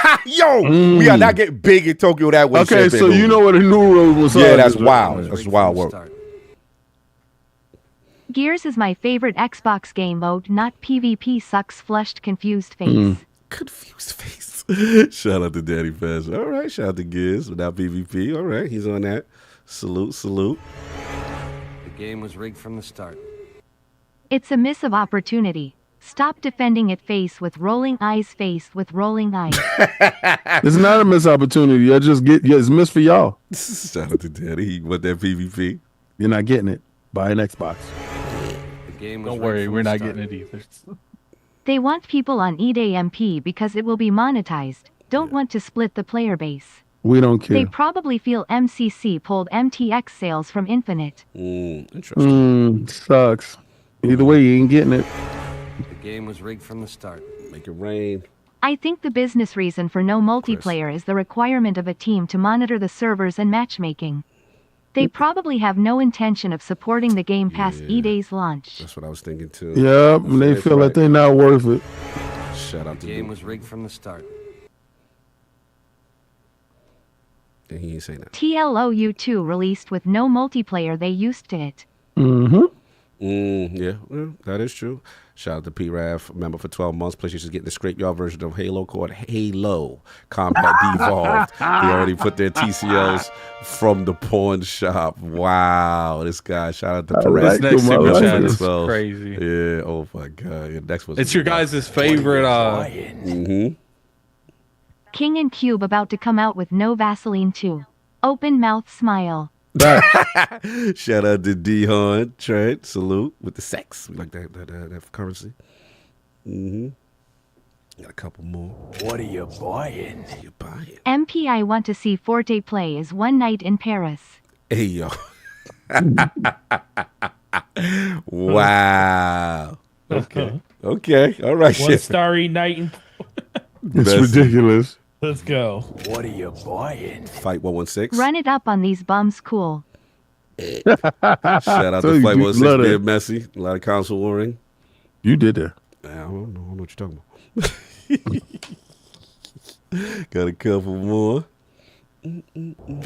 S1: are not getting big in Tokyo that way.
S4: Okay, so you know what a Nuru massage is.
S1: Yeah, that's wild. That's wild work.
S6: Gears is my favorite Xbox game mode, not PvP sucks flushed confused face.
S1: Confused face. Shout out to Daddy Fast. All right, shout out to Gears without PvP. All right, he's on that. Salute.
S8: The game was rigged from the start.
S6: It's a miss of opportunity. Stop defending it face with rolling eyes.
S4: It's not a missed opportunity. It's missed for y'all.
S1: Shout out to Daddy. He want that PvP.
S4: You're not getting it. Buy an Xbox.
S8: The game was
S5: Don't
S8: rigged
S5: worry,
S8: from
S5: we're
S8: the
S5: not
S8: start.
S5: getting it either.
S6: They want people on EDAMP because it will be monetized. Don't want to split the player base.
S4: We don't care.
S6: They probably feel MCC pulled MTX sales from Infinite.
S1: Interesting.
S4: Sucks. Either way, you ain't getting it.
S8: The game was rigged from the start.
S1: Make it rain.
S6: I think the business reason for no multiplayer is the requirement of a team to monitor the servers and matchmaking. They probably have no intention of supporting the game past E-Day's launch.
S1: That's what I was thinking too.
S4: Yeah, they feel like they're not worth it.
S1: Shout out
S8: The
S1: to
S8: game
S1: Duke.
S8: was rigged from the start.
S1: And he ain't saying that.
S6: TLOU2 released with no multiplayer. They used to it.
S1: Yeah, that is true. Shout out to PRAF, member for 12 months. PlayStation's getting the scrapeyard version of Halo called Halo Combat Devolved. They already put their TCLs from the pawn shop. Wow, this guy. Shout out to Parris.
S5: This next super chat is
S1: 12.
S5: crazy.
S1: Yeah, oh my God. Yeah, next was
S5: It's your guys' favorite.
S6: King and Cube about to come out with no Vaseline 2. Open mouth smile.
S1: Shout out to D-Hon, Trent, salute with the sex. We like that currency. Got a couple more.
S11: What are you buying?
S1: What are you buying?
S6: MP I want to see Forte play is One Night in Paris.
S1: Hey, yo. Wow. Okay. All right.
S7: One starry night.
S4: It's ridiculous.
S7: Let's go.
S11: What are you buying?
S1: Fight 116.
S6: Run it up on these bums cool.
S1: Shout out to Fight 116 being messy. A lot of console warring.
S4: You did that.
S1: I don't know what you're talking about. Got a couple more.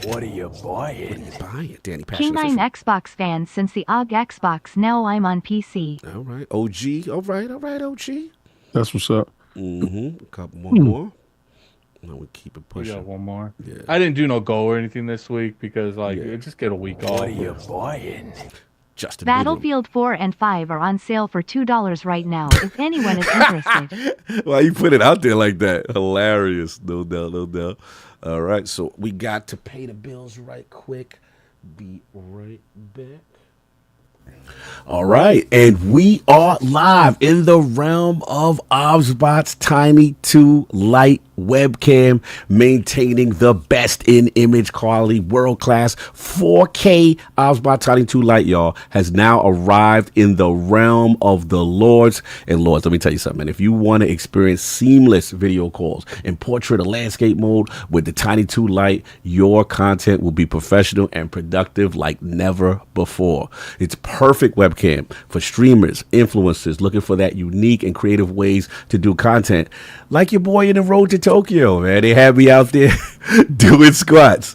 S11: What are you buying?
S1: What are you buying? Danny
S6: King
S1: Passion
S6: 9 Xbox fan since the OG Xbox. Now I'm on PC.
S1: All right. OG. All right, OG.
S4: That's what's up.
S1: A couple more. No, we keep it
S5: We
S1: pushing.
S5: got one more.
S1: Yeah.
S5: I didn't do no goal or anything this week because just get a week off.
S11: What are you buying?
S1: Justin
S6: Battlefield 4 and 5 are on sale for $2 right now. If anyone is interested.
S1: Why you put it out there like that? Hilarious. No doubt. All right, so we got to pay the bills right quick. Be right back. All right, and we are live in the realm of OBSBot's Tiny 2 Lite webcam, maintaining the best in image quality, world-class 4K OBSBot Tiny 2 Lite, y'all, has now arrived in the realm of the lords and lords. Let me tell you something, man. If you want to experience seamless video calls in portrait or landscape mode with the Tiny 2 Lite, your content will be professional and productive like never before. It's perfect webcam for streamers, influencers looking for that unique and creative ways to do content. Like your boy in the Road to Tokyo, man. They had me out there doing squats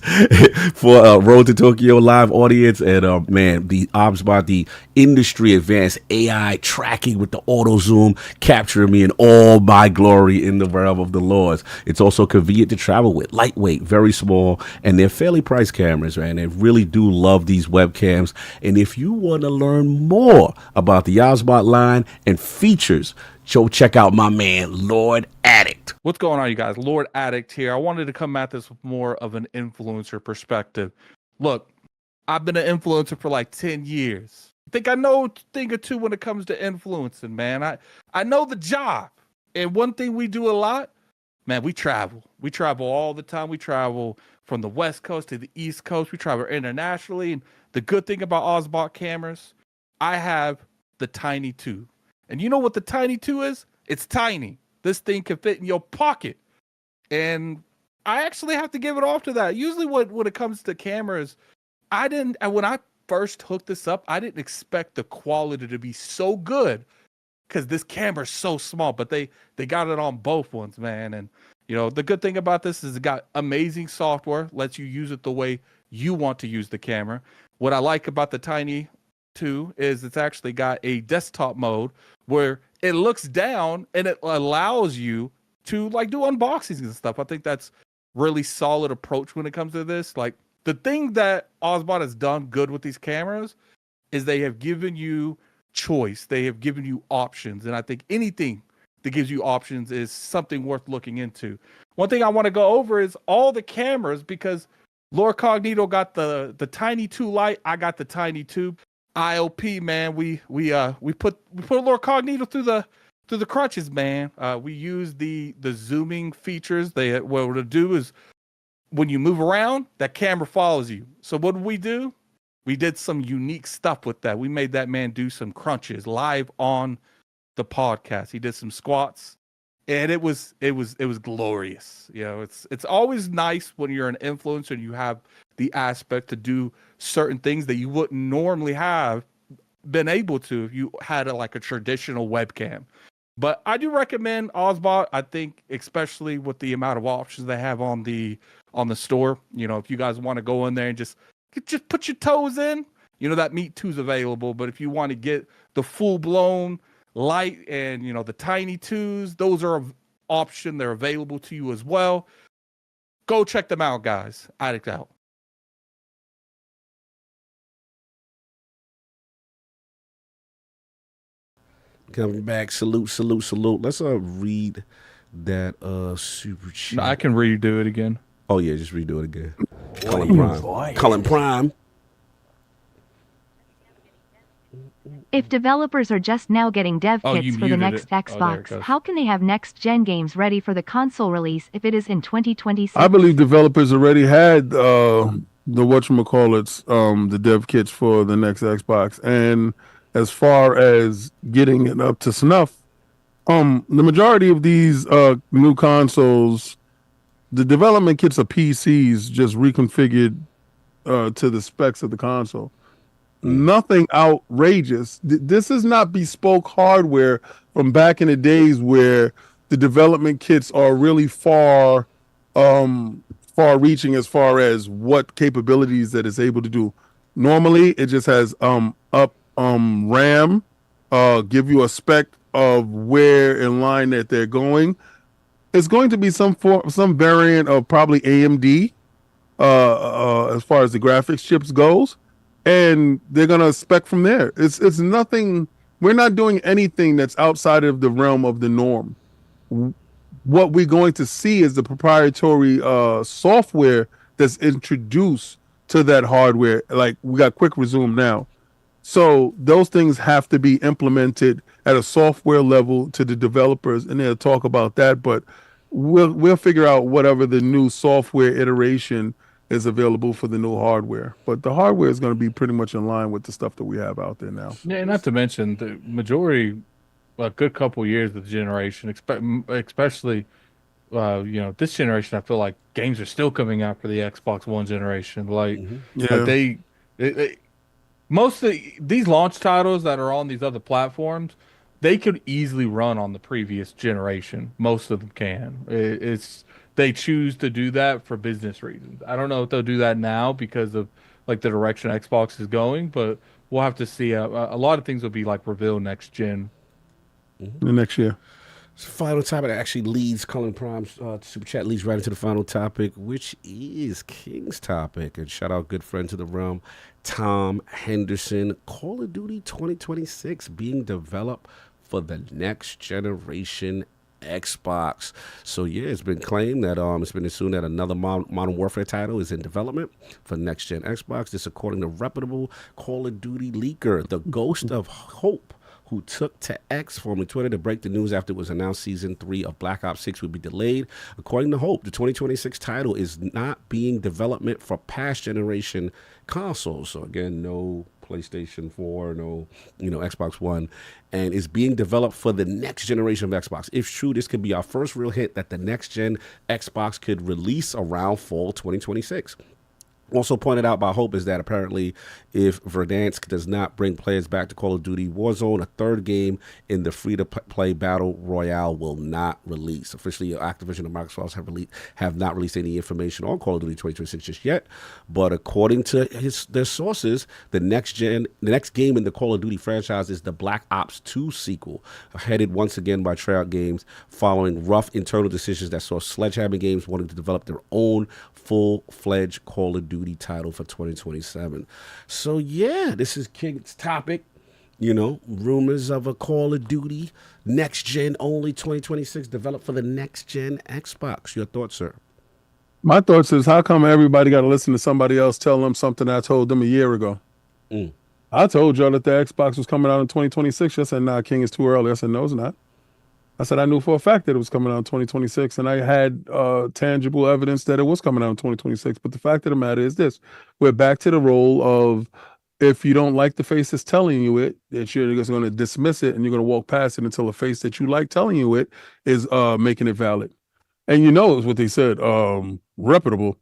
S1: for a Road to Tokyo live audience. And man, the OBSBot, the industry advanced AI tracking with the auto zoom, capturing me in all my glory in the realm of the lords. It's also convenient to travel with, lightweight, very small, and they're fairly priced cameras, man. They really do love these webcams. And if you want to learn more about the OBSBot line and features, go check out my man, Lord Addict.
S5: What's going on, you guys? Lord Addict here. I wanted to come at this with more of an influencer perspective. Look, I've been an influencer for like 10 years. I think I know a thing or two when it comes to influencing, man. I know the job. And one thing we do a lot, man, we travel. We travel all the time. We travel from the West Coast to the East Coast. We travel internationally. And the good thing about OBSBot cameras, I have the Tiny 2. And you know what the Tiny 2 is? It's tiny. This thing can fit in your pocket. And I actually have to give it off to that. Usually when it comes to cameras, when I first hooked this up, I didn't expect the quality to be so good because this camera is so small, but they got it on both ones, man. And you know, the good thing about this is it got amazing software, lets you use it the way you want to use the camera. What I like about the Tiny 2 is it's actually got a desktop mode where it looks down and it allows you to like do unboxings and stuff. I think that's really solid approach when it comes to this. Like the thing that OBSBot has done good with these cameras is they have given you choice. They have given you options. And I think anything that gives you options is something worth looking into. One thing I want to go over is all the cameras, because Lord Cognito got the Tiny 2 Lite. I got the Tiny 2 ILP, man. We put Lord Cognito through the crutches, man. We use the zooming features. What it'll do is when you move around, that camera follows you. So what did we do? We did some unique stuff with that. We made that man do some crunches live on the podcast. He did some squats, and it was glorious. You know, it's always nice when you're an influencer and you have the aspect to do certain things that you wouldn't normally have been able to if you had a traditional webcam. But I do recommend OBSBot. I think especially with the amount of options they have on the store, you know, if you guys want to go in there and just put your toes in, you know, that Meet 2's available. But if you want to get the full-blown light and, you know, the Tiny 2s, those are an option. They're available to you as well. Go check them out, guys. Addict out.
S1: Coming back, salute. Let's read that super chat.
S5: No, I can redo it again.
S1: Oh yeah, just redo it again. Colin Prime.
S6: If developers are just now getting dev kits for the next Xbox, how can they have next-gen games ready for the console release if it is in 2026?
S4: I believe developers already had the whatchamacallits, the dev kits for the next Xbox. And as far as getting it up to snuff, the majority of these new consoles, the development kits are PCs just reconfigured to the specs of the console. Nothing outrageous. This is not bespoke hardware from back in the days where the development kits are really far reaching as far as what capabilities that it's able to do. Normally, it just has RAM, give you a spec of where in line that they're going. It's going to be some variant of probably AMD as far as the graphics chips goes. And they're gonna spec from there. It's nothing. We're not doing anything that's outside of the realm of the norm. What we're going to see is the proprietary software that's introduced to that hardware. Like we got Quick Resume now, so those things have to be implemented at a software level to the developers, and they'll talk about that. But we'll figure out whatever the new software iteration is available for the new hardware, but the hardware is going to be pretty much in line with the stuff that we have out there now.
S5: Yeah, not to mention the majority, a good couple years of the generation, especially, this generation. I feel like games are still coming out for the Xbox One generation. Like, they most of these launch titles that are on these other platforms, they could easily run on the previous generation. Most of them can. They choose to do that for business reasons. I don't know if they'll do that now because of the direction Xbox is going, but we'll have to see. A lot of things will be revealed next gen.
S4: The next year.
S1: So final topic that actually leads Colin Prime's super chat leads right into the final topic, which is King's topic. And shout out good friend to the realm, Tom Henderson. Call of Duty 2026 being developed for the next generation Xbox. So yeah, it's been claimed that it's been assumed that another Modern Warfare title is in development for next gen Xbox. This according to reputable Call of Duty leaker, the Ghost of Hope, who took to X, formerly Twitter, to break the news after it was announced Season 3 of Black Ops 6 would be delayed. According to Hope, the 2026 title is not being development for past generation consoles. So again, no PlayStation 4, no, Xbox One, and is being developed for the next generation of Xbox. If true, this could be our first real hint that the next gen Xbox could release around fall 2026. Also pointed out by Hope is that apparently if Verdansk does not bring players back to Call of Duty Warzone, a third game in the free-to-play Battle Royale will not release. Officially, Activision and Microsoft have not released any information on Call of Duty 2026 just yet. But according to their sources, the next game in the Call of Duty franchise is the Black Ops 2 sequel, headed once again by Treyarch Games, following rough internal decisions that saw Sledgehammer Games wanting to develop their own full-fledged Call of Duty Duty title for 2027. So yeah, this is King's topic. You know, rumors of a Call of Duty next gen only 2026 developed for the next gen Xbox. Your thoughts, sir?
S4: My thoughts is, how come everybody got to listen to somebody else tell them something I told them a year ago? I told y'all that the Xbox was coming out in 2026. I said, nah, King, it's too early. I said, no, it's not. I said, I knew for a fact that it was coming out in 2026, and I had tangible evidence that it was coming out in 2026. But the fact of the matter is this: we're back to the role of, if you don't like the face that's telling you it, that you're just going to dismiss it and you're going to walk past it until the face that you like telling you it is making it valid. And you know, it's what they said, reputable.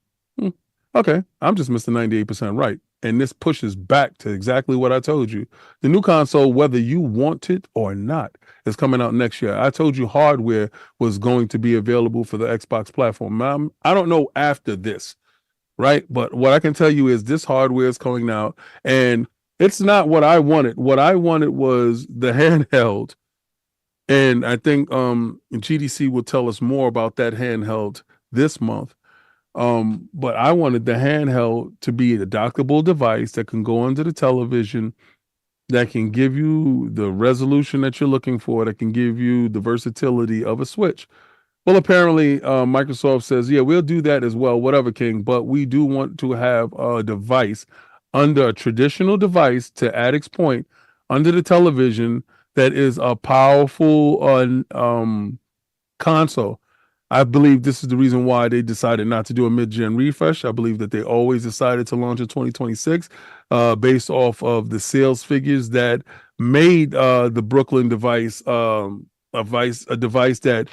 S4: Okay, I'm just Mr. 98% right. And this pushes back to exactly what I told you. The new console, whether you want it or not, is coming out next year. I told you hardware was going to be available for the Xbox platform. I don't know after this, right? But what I can tell you is this hardware is coming out, and it's not what I wanted. What I wanted was the handheld. And I think GDC will tell us more about that handheld this month. But I wanted the handheld to be a dockable device that can go under the television, that can give you the resolution that you're looking for, that can give you the versatility of a Switch. Well, apparently Microsoft says, yeah, we'll do that as well, whatever, King, but we do want to have a device under a traditional device, to Addict's point, under the television, that is a powerful console. I believe this is the reason why they decided not to do a mid-gen refresh. I believe that they always decided to launch in 2026 based off of the sales figures that made the Brooklyn device a device that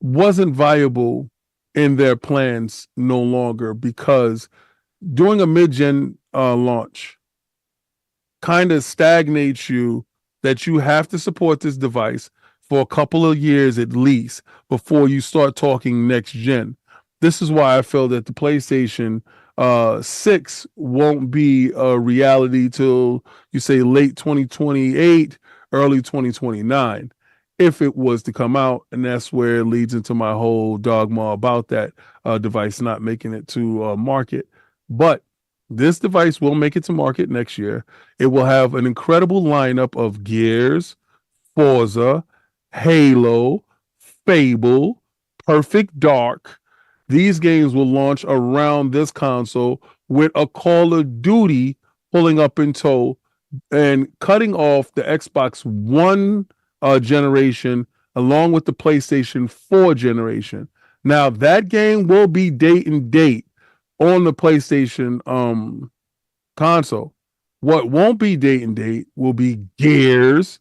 S4: wasn't viable in their plans no longer, because doing a mid-gen launch kind of stagnates you, that you have to support this device for a couple of years at least before you start talking next gen. This is why I feel that the PlayStation 6 won't be a reality till, you say, late 2028, early 2029, if it was to come out. And that's where it leads into my whole dogma about that device not making it to market. But this device will make it to market next year. It will have an incredible lineup of Gears, Forza, Halo, Fable, Perfect Dark. These games will launch around this console, with a Call of Duty pulling up in tow and cutting off the Xbox One generation along with the PlayStation 4 generation. Now, that game will be date and date on the PlayStation console. What won't be date and date will be Gears,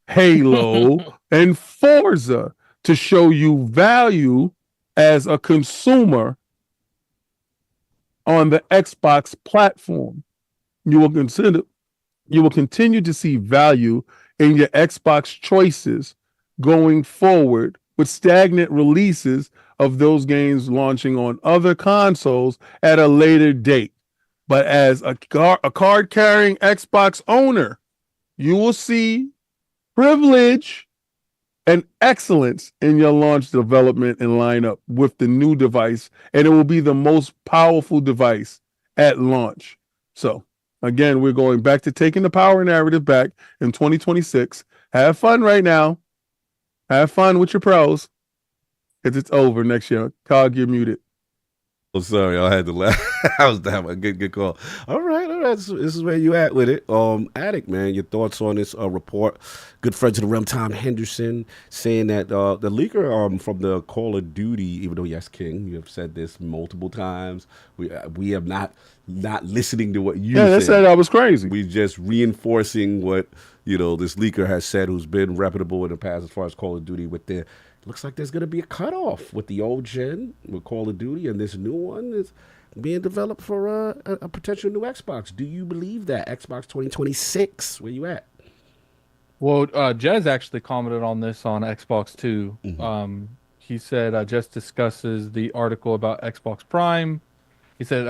S4: Halo, and Forza, to show you value as a consumer on the Xbox platform. You will continue to see value in your Xbox choices going forward, with stagnant releases of those games launching on other consoles at a later date. But as a card-carrying Xbox owner, you will see privilege and excellence in your launch development and lineup with the new device, and it will be the most powerful device at launch. So, again, we're going back to taking the power narrative back in 2026. Have fun right now. Have fun with your pros, because it's over next year. COD, you're muted.
S1: Oh, sorry, I had to laugh. I was having a good call. All right. This is where you at with it. Addict, man, your thoughts on this report? Good friend to the realm, Tom Henderson, saying that the leaker from the Call of Duty, even though, yes, King, you have said this multiple times, we have not listening to what you said.
S4: Yeah, they said I was crazy.
S1: We just reinforcing what, this leaker has said, who's been reputable in the past as far as Call of Duty, with their. Looks like there's going to be a cutoff with the old gen, with Call of Duty, and this new one is being developed for a potential new Xbox. Do you believe that? Xbox 2026, where you at?
S5: Well, Jez actually commented on this on Xbox too. Mm-hmm. He said, Jez discusses the article about Xbox Prime. He said,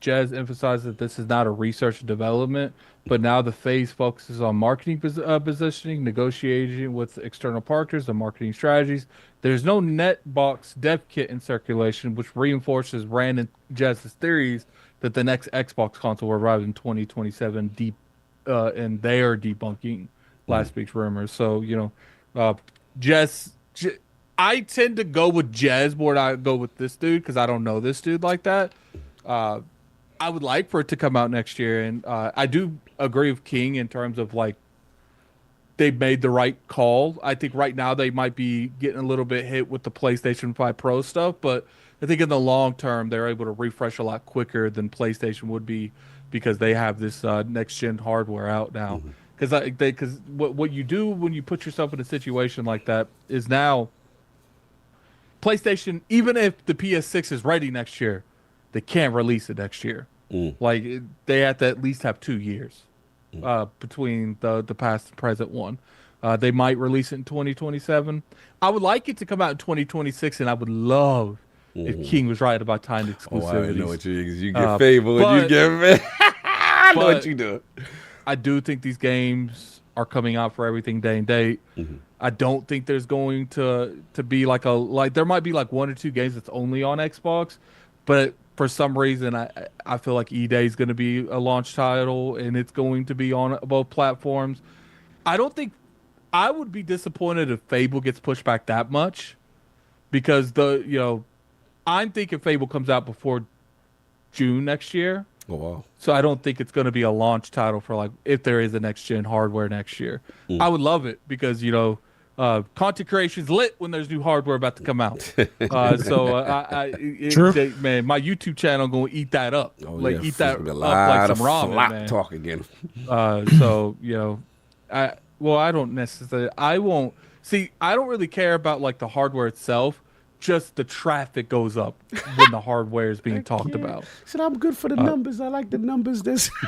S5: Jez emphasized that this is not a research and development, but now the phase focuses on marketing positioning, negotiating with external partners, and marketing strategies. There's no NetBox dev kit in circulation, which reinforces Rand and Jez's theories that the next Xbox console will arrive in 2027. And they are debunking last week's rumors. So I tend to go with Jez more than I go with this dude because I don't know this dude like that. I would like for it to come out next year, and I do agree with King in terms of like they've made the right call. I think right now they might be getting a little bit hit with the PlayStation 5 Pro stuff, but I think in the long term they're able to refresh a lot quicker than PlayStation would be because they have this next gen hardware out now. Because what you do when you put yourself in a situation like that is now PlayStation, even if the PS6 is ready next year, they can't release it next year. Like they have to at least have 2 years between the past and present one. They might release it in 2027. I would like it to come out in 2026, and I would love if King was right about timed exclusivities.
S1: Oh, I know what you get Fable and you get I know what you do.
S5: I do think these games are coming out for everything day and date. I don't think there's going to be there might be like 1 or 2 games that's only on Xbox, but for some reason I feel like E-Day is going to be a launch title and it's going to be on both platforms. I don't think I would be disappointed if Fable gets pushed back that much because I'm thinking Fable comes out before June next year.
S1: Oh wow!
S5: So I don't think it's going to be a launch title for like if there is a next gen hardware next year. I would love it because content creation's lit when there's new hardware about to come out. True. Man, my YouTube channel gonna eat that up. Eat that up like some ramen, man.
S1: Talk again.
S5: I don't necessarily. I don't really care about like the hardware itself. Just the traffic goes up when the hardware is being talked about.
S1: Said I'm good for the numbers. I like the numbers.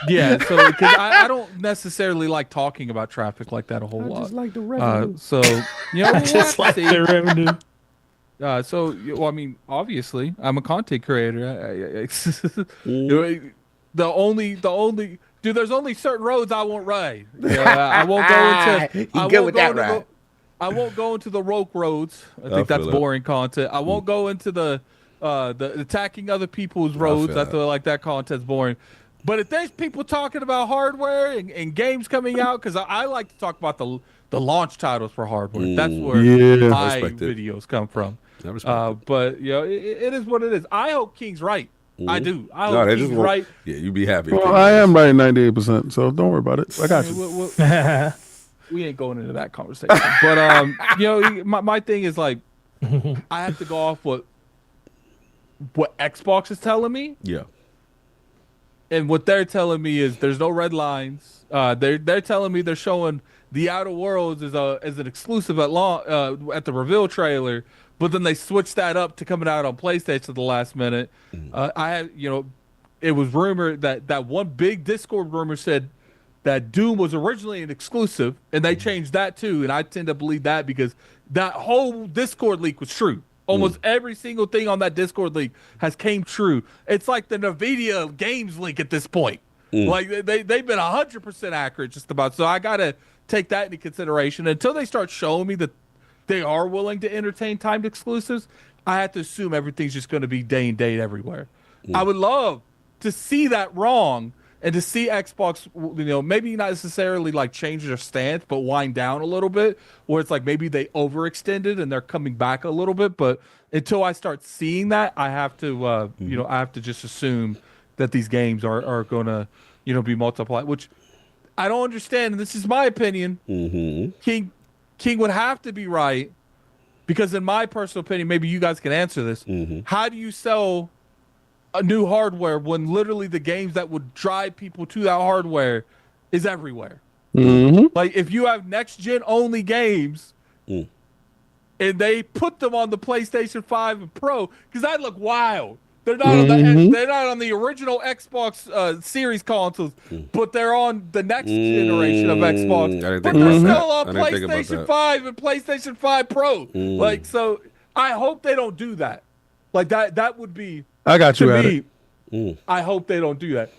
S5: Yeah, so because I don't necessarily like talking about traffic like that a whole lot.
S1: I just like the revenue.
S5: I just like the revenue. I mean, obviously, I'm a content creator. The only dude. There's only certain roads I won't ride. I won't go into.
S1: You get with that ride.
S5: I won't go into the rogue roads. I think that's boring content. I won't go into the attacking other people's roads. I feel like that content's boring. But if there's people talking about hardware and games coming out, because I like to talk about the launch titles for hardware. That's where my videos come from. But it is what it is. I hope King's right. I do. I hope King's right.
S1: Yeah, you be happy.
S4: Well, I am right 98%, so don't worry about it. I got you.
S5: We ain't going into that conversation. But my thing is like I have to go off what Xbox is telling me.
S1: Yeah.
S5: And what they're telling me is there's no red lines. They're telling me they're showing The Outer Worlds as an exclusive at the reveal trailer, but then they switched that up to coming out on PlayStation at the last minute. It was rumored that one big Discord rumor said that Doom was originally an exclusive, and they changed that too. And I tend to believe that because that whole Discord leak was true. Almost every single thing on that Discord leak has came true. It's like the NVIDIA games leak at this point. Like they've been 100% accurate just about. So I got to take that into consideration. Until they start showing me that they are willing to entertain timed exclusives, I have to assume everything's just going to be day and date everywhere. I would love to see that wrong. And to see Xbox, maybe not necessarily like change their stance, but wind down a little bit, where it's like maybe they overextended and they're coming back a little bit. But until I start seeing that, I have to, I have to just assume that these games are going to, be multiplied, which I don't understand. And this is my opinion. King would have to be right because, in my personal opinion, maybe you guys can answer this. How do you sell a new hardware when literally the games that would drive people to that hardware is everywhere? Like if you have next gen only games and they put them on the PlayStation 5 and Pro, because that look wild. They're not they're not on the original Xbox Series consoles, but they're on the next generation of Xbox. But they're still on PlayStation 5 and PlayStation 5 Pro. Like, so I hope they don't do that. Like that would be.
S4: I got you at it.
S5: I hope they don't do that.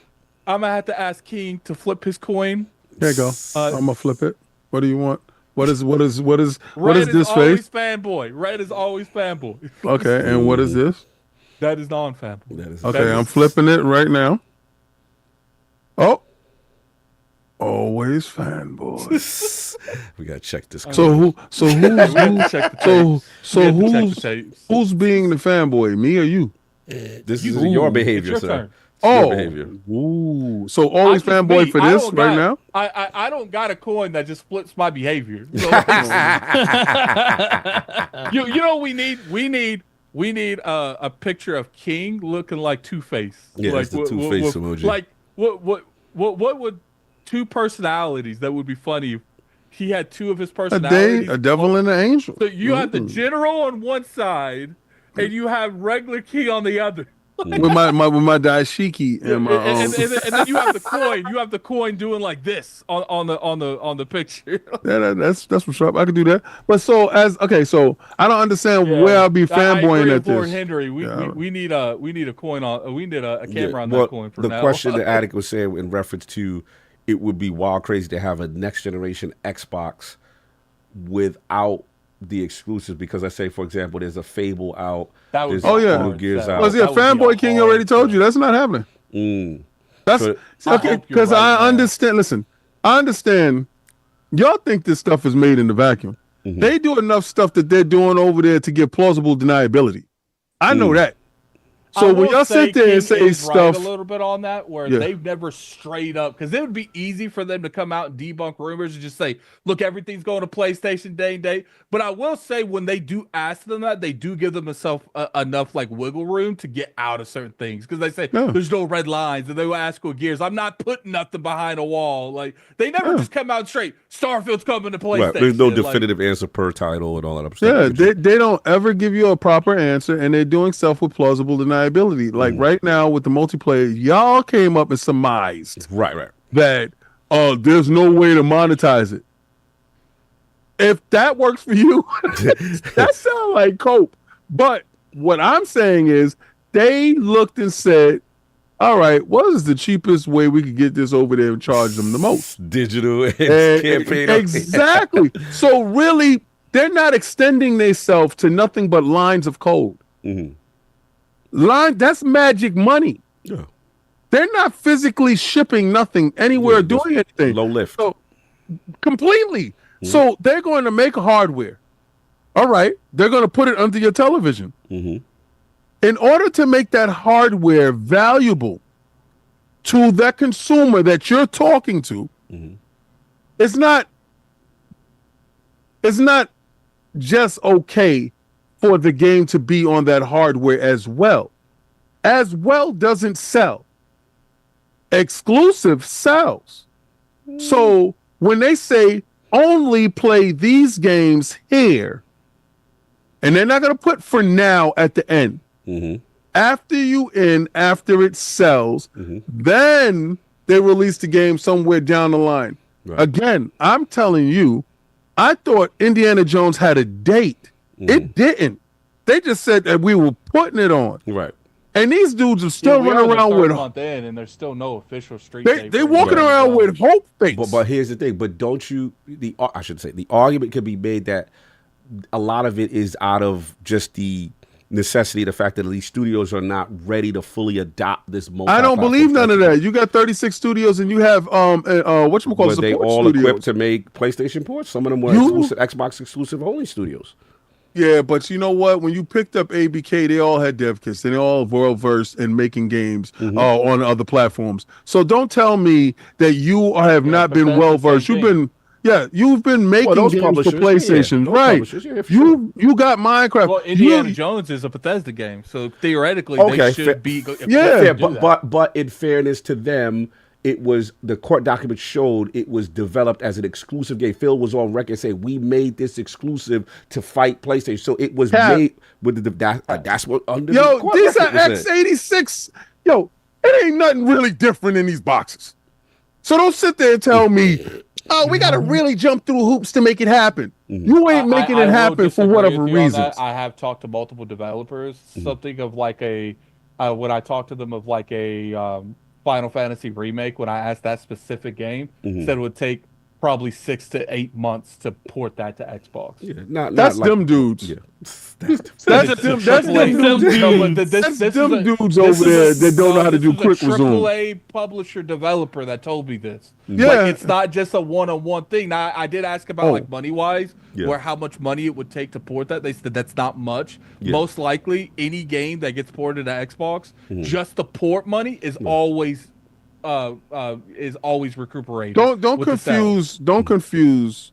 S5: I'm gonna have to ask King to flip his coin.
S4: There you go. I'm gonna flip it. What do you want? What is
S5: Red
S4: this
S5: is always
S4: face?
S5: fanboy. Red is always fanboy.
S4: Okay, and what is this?
S5: That is non-fanboy.
S1: That is
S4: Okay, I'm flipping it right now. Oh, always fanboy.
S1: We gotta check this.
S4: Who's being the fanboy? Me or you?
S1: This is your behavior,
S5: it's your
S1: sir.
S5: turn.
S1: Your behavior.
S4: Ooh. So always fanboy for this right now?
S5: I don't got a coin that just flips my behavior. So, you know what we need? We need a picture of King looking like Two-Face.
S1: Yeah,
S5: like,
S1: the Two-Face emoji.
S5: Like what would two personalities that would be funny if he had two of his personalities?
S4: A devil and an angel.
S5: So you have the general on one side and you have regular King on the other.
S4: with my dashiki and my
S5: and then you have the coin. You have the coin doing like this on the picture.
S4: That's what's up. I could do that. But so I don't understand where I'll be fanboying at this.
S5: Lord Henry, we need a coin on. We need a camera on that coin for
S1: the
S5: now.
S1: question that Attic was saying in reference to it would be wild crazy to have a next generation Xbox without the exclusives, because I say, for example, there's a Fable out.
S4: Gears out.
S5: Fanboy
S4: King already told you that's not happening. That's okay, because I understand. Listen, I understand. Y'all think this stuff is made in the vacuum. They do enough stuff that they're doing over there to get plausible deniability. I know that. So when y'all sit there and say stuff,
S5: a little bit on that, where they've never straight up, because it would be easy for them to come out and debunk rumors and just say, "Look, everything's going to PlayStation day and date." But I will say, when they do ask them that, they do give themselves enough like wiggle room to get out of certain things, because they say there's no red lines, and they will ask with Gears, "I'm not putting nothing behind a wall." Like they never just come out straight. Starfield's coming to PlayStation.
S1: Right. There's no definitive answer per title and all that other stuff.
S4: Yeah, they don't ever give you a proper answer, and they're doing stuff with plausible deniability. Like right now with the multiplayer, y'all came up and surmised that there's no way to monetize it. If that works for you, that sounds like cope. But what I'm saying is they looked and said, all right, what is the cheapest way we could get this over there and charge them the most?
S1: Digital and campaign.
S4: Exactly. So really, they're not extending themselves to nothing but lines of code. That's magic money.
S1: Yeah.
S4: They're not physically shipping nothing anywhere, doing anything.
S1: Low lift.
S4: So, completely. So they're going to make hardware. All right. They're going to put it under your television. In order to make that hardware valuable to that consumer that you're talking to, it's not just okay for the game to be on that hardware as well. As well doesn't sell. Exclusive sells. So when they say only play these games here, and they're not going to put for now at the end. After it sells, then they release the game somewhere down the line. Again, I'm telling you, I thought Indiana Jones had a date. It didn't. They just said that we were putting it on.
S1: Right.
S4: And these dudes are still running around with
S5: month in, and there's still no official street.
S4: They walking around with hope face.
S1: But here's the thing. But don't you? I should say the argument could be made that a lot of it is out of just the necessity, the fact that these studios are not ready to fully adopt this.
S4: I don't believe none of that. You got 36 studios, and you have whatchamacallit,
S1: they all
S4: studios.
S1: Equipped to make PlayStation ports. Some of them were exclusive, Xbox exclusive only studios.
S4: Yeah, but you know what? When you picked up ABK, they all had dev kits. They all well versed in making games on other platforms. So don't tell me that you have not been well versed. You've been making games for PlayStation, right? You got Minecraft.
S5: Well, Indiana Jones is a Bethesda game, so theoretically they should be.
S1: But in fairness to them, it was, the court document showed it was developed as an exclusive game. Phil was on record saying we made this exclusive to fight PlayStation, so it was made with that's what under.
S4: Yo, these are x86. Yo, it ain't nothing really different in these boxes. So don't sit there and tell me, oh, we got to really jump through hoops to make it happen. You ain't making it happen for whatever reasons.
S5: I have talked to multiple developers. Something of like when I talked to them of like a Final Fantasy remake, when I asked that specific game, said it would take probably 6 to 8 months to port that to Xbox.
S1: Yeah,
S4: that's
S1: like,
S4: them dudes.
S1: Yeah.
S4: That's them dudes over there that don't know how to do quick resume.
S5: AAA publisher developer that told me this.
S4: Yeah.
S5: Like, it's not just a one-on-one thing. Now, I did ask about like money-wise, or how much money it would take to port that. They said that's not much. Yeah. Most likely, any game that gets ported to Xbox, just the port money is always recuperated.
S4: Don't confuse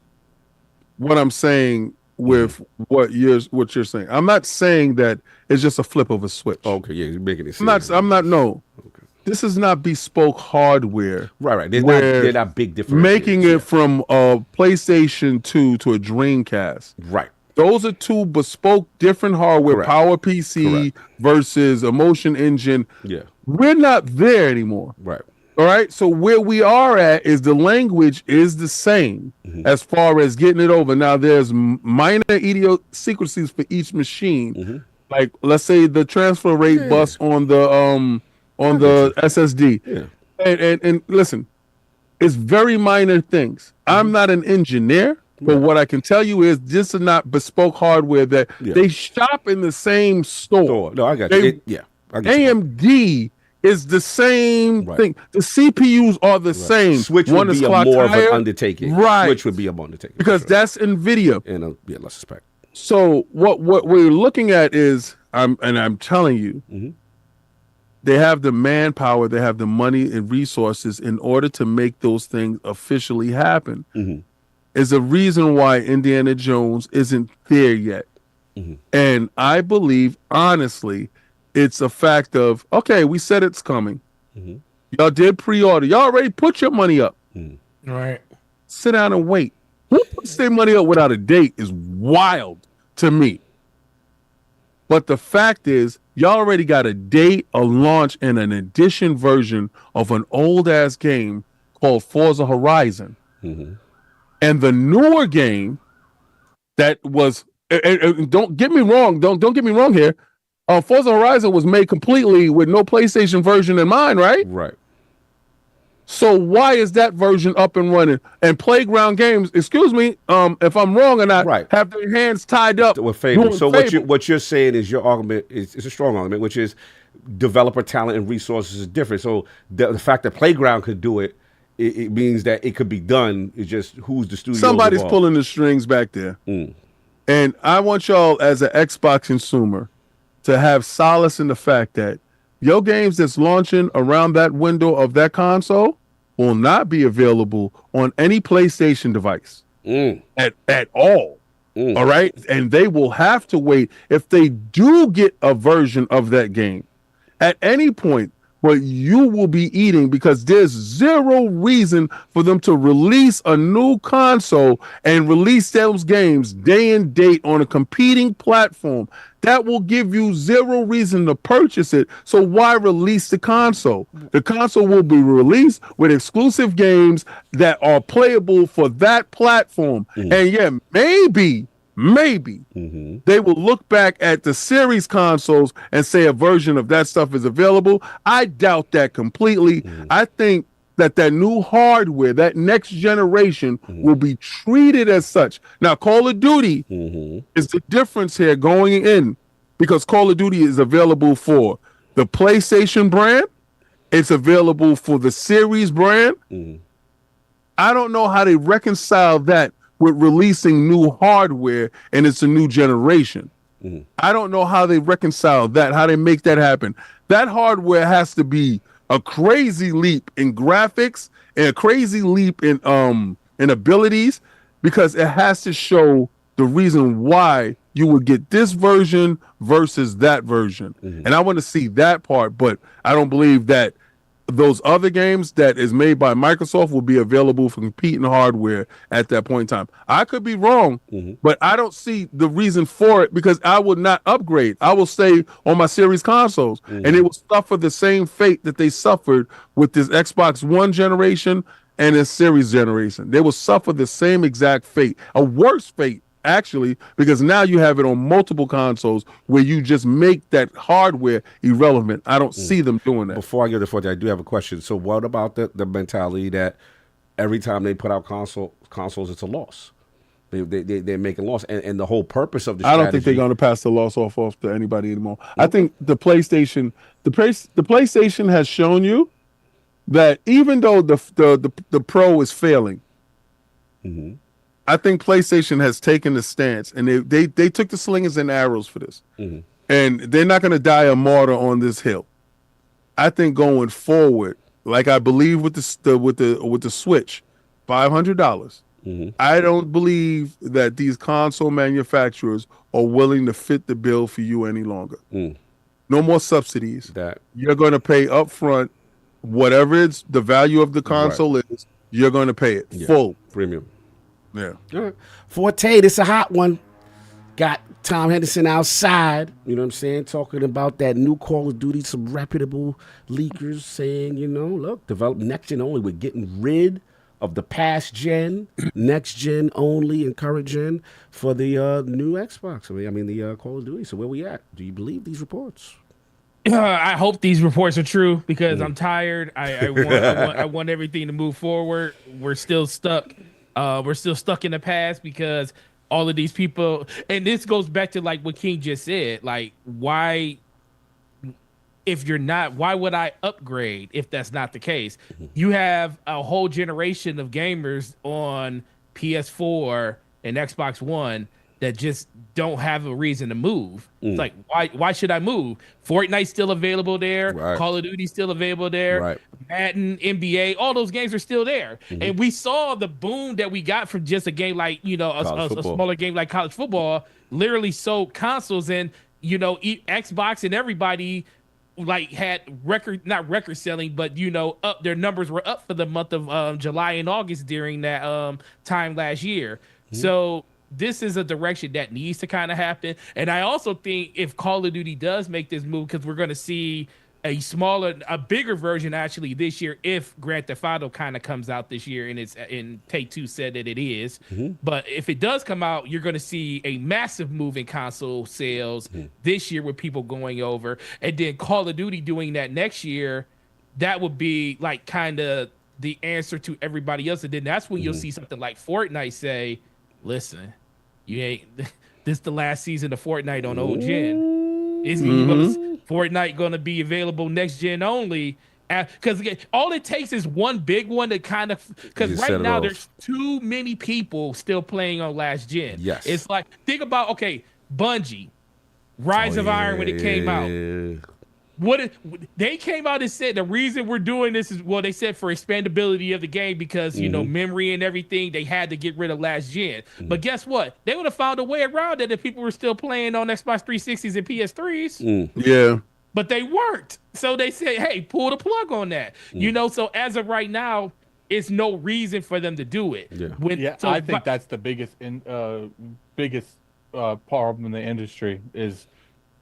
S4: what I'm saying with what you're saying. I'm not saying that it's just a flip of a switch.
S1: Okay, yeah, you're making it sense.
S4: I'm not. No, this is not bespoke hardware.
S1: Right. They're not big differences.
S4: Making it from a PlayStation 2 to a Dreamcast.
S1: Right.
S4: Those are two bespoke, different hardware.
S1: Correct.
S4: Power PC versus a motion engine.
S1: Yeah.
S4: We're not there anymore.
S1: Right.
S4: All right. So where we are at is the language is the same as far as getting it over. Now there's minor idiosyncrasies for each machine. Like let's say the transfer rate bus on the SSD. Yeah. And listen, it's very minor things. I'm not an engineer, but what I can tell you is this is not bespoke hardware that they shop in the same store.
S1: No, I got you.
S4: AMD is the same thing. The CPUs are the same.
S1: Switch would be more of an undertaking.
S4: Right.
S1: Switch would be an undertaking.
S4: Because that's NVIDIA.
S1: And let's respect.
S4: So what we're looking at is, I'm telling you, they have the manpower, they have the money and resources in order to make those things officially happen. Is a reason why Indiana Jones isn't there yet. And I believe, honestly, it's a fact of, okay, we said it's coming. Y'all did pre-order. Y'all already put your money up.
S7: Right.
S4: Sit down and wait. Who puts their money up without a date is wild to me. But the fact is, y'all already got a date, a launch, and an edition version of an old-ass game called Forza Horizon. And the newer game that was, and don't get me wrong, don't get me wrong here. Forza Horizon was made completely with no PlayStation version in mind, right?
S1: Right.
S4: So why is that version up and running? And Playground Games, excuse me, if I'm wrong or not, have their hands tied up
S1: with Fable. So what you're saying is your argument is a strong argument, which is developer talent and resources is different. So the fact that Playground could do it, it means that it could be done. It's just who's the studio.
S4: Somebody's pulling the strings back there. And I want y'all as an Xbox consumer to have solace in the fact that your games that's launching around that window of that console will not be available on any PlayStation device at all. All right. And they will have to wait if they do get a version of that game at any point. But you will be eating because there's zero reason for them to release a new console and release those games day and date on a competing platform. That will give you zero reason to purchase it. So why release the console? The console will be released with exclusive games that are playable for that platform. And yeah, maybe they will look back at the series consoles and say a version of that stuff is available. I doubt that completely. I think that new hardware, that next generation will be treated as such. Now, Call of Duty is the difference here going in, because Call of Duty is available for the PlayStation brand. It's available for the series brand. I don't know how they reconcile that with releasing new hardware and it's a new generation. I don't know how they reconcile that, how they make that happen. That hardware has to be a crazy leap in graphics and a crazy leap in abilities, because it has to show the reason why you would get this version versus that version. And I want to see that part, but I don't believe that those other games that is made by Microsoft will be available for competing hardware at that point in time. I could be wrong, but I don't see the reason for it, because I would not upgrade. I will stay on my series consoles, and it will suffer the same fate that they suffered with this Xbox One generation and this series generation. They will suffer the same exact fate, a worse fate, actually, because now you have it on multiple consoles where you just make that hardware irrelevant. I don't see them doing that.
S1: Before I get to 40, I do have a question. So what about the mentality that every time they put out consoles, it's a loss. They're making loss, and the whole purpose of the
S4: I don't think they're going to pass the loss off to anybody anymore. Nope. I think the PlayStation has shown you that even though the Pro is failing, I think PlayStation has taken the stance, and they took the slingers and arrows for this, and they're not going to die a martyr on this hill. I think going forward, like I believe with the Switch, $500. I don't believe that these console manufacturers are willing to fit the bill for you any longer. No more subsidies. You're going to pay upfront whatever the value of the console is. You're going to pay it full
S1: premium.
S4: Yeah.
S1: All right. Forte, this a hot one. Got Tom Henderson outside, you know what I'm saying, talking about that new Call of Duty, some reputable leakers saying, look, develop next gen only. We're getting rid of the past gen, next gen only, and current gen for the new Xbox. I mean the Call of Duty. So where we at? Do you believe these reports?
S7: I hope these reports are true because I'm tired. I want everything to move forward. We're still stuck. We're still stuck in the past because all of these people, and this goes back to like what King just said. Like, why? If you're not, why would I upgrade if that's not the case? You have a whole generation of gamers on PS4 and Xbox One that just don't have a reason to move. It's like, why should I move? Fortnite's still available there. Right. Call of Duty's still available there. Right. Madden, NBA, all those games are still there. And we saw the boom that we got from just a game like, a smaller game like college football literally sold consoles, and, Xbox and everybody like had not record selling, but up, their numbers were up for the month of July and August during that time last year. So this is a direction that needs to kind of happen. And I also think if Call of Duty does make this move, because we're going to see a bigger version actually this year if Grand Theft Auto kind of comes out this year, and Take-Two said that it is. But if it does come out, you're going to see a massive move in console sales this year with people going over, and then Call of Duty doing that next year. That would be like kind of the answer to everybody else, and then that's when you'll see something like Fortnite say, listen, you ain't this the last season of Fortnite on old gen. Fortnite gonna be available next gen only, because all it takes is one big one to kind of, because right now there's too many people still playing on last gen. Yes, it's like, think about Bungie, Rise of Iron when it came out. They came out and said the reason we're doing this is, they said for expandability of the game because memory and everything, they had to get rid of last gen. But guess what? They would have found a way around it if people were still playing on Xbox 360s and PS3s.
S4: Yeah.
S7: But they weren't. So they said, hey, pull the plug on that. So as of right now, it's no reason for them to do it.
S5: I think that's the biggest problem in the industry is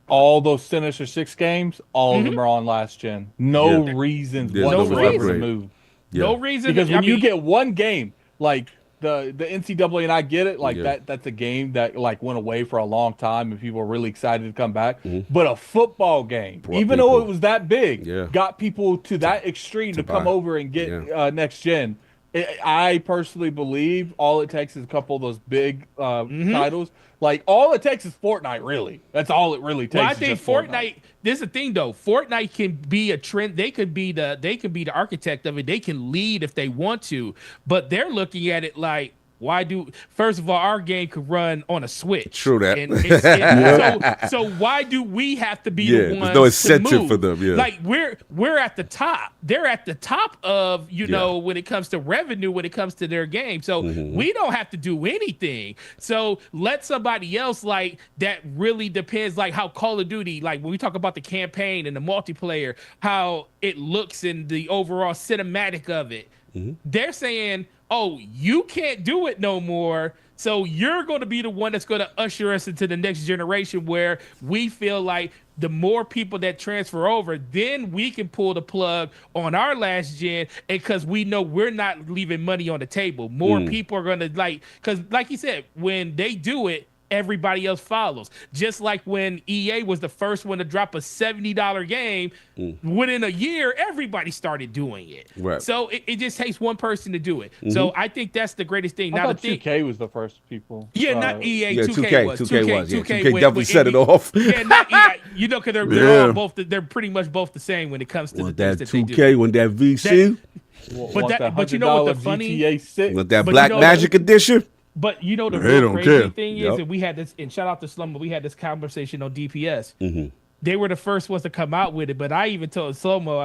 S5: all those Sinister Six games, all of them are on last gen. No reasons whatsoever to move.
S7: No reason.
S5: Because when you get one game, like the NCAA, and I get it, like that's a game that like went away for a long time and people were really excited to come back. But a football game, even though it was that big, got people to that extreme to come over and get next gen. I personally believe all it takes is a couple of those big titles. Like, all it takes is Fortnite, really. That's all it really takes.
S7: Well, I think Fortnite. There's a thing though. Fortnite can be a trend. They could be the architect of it. They can lead if they want to. But they're looking at it like, first of all, our game could run on a Switch.
S1: True that.
S7: So why do we have to be the ones?
S1: There's no incentive
S7: to move?
S1: For them. Yeah.
S7: Like we're at the top. They're at the top of when it comes to revenue, when it comes to their game. So we don't have to do anything. So let somebody else like that really depends, like how Call of Duty, like when we talk about the campaign and the multiplayer, how it looks in the overall cinematic of it. They're saying, oh, you can't do it no more. So you're going to be the one that's going to usher us into the next generation where we feel like the more people that transfer over, then we can pull the plug on our last gen, and because we know we're not leaving money on the table. More people are going to because like you said, when they do it, everybody else follows. Just like when EA was the first one to drop a $70 game, within a year, everybody started doing it.
S1: Right.
S7: So it just takes one person to do it. So I think that's the greatest thing.
S5: I thought 2K was the first people.
S7: Yeah, not EA.
S1: Yeah,
S7: 2K was.
S1: 2K was. Yeah, 2K
S7: went
S1: definitely set it off.
S7: Yeah, not EA. You know, because they're all both. They're pretty much both the same when it comes to the
S1: that
S7: things that
S1: 2K,
S7: they do.
S1: when that VC,
S7: But you know what the funny
S5: GTA 6.
S1: with that Black Magic edition.
S7: But you know the
S4: They
S7: real
S4: don't
S7: crazy
S4: care.
S7: thing is, and we had this, and shout out to Slumber, we had this conversation on DPS. They were the first ones to come out with it, but I even told Slomo,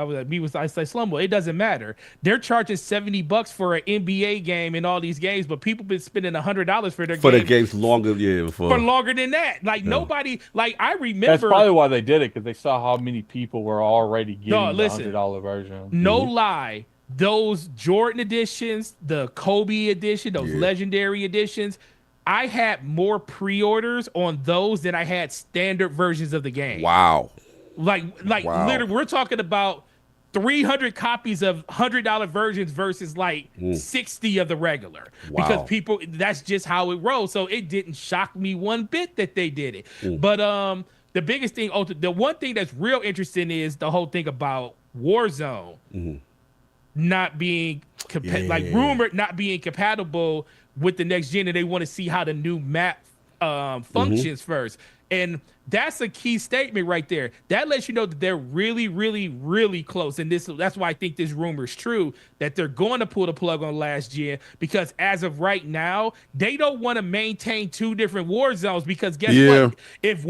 S7: I said, Slomo, it doesn't matter. They're charging $70 for an NBA game and all these games, but people been spending $100 for their
S1: the games longer,
S7: for longer than that. Like nobody, like I remember.
S5: That's probably why they did it, because they saw how many people were already getting the $100 version.
S7: No lie. Those Jordan editions, the Kobe edition, those legendary editions, I had more pre-orders on those than I had standard versions of the game.
S1: Wow.
S7: Like literally, we're talking about 300 copies of $100 versions versus like 60 of the regular.
S1: Wow.
S7: Because people, that's just how it rolls. So it didn't shock me one bit that they did it. But the biggest thing, the one thing that's real interesting is the whole thing about Warzone. Not being rumored not being compatible with the next gen, and they want to see how the new map functions first. And that's a key statement right there. That lets you know that they're really, really, really close. And that's why I think this rumor is true, that they're going to pull the plug on last gen, because as of right now, they don't want to maintain two different war zones, because guess what? If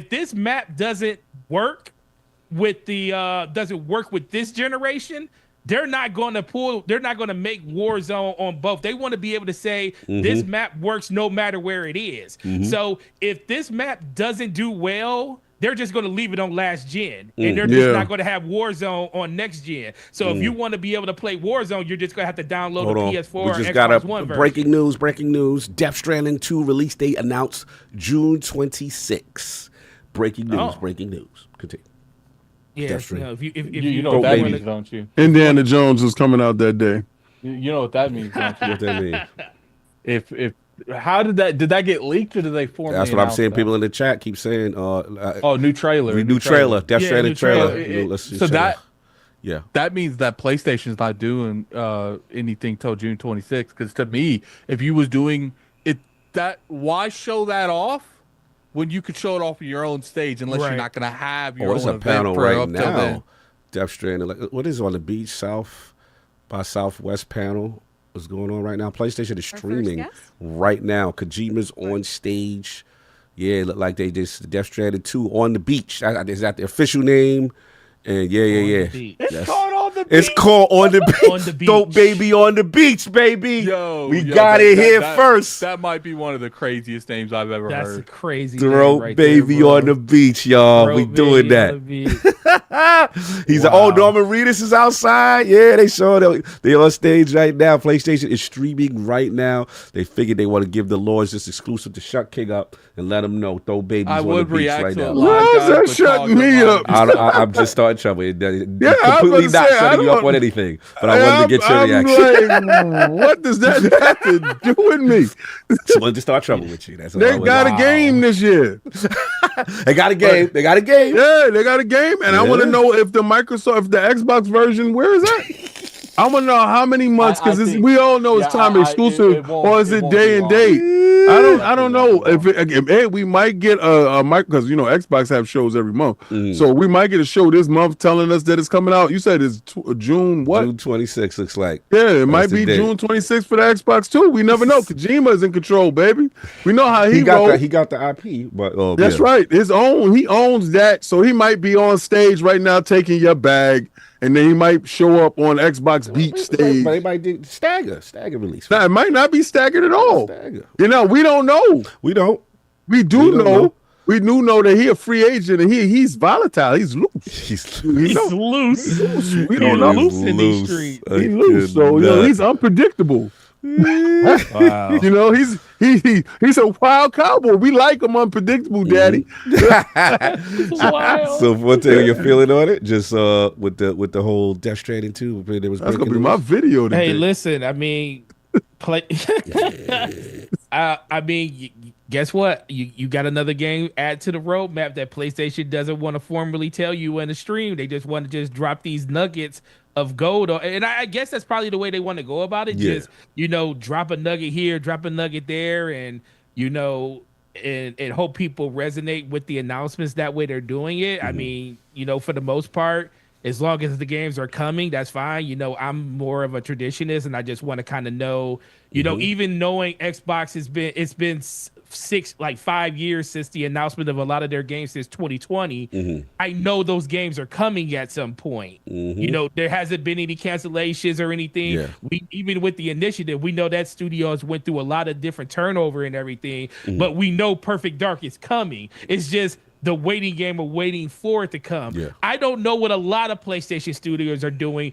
S7: this map doesn't work with this generation, they're not going to make Warzone on both. They want to be able to say this map works no matter where it is. So if this map doesn't do well, they're just going to leave it on last gen, and they're just not going to have Warzone on next gen. So if you want to be able to play Warzone, you're just going to have to download the PS4
S1: we
S7: or
S1: just
S7: Xbox
S1: got
S7: One version.
S1: breaking news. Death Stranding 2 release date announced June 26. Breaking news. Continue.
S7: Yeah,
S5: you know what that means, don't you?
S4: Indiana Jones is coming out that day.
S5: You know what that means, don't you?
S1: What that mean?
S5: If how did that get leaked, or did they formally?
S1: That's what I'm saying.
S5: That?
S1: People in the chat keep saying,
S5: new trailer,
S1: new trailer, Death Stranding trailer.
S5: That means that PlayStation's not doing anything till June 26th. Because to me, if you was doing it, why show that off when you could show it off on your own stage, unless you're not going to have your own
S1: it's a
S5: event
S1: panel
S5: for
S1: right
S5: up till
S1: now.
S5: then.
S1: Death Stranding, what is it, on the beach by Southwest panel? What's going on right now? PlayStation is streaming right now. Kojima's on stage. Yeah, it looked like they just Death Stranding 2 on the beach. Is that the official name? And
S5: It's called On the Beach.
S1: It's called On the Beach.
S7: On the Beach.
S1: Dope baby on the beach, baby. We got
S5: that-
S1: it here
S5: that-
S1: first.
S5: That might be one of the craziest names I've ever
S7: That's a
S5: heard.
S7: crazy
S1: Throw
S7: right
S1: baby
S7: there,
S1: on the beach, y'all.
S7: Throw
S1: We doing
S7: baby on the
S1: that.
S7: beach.
S1: He's like, Norman Reedus is outside. Yeah, they showed it. They on stage right now. PlayStation is streaming right now. They figured they want to give the Lords this exclusive to shut King up and let them know. Throw babies on the beach right now.
S4: Why is that shutting me up?
S1: I'm just starting trouble.
S4: Yeah,
S1: Completely not shutting you up on anything. But I wanted to get your reaction.
S4: Like, what does that have to do with me?
S1: Just wanted to start trouble with you. That's
S4: They got a game this year.
S1: They got a game. They got a game.
S4: Yeah, they got a game, and I want to know if the Xbox version, where is that? I want to know how many months, because we all know it's time exclusive, or is it day and date? I don't know if we might get a mic, because Xbox have shows every month, so we might get a show this month telling us that it's coming out. You said it's June what?
S1: June 26 looks like.
S4: Yeah, it might be June 26 for the Xbox too. We never know. Kojima is in control, baby. We know how he rolls.
S1: He got the IP, but
S4: that's right. His own. He owns that, so he might be on stage right now taking your bag. And then he might show up on Xbox Beach stage.
S1: But he might do stagger release.
S4: Nah, it might not be staggered at all.
S1: Stagger.
S4: We don't know.
S1: We don't.
S4: We do know. We do know that he a free agent and he's volatile. He's loose.
S7: He's loose.
S4: We don't know.
S7: Loose in these streets.
S4: He's loose. So he's unpredictable.
S7: Wow.
S4: He's a wild cowboy. We like him unpredictable, Daddy.
S1: So what you're feeling on it? Just with the whole Death Stranding 2.
S4: That's gonna be my video today.
S7: Hey, listen, I mean, guess what? You got another game add to the roadmap that PlayStation doesn't want to formally tell you in the stream. They just want to just drop these nuggets of gold. And I guess that's probably the way they want to go about it.
S1: Yeah.
S7: Just, drop a nugget here, drop a nugget there, and, and hope people resonate with the announcements that way they're doing it. I mean, for the most part, as long as the games are coming, that's fine. I'm more of a traditionalist, and I just want to kind of know, even knowing Xbox it's been 5 years since the announcement of a lot of their games since 2020. I know those games are coming at some point. There hasn't been any cancellations or anything.
S1: Yeah.
S7: Even with the initiative, we know that studios went through a lot of different turnover and everything, but we know Perfect Dark is coming. It's just the waiting game of waiting for it to come.
S1: Yeah.
S7: I don't know what a lot of PlayStation studios are doing,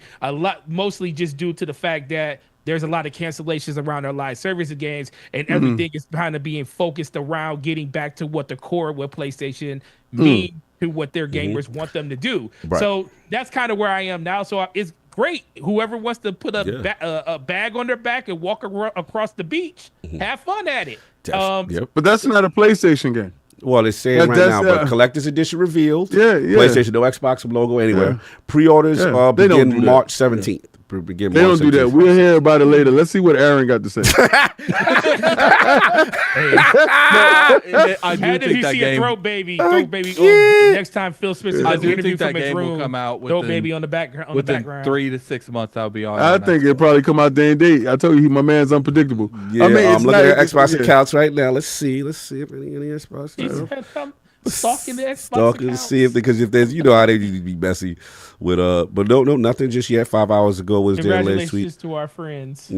S7: mostly just due to the fact that there's a lot of cancellations around their live service games, and everything is kind of being focused around getting back to what the core of what PlayStation mean to what their gamers want them to do.
S1: Right.
S7: So that's kind of where I am now. So it's great. Whoever wants to put a bag on their back and walk across the beach, have fun at it.
S4: But that's not a PlayStation game.
S1: Well, it's saying right now, but collector's edition revealed.
S4: Yeah.
S1: PlayStation, no Xbox logo anywhere.
S4: Yeah.
S1: Pre-orders
S4: They don't
S1: begin
S4: do
S1: March 17th. Begin
S4: They
S1: March
S4: don't do that.
S1: 17th.
S4: We'll hear about it later. Let's see what Aaron got to say.
S5: I do
S7: And if
S5: think
S7: you
S5: that
S7: see
S5: game.
S7: a throat baby, next time Phil Spencer
S5: I
S7: does an
S5: do
S7: interview
S5: think that
S7: from his
S5: game will
S7: room,
S5: come out
S7: throat
S5: within,
S7: baby on the background.
S5: within 3 to 6 months. I'll be on.
S4: I think it'll probably come out day and date. I told you, my man's unpredictable.
S1: Yeah,
S4: I mean,
S1: I'm
S4: it's
S1: looking
S4: not-
S1: at Xbox
S4: yeah.
S1: accounts right now. Let's see if any Xbox.
S7: He's stalking the Xbox
S1: Stalking to
S7: accounts.
S1: see if there's how they usually be messy with but no nothing just yet. 5 hours ago was their latest tweet.
S7: Congratulations to our friends.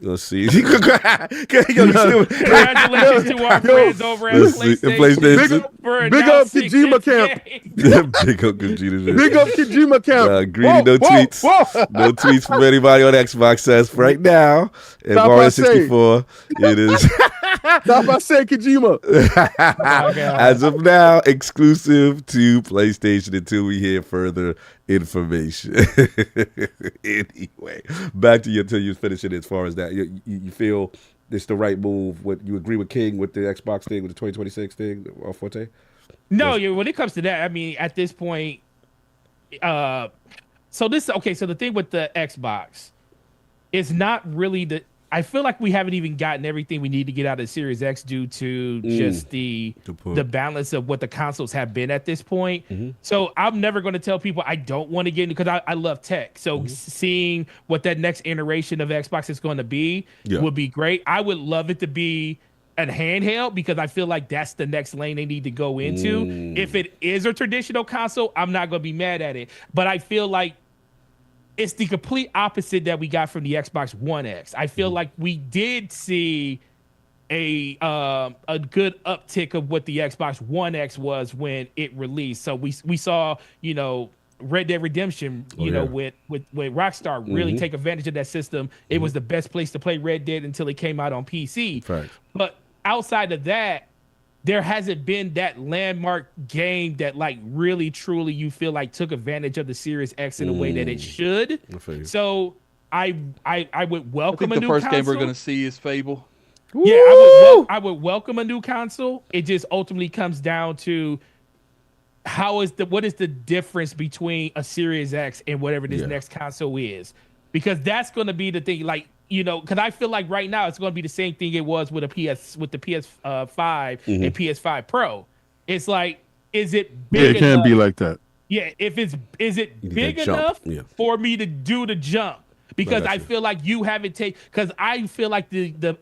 S1: Let's see.
S7: Congratulations to our friends over at PlayStation.
S4: Big up Kojima camp.
S1: Big up Kojima.
S4: Big up Kojima camp.
S1: Greedy, no tweets. No tweets from anybody on Xbox says right now. And
S4: Stop
S1: Mario
S4: I say.
S1: 64, it is.
S4: Stop by saying Kojima.
S1: As of now, exclusive to PlayStation until we hear further information. Anyway, back to you until you finish it. As far as that, you feel it's the right move. What you agree with King with the Xbox thing, with the 2026 thing, Forte?
S7: No, when it comes to that, I mean, at this point, so the thing with the Xbox is not really I feel like we haven't even gotten everything we need to get out of Series X due to just the balance of what the consoles have been at this point. So I'm never going to tell people I don't want to get into, because I love tech. So seeing what that next iteration of Xbox is going to be would be great. I would love it to be a handheld, because I feel like that's the next lane they need to go into. If it is a traditional console, I'm not going to be mad at it. But I feel like it's the complete opposite that we got from the Xbox One X. I feel like we did see a good uptick of what the Xbox One X was when it released. So we saw, Red Dead Redemption, with Rockstar really take advantage of that system. It was the best place to play Red Dead until it came out on PC.
S1: Right.
S7: But outside of that, there hasn't been that landmark game that really truly you feel like took advantage of the Series X in a way that it should. So I would welcome
S5: I think
S7: a new
S5: the first
S7: console.
S5: game we're going to see is Fable.
S7: Yeah, I would welcome a new console. It just ultimately comes down to what is the difference between a Series X and whatever this next console is, because that's going to be the thing. Because I feel like right now it's going to be the same thing it was with the PS5 and PS5 Pro. It's like, is it big enough?
S4: It can't be like that.
S7: Yeah, is it big enough for me to do the jump? Because I feel like you haven't because I feel like the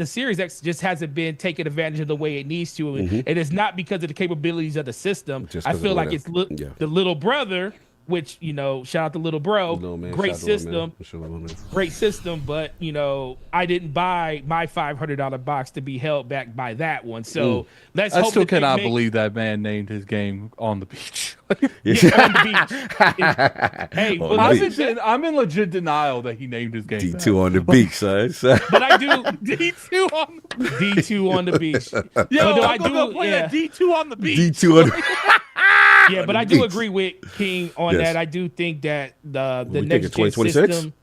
S7: Series X just hasn't been taking advantage of the way it needs to, and it's not because of the capabilities of the system. I feel like it's the little brother. Which, shout out to Little Bro, great system, but, I didn't buy my $500 box to be held back by that one. So let's hope.
S5: I still cannot believe that man named his game On the Beach.
S7: On the beach. Hey,
S5: I'm in legit denial that he named his game
S1: D2 on the beach, son.
S7: But I do D2 on the beach.
S5: Yo, I'm gonna play that D2 on the beach.
S1: D2 on the
S7: Yeah, but I do agree with King on that. I do think that the next gen system.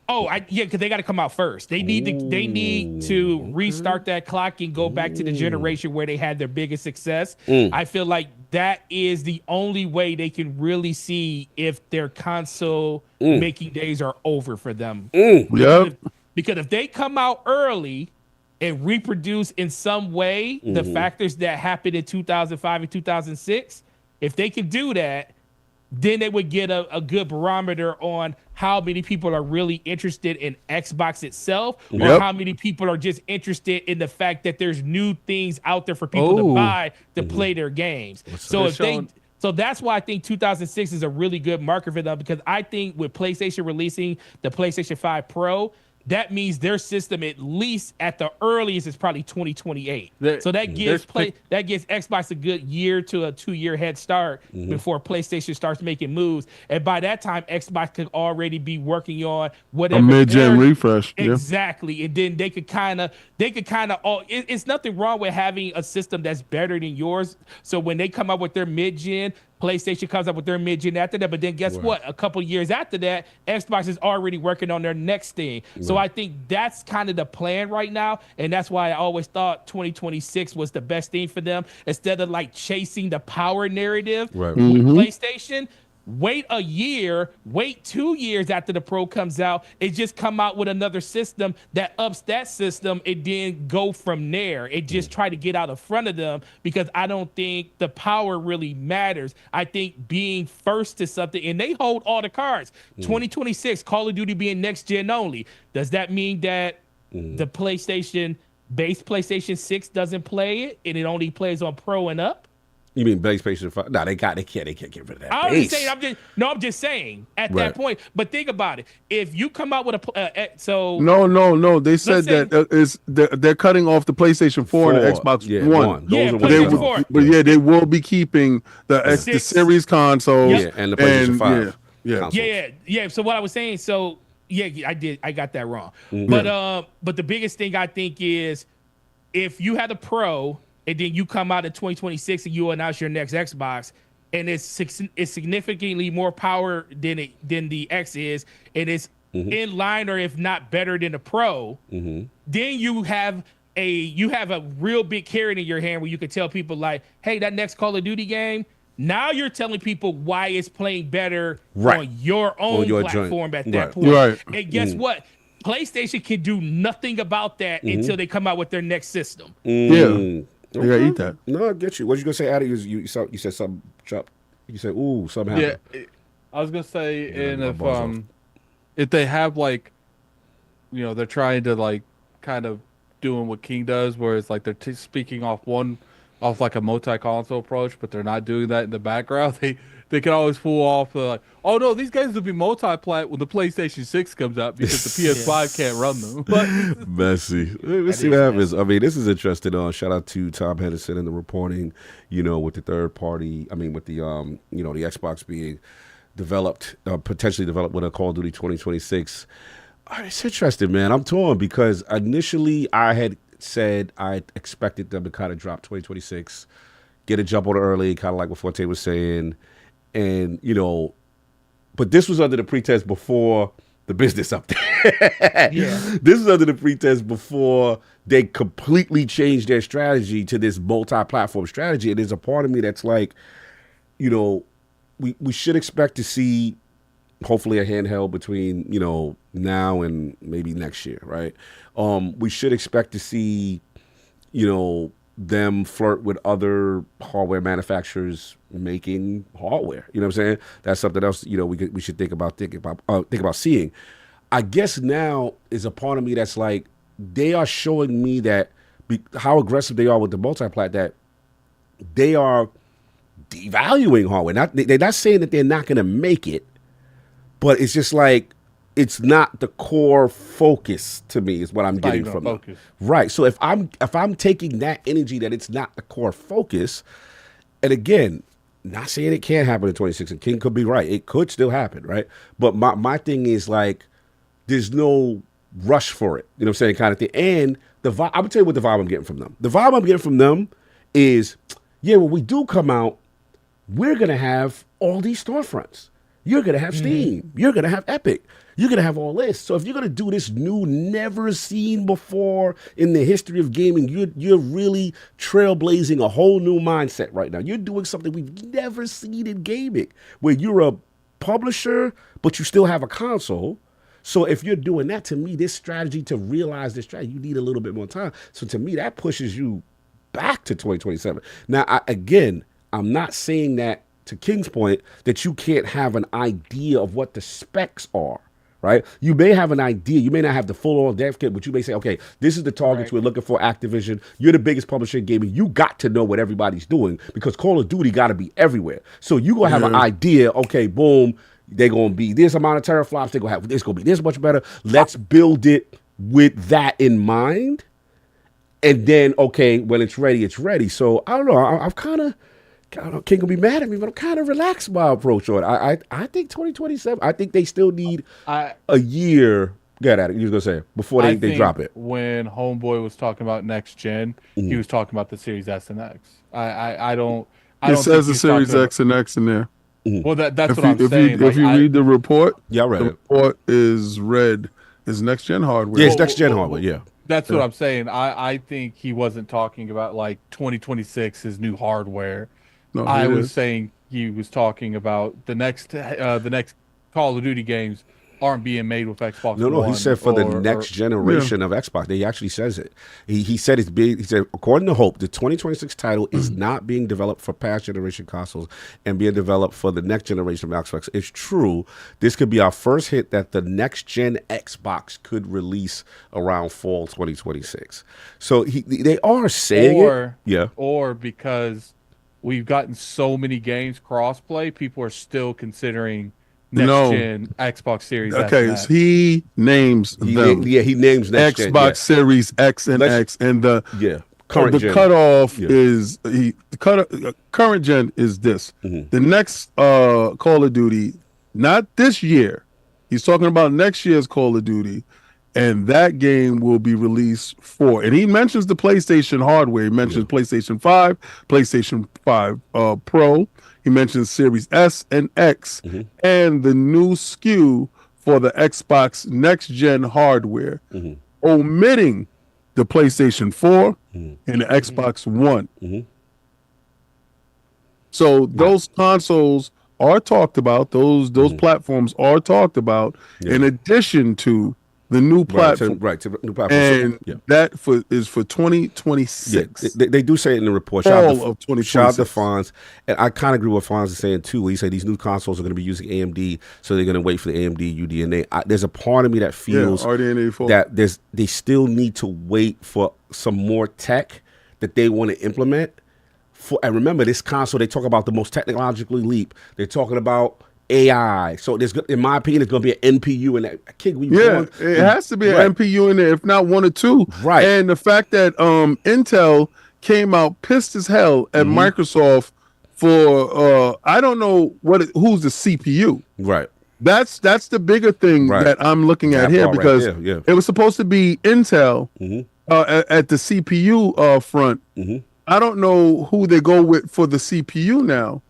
S7: because they got to come out first. They need to restart that clock and go back to the generation where they had their biggest success. I feel like that is the only way they can really see if their console making days are over for them. Because if they come out early and reproduce in some way the factors that happened in 2005 and 2006, if they can do that, then they would get a good barometer on how many people are really interested in Xbox itself, or how many people are just interested in the fact that there's new things out there for people to buy to play their games. So that's why I think 2006 is a really good marker for them, because I think with PlayStation releasing the PlayStation 5 Pro, that means their system, at least at the earliest, is probably 2028. So that gives Xbox a good year to a 2-year head start before PlayStation starts making moves. And by that time, Xbox could already be working on whatever
S4: a mid-gen refresh.
S7: Exactly. And then they could kind of it's nothing wrong with having a system that's better than yours. So when they come up with their mid-gen, PlayStation comes up with their mid-gen after that, but then guess what? A couple years after that, Xbox is already working on their next thing. So I think that's kind of the plan right now, and that's why I always thought 2026 was the best thing for them. Instead of like chasing the power narrative with PlayStation, wait a year, wait 2 years after the Pro comes out, and just come out with another system that ups that system, and then go from there. It just try to get out in front of them, because I don't think the power really matters. I think being first to something, and they hold all the cards. 2026, Call of Duty being next gen only. Does that mean that the PlayStation 6 doesn't play it, and it only plays on Pro and up?
S1: You mean base PlayStation 5? No, they can't get rid of that.
S7: I'm just saying at that point. But think about it. If you come out with
S4: No. They said that they're cutting off the PlayStation 4 and the Xbox One. But they will be keeping the Series console
S1: and the PlayStation 5.
S7: Yeah. So what I was saying, I got that wrong. But the biggest thing I think is, if you had a Pro, and then you come out in 2026 and you announce your next Xbox, and it's significantly more power than the X is, and it's in line or if not better than the Pro, then you have a real big carrot in your hand where you can tell people like, hey, that next Call of Duty game, now you're telling people why it's playing better on your own platform at that point. And guess what? PlayStation can do nothing about that until they come out with their next system.
S4: You gotta eat that.
S1: No, I get you. What you gonna say, Addy? You said something. You said, "Ooh, something happened."
S5: Yeah, I was gonna say, and if they have like, they're trying to like kind of doing what King does, where it's like they're speaking off like a multi-console approach, but they're not doing that in the background. They can always fool off like, oh no, these games will be multi-plat when the PlayStation 6 comes out because the PS5 can't run them. But
S1: messy. Let's see what happens. I mean, this is interesting. Shout out to Tom Henderson and the reporting, with the third party. I mean, with the the Xbox being developed, potentially developed with a Call of Duty 2026. It's interesting, man. I'm torn, because initially I had said I expected them to kind of drop 2026, get a jump on it early, kind of like what Forte was saying. And, but this was under the pretense before the business update. This is under the pretense before they completely changed their strategy to this multi-platform strategy. And there's a part of me that's like, we should expect to see hopefully a handheld between, now and maybe next year, right? We should expect to see, them flirt with other hardware manufacturers making hardware. You know what I'm saying? That's something else, we should think about seeing. I guess now is a part of me that's like, they are showing me that how aggressive they are with the multi-plat, that they are devaluing hardware. They're not saying that they're not going to make it, but it's just like, it's not the core focus to me, is what I'm getting from it. Right. So if I'm taking that energy that it's not the core focus, and again, not saying it can't happen in 26, and King could be right. It could still happen, right? But my thing is like, there's no rush for it. You know what I'm saying? Kind of thing. And I'm gonna tell you what the vibe I'm getting from them. The vibe I'm getting from them is, when we do come out, we're gonna have all these storefronts. You're going to have Steam. You're going to have Epic. You're going to have all this. So if you're going to do this new, never seen before in the history of gaming, you're really trailblazing a whole new mindset right now. You're doing something we've never seen in gaming, where you're a publisher, but you still have a console. So if you're doing that, to me, this strategy, to realize this strategy, you need a little bit more time. So to me, that pushes you back to 2027. Now, I'm not saying that, to King's point, that you can't have an idea of what the specs are, right? You may have an idea. You may not have the full-on dev kit, but you may say, okay, this is the targets we're looking for, Activision. You're the biggest publisher in gaming. You got to know what everybody's doing, because Call of Duty got to be everywhere. So you're going to have an idea, okay, boom, they're going to be this amount of teraflops. They're going to have this, going to be this much better. Let's build it with that in mind. And then, okay, when it's ready, it's ready. So I don't know. I've kind of, King will be mad at me, but I'm kind of relaxed my approach on it. I think 2027, I think they still need a year. Get at it. You was going to say, before they drop it.
S5: When Homeboy was talking about next gen, he was talking about the Series S and X. I don't
S4: It says the Series X and X in there.
S5: Well, that's what I'm saying.
S4: If you read the report,
S1: I read
S4: the report is red. Is next gen hardware.
S1: Yeah, it's next gen hardware, yeah.
S5: That's what I'm saying. I think he wasn't talking about like 2026 is new hardware.
S4: No,
S5: I was saying he was talking about the next Call of Duty games aren't being made with Xbox.
S1: No,
S5: One
S1: he said for the next generation of Xbox. He actually says it. He said it's big. He said, according to Hope, the 2026 title is not being developed for past generation consoles and being developed for the next generation of Xbox. It's true. This could be our first hit that the next gen Xbox could release around fall 2026. So they are saying it. Yeah.
S5: Or because we've gotten so many games crossplay, people are still considering next gen Xbox Series X.
S4: Okay, so he names them.
S1: He names next
S4: Xbox
S1: gen,
S4: Series X and X, and the
S1: current gen.
S4: cutoff is current gen is this. The next Call of Duty, not this year. He's talking about next year's Call of Duty, and that game will be released and he mentions the PlayStation hardware. He mentions PlayStation 5, PlayStation 5 Pro. He mentions Series S and X, and the new SKU for the Xbox next gen hardware, omitting the PlayStation 4 and the Xbox One. So those consoles are talked about. Those platforms are talked about in addition to the new platform,
S1: to new platform,
S4: and that is for 2026.
S1: They do say it in the report.
S4: All of 2026.
S1: Shout out to Fonz, and I kind of agree with Fonz is saying too. He said these new consoles are going to be using AMD, so they're going to wait for the AMD UDNA. There's a part of me that feels that they still need to wait for some more tech that they want to implement. And remember, this console, they talk about the most technologically leap. They're talking about AI. So there's, in my opinion, it's going to be an NPU in that.
S4: It has to be an NPU in there, if not one or two.
S1: Right.
S4: And the fact that Intel came out pissed as hell at Microsoft for I don't know who's the CPU.
S1: Right.
S4: That's the bigger thing that I'm looking at here, because it was supposed to be Intel at the CPU front. I don't know who they go with for the CPU now.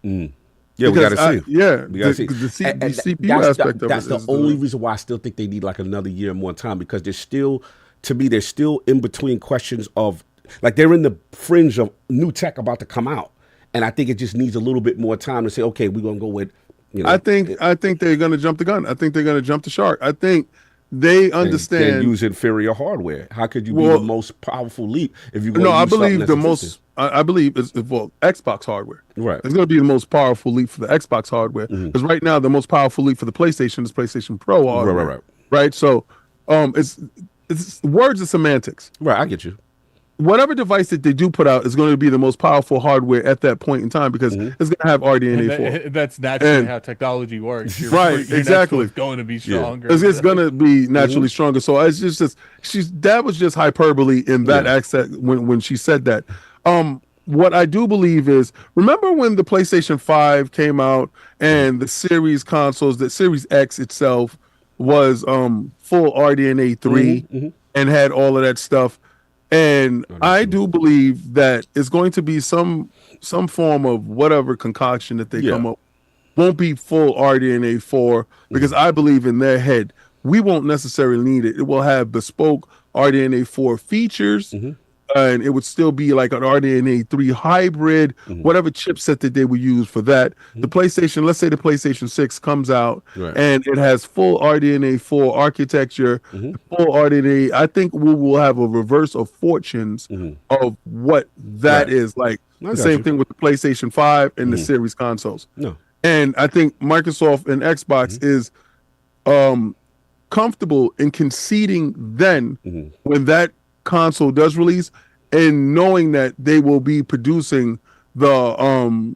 S1: Yeah, we got to see.
S4: We got to see. The CPU aspect of it.
S1: That's the only reason why I still think they need like another year more time, because there's still, to me, they're still in between questions of, like, they're in the fringe of new tech about to come out. And I think it just needs a little bit more time to say, okay, we're going to go with,
S4: I think they're going to jump the gun. I think they're going to jump the shark. I think they understand.
S1: And use inferior hardware. How could you be the most powerful leap if you go
S4: I believe the most. I believe it's Xbox hardware.
S1: Right.
S4: It's going to be the most powerful leap for the Xbox hardware, because right now the most powerful leap for the PlayStation is PlayStation Pro hardware. Right. So, it's words and semantics.
S1: Right. I get you.
S4: Whatever device that they do put out is going to be the most powerful hardware at that point in time, because it's going to have RDNA 4.
S5: That's naturally how technology works.
S4: Exactly.
S5: It's going to be stronger.
S4: It's going to be naturally stronger. So it's just that was just hyperbole in that accent when she said that. What I do believe is, remember when the PlayStation 5 came out and the series consoles, the Series X itself was full RDNA 3 and had all of that stuff. And I do believe that it's going to be some form of whatever concoction that they come up. won't be full RDNA 4 because I believe in their head we won't necessarily need it. It will have bespoke RDNA 4 features, and it would still be like an RDNA 3 hybrid, whatever chipset that they would use for that. The PlayStation, let's say the PlayStation 6 comes out and it has full RDNA 4 architecture, full RDNA. I think we will have a reverse of fortunes of what that is like. The same thing with the PlayStation 5 and the Series consoles. And I think Microsoft and Xbox is comfortable in conceding then when that console does release, and knowing that they will be producing the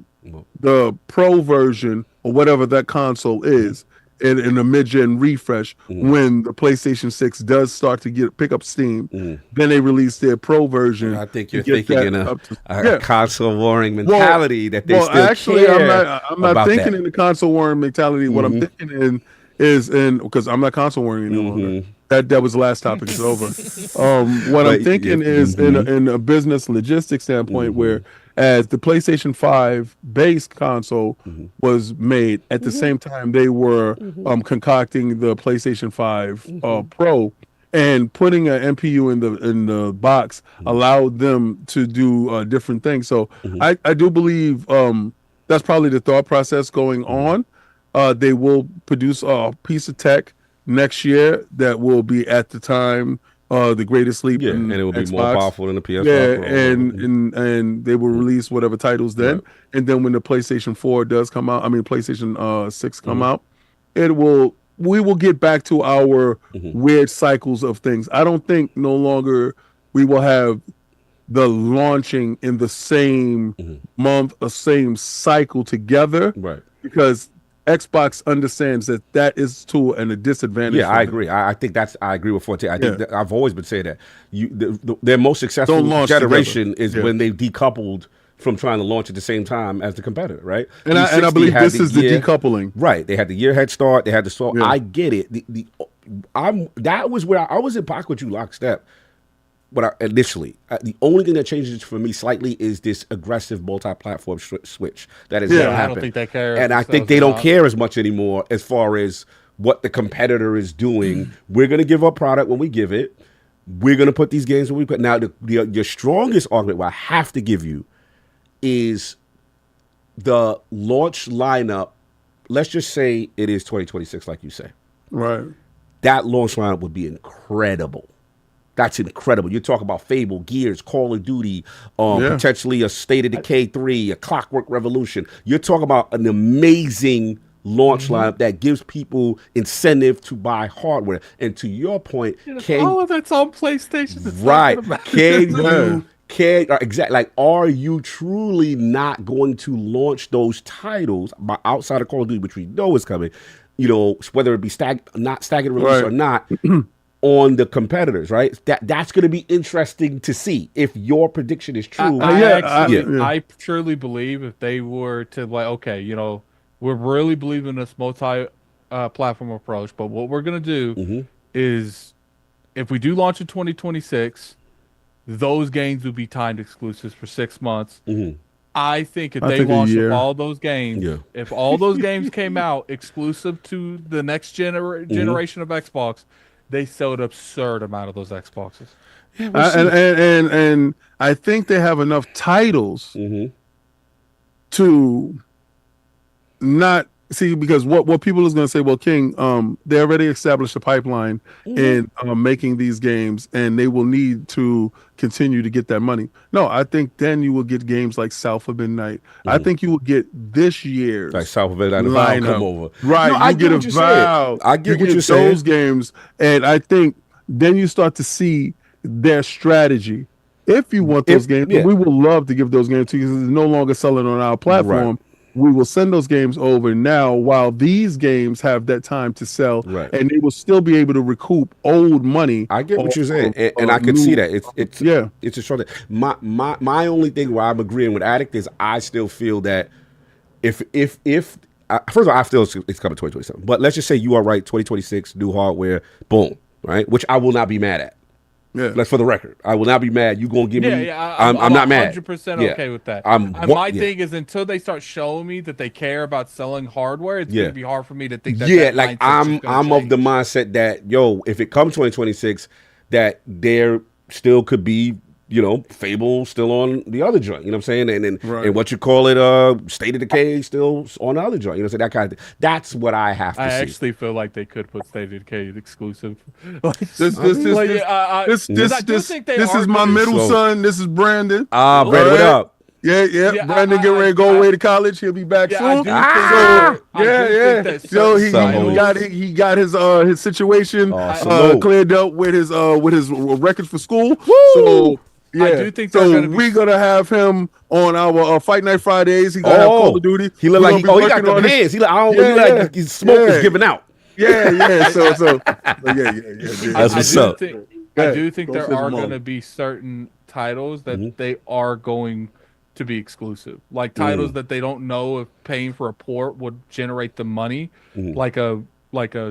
S4: pro version or whatever that console is in a mid-gen refresh when the PlayStation 6 does start to pick up steam. Then they release their pro version.
S1: I think you're thinking in a console warring mentality that they still
S4: actually
S1: care.
S4: I'm not thinking in the console warring mentality. What I'm thinking is because I'm not console warring anymore. That was the last topic. It's over. What I'm thinking is in a business logistics standpoint, where as the PlayStation 5 base console was made at the same time they were concocting the PlayStation 5 Pro, and putting an MPU in the box allowed them to do different things. So I do believe that's probably the thought process going on. They will produce a piece of tech next year that will be at the time the greatest leap in
S1: and it will
S4: Xbox.
S1: be more powerful than the PS5 Pro.
S4: And they will release whatever titles then. And then when the PlayStation 4 does come out, PlayStation 6 come out, we will get back to our weird cycles of things. I don't think no longer we will have the launching in the same month or same cycle together, because Xbox understands that is to a disadvantage.
S1: Yeah, I agree. I think I agree with Forte. I think I've always been saying that their most successful generation is when they decoupled from trying to launch at the same time as the competitor, right?
S4: And I believe this is the decoupling.
S1: Right. They had the year head start. They had the start. I get it. That was where I was in pocket with you lockstep. But initially, the only thing that changes for me slightly is this aggressive multi-platform switch that is going to happen.
S5: I don't think they care.
S1: And I think they don't care as much anymore as far as what the competitor is doing. We're going to give up product when we give it. We're going to put these games when we put. Now, your strongest argument, what I have to give you, is the launch lineup. Let's just say it is 2026, like you say.
S4: Right.
S1: That launch lineup would be incredible. That's incredible. You're talking about Fable, Gears, Call of Duty, potentially a State of Decay 3, a Clockwork Revolution. You're talking about an amazing launch lineup that gives people incentive to buy hardware. And to your point,
S5: all of that's on PlayStation.
S1: Right. Exactly. Like, are you truly not going to launch those titles outside of Call of Duty, which we know is coming, whether it be not staggered release or not, on the competitors, right? That's going to be interesting to see if your prediction is true.
S5: I truly believe if they were to we're really believing in this multi-platform approach, but what we're going to do is if we do launch in 2026, those games will be timed exclusives for 6 months. I think if they launched all those games, if all those games came out exclusive to the next generation of Xbox, they sold an absurd amount of those Xboxes.
S4: And I think they have enough titles to not see, because what people is going to say, well, King, they already established a pipeline in making these games, and they will need to continue to get that money. No, I think then you will get games like South of Midnight. I think you will get this year's
S1: like South of Midnight and come over.
S4: Right,
S1: no,
S4: I get a Vow.
S1: I get what you're saying.
S4: Those games, and I think then you start to see their strategy. If you want those games, we will love to give those games to you because it's no longer selling on our platform.
S1: Right.
S4: We will send those games over now while these games have that time to sell, and they will still be able to recoup old money.
S1: I get what you're saying, and I can see that. It's a short. My only thing where I'm agreeing with Addict is I still feel that if first of all, I feel it's coming 2027. But let's just say you are right, 2026, new hardware, boom, right? Which I will not be mad at.
S4: Yeah.
S1: That's for the record. I will not be mad. You gonna give me?
S5: I'm
S1: not mad.
S5: 100% okay with that. Thing is, until they start showing me that they care about selling hardware, it's gonna be hard for me to think that.
S1: Yeah, like I'm of the mindset that if it comes 2026, that there still could be, Fable still on the other joint. You know what I'm saying? And what you call it, State of Decay still on the other joint. You know, so that kind of thing. That's what I have to see.
S5: I actually feel like they could put State of Decay exclusive.
S4: This is my middle son. This is Brandon.
S1: Brandon, what up?
S4: Yeah. Brandon getting ready to go away to college. He'll be back soon. He got his situation cleared up with his records for school.
S1: Woo!
S4: So yeah,
S5: I do think
S4: we're gonna have him on our Fight Night Fridays. He gonna have Call of Duty.
S1: He look like he got the hands. He like his smoke is giving out.
S4: Yeah. So
S1: That's what's up.
S5: I do think there are going to be certain titles that they are going to be exclusive, like titles that they don't know if paying for a port would generate the money, like a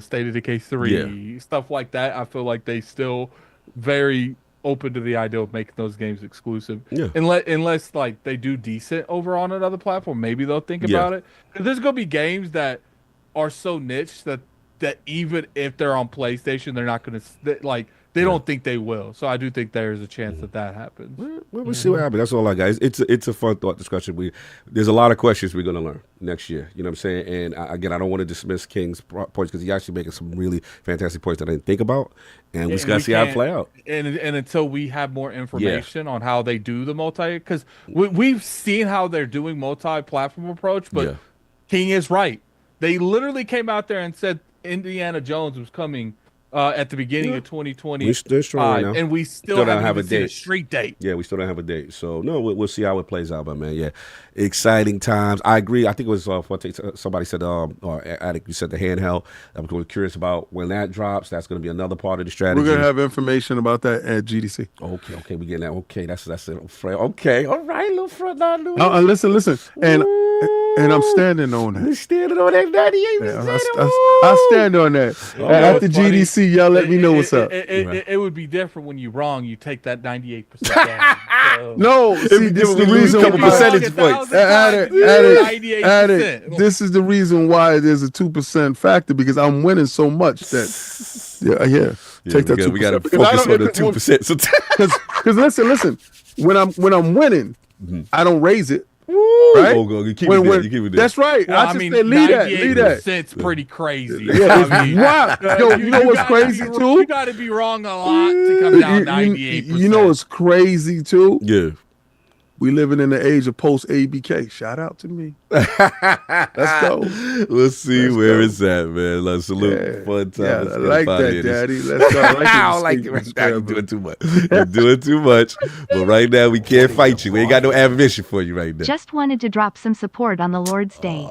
S5: State of Decay 3, stuff like that. I feel like they still very open to the idea of making those games exclusive. Unless like they do decent over on another platform, maybe they'll think about it. There's gonna be games that are so niche that even if they're on PlayStation, they're not gonna they don't think they will. So I do think there's a chance that happens.
S1: We'll see what happens. That's all I got. It's a fun thought discussion. There's a lot of questions we're going to learn next year. You know what I'm saying? And again, I don't want to dismiss King's points because he's actually making some really fantastic points that I didn't think about. And we just got to see how it play out.
S5: And until we have more information on how they do the because we've seen how they're doing multi-platform approach, but King is right. They literally came out there and said Indiana Jones was coming at the beginning of 2020, and we still don't have a street date.
S1: Yeah, we still don't have a date. So no, we'll see how it plays out. But man, exciting times. I agree. I think it was somebody said, or Attic, you said the handheld. I'm curious about when that drops. That's going to be another part of the strategy.
S4: We're going to have information about that at GDC.
S1: Okay, we getting that. Okay, that's it. Okay, all right, little front line.
S4: Listen, and I'm standing on that.
S1: You're standing on that 98%.
S4: I stand on that. At the GDC, y'all let me know what's up.
S5: It would be different when you're wrong. You take that 98% down.
S4: No, see, this is the reason.
S1: Couple percentage points.
S4: This is the reason why there's a 2% factor because I'm winning so much that. Take that 2%.
S1: We got to focus on the 2%.
S4: Because listen. When I'm winning, I don't raise it.
S1: Right? You keep it there.
S4: That's right.
S5: Well,
S4: I just say leave that.
S5: It's pretty crazy.
S4: Wow. Yo, you know what's crazy too?
S5: You got to be wrong a lot to come down 98%.
S4: You know what's crazy too?
S1: Yeah.
S4: We living in the age of post ABK. Shout out to me. Let's go.
S1: We'll see where it's at, man. Let's salute. Fun time.
S4: Yeah, I like that, Daddy. Let's go.
S1: I don't like it right now. You're doing too much. You're doing too much. But right now, we can't fight you. We ain't got no ammunition for you right now.
S6: Just wanted to drop some support on the Lord's Day.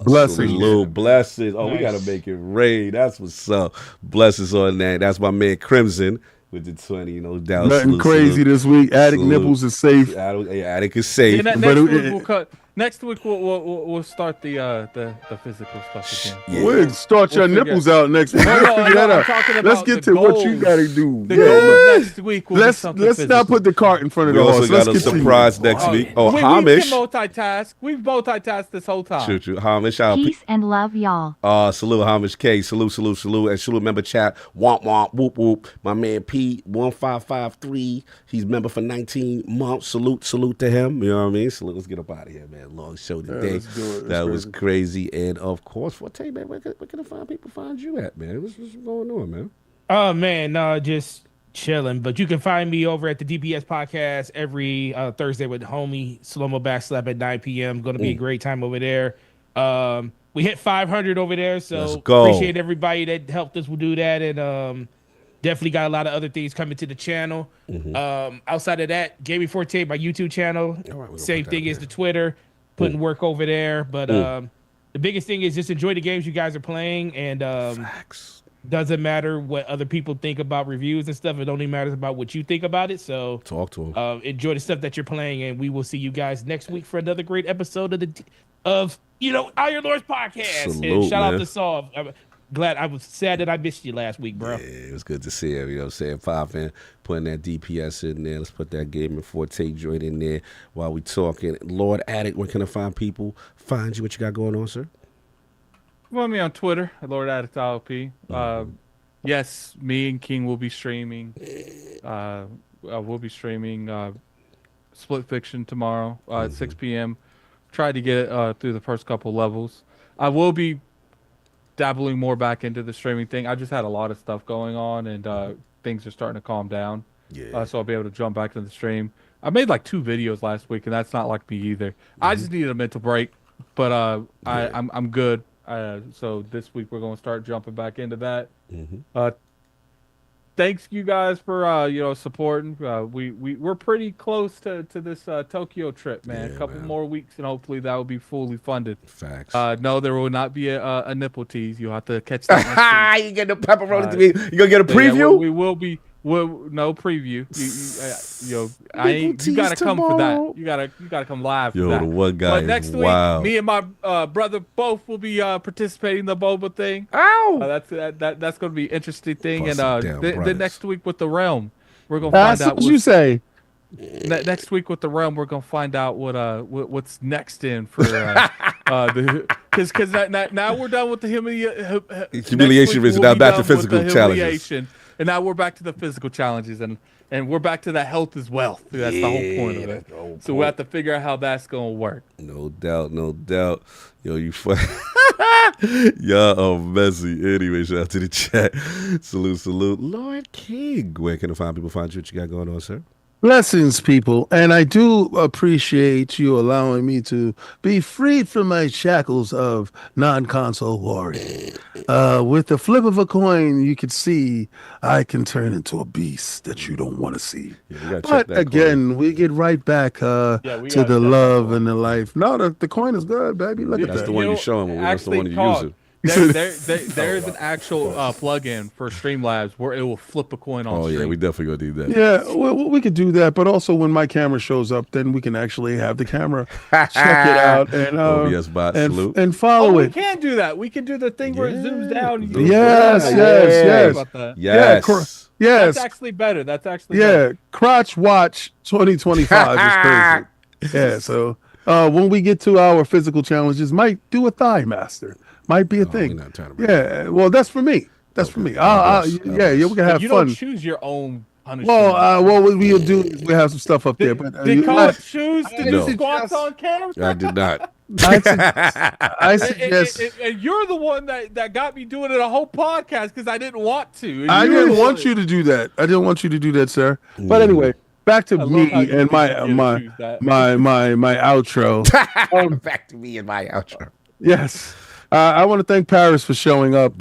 S4: Blessings.
S1: Salute. Blessings. Oh, we got to make it rain. That's what's up. Blessings on that. That's my man Crimson. With the 20, down.
S4: Nothing crazy this week. Attic nipples is safe.
S1: Attic is safe.
S5: Next week we'll start the physical stuff again.
S4: Yeah. We'll start your nipples out next week. Let's get to what you got to do.
S5: The goals next week.
S4: Let's not put the cart in front of the horse.
S1: We also got a surprise next week. Hamish.
S5: We can multitask. We've multitasked this whole time.
S1: True. Hamish.
S6: Peace and love, y'all.
S1: Salute Hamish K. Salute. And salute member chat. Womp whoop whoop. My man Pete 1553. He's member for 19 months. Salute to him. You know what I mean? Salute. Let's get up out of here, man. Long show today. That was crazy. And of course, Forte, man, where can people find you at, man? What's going on, man?
S7: Oh man, just chilling. But you can find me over at the DPS podcast every Thursday with homie Slow-Mo Backslap at 9 p.m. Going to be a great time over there. We hit 500 over there, so appreciate everybody that helped us do that. And definitely got a lot of other things coming to the channel. Outside of that, Gaming Forte, my YouTube channel. Same thing as the Twitter. Putting work over there. But the biggest thing is just enjoy the games you guys are playing. And doesn't matter what other people think about reviews and stuff. It only matters about what you think about it. So
S1: talk to them.
S7: Enjoy the stuff that you're playing. And we will see you guys next week for another great episode of Iron Lords podcast.
S1: Salute,
S7: and shout
S1: man.
S7: out to Solve. glad. I was sad that I missed you last week, bro.
S1: Yeah, it was good to see him. You know what I'm saying? Popping, putting that DPS in there. Let's put that Gaming Forte joint in there while we talking. Lord Addict, where can I find people? Find you. What you got going on, sir?
S5: Follow me on Twitter at Lord Addict ILP. Yes, me and King will be streaming. We'll be streaming Split Fiction tomorrow at 6 p.m. Tried to get it through the first couple levels. I will be dabbling more back into the streaming thing. I just had a lot of stuff going on, and things are starting to calm down.
S1: Yeah.
S5: So I'll be able to jump back into the stream. I made like 2 videos last week, and that's not like me either. I just needed a mental break, but I'm good. So this week we're going to start jumping back into that. Thanks you guys for supporting. We're pretty close to this Tokyo trip, man. A couple more weeks and hopefully that will be fully funded.
S1: Facts.
S5: No, there will not be a nipple tease. You'll have to catch that.
S1: You get the pepperoni to me. You gonna get a preview?
S5: Yeah, we will be. No preview. You gotta come for that. You gotta come live.
S1: Yo,
S5: for that.
S1: the one guy.
S5: But next week, me and my brother both will be participating in the boba thing.
S1: Ow!
S5: That's gonna be an interesting thing.
S1: Bust
S5: And
S1: it down,
S5: the
S1: brothers.
S5: next week with the realm, we're gonna
S4: That's
S5: find out
S4: what you say.
S5: Next week with the realm, we're gonna find out what's next in for because now we're done with the
S1: humiliation reason. Now back to physical challenges.
S5: And now we're back to the physical challenges, and we're back to that health is wealth. That's the whole point of it. So we'll have to figure out how that's gonna work.
S1: No doubt. Yo, you fun. Y'all are messy. Anyway, shout out to the chat. Salute. Lord King, where can I find you? What you got going on, sir?
S4: Blessings, people, and I do appreciate you allowing me to be freed from my shackles of non-console warrior. With the flip of a coin, you can see I can turn into a beast that you don't want to see.
S1: Yeah,
S4: but again, we get right back to the love and the life. No, the coin is good, baby. Look at that.
S1: That's the one you're showing me. That's the one you're using.
S5: There's an actual plug-in for Streamlabs where it will flip a coin on stream.
S1: Yeah, we definitely gonna do that.
S4: Yeah, well, we could do that, but also when my camera shows up, then we can actually have the camera check it out and
S1: OBSBot,
S4: and follow it.
S5: We can do that. We can do the thing where it zooms down.
S4: Yes.
S5: Yes.
S4: Yes.
S5: That's actually better.
S4: Crotch Watch 2025 is crazy. Yeah, so when we get to our physical challenges, might do a thigh master. Might be a thing. Yeah, well, that's for me. That's for me. We can have fun.
S5: You don't choose your own punishment.
S4: Well, what we'll do is we have some stuff up there. But
S5: did Coach choose to do squats on camera?
S1: I did not.
S4: I suggest.
S5: And you're the one that got me doing it a whole podcast because I didn't want to.
S4: I didn't want you to do that. I didn't want you to do that, sir. But anyway, back to me and my outro.
S1: Back to me and my outro.
S4: Yes. I want to thank Parris for showing up.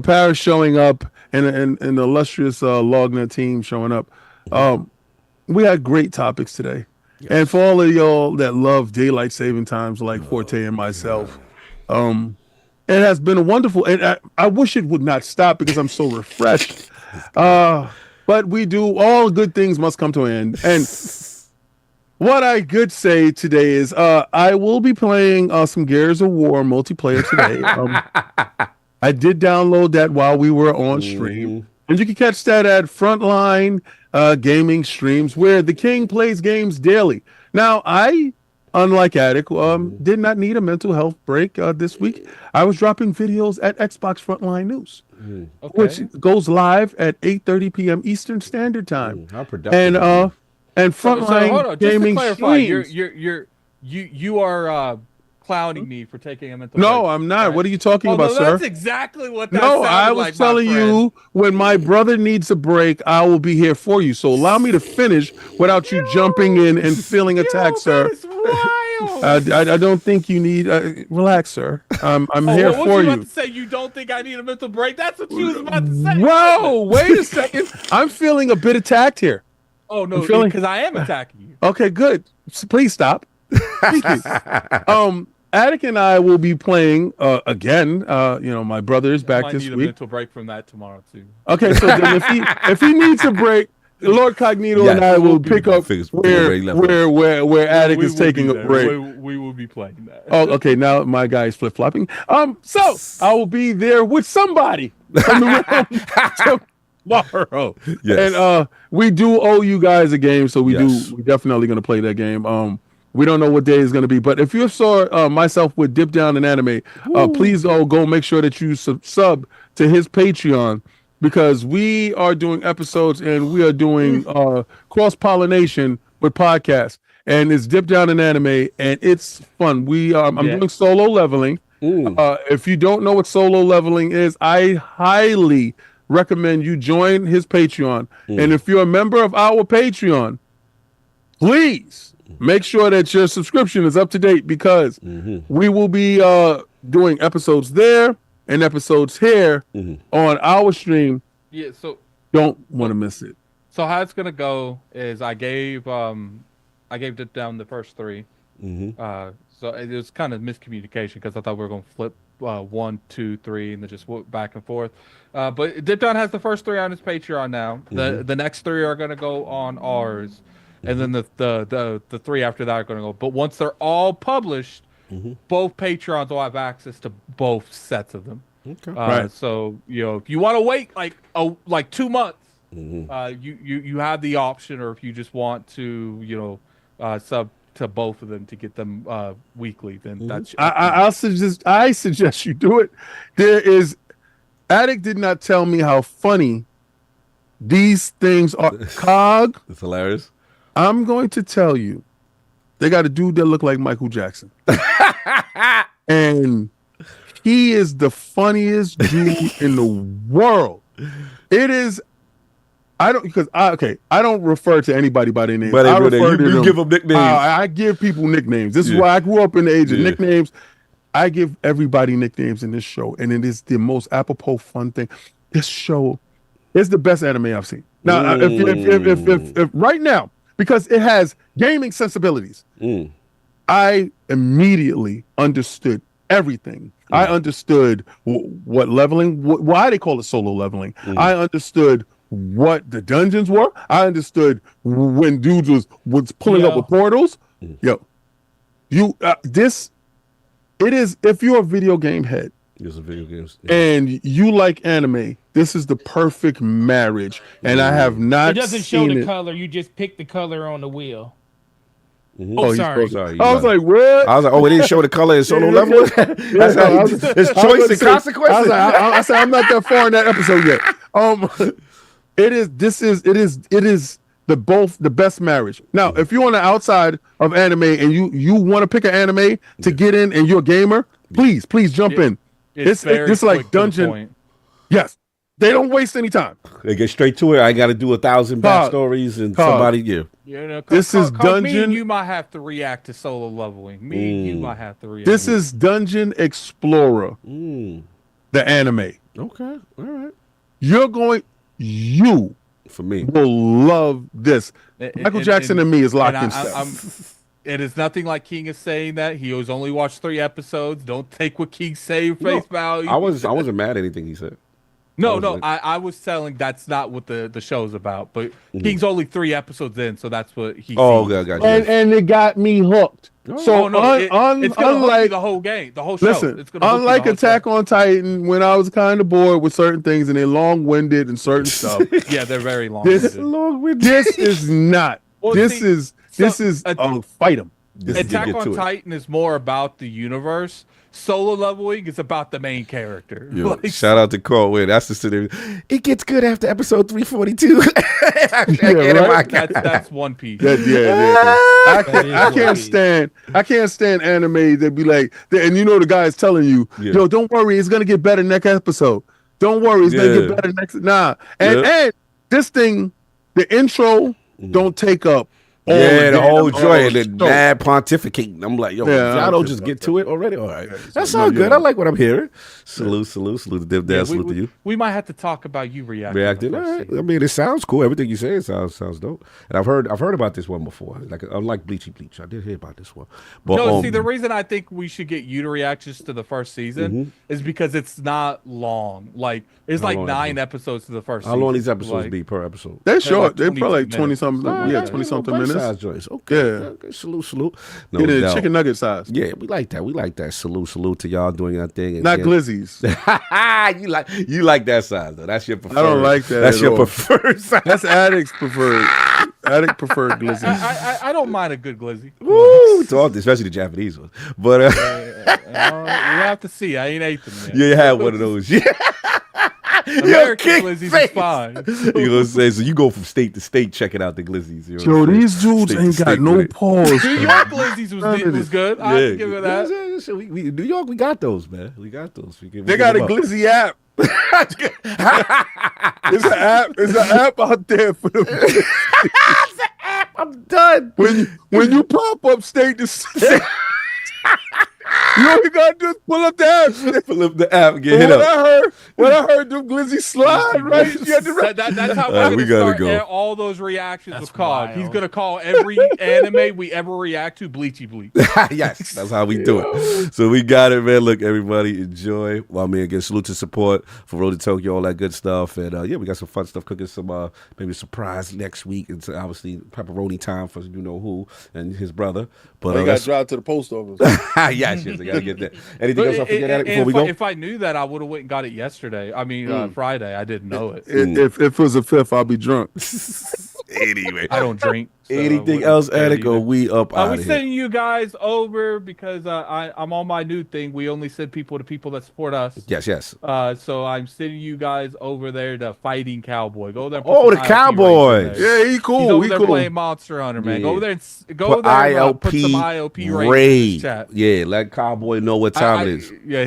S4: Parris showing up and the illustrious LOGNET team showing up. We had great topics today. Yes. And for all of y'all that love daylight saving times like Forte and myself, it has been a wonderful, and I wish it would not stop because I'm so refreshed. But we do, all good things must come to an end. And what I could say today is I will be playing some Gears of War multiplayer today. I did download that while we were on stream. And you can catch that at Frontline Gaming Streams, where the King plays games daily. Now, I, unlike Attic, did not need a mental health break this week. I was dropping videos at Xbox Frontline News, which goes live at 8:30 p.m. Eastern Standard Time.
S1: How productive.
S4: And Frontline Gaming Streams.
S5: You are clowning me for taking a mental break.
S4: No, I'm not. Right? What are you talking about, sir?
S5: That's exactly what that
S4: No, I was
S5: like,
S4: telling you, when my brother needs a break, I will be here for you. So allow me to finish without you jumping in and feeling attacked, sir.
S5: That is wild.
S4: I don't think you need. Relax, sir. I'm here for
S5: you.
S4: you.
S5: About to say you don't think I need a mental break? That's what you was about to say.
S4: Whoa! Wait a second. I'm feeling a bit attacked here.
S5: Oh no, because I am attacking you.
S4: Okay, good. Please stop. Thank you. Attic and I will be playing again. My brother is back this
S5: week. I might need a mental break from that tomorrow too.
S4: Okay, so then if he needs a break, Lord Cognito
S1: Yes.
S4: and I will pick up
S1: Figures-
S4: where Attic is taking a break.
S5: We will be playing that.
S4: Oh, okay. Now my guy is flip flopping. So I will be there with somebody from the room tomorrow.
S1: Yes.
S4: And we do owe you guys a game, so we
S1: Yes.
S4: do. We're definitely gonna play that game. We don't know what day is gonna be, but if you saw myself with Dip Down in Anime, please go make sure that you sub to his Patreon, because we are doing episodes and we are doing cross pollination with podcasts, and it's Dip Down in Anime, and it's fun. I'm doing solo leveling. If you don't know what solo leveling is, I highly recommend you join his Patreon. And if you're a member of our Patreon, please make sure that your subscription is up to date, because we will be doing episodes there and episodes here on our stream.
S5: Yeah, so
S4: don't want to miss it.
S5: So how it's gonna go is I gave Dip Down the first 3. So it was kind of miscommunication, because I thought we were gonna flip 1, 2, 3, and then just back and forth. But Dip Down has the first 3 on his Patreon now. The next 3 are gonna go on ours, and then the 3 after that are gonna go. But once they're all published, both Patrons will have access to both sets of them.
S1: Okay.
S4: Right.
S5: So if you want to wait like 2 months, you have the option, or if you just want to sub to both of them to get them weekly, then that's.
S4: I suggest you do it. Attic did not tell me how funny these things are. Cog.
S1: It's hilarious.
S4: I'm going to tell you, they got a dude that look like Michael Jackson, and he is the funniest dude in the world. It is. I don't refer to anybody by their name.
S1: But
S4: I refer to them,
S1: give them nicknames.
S4: I give people nicknames. This is why I grew up in the age of nicknames. I give everybody nicknames in this show, and it is the most apropos fun thing. This show is the best anime I've seen. Now, if right now, because it has gaming sensibilities, I immediately understood everything. I understood what leveling, why they call it solo leveling. I understood what the dungeons were. I understood when dudes was pulling up with portals. It is, if you're a video game head,
S1: it's a video games,
S4: and you like anime, this is the perfect marriage. And I have not.
S7: It doesn't show the color. You just pick the color on the wheel.
S4: Oh,
S7: sorry.
S4: I was like, what?
S1: I was like, oh, it didn't show the color in solo level. That's how it's choice and consequences.
S4: I said, I'm not that far in that episode yet. It is the best marriage. Now, if you're on the outside of anime and you want to pick an anime to get in and you're a gamer, please jump in. It's like Dungeon. Yes. They don't waste any time.
S1: They get straight to it. I got to do 1,000 backstories and somebody.
S4: This is Dungeon.
S5: Me and you might have to react to solo leveling. Me and you might have to react.
S4: This is Dungeon Explorer, the anime.
S1: Okay, all right.
S4: You
S1: for me
S4: will love this. Michael Jackson and me is locked in step.
S5: It is nothing like King is saying that he was only watched 3 episodes. Don't take what King say face value.
S1: I wasn't mad at anything he said.
S5: I was telling that's not what the show's about. But King's only 3 episodes in, so that's what he.
S1: Okay, gotcha.
S4: And it got me hooked. So
S5: it's gonna hook you the whole game, the whole show.
S4: Listen,
S5: it's gonna
S4: unlike Attack on Titan, when I was kind of bored with certain things and they're long-winded and certain stuff.
S5: Yeah, they're very long-winded.
S4: This is not.
S5: Well,
S4: this is fight them.
S5: Attack on Titan is more about the universe. Solo leveling is about the main character.
S1: Shout out to Carl Wynn. That's the city. It gets good after episode 342.
S5: That's One Piece.
S4: I can't stand anime that be like, and the guy is telling you, yo, don't worry, it's gonna get better next episode. Don't worry, it's gonna get better next. And this thing, the intro don't take up
S1: Yeah, the whole joint,
S4: oh,
S1: and the mad pontificating. I'm like, yo, y'all don't just get to it already? All right. That sounds good. I like what I'm hearing. Salute to Div Dad, salute to you.
S5: We might have to talk about you reacting.
S1: All right. I mean, it sounds cool. Everything you say sounds dope. And I've heard about this one before. Like, unlike Bleachy Bleach, I did hear about this one. But
S5: no, see, the reason I think we should get you to react just to the first season is because it's not long. Like, it's like 9 episodes to the first season.
S1: How long these episodes be per episode?
S4: They're short. They're probably like 20-something. Yeah, 20-something minutes.
S1: Size joints. Okay.
S4: Yeah.
S1: Salute. No
S4: Get
S1: doubt.
S4: chicken nugget size.
S1: Yeah, we like that. Salute to y'all doing your thing. And
S4: Not glizzies.
S1: you like that size though. That's your preferred.
S4: I don't like that.
S1: That's your preferred size.
S4: That's Addict's preferred. Addict preferred glizzy.
S5: I don't mind a good glizzy.
S1: Woo! To all, especially the Japanese ones. But
S5: you have to see. I ain't ate them yet.
S1: You had one of those. Yeah.
S5: American glizzies is fine.
S1: You know what I'm saying? So you go from state to state checking out the glizzies. You know
S4: Yo, these dudes ain't got no pause.
S5: New York glizzies was good. I have to give it that.
S1: New York, we got those, man. We got those.
S4: They got a glizzy app. There's an app out there for them.
S1: It's an app. I'm done.
S4: When you pop up state to state, you only gotta do is pull up the app.
S1: Pull up the app and get hit up.
S4: When I heard them glizzy slide, right?
S5: That's how we're gonna start all those reactions with COD. He's gonna call every anime we ever react to Bleachy Bleach.
S1: Yes, that's how we do it. So we got it, man. Look, everybody enjoy. Well, I mean, again, salute to support for Road to Tokyo, all that good stuff. And yeah, we got some fun stuff cooking. Some maybe a surprise next week. It's obviously pepperoni time for you know who and his brother. But
S4: I got to drive to the post office.
S1: Yes, I gotta get that. Anything else I forget at it before we go?
S5: If I knew that, I would have went and got it yesterday. I mean, Friday. I didn't know it.
S4: If it was a fifth, I'll be drunk.
S1: Anyway,
S5: I don't drink.
S1: So anything else, Attic, or we up out of here?
S5: We sending you guys over because I'm on my new thing. We only send people to people that support us.
S1: Yes.
S5: So I'm sending you guys over there to Fighting Cowboy. Go there.
S1: Oh, the Cowboy.
S4: Yeah, he cool.
S5: He's over
S4: he
S5: there
S4: cool.
S5: playing Monster Hunter, man.
S1: Yeah.
S5: Go there and put some ILP
S1: raid.
S5: in the chat.
S1: Yeah, let Cowboy know what time it is.
S5: Yeah,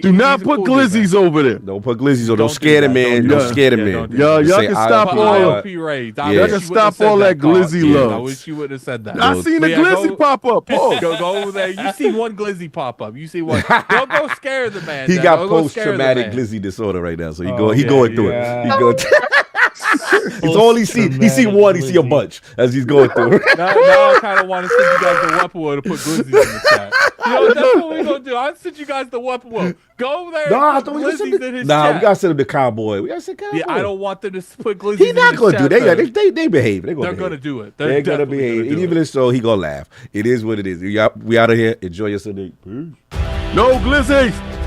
S4: do not put glizzies over there.
S1: Don't put glizzies or don't scare the man. Don't scare the man.
S4: Y'all can stop all
S5: ILP raids.
S4: Y'all can stop all that glizzy love.
S5: I wish you would have said that.
S4: I seen a glizzy pop up.
S5: Go over there. You see one glizzy pop up. You see one. Don't go scare the man.
S1: He got post-traumatic glizzy disorder right now, so he going through it. He going. It's all he see. He see one. He see a bunch as he's going through.
S5: Now I kind of want to send you guys the weapon to put glizzies in the chat. You know that's what we're gonna do. I sent you guys the weapon. Go over there.
S1: No, I thought we we gotta send him the Cowboy. We gotta send Cowboy.
S5: Yeah, I don't want them to put glizzies.
S1: He's not
S5: in
S1: gonna
S5: the
S1: do.
S5: chat,
S1: They behave. They're
S5: gonna do it.
S1: They're gonna behave. And even if so, he gonna laugh. It is what it is. We out of here. Enjoy your Sunday. Peace.
S4: No glizzies.